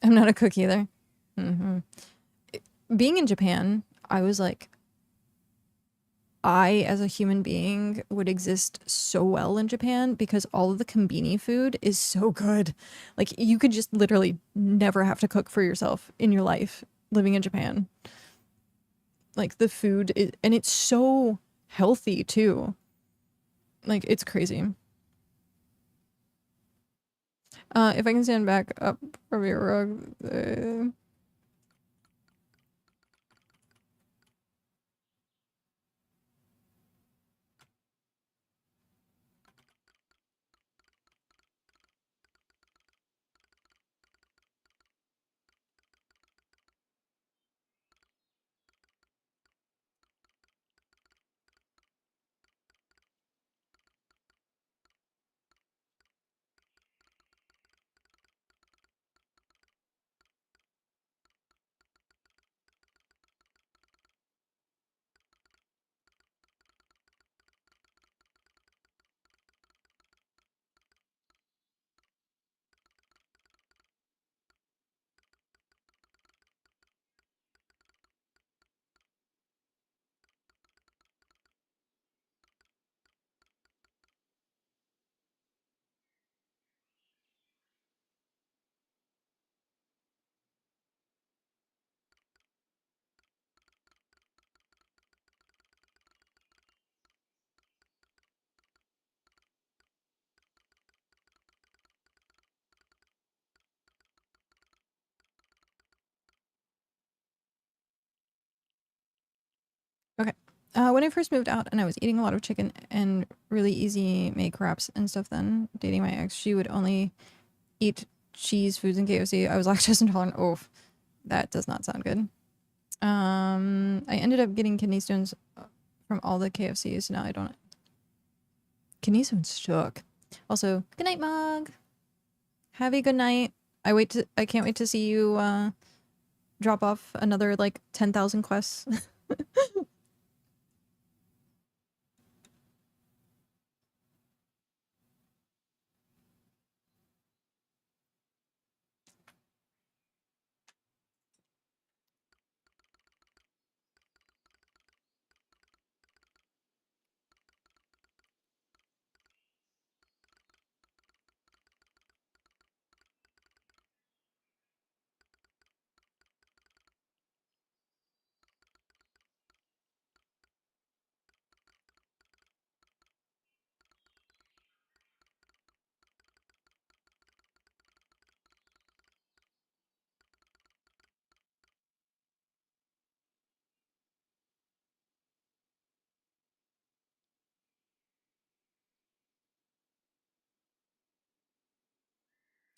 I'm not a cook either. Mm-hmm. Being in Japan, I was like, I, as a human being, would exist so well in Japan because all of the konbini food is so good. Like, you could just literally never have to cook for yourself in your life living in Japan. Like, the food is, and it's so healthy too. Like, it's crazy. If I can stand back up from your rug. When I first moved out and I was eating a lot of chicken and really easy make wraps and stuff then, dating my ex, she would only eat cheese foods and KFC. I was lactose intolerant. Oh, that does not sound good. I ended up getting kidney stones from all the KFCs. Now I don't. Kidney stones shook. Also, good night, Mug. Have a good night. I can't wait to see you drop off another like 10,000 quests.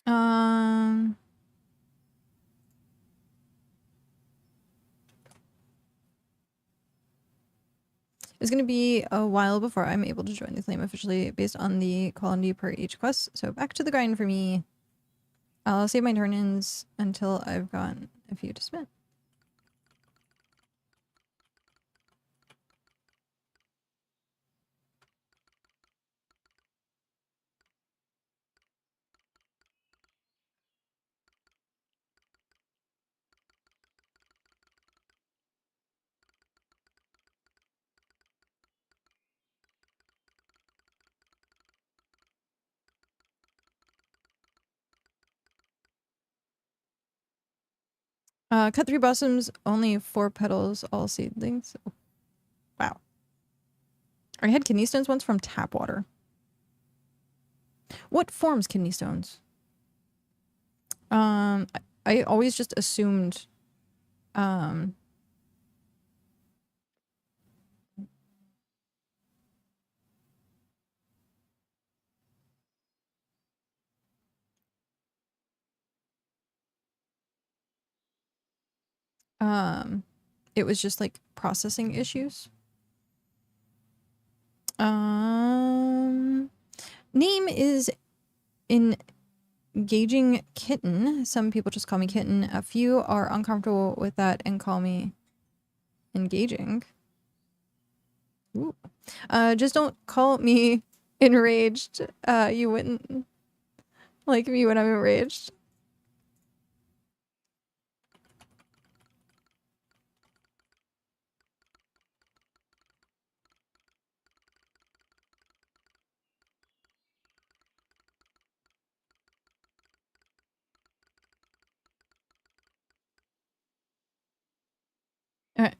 Um, it's gonna be a while before I'm able to join the claim officially based on the quality per each quest. So back to the grind for me. I'll save my turn-ins until I've gotten a few to spend. Cut 3 blossoms, only 4 petals, all seedlings. Oh, wow. I had kidney stones once from tap water. What forms kidney stones? I always just assumed, um, it was just like processing issues. Name is Engaging Kitten. Some people just call me Kitten. A few are uncomfortable with that and call me Engaging. Ooh. Just don't call me enraged. You wouldn't like me when I'm enraged. Alright.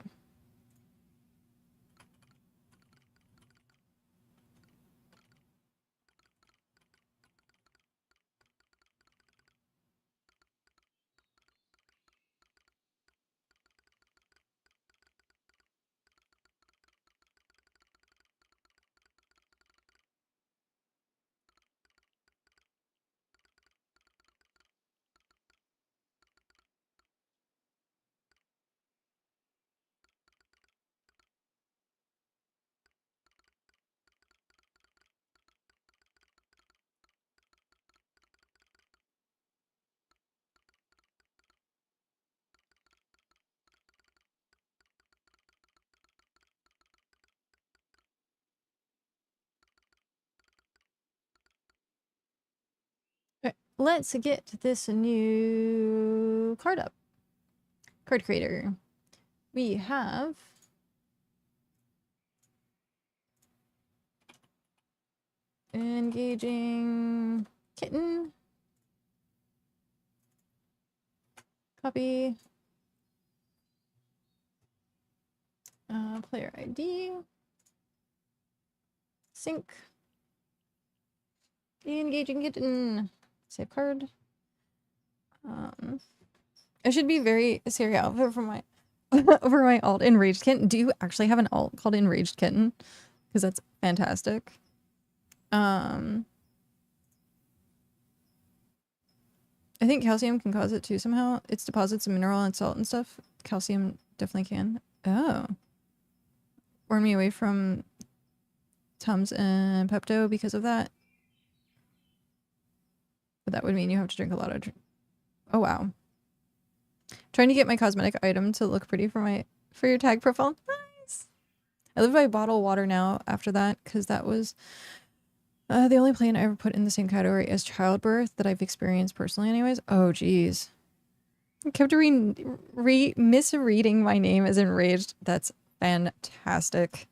Let's get this new card up. Card creator. We have Engaging Kitten. Copy. Player ID. Sync. Engaging Kitten. Save card. I should be very scary outfit for my over my alt Enraged Kitten. Do you actually have an alt called Enraged Kitten? Because that's fantastic. I think calcium can cause it too somehow. It's deposits of mineral and salt and stuff. Calcium definitely can. Oh. Warn me away from Tums and Pepto because of that. But that would mean you have to drink a lot of... Oh, wow. Trying to get my cosmetic item to look pretty for your tag profile. Nice! I live by bottled water now after that because that was the only plant I ever put in the same category as childbirth that I've experienced personally anyways. Oh, geez. I kept misreading my name as Enraged. That's fantastic.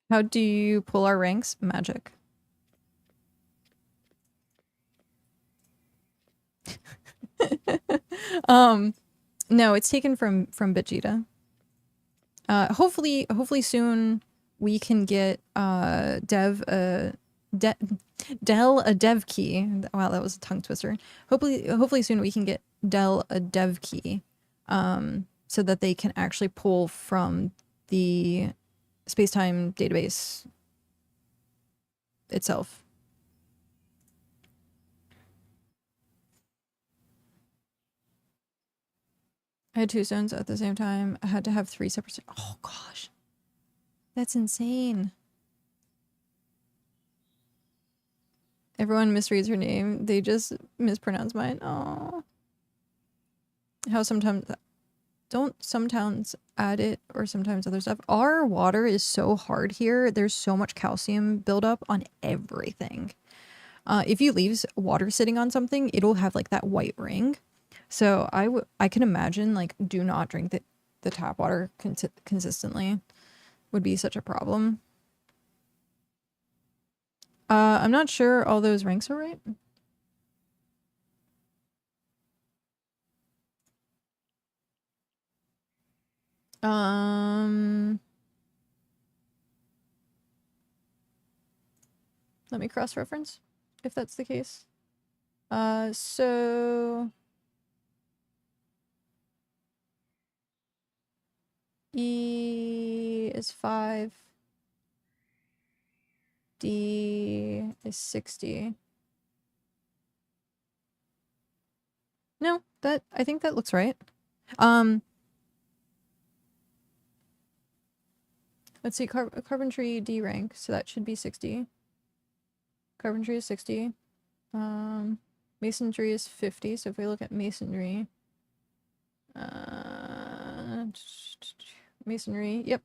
How do you pull our ranks? Magic. No, it's taken from Vegeta. Hopefully soon we can get Del a dev key. Wow, that was a tongue twister. Hopefully soon we can get Del a dev key, so that they can actually pull from the space-time database itself. I had 2 stones at the same time. I had to have 3 separate... Oh, gosh. That's insane. Everyone misreads her name. They just mispronounce mine. Oh. How sometimes... Don't some towns add it or sometimes other stuff? Our water is so hard here. There's so much calcium buildup on everything. If you leave water sitting on something, it'll have like that white ring. So I can imagine like do not drink the tap water consistently would be such a problem. I'm not sure all those ranks are right. Let me cross-reference if that's the case. So E is 5. D is 60. No, I think that looks right. Let's see, carpentry D rank, so that should be 60. Carpentry is 60. Masonry is 50, so if we look at masonry, masonry, yep.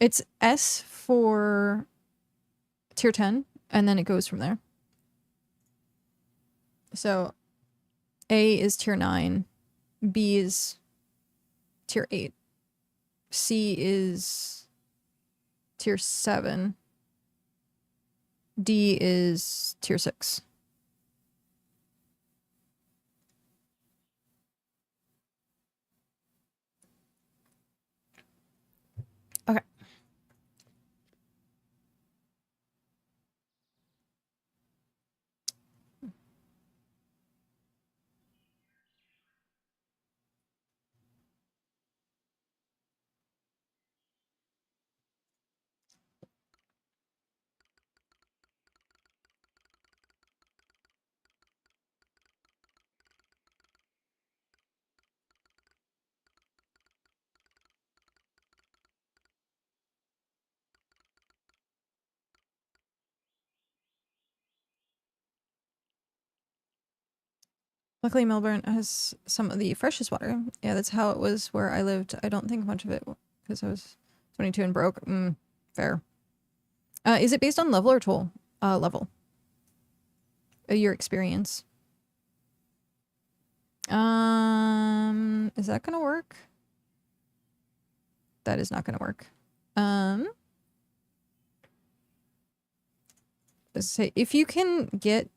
It's S for tier 10, and then it goes from there. So A is tier 9, B is tier 8, C is tier 7, D is tier 6. Okay. Luckily, Melbourne has some of the freshest water. Yeah, that's how it was where I lived. I don't think much of it because I was 22 and broke. Fair. Is it based on level or tool? Level. Your experience. Is that gonna work? That is not gonna work. Let's say if you can get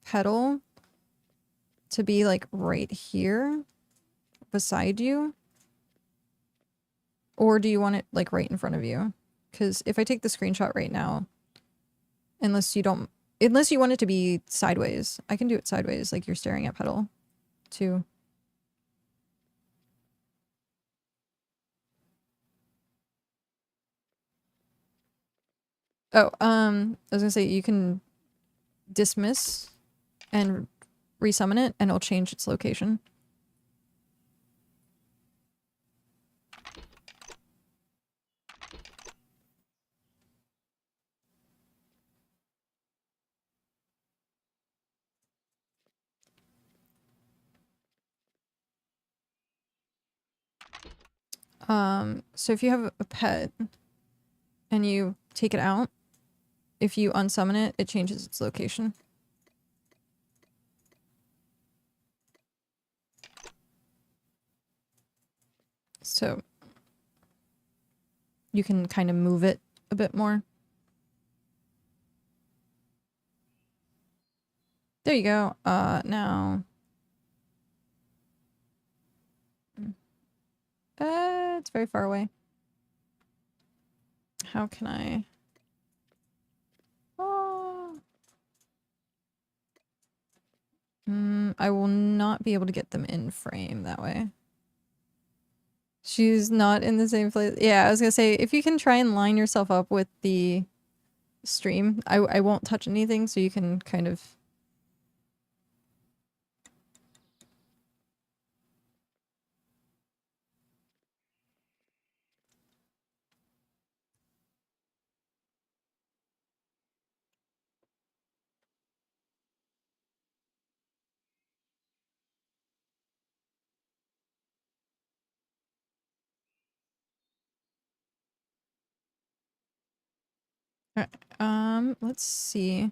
Petal to be like right here beside you, or do you want it like right in front of you? Because if I take the screenshot right now, unless you want it to be sideways, I can do it sideways, like you're staring at Petal too. Oh, I was gonna say you can dismiss and resummon it, and it'll change its location. So if you have a pet and you take it out, if you unsummon it, it changes its location. So you can kind of move it a bit more. There you go. Now. It's very far away. How can I? Oh. I will not be able to get them in frame that way. She's not in the same place. Yeah, I was gonna say, if you can try and line yourself up with the stream, I won't touch anything, so you can kind of... let's see.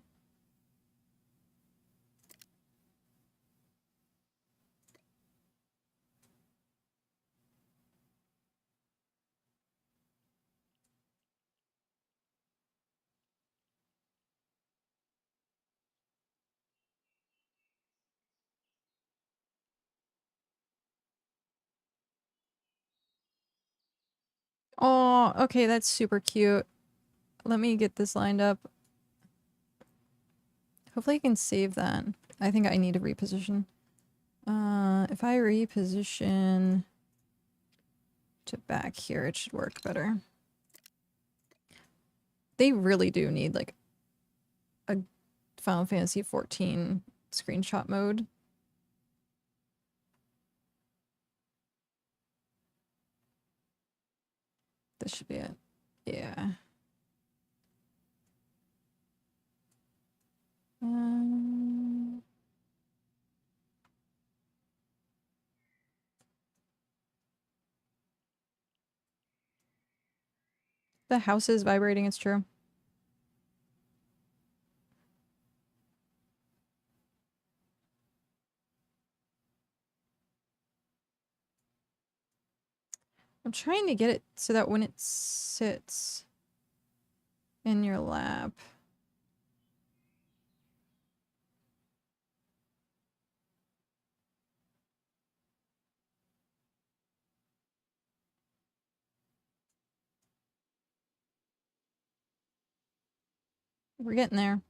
Oh, okay, that's super cute. Let me get this lined up. Hopefully I can save that. I think I need to reposition. If I reposition to back here, it should work better. They really do need like a Final Fantasy 14 screenshot mode. This should be it. Yeah. The house is vibrating, it's true. I'm trying to get it so that when it sits in your lap. We're getting there.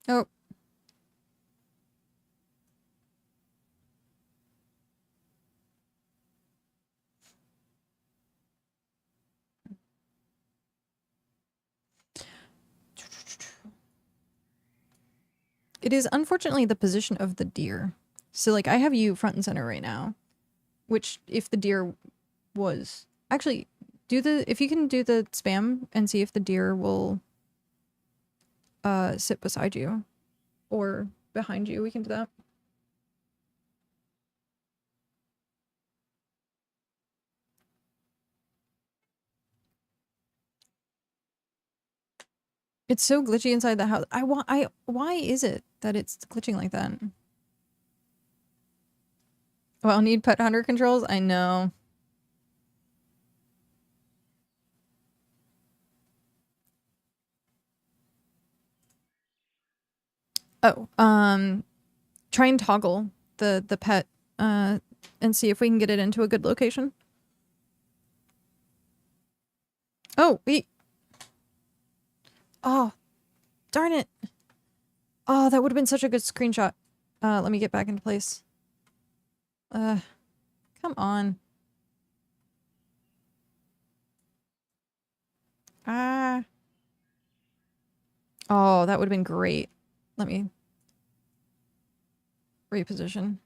Oh. It is unfortunately the position of the deer. So like I have you front and center right now, which if the deer was actually if you can do the spam and see if the deer will sit beside you or behind you, we can do that. It's so glitchy inside the house. Why is it that it's glitching like that? Well, need pet hunter controls? I know. Oh, try and toggle the pet, and see if we can get it into a good location. Oh, wait. Oh, darn it. Oh, that would have been such a good screenshot. Let me get back into place. Come on. Ah. Oh, that would have been great. Let me reposition.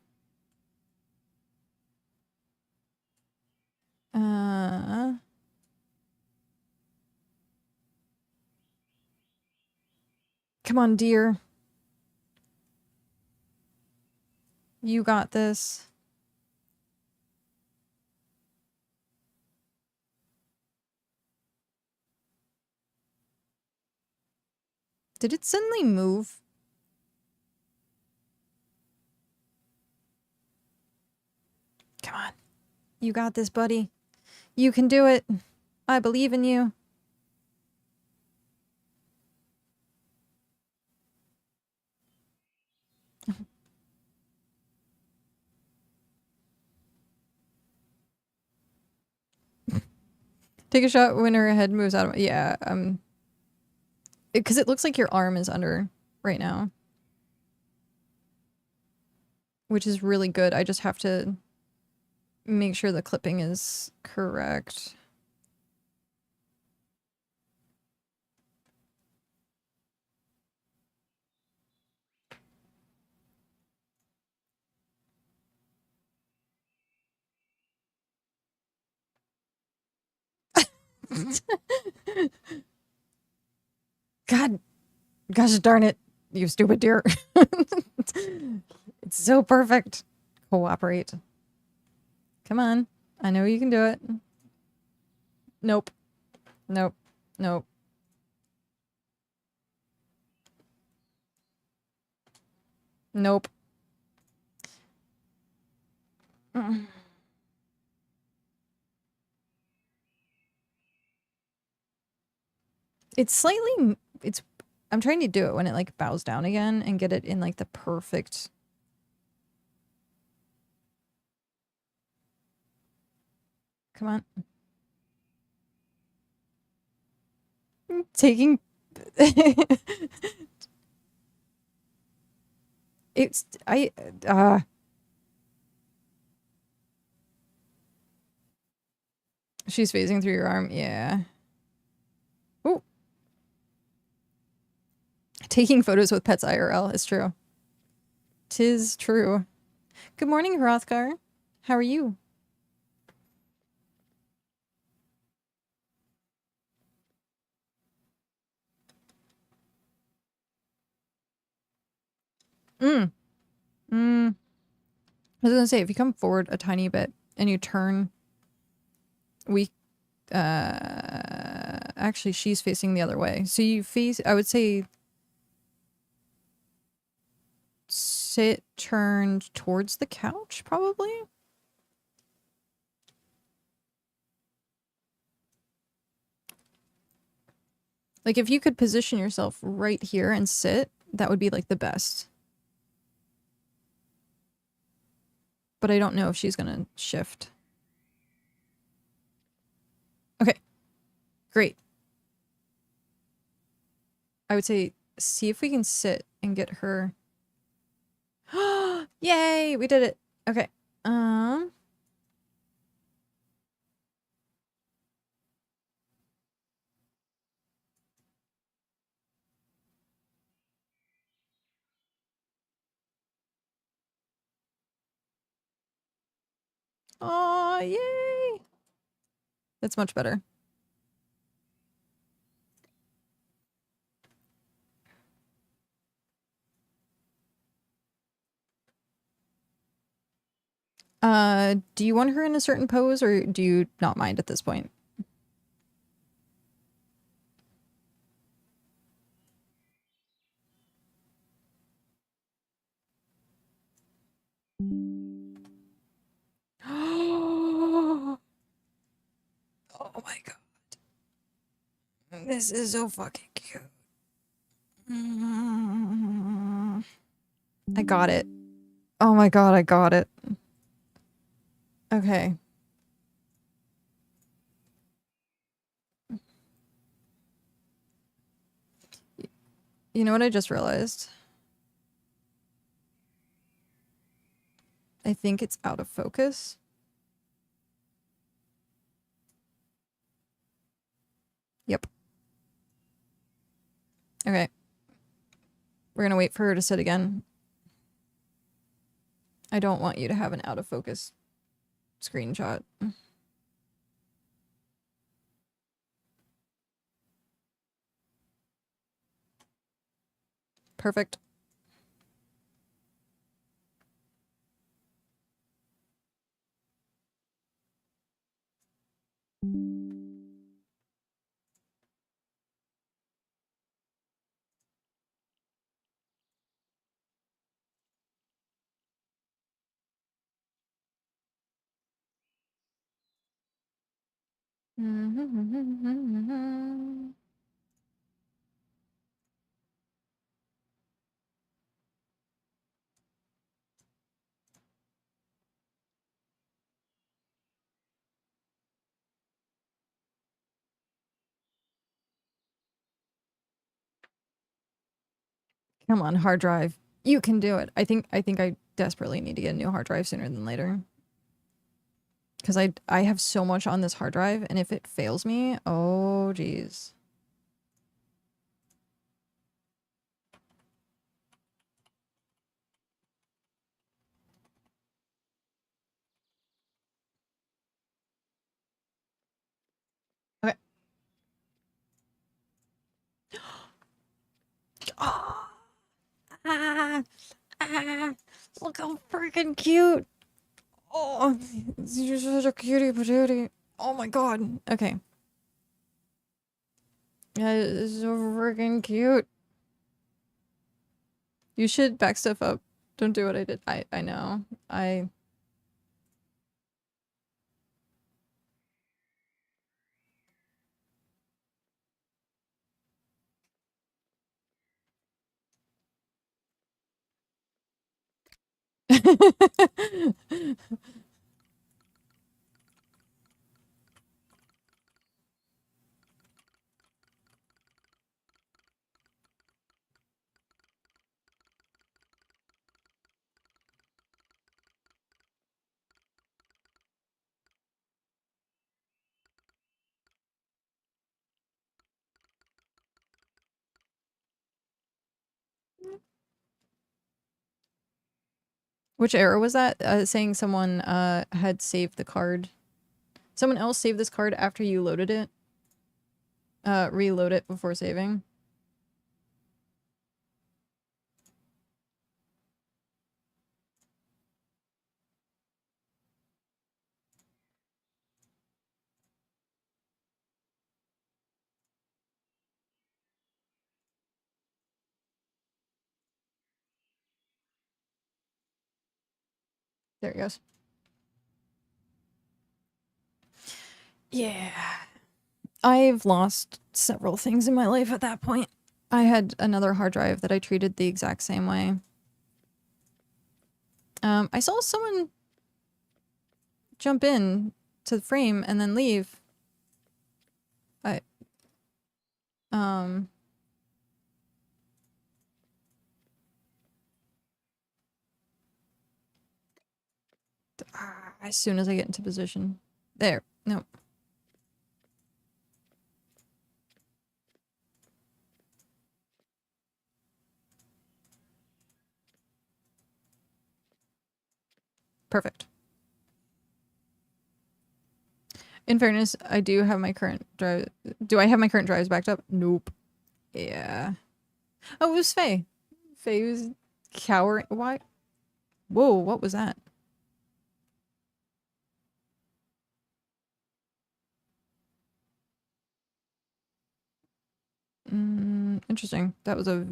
Come on, dear. You got this. Did it suddenly move? Come on. You got this, buddy. You can do it. I believe in you. Take a shot when her head moves out of... Yeah, because it looks like your arm is under right now. Which is really good. I just have to make sure the clipping is correct. God, gosh darn it, you stupid deer. It's so perfect. Cooperate. Come on. I know you can do it. Nope. Nope. Nope. Nope. It's slightly... It's... I'm trying to do it when it, like, bows down again and get it in, like, the perfect... Come on. Taking... It's... She's phasing through your arm. Yeah. Ooh. Taking photos with pets IRL is true. 'Tis true. Good morning, Hrothgar. How are you? I was gonna say, if you come forward a tiny bit and you turn, actually she's facing the other way. So you face, I would say, sit turned towards the couch, probably? Like, if you could position yourself right here and sit, that would be, like, the best. But I don't know if she's gonna shift. Okay. Great. I would say, see if we can sit and get her... Yay! We did it! Okay. Aw, yay! That's much better. Do you want her in a certain pose, or do you not mind at this point? This is so fucking cute. I got it. Oh my god, I got it. Okay. You know what I just realized? I think it's out of focus. Yep. Okay. We're gonna wait for her to sit again. I don't want you to have an out of focus screenshot. Perfect. Come on, hard drive. You can do it. I think I desperately need to get a new hard drive sooner than later. Because I have so much on this hard drive, and if it fails me, oh geez. Okay. Oh, look how freaking cute. Oh, you're such a cutie patootie. Oh my god. Okay. That is so freaking cute. You should back stuff up. Don't do what I did. I know. Which error was that? Saying someone had saved the card. Someone else saved this card after you loaded it. Reload it before saving. There it goes. Yeah. I've lost several things in my life at that point. I had another hard drive that I treated the exact same way. I saw someone jump in to the frame and then leave. Um, as soon as I get into position. There. No. Perfect. In fairness, I do have my current drive. Do I have my current drives backed up? Nope. Yeah. Oh, it was Faye. Faye was cowering. Why? Whoa, what was that? Interesting. That was a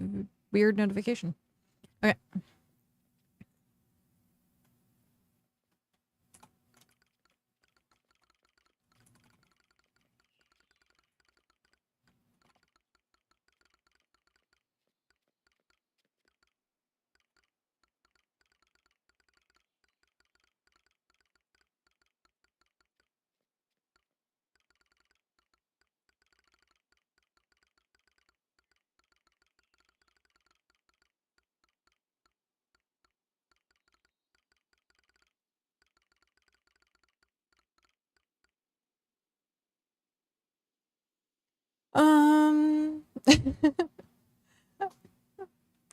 weird notification. Okay.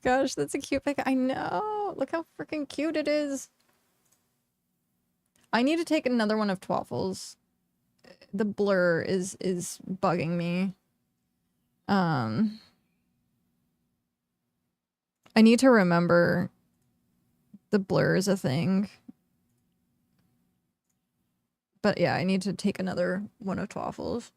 Gosh, that's a cute pic. I know. Look how freaking cute it is. I need to take another one of Twaffles. The blur is bugging me. I need to remember the blur is a thing. But yeah, I need to take another one of Twaffles.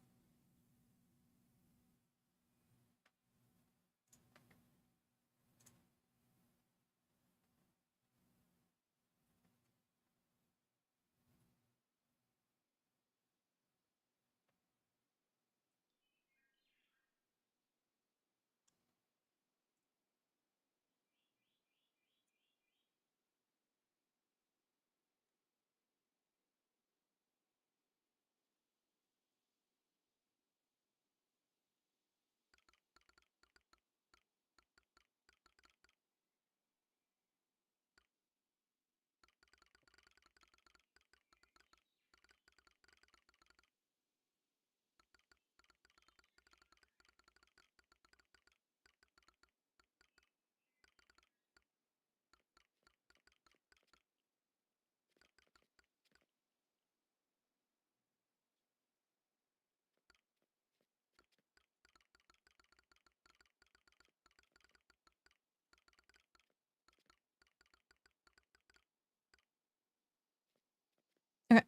Okay.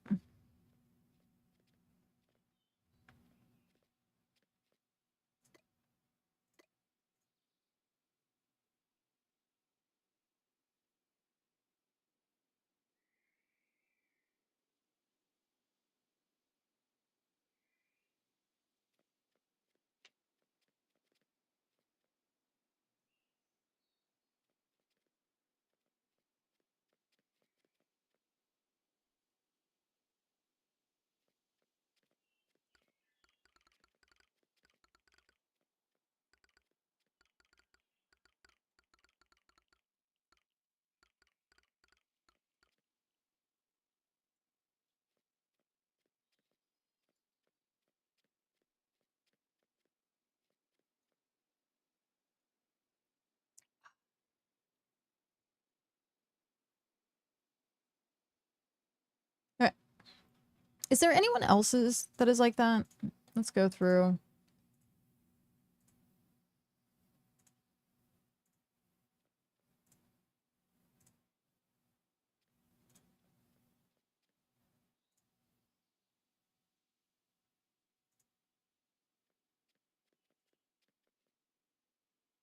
Okay. Is there anyone else's that is like that? Let's go through.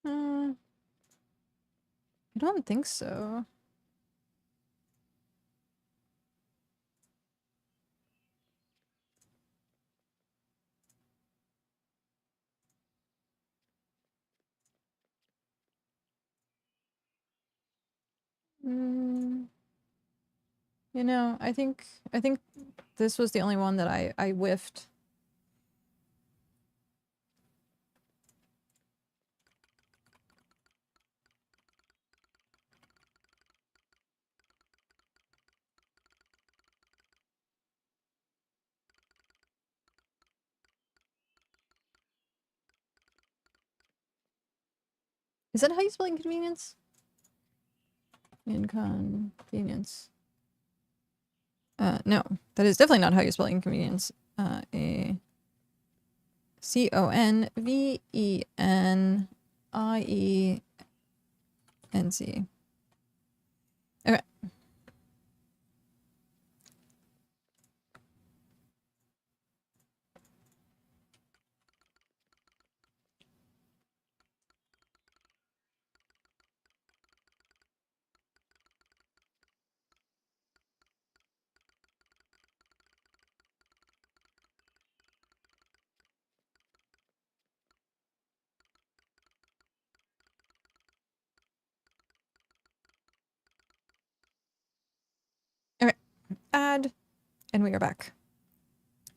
I don't think so. You know, I think this was the only one that I whiffed. Is that how you spell inconvenience? Inconvenience. No, that is definitely not how you spell inconvenience. A CONVENIENC. Okay. Okay. Add. And we are back.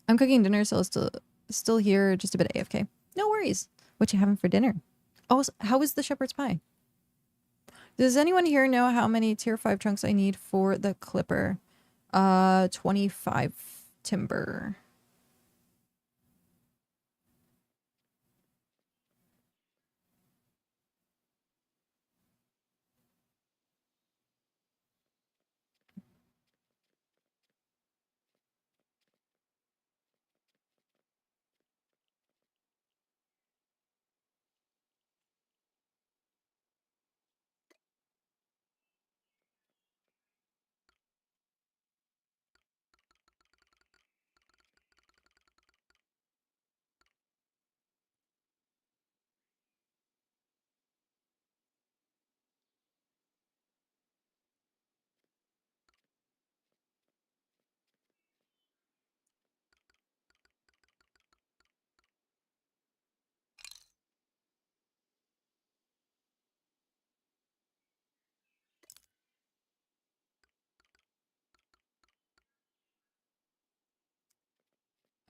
I'm cooking dinner, so it's still here, just a bit AFK. No worries. What you having for dinner? Oh, how is the shepherd's pie? Does anyone here know how many tier 5 chunks I need for the clipper? 25 timber.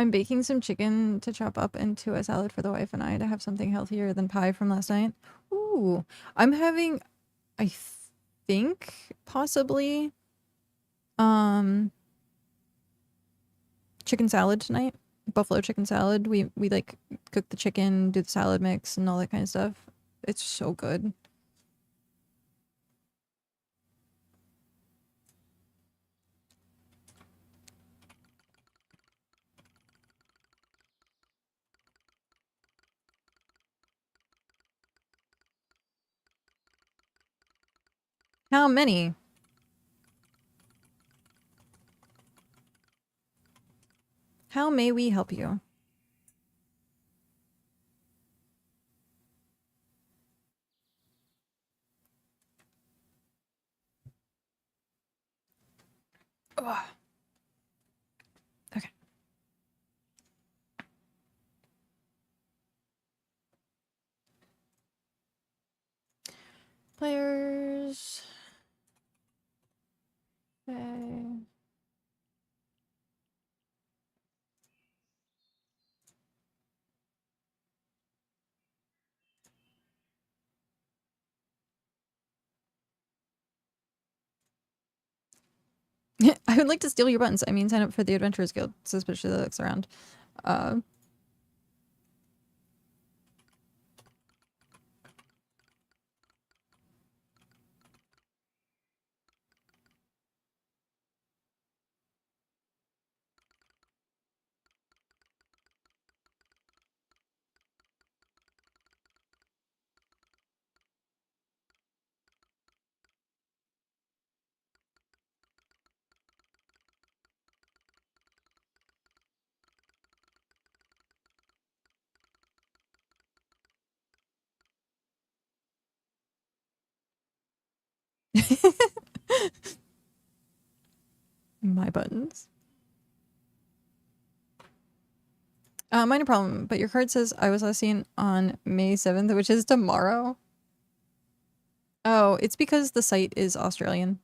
I'm baking some chicken to chop up into a salad for the wife and I to have something healthier than pie from last night. Ooh, I'm having, I think, possibly, chicken salad tonight. Buffalo chicken salad. We like cook the chicken, do the salad mix and all that kind of stuff. It's so good. How many? How may we help you? Ugh. Okay. Players. Okay. I would like to steal your buttons. I mean, sign up for the Adventurers Guild. Suspicious that looks around. Uh, my buttons. Minor problem, but your card says I was last seen on May 7th, which is tomorrow. Oh, it's because the site is Australian.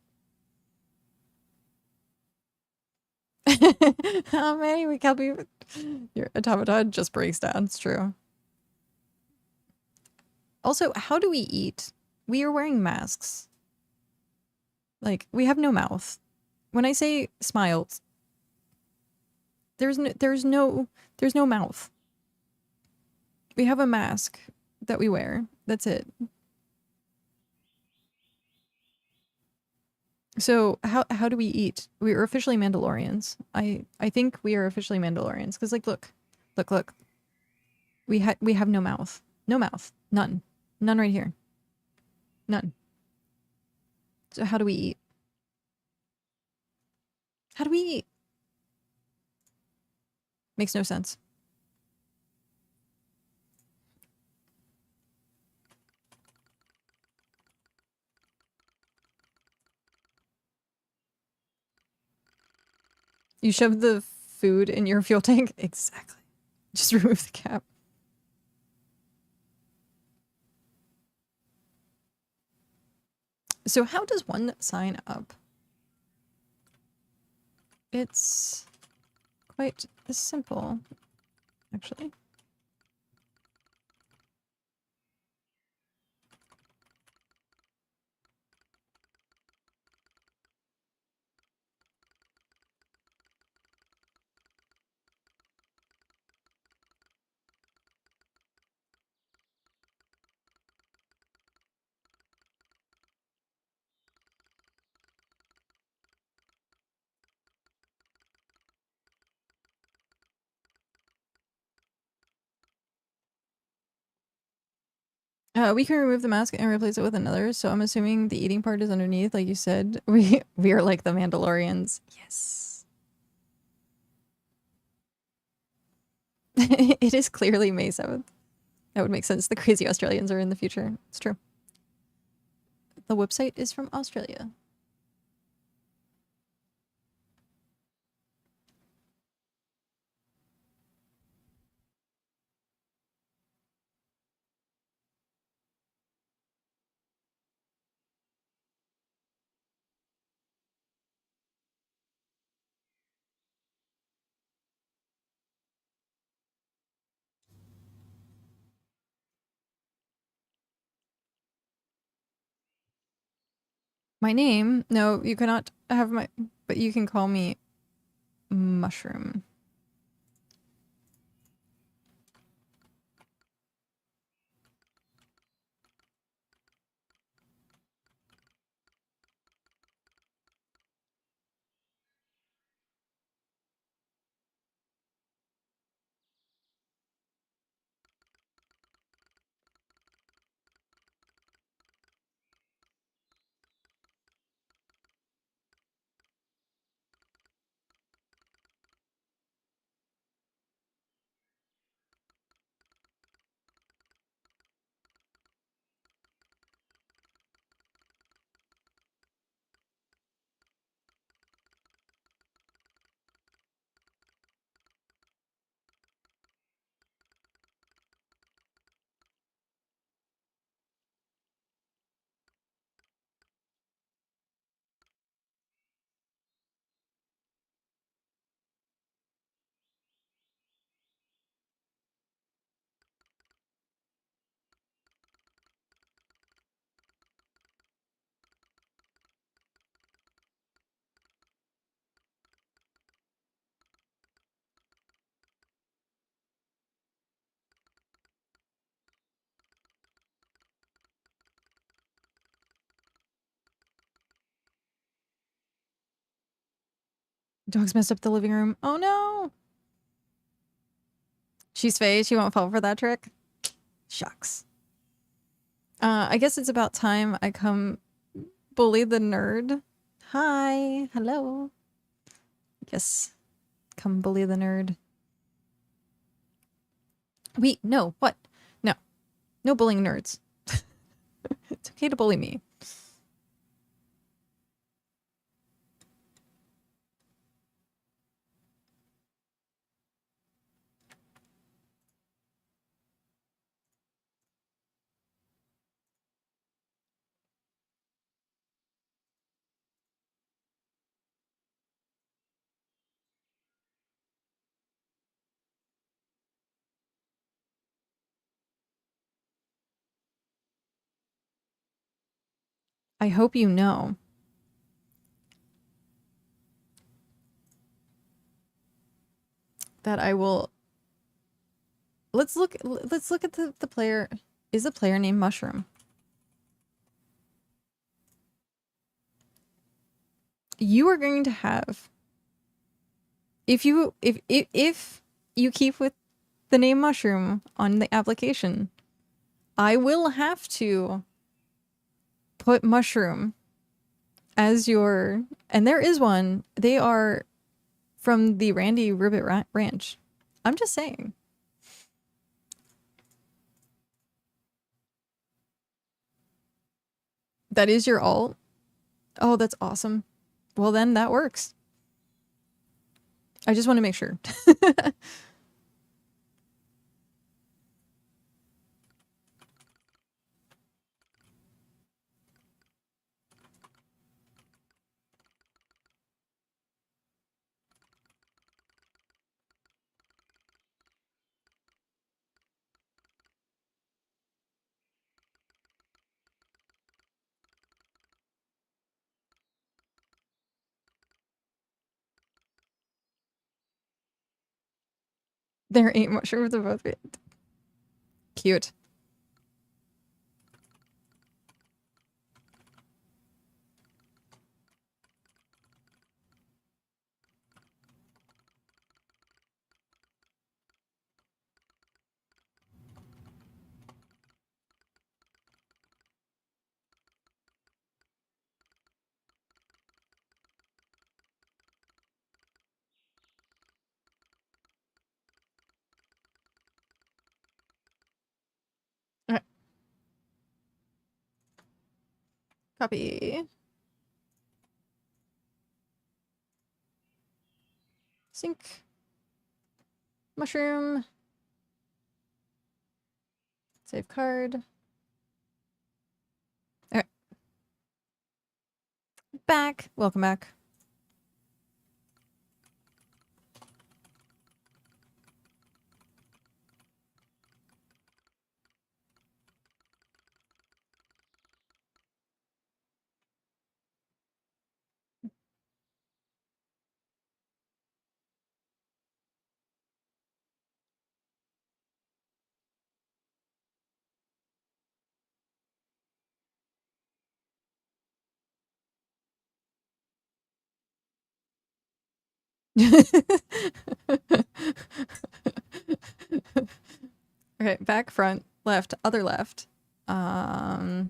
How many we can be? Your automaton just breaks down. It's true. Also, how do we eat? We are wearing masks. Like, we have no mouth. When I say smiles, there's no mouth. We have a mask that we wear. That's it. So how do we eat? We are officially Mandalorians. I think we are officially Mandalorians because like look. We have no mouth. No mouth. None. None right here. None. So how do we eat? How do we eat? Makes no sense. You shove the food in your fuel tank? Exactly. Just remove the cap. So how does one sign up? It's quite simple, actually. We can remove the mask and replace it with another, so I'm assuming the eating part is underneath, like you said. We are like the Mandalorians. Yes. It is clearly May 7th. That would make sense. The crazy Australians are in the future. It's true. The website is from Australia. My name? No, you cannot have my... But you can call me Mushroom. Dog's messed up the living room. Oh no! She's Faye. She won't fall for that trick. Shucks. I guess it's about time I come bully the nerd. Hi. Hello. Yes. Come bully the nerd. Wait, no. What? No. No bullying nerds. It's okay to bully me. I hope you know that I will... Let's look at the player. Is the player named Mushroom? You are going to have... If you keep with the name Mushroom on the application, I will have to put Mushroom as your... And there is one. They are from the Randy Ribbit Ranch. I'm just saying. That is your alt? Oh, that's awesome. Well, then that works. I just want to make sure. There ain't mushrooms of both. Cute. Alright. Copy. Sync. Mushroom. Save card. Alright. Back. Welcome back. Okay, back, front, left, other left. Up.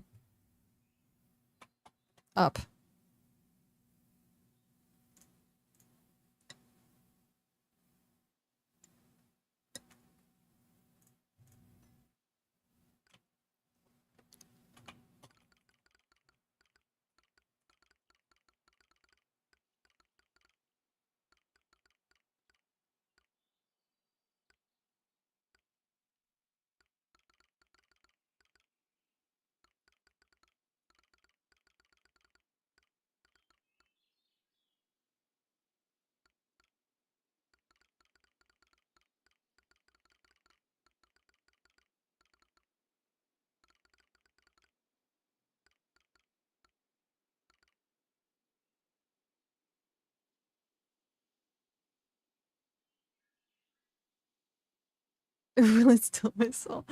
Really still whistle.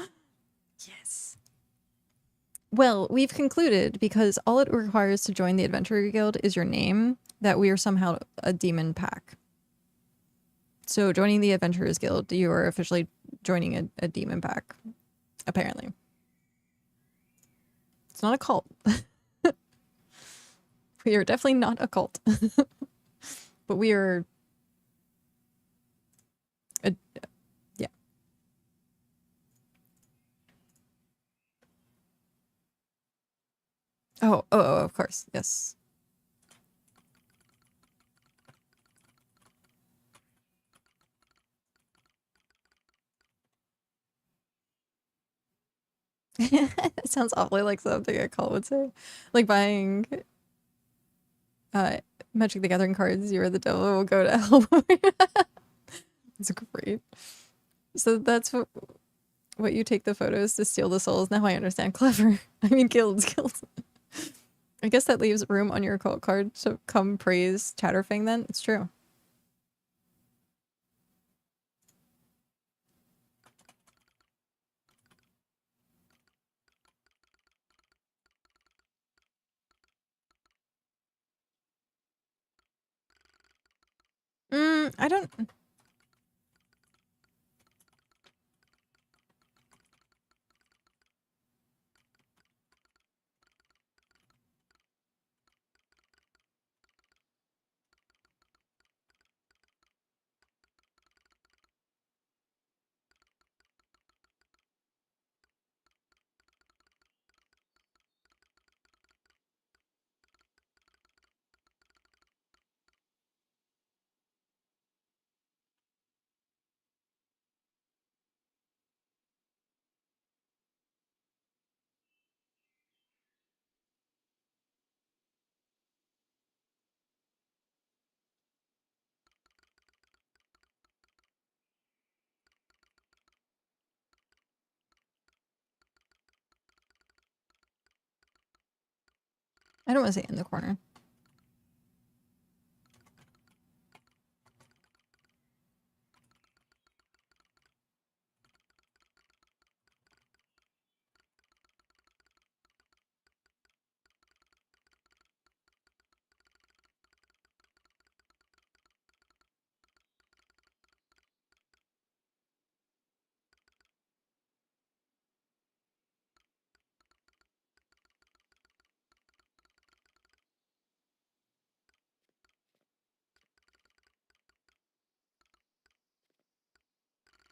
Yes. Well, we've concluded, because all it requires to join the Adventurer Guild is your name, that we are somehow a demon pack. So joining the Adventurers Guild, you are officially joining a demon pack, apparently. It's not a cult. We are definitely not a cult. But we are... yeah. Oh, of course. Yes. That sounds awfully like something a cult would say. Like buying Magic the Gathering cards, you're the devil, will go to hell. It's great. So that's what you take the photos to steal the souls. Now I understand. Clever. I mean, guilds. I guess that leaves room on your cult card to come praise Chatterfang then. It's true. I don't... I don't want to say in the corner.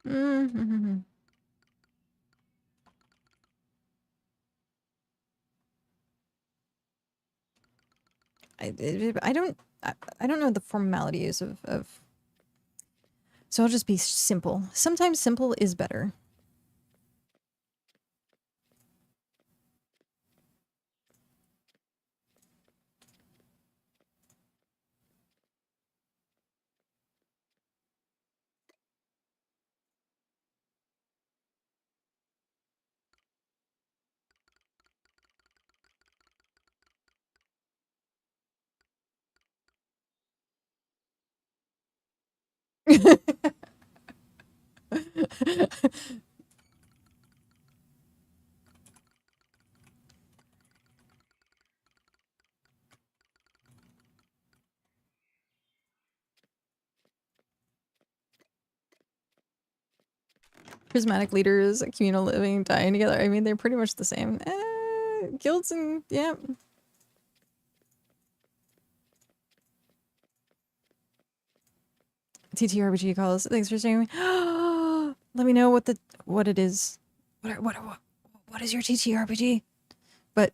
Mm-hmm. I don't know the formalities of... So I'll just be simple. Sometimes simple is better. Prismatic leaders, communal living, dying together. I mean, they're pretty much the same. Guilds and yeah. TTRPG calls. Thanks for sharing. Let me know what it is. What is your TTRPG? But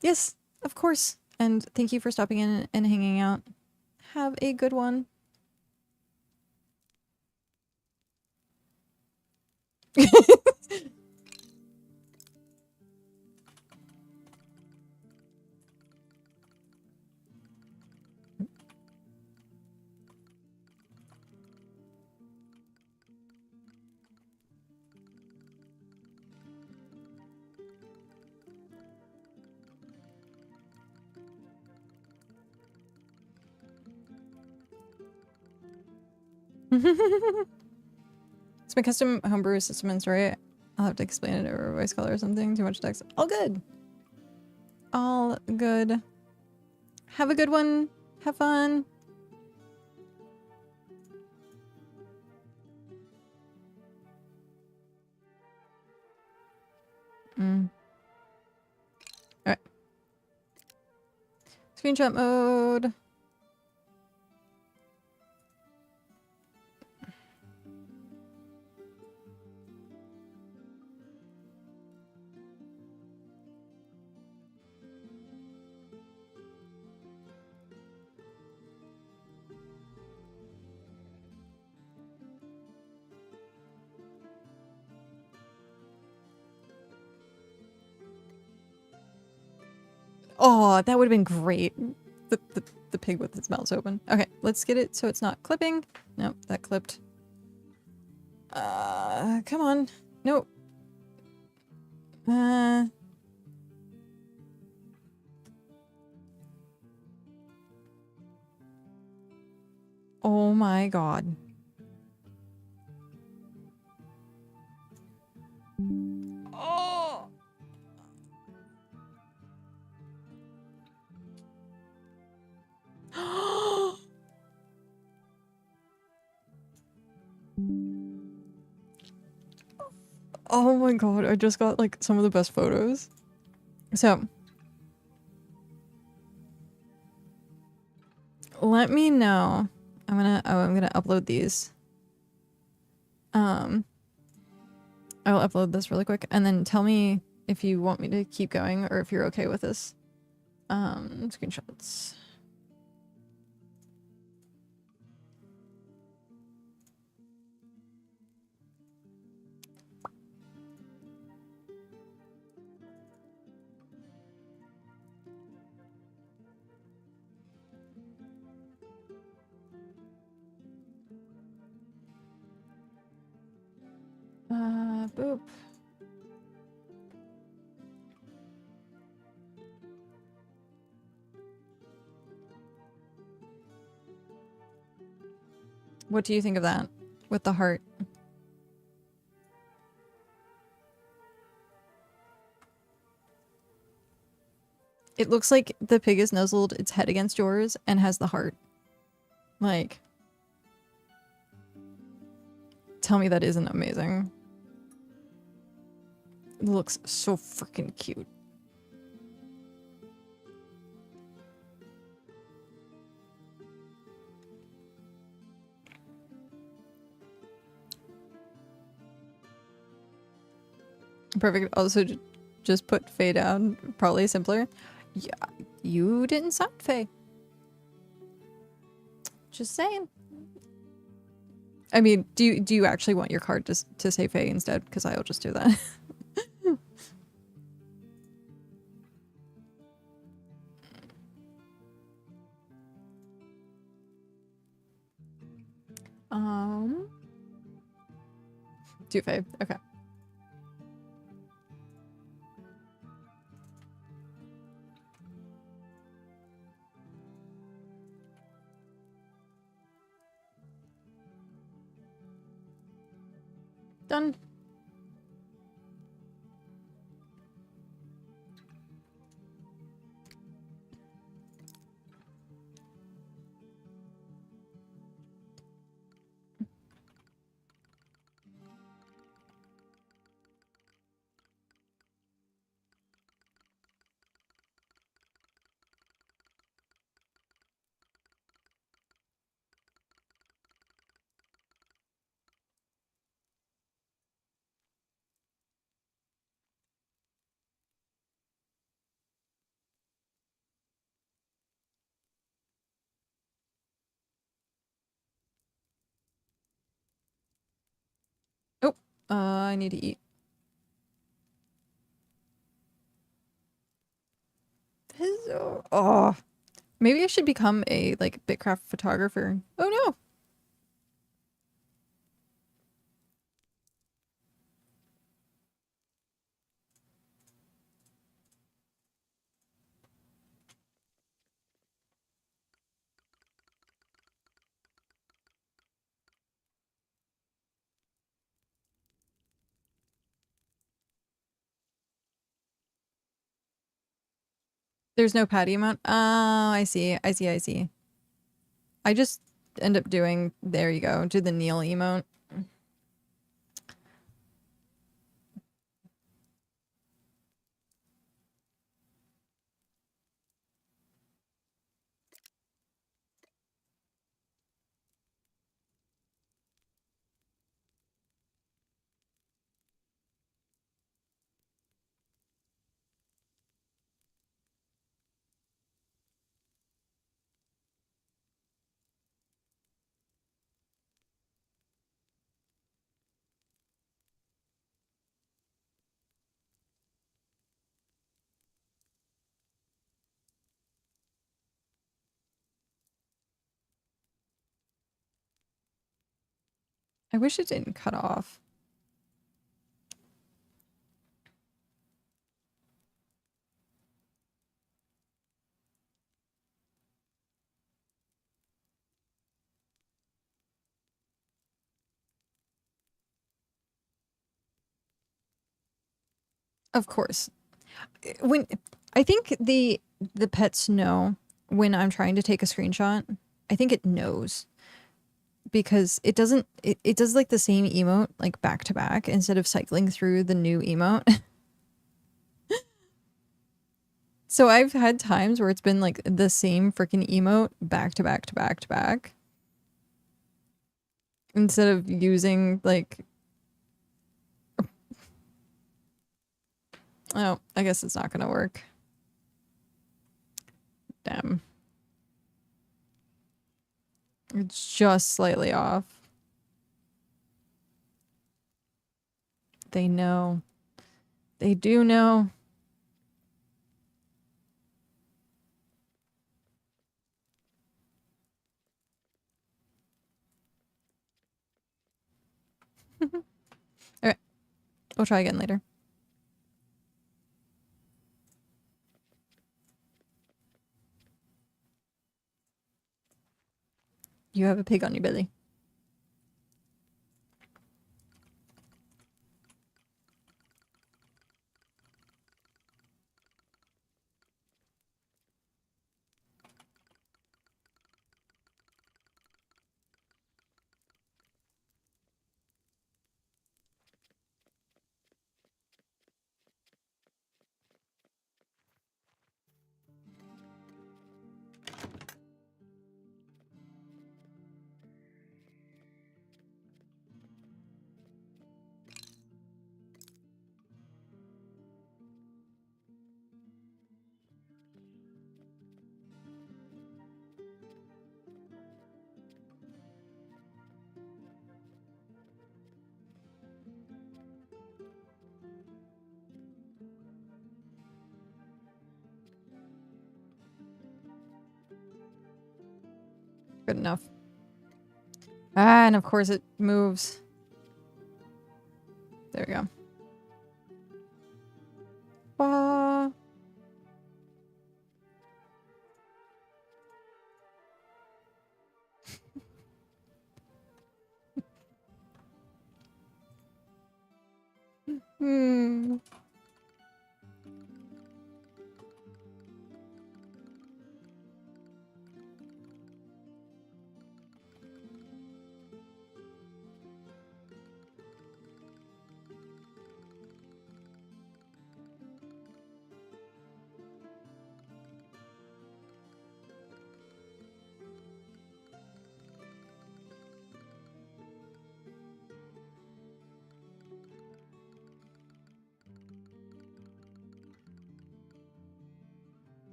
yes, of course. And thank you for stopping in and hanging out. Have a good one. It's my custom homebrew system and story. I'll have to explain it over voice call or something. Too much text. All good. All good. Have a good one. Have fun. Alright. Screenshot mode. Oh, that would have been great. The pig with its mouth open. Okay, let's get it so it's not clipping. Nope, that clipped. Come on. Nope. Oh my god. Oh! Oh my god, I just got like some of the best photos. So, let me know. I'm gonna upload these. I will upload this really quick and then tell me if you want me to keep going or if you're okay with this. Screenshots. Boop. What do you think of that? With the heart. It looks like the pig is nuzzled its head against yours and has the heart. Like, tell me that isn't amazing. It looks so freaking cute. Perfect. Also, just put Faye down. Probably simpler. Yeah, you didn't sign Faye. Just saying. I mean, do you actually want your card to say Faye instead? Because I'll just do that. Do Faye. Okay. Done. I need to eat. Oh, maybe I should become a like BitCraft photographer. Oh no. There's no patty amount. Oh, I see. I see. I see. I just end up doing, there you go, do the Neil emote. I wish it didn't cut off. Of course. When I think the pets know when I'm trying to take a screenshot. I think it knows because it doesn't it does like the same emote like back to back instead of cycling through the new emote. So I've had times where it's been like the same freaking emote back to back to back to back instead of using like, oh, I guess it's not gonna work. Damn. It's just slightly off. They know. They do know. Alright. We'll try again later. You have a pig on your belly. Good enough. Ah, and of course it moves. There we go. Ba. Hmm.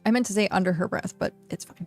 I meant to say under her breath, but it's fine.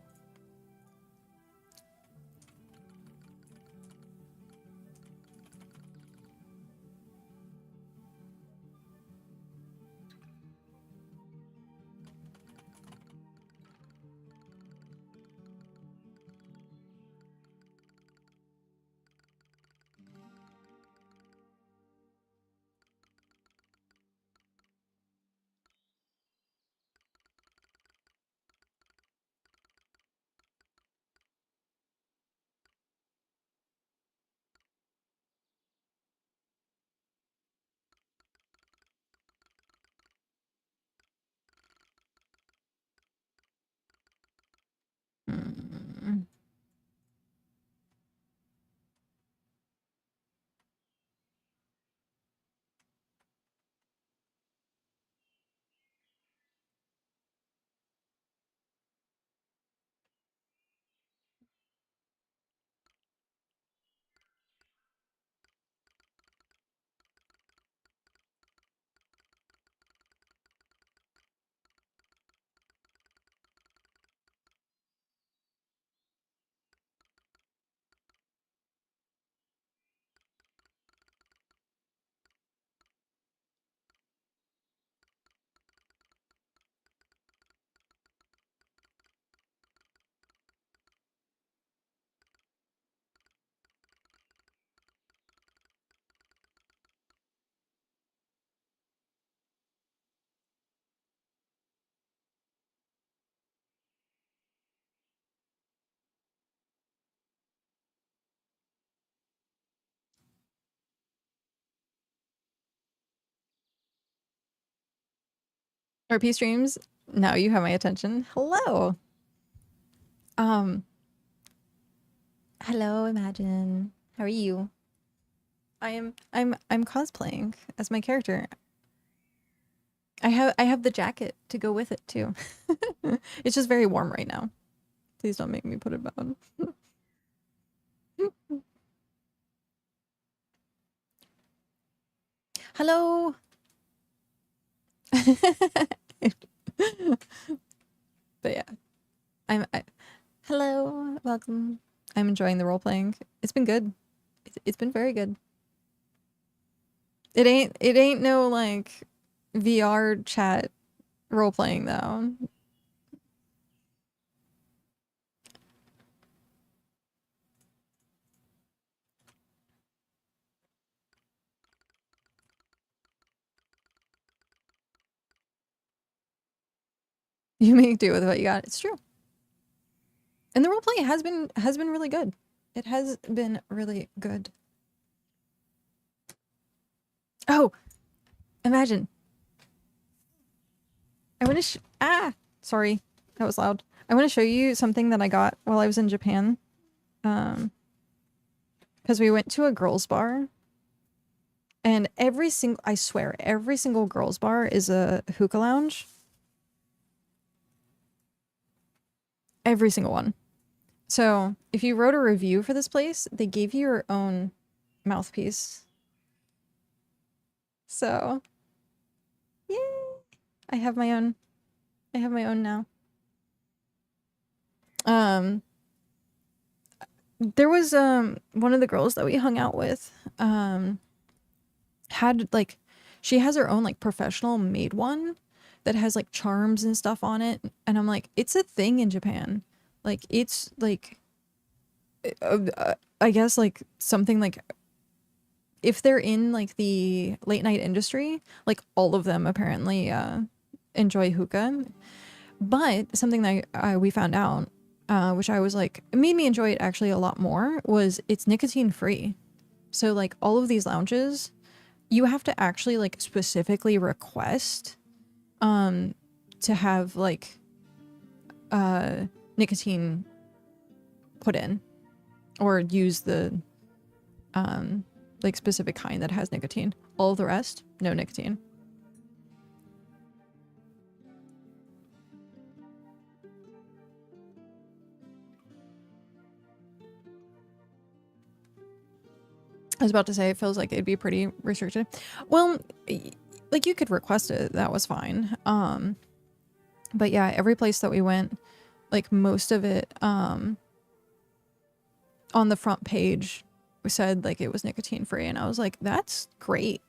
Mm. RP streams, now you have my attention. Hello. Um, hello, Imagine. How are you? I'm cosplaying as my character. I have the jacket to go with it too. It's just very warm right now. Please don't make me put it on. Hello. But yeah, hello, welcome. I'm enjoying the role playing. It's been good. It's been very good. It ain't no like VR chat role playing though. You make do with what you got. It's true. And the role play has been really good. It has been really good. Oh, Imagine. I want to sorry. That was loud. I want to show you something that I got while I was in Japan. Because we went to a girls bar. And I swear, every single girls bar is a hookah lounge. Every single one. So if you wrote a review for this place, they gave you your own mouthpiece. So, yay! I have my own. I have my own now. There was one of the girls that we hung out with had like she has her own like professional made one that has like charms and stuff on it, and I'm like, it's a thing in Japan. Like it's like I guess like something like if they're in like the late night industry, like all of them apparently enjoy hookah. But something that we found out, which I was like, it made me enjoy it actually a lot more, was it's nicotine free. So like all of these lounges, you have to actually like specifically request to have like nicotine put in or use the like specific kind that has nicotine. All of the rest, no nicotine. I was about to say it feels like it'd be pretty restricted. Well, like you could request it, that was fine. But yeah, every place that we went, like most of it, on the front page said like it was nicotine free, and I was like, that's great.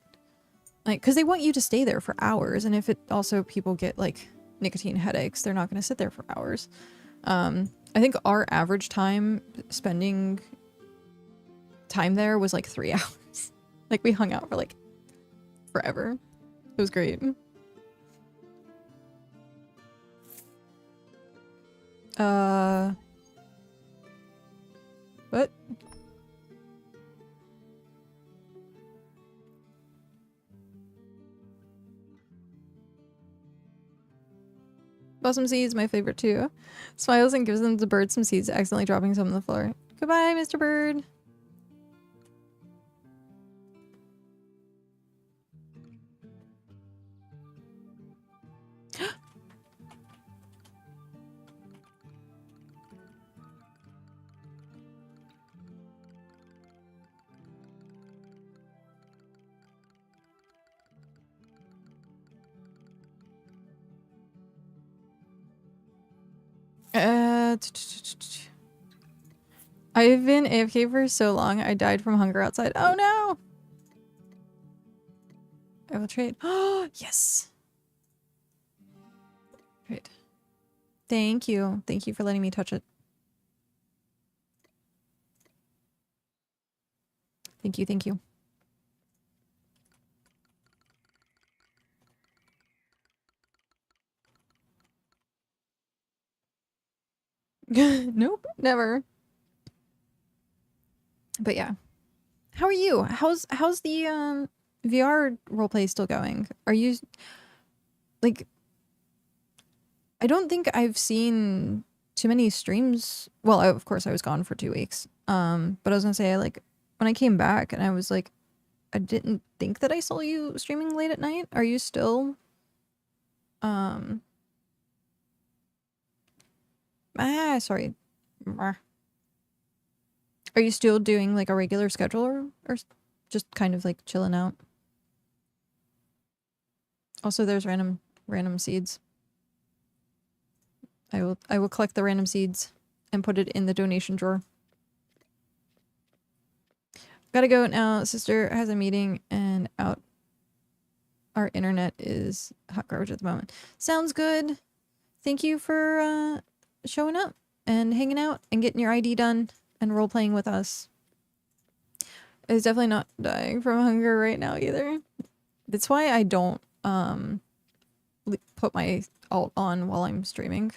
Like, because they want you to stay there for hours, and if it also people get like nicotine headaches, they're not going to sit there for hours. I think our average time spending time there was like 3 hours. Like we hung out for like forever. It was great. What? Blossom seeds, my favorite too. Smiles and gives them the bird some seeds, accidentally dropping some on the floor. Goodbye, Mr. Bird. I've been AFK for so long, I died from hunger outside. Oh no! I will trade. Oh, yes! Great. Thank you. Thank you for letting me touch it. Thank you, thank you. Nope, never. But yeah. How are you? How's the VR roleplay still going? Are you like I don't think I've seen too many streams. Well, of course I was gone for 2 weeks. But I was gonna say like when I came back and I was like I didn't think that I saw you streaming late at night. Are you still sorry. Are you still doing like a regular schedule or just kind of like chilling out? Also, there's random seeds. I will collect the random seeds and put it in the donation drawer. Gotta go now. Sister has a meeting and out. Our internet is hot garbage at the moment. Sounds good. Thank you for showing up and hanging out and getting your ID done and role playing with us. It's definitely not dying from hunger right now either. That's why I don't put my alt on while I'm streaming.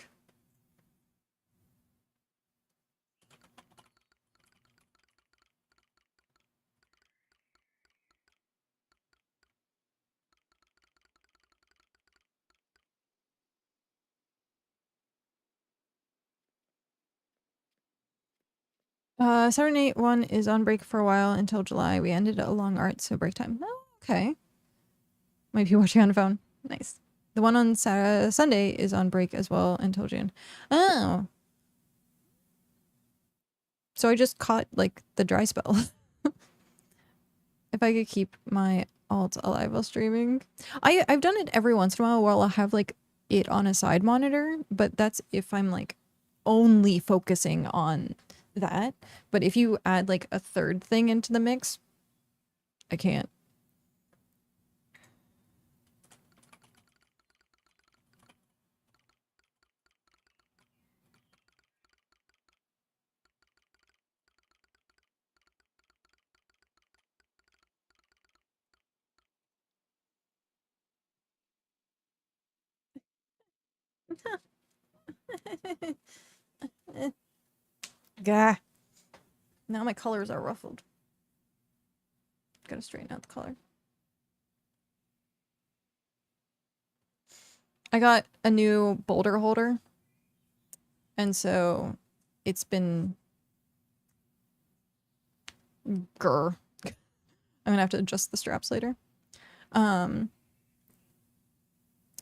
Saturday Night 1 is on break for a while until July. We ended a long art, so break time. Oh, okay. Might be watching on a phone. Nice. The one on Sunday is on break as well until June. Oh. So I just caught, like, the dry spell. If I could keep my alt alive while streaming. I've done it every once in a while where I'll have, like, it on a side monitor, but that's if I'm, like, only focusing on that. But if you add like a third thing into the mix, I can't. Gah. Now my colors are ruffled. Gotta straighten out the color. I got a new boulder holder. And so it's been grr. I'm gonna have to adjust the straps later.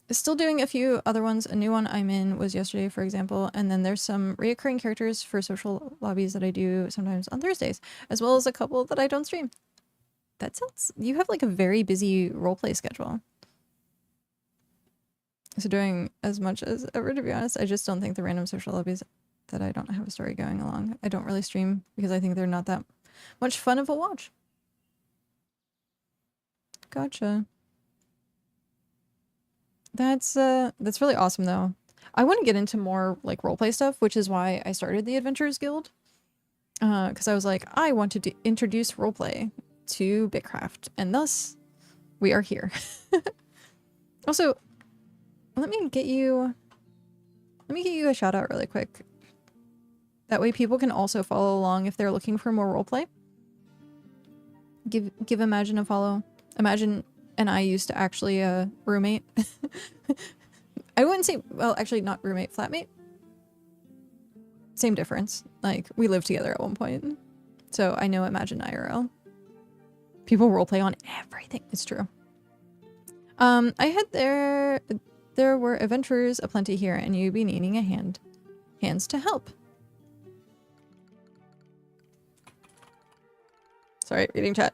Still doing a few other ones. A new one I'm in was yesterday, for example, and then there's some reoccurring characters for social lobbies that I do sometimes on Thursdays, as well as a couple that I don't stream. That sounds... You have like a very busy roleplay schedule. So doing as much as ever, to be honest. I just don't think the random social lobbies that I don't have a story going along. I don't really stream because I think they're not that much fun of a watch. Gotcha. That's really awesome though. I want to get into more like roleplay stuff, which is why I started the Adventurers Guild. Because I was like, I want to introduce roleplay to BitCraft, and thus we are here. Also, let me get you a shout out really quick. That way people can also follow along if they're looking for more roleplay. Give Imagine a follow. Imagine and I used to actually roommate. I wouldn't say, well, actually not roommate, flatmate. Same difference. Like, we lived together at one point. So I know Imagine IRL. People roleplay on everything. It's true. I had there were adventurers aplenty here, and you'd be needing a hands to help. Sorry, reading chat.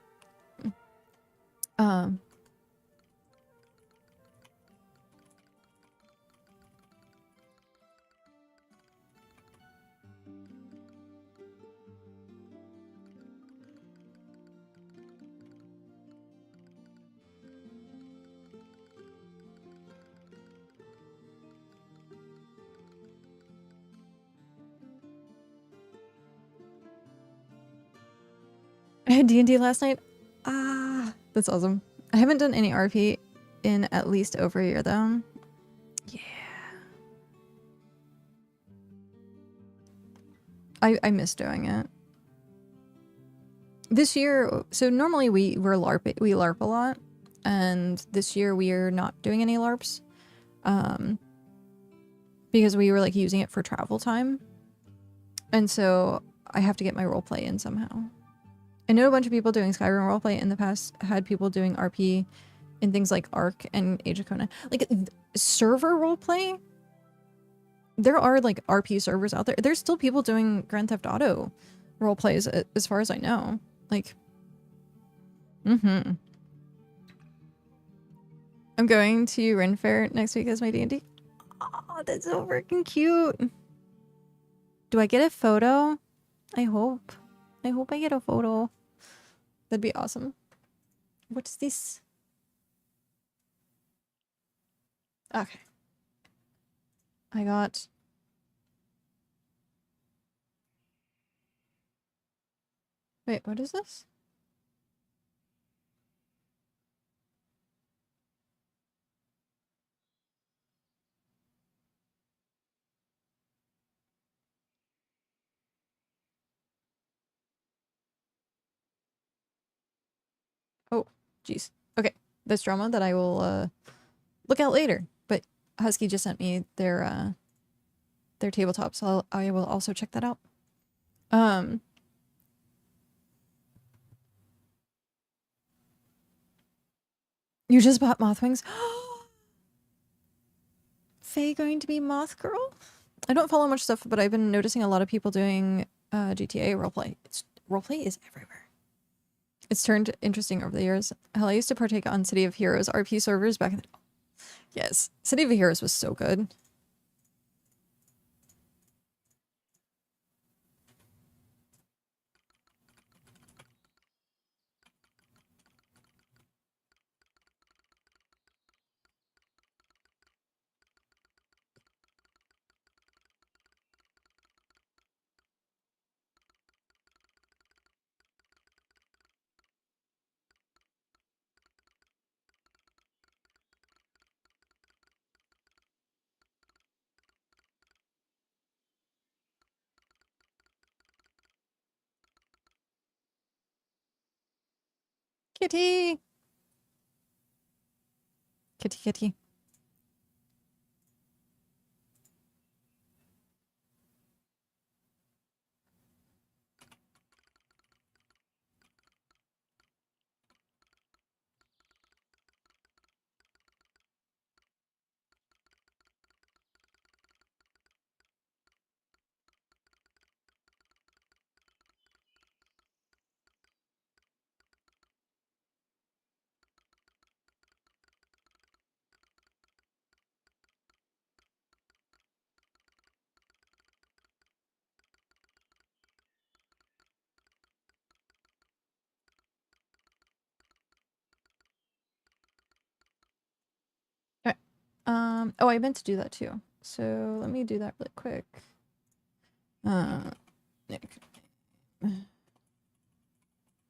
I had D&D last night. Ah, that's awesome. I haven't done any RP in at least over a year though. Yeah. I miss doing it. This year, so normally we LARP a lot, and this year we are not doing any LARPs. Because we were like using it for travel time. And so I have to get my roleplay in somehow. I know a bunch of people doing Skyrim roleplay in the past had people doing RP in things like Ark and Age of Conan. Like, server roleplay? There are, like, RP servers out there. There's still people doing Grand Theft Auto roleplays, as far as I know. Like, I'm going to Ren Fair next week as my D&D. Oh, that's so freaking cute. Do I get a photo? I hope. I hope I get a photo. That'd be awesome. What's this? Okay. I got... Wait, what is this? Oh, jeez. Okay, that's drama that I will look out later. But Husky just sent me their tabletop, so I will also check that out. You just bought moth wings? Faye going to be moth girl? I don't follow much stuff, but I've been noticing a lot of people doing GTA roleplay. Roleplay is everywhere. It's turned interesting over the years. Hell, I used to partake on City of Heroes RP servers back in the... Yes, City of Heroes was so good. Kitty! Kitty, kitty. Oh, I meant to do that too. So let me do that really quick. Nick.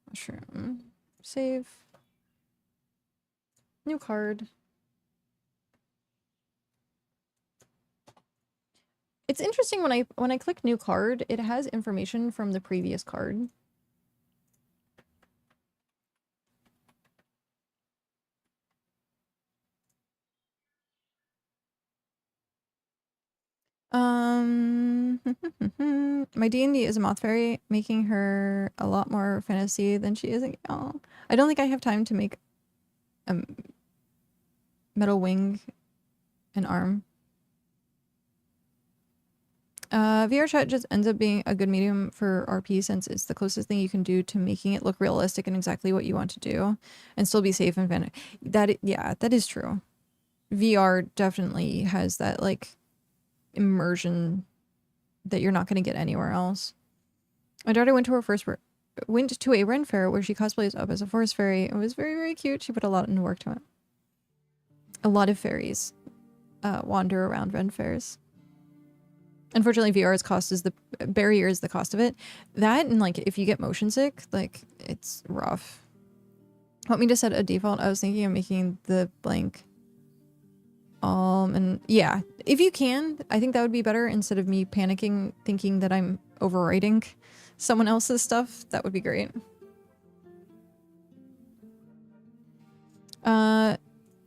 Mushroom. Save. New card. It's interesting when I click new card, it has information from the previous card. My D&D is a moth fairy, making her a lot more fantasy than she is. Oh, I don't think I have time to make a metal wing and arm. VR chat just ends up being a good medium for RP since it's the closest thing you can do to making it look realistic and exactly what you want to do and still be safe and yeah, that is true. VR definitely has that like immersion that you're not going to get anywhere else. My daughter went to a Ren fair where she cosplays up as a forest fairy. It was very, very cute. She put a lot into work to it. A lot of fairies wander around Ren fairs. Unfortunately, VR's cost is the barrier is the cost of it. That and like if you get motion sick, like it's rough. Want me to set a default? I was thinking of making the blank. And yeah, if you can, I think that would be better instead of me panicking, thinking that I'm overwriting someone else's stuff. That would be great.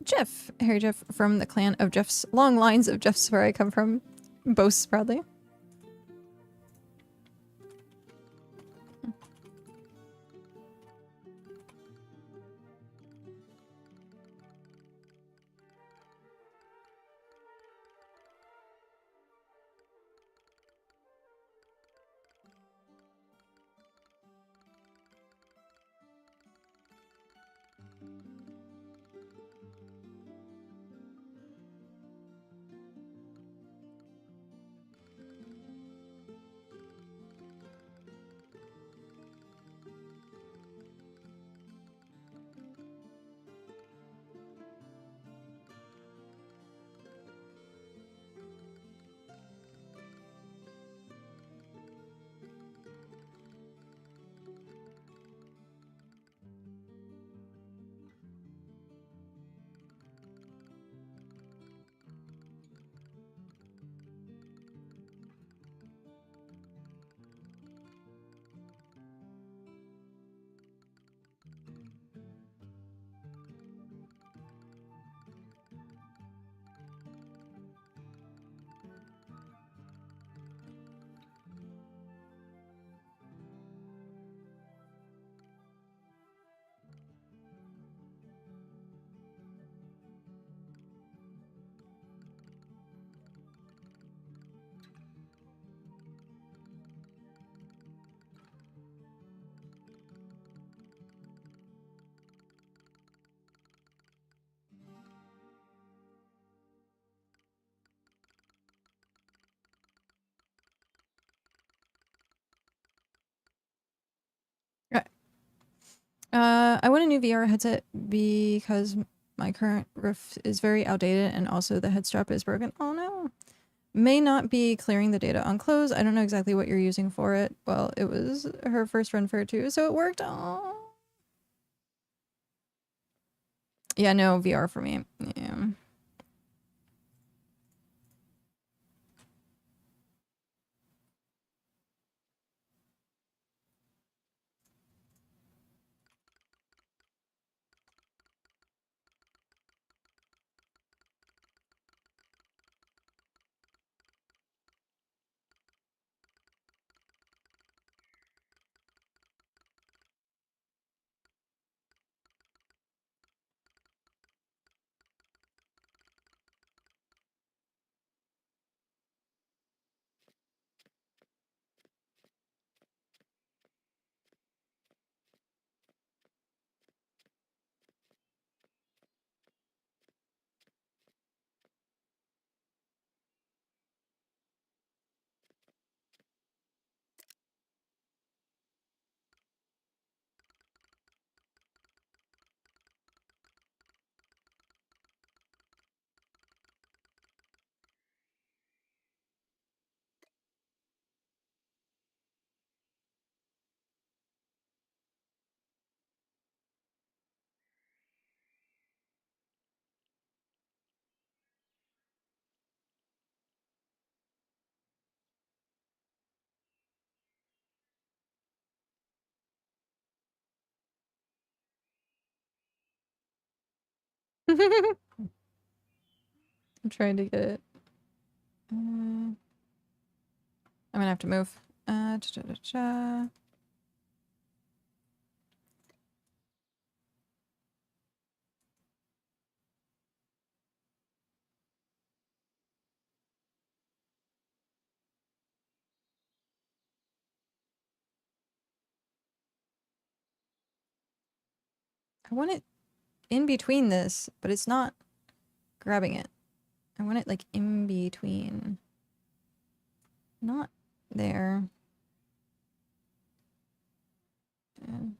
Jeff, Harry Jeff from the clan of Jeff's, long lines of Jeffs where I come from, boasts proudly. I want a new VR headset because my current Rift is very outdated and also the head strap is broken. Oh no. May not be clearing the data on clothes. I don't know exactly what you're using for it. Well, it was her first run for it too, so it worked. Oh. Yeah, no VR for me. Yeah. I'm trying to get it. I'm gonna have to move. Cha -cha -cha -cha. I want it in between this, but it's not grabbing it. I want it like in between. Not there. And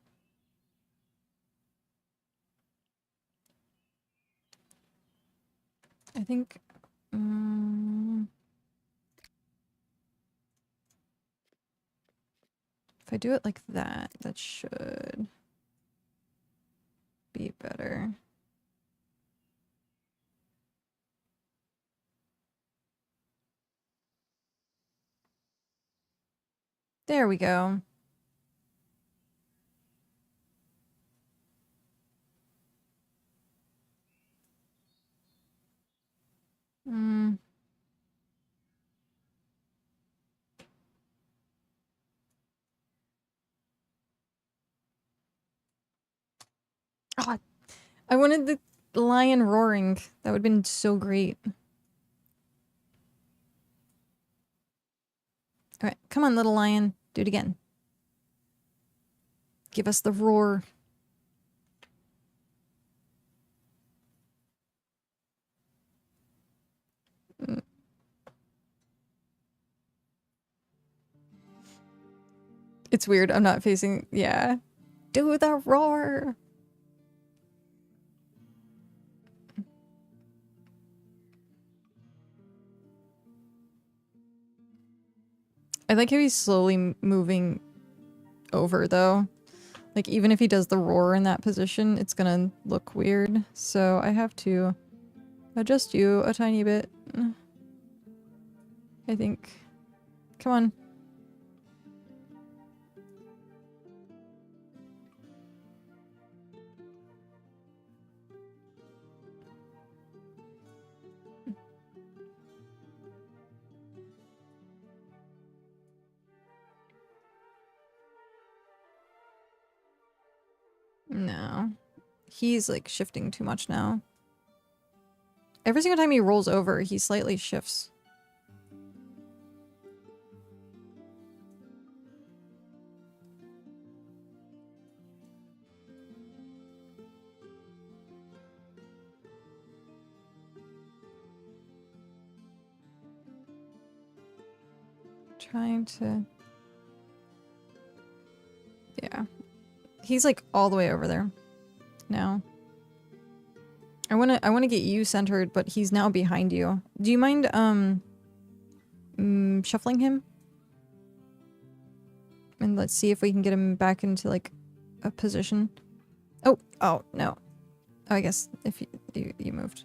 I think if I do it like that, that should be better. There we go. Mm. Oh, I wanted the lion roaring. That would have been so great. Alright, come on, little lion. Do it again. Give us the roar. Mm. It's weird. I'm not facing... Yeah. Do the roar! I like how he's slowly moving over, though. Like, even if he does the roar in that position, it's gonna look weird. So I have to adjust you a tiny bit. I think. Come on. No. He's, like, shifting too much now. Every single time he rolls over, he slightly shifts. Trying to... Yeah. He's, like, all the way over there now. I wanna get you centered, but he's now behind you. Do you mind, shuffling him? And let's see if we can get him back into, like, a position. Oh, no. Oh, I guess if you moved.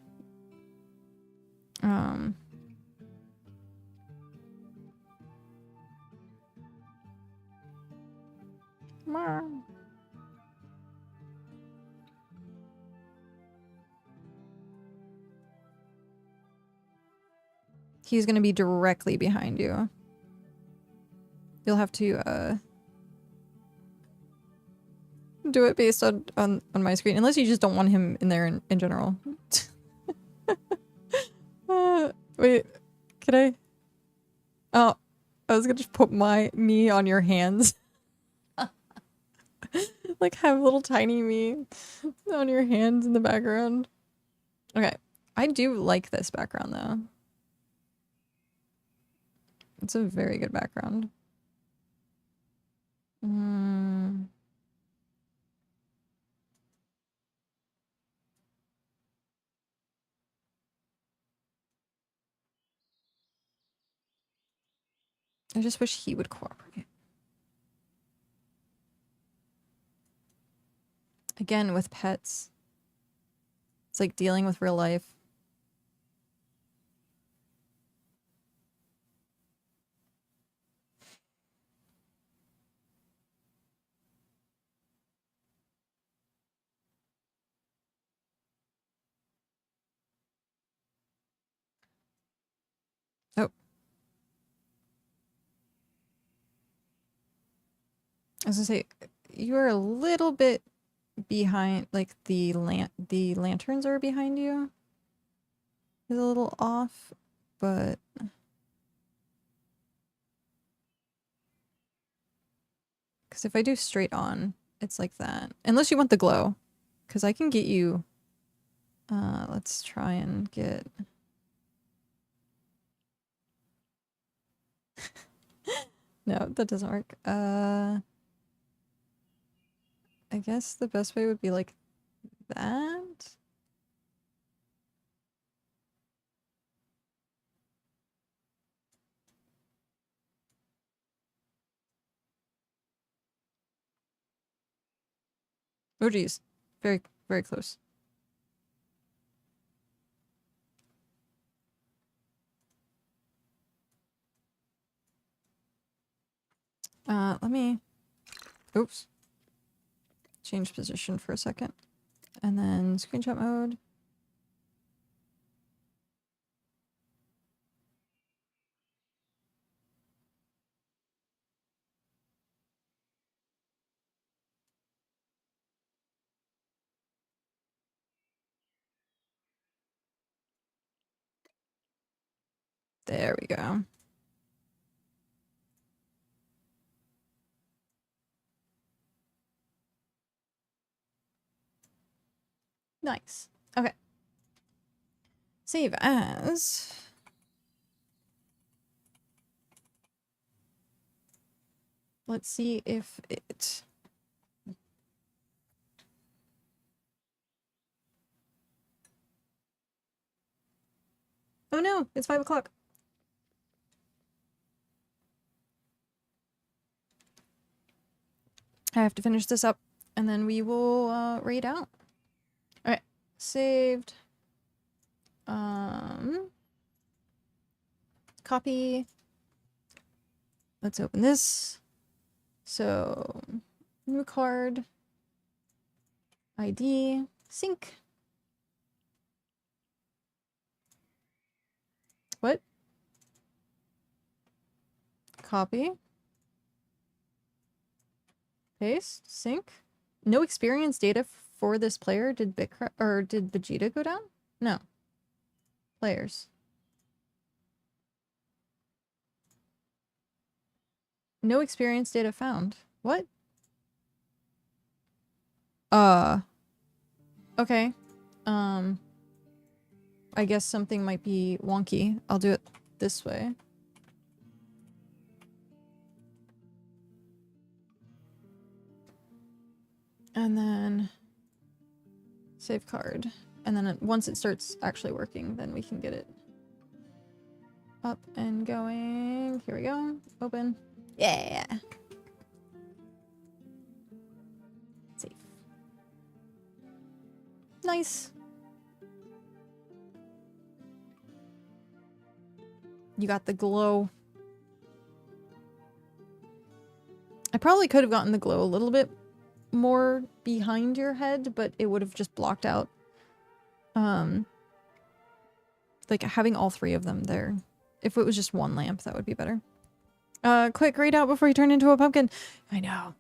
He's gonna be directly behind you. You'll have to, do it based on my screen. Unless you just don't want him in there in general. Wait, could I? Oh, I was gonna just put me on your hands. Like have little tiny me on your hands in the background. Okay, I do like this background though. It's a very good background. I just wish he would cooperate. Again, with pets. It's like dealing with real life. As I say, you are a little bit behind, like the lanterns are behind you. Is a little off, but because if I do straight on, it's like that. Unless you want the glow, because I can get you. Let's try and get. No, that doesn't work. I guess the best way would be like that. Oh geez, very, very close. Let me, oops, change position for a second. And then screenshot mode. There we go. Nice. Okay. Save as. Let's see if it. Oh no, it's 5 o'clock. I have to finish this up and then we will raid out. Alright, saved. Copy. Let's open this. So, new card. ID. Sync. What? Copy. Paste. Sync. No experience data for this player. Did BitCraft or did Vegeta go down? No. Players. No experience data found. What? Okay. I guess something might be wonky. I'll do it this way. And then save card. And then once it starts actually working, then we can get it up and going. Here we go. Open. Yeah. Save. Nice. You got the glow. I probably could have gotten the glow a little bit more behind your head, but it would have just blocked out like having all 3 of them there. If it was just one lamp, that would be better. Quick, read out before you turn into a pumpkin. I know.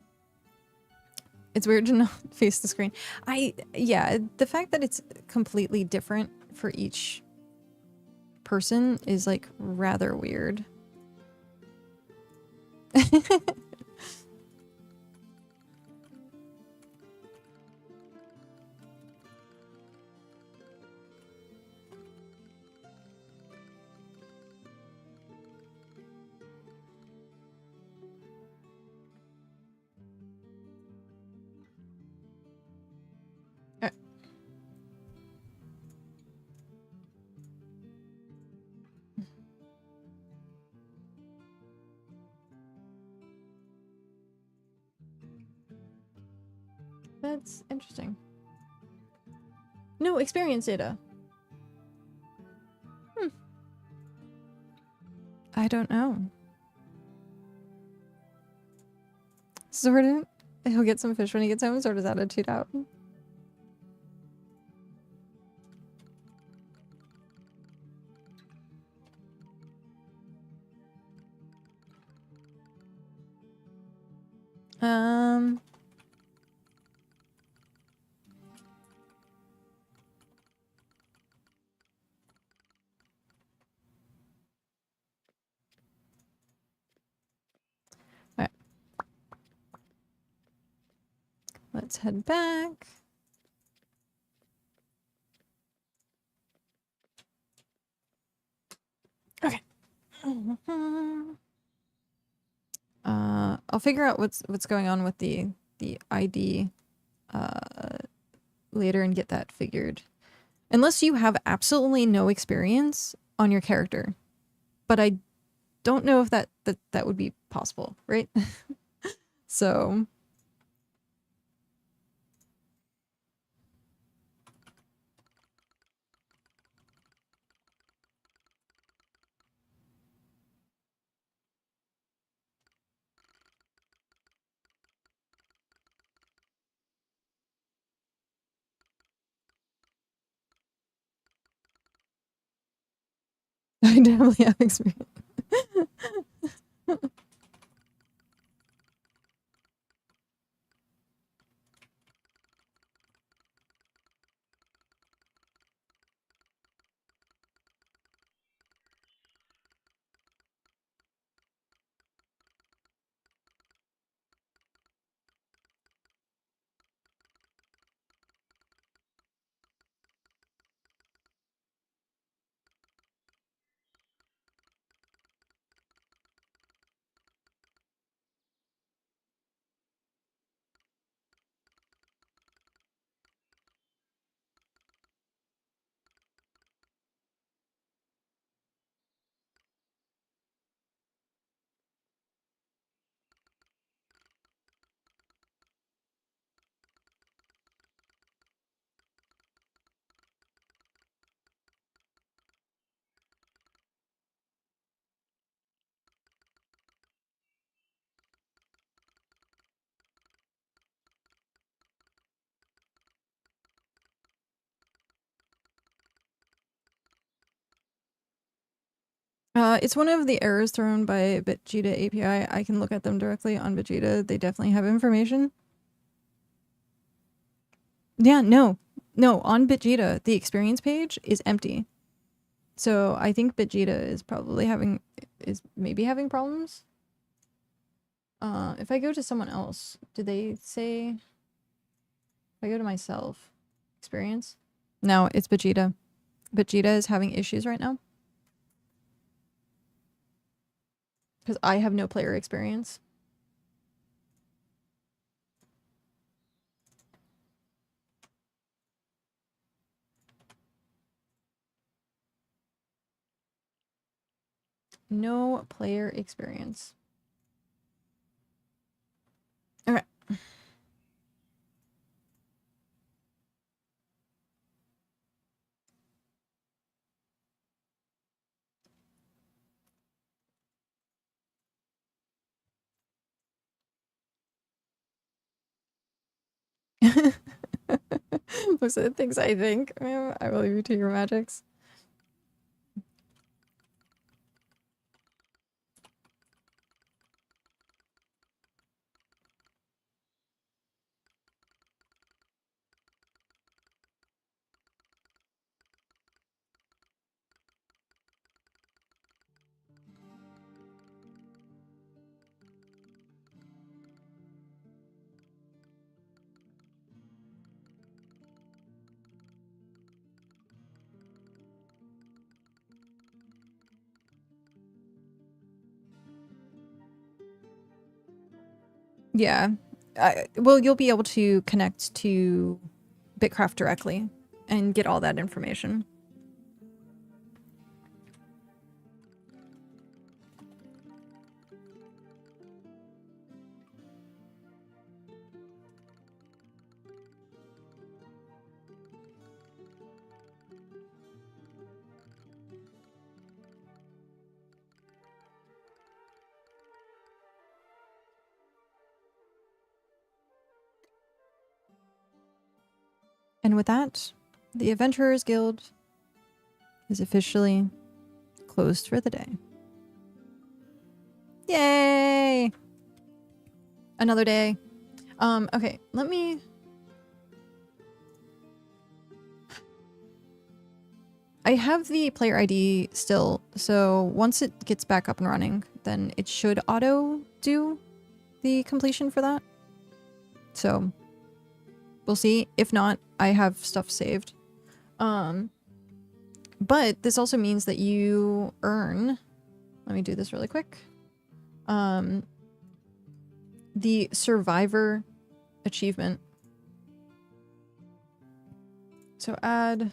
It's weird to not face the screen. Yeah, the fact that it's completely different for each person is like rather weird. That's interesting. No experience data. I don't know. Sorted. He'll get some fish when he gets home. Sort his attitude out. Um. All right. Let's head back. Okay. I'll figure out what's going on with the ID later and get that figured. Unless you have absolutely no experience on your character. But I don't know if that would be possible, right? So I definitely have experience. It's one of the errors thrown by BitChita API. I can look at them directly on BitChita. They definitely have information. Yeah, no. On BitChita, the experience page is empty. So I think BitChita is probably maybe having problems. If I go to someone else, do they say... If I go to myself, experience? No, it's BitChita. BitChita is having issues right now. Because I have no player experience. No player experience. Okay. Those are the things I think. I will leave you to your magics. Yeah. Well, you'll be able to connect to BitCraft directly and get all that information. And with that, the Adventurers Guild is officially closed for the day. Yay! Another day. Okay, let me... I have the player ID still, so once it gets back up and running, then it should auto do the completion for that. So we'll see. If not, I have stuff saved. But this also means that you earn, let me do this really quick. The survivor achievement. So add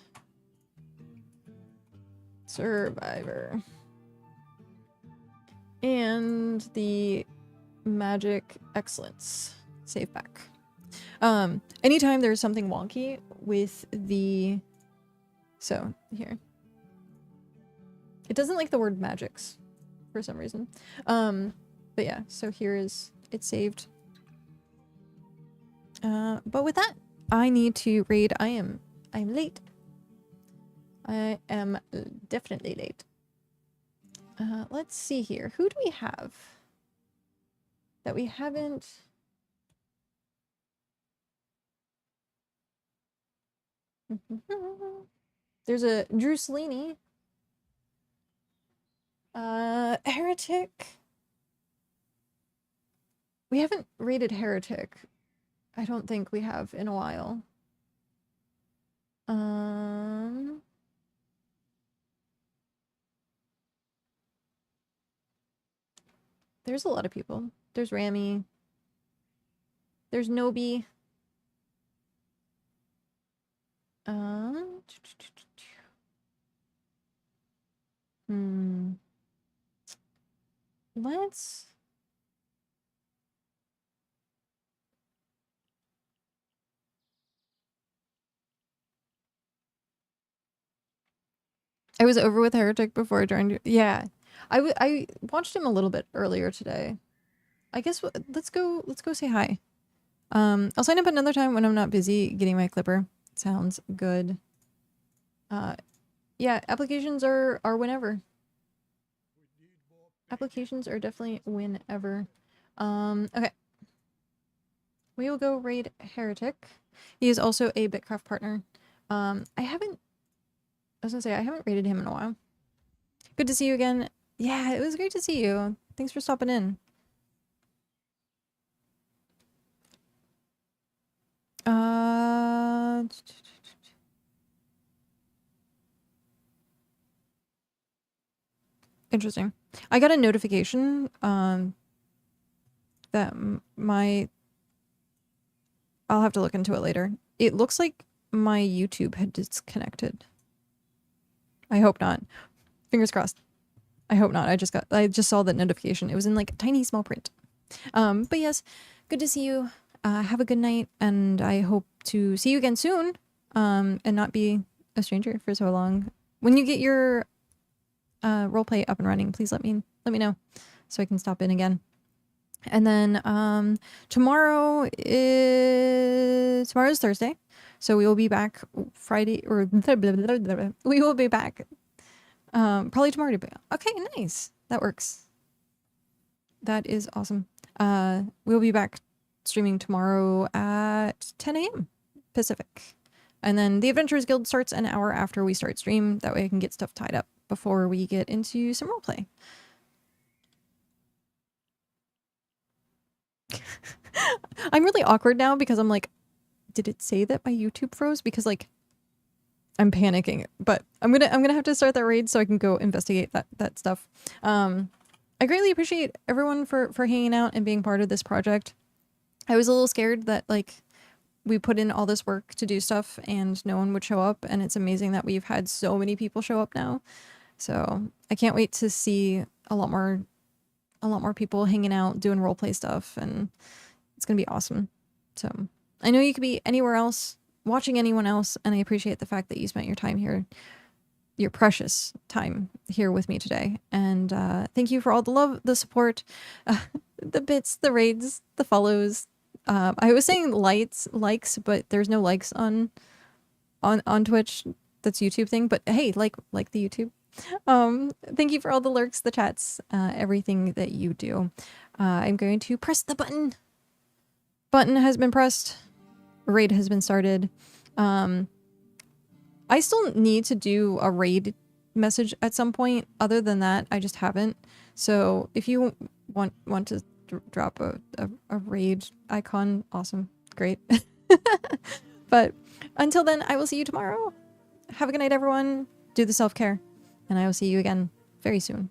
survivor and the magic excellence save back. Anytime there's something wonky with the, so here, it doesn't like the word magics for some reason. But yeah, so here is it saved. But with that, I need to raid. I'm late. I am definitely late. Let's see here. Who do we have that we haven't? There's a Drew Salini. Heretic. We haven't rated Heretic. I don't think we have in a while. There's a lot of people. There's Rami. There's Nobi. Let's... I was over with Heretic before I joined you. Yeah. I watched him a little bit earlier today. I guess let's go say hi. I'll sign up another time when I'm not busy getting my clipper. Sounds good. Yeah, applications are whenever. Applications are definitely whenever. Okay. We will go raid Heretic. He is also a BitCraft partner. I was gonna say, I haven't raided him in a while. Good to see you again. Yeah, it was great to see you. Thanks for stopping in. Interesting. I got a notification that I'll have to look into it later. It looks like my YouTube had disconnected. I hope not. Fingers crossed. I hope not. I just saw that notification. It was in like tiny small print. But yes, good to see you. Have a good night, and I hope to see you again soon. And not be a stranger for so long. When you get your roleplay up and running, please let me know so I can stop in again. And then tomorrow's Thursday, so we will be back Friday, or we will be back probably tomorrow. Okay, nice, that works. That is awesome. We'll be back streaming tomorrow at 10 a.m. Pacific, and then the Adventurers Guild starts an hour after we start stream. That way I can get stuff tied up before we get into some roleplay. I'm really awkward now because I'm like, did it say that my YouTube froze? Because like, I'm panicking, but I'm gonna have to start that raid so I can go investigate that stuff. I greatly appreciate everyone for hanging out and being part of this project. I was a little scared that like we put in all this work to do stuff and no one would show up, and it's amazing that we've had so many people show up now. So I can't wait to see a lot more people hanging out, doing roleplay stuff, and it's gonna be awesome. So I know you could be anywhere else, watching anyone else, and I appreciate the fact that you spent your time here, your precious time here with me today. And thank you for all the love, the support, the bits, the raids, the follows. I was saying likes, but there's no likes on Twitch. That's YouTube thing. But hey, like the YouTube. Thank you for all the lurks, the chats, everything that you do. I'm going to press the button button has been pressed. A raid has been started. I still need to do a raid message at some point. Other than that, I just haven't. So if you want to drop a raid icon, awesome, great. But until then, I will see you tomorrow. Have a good night, everyone. Do the self-care, and I will see you again very soon.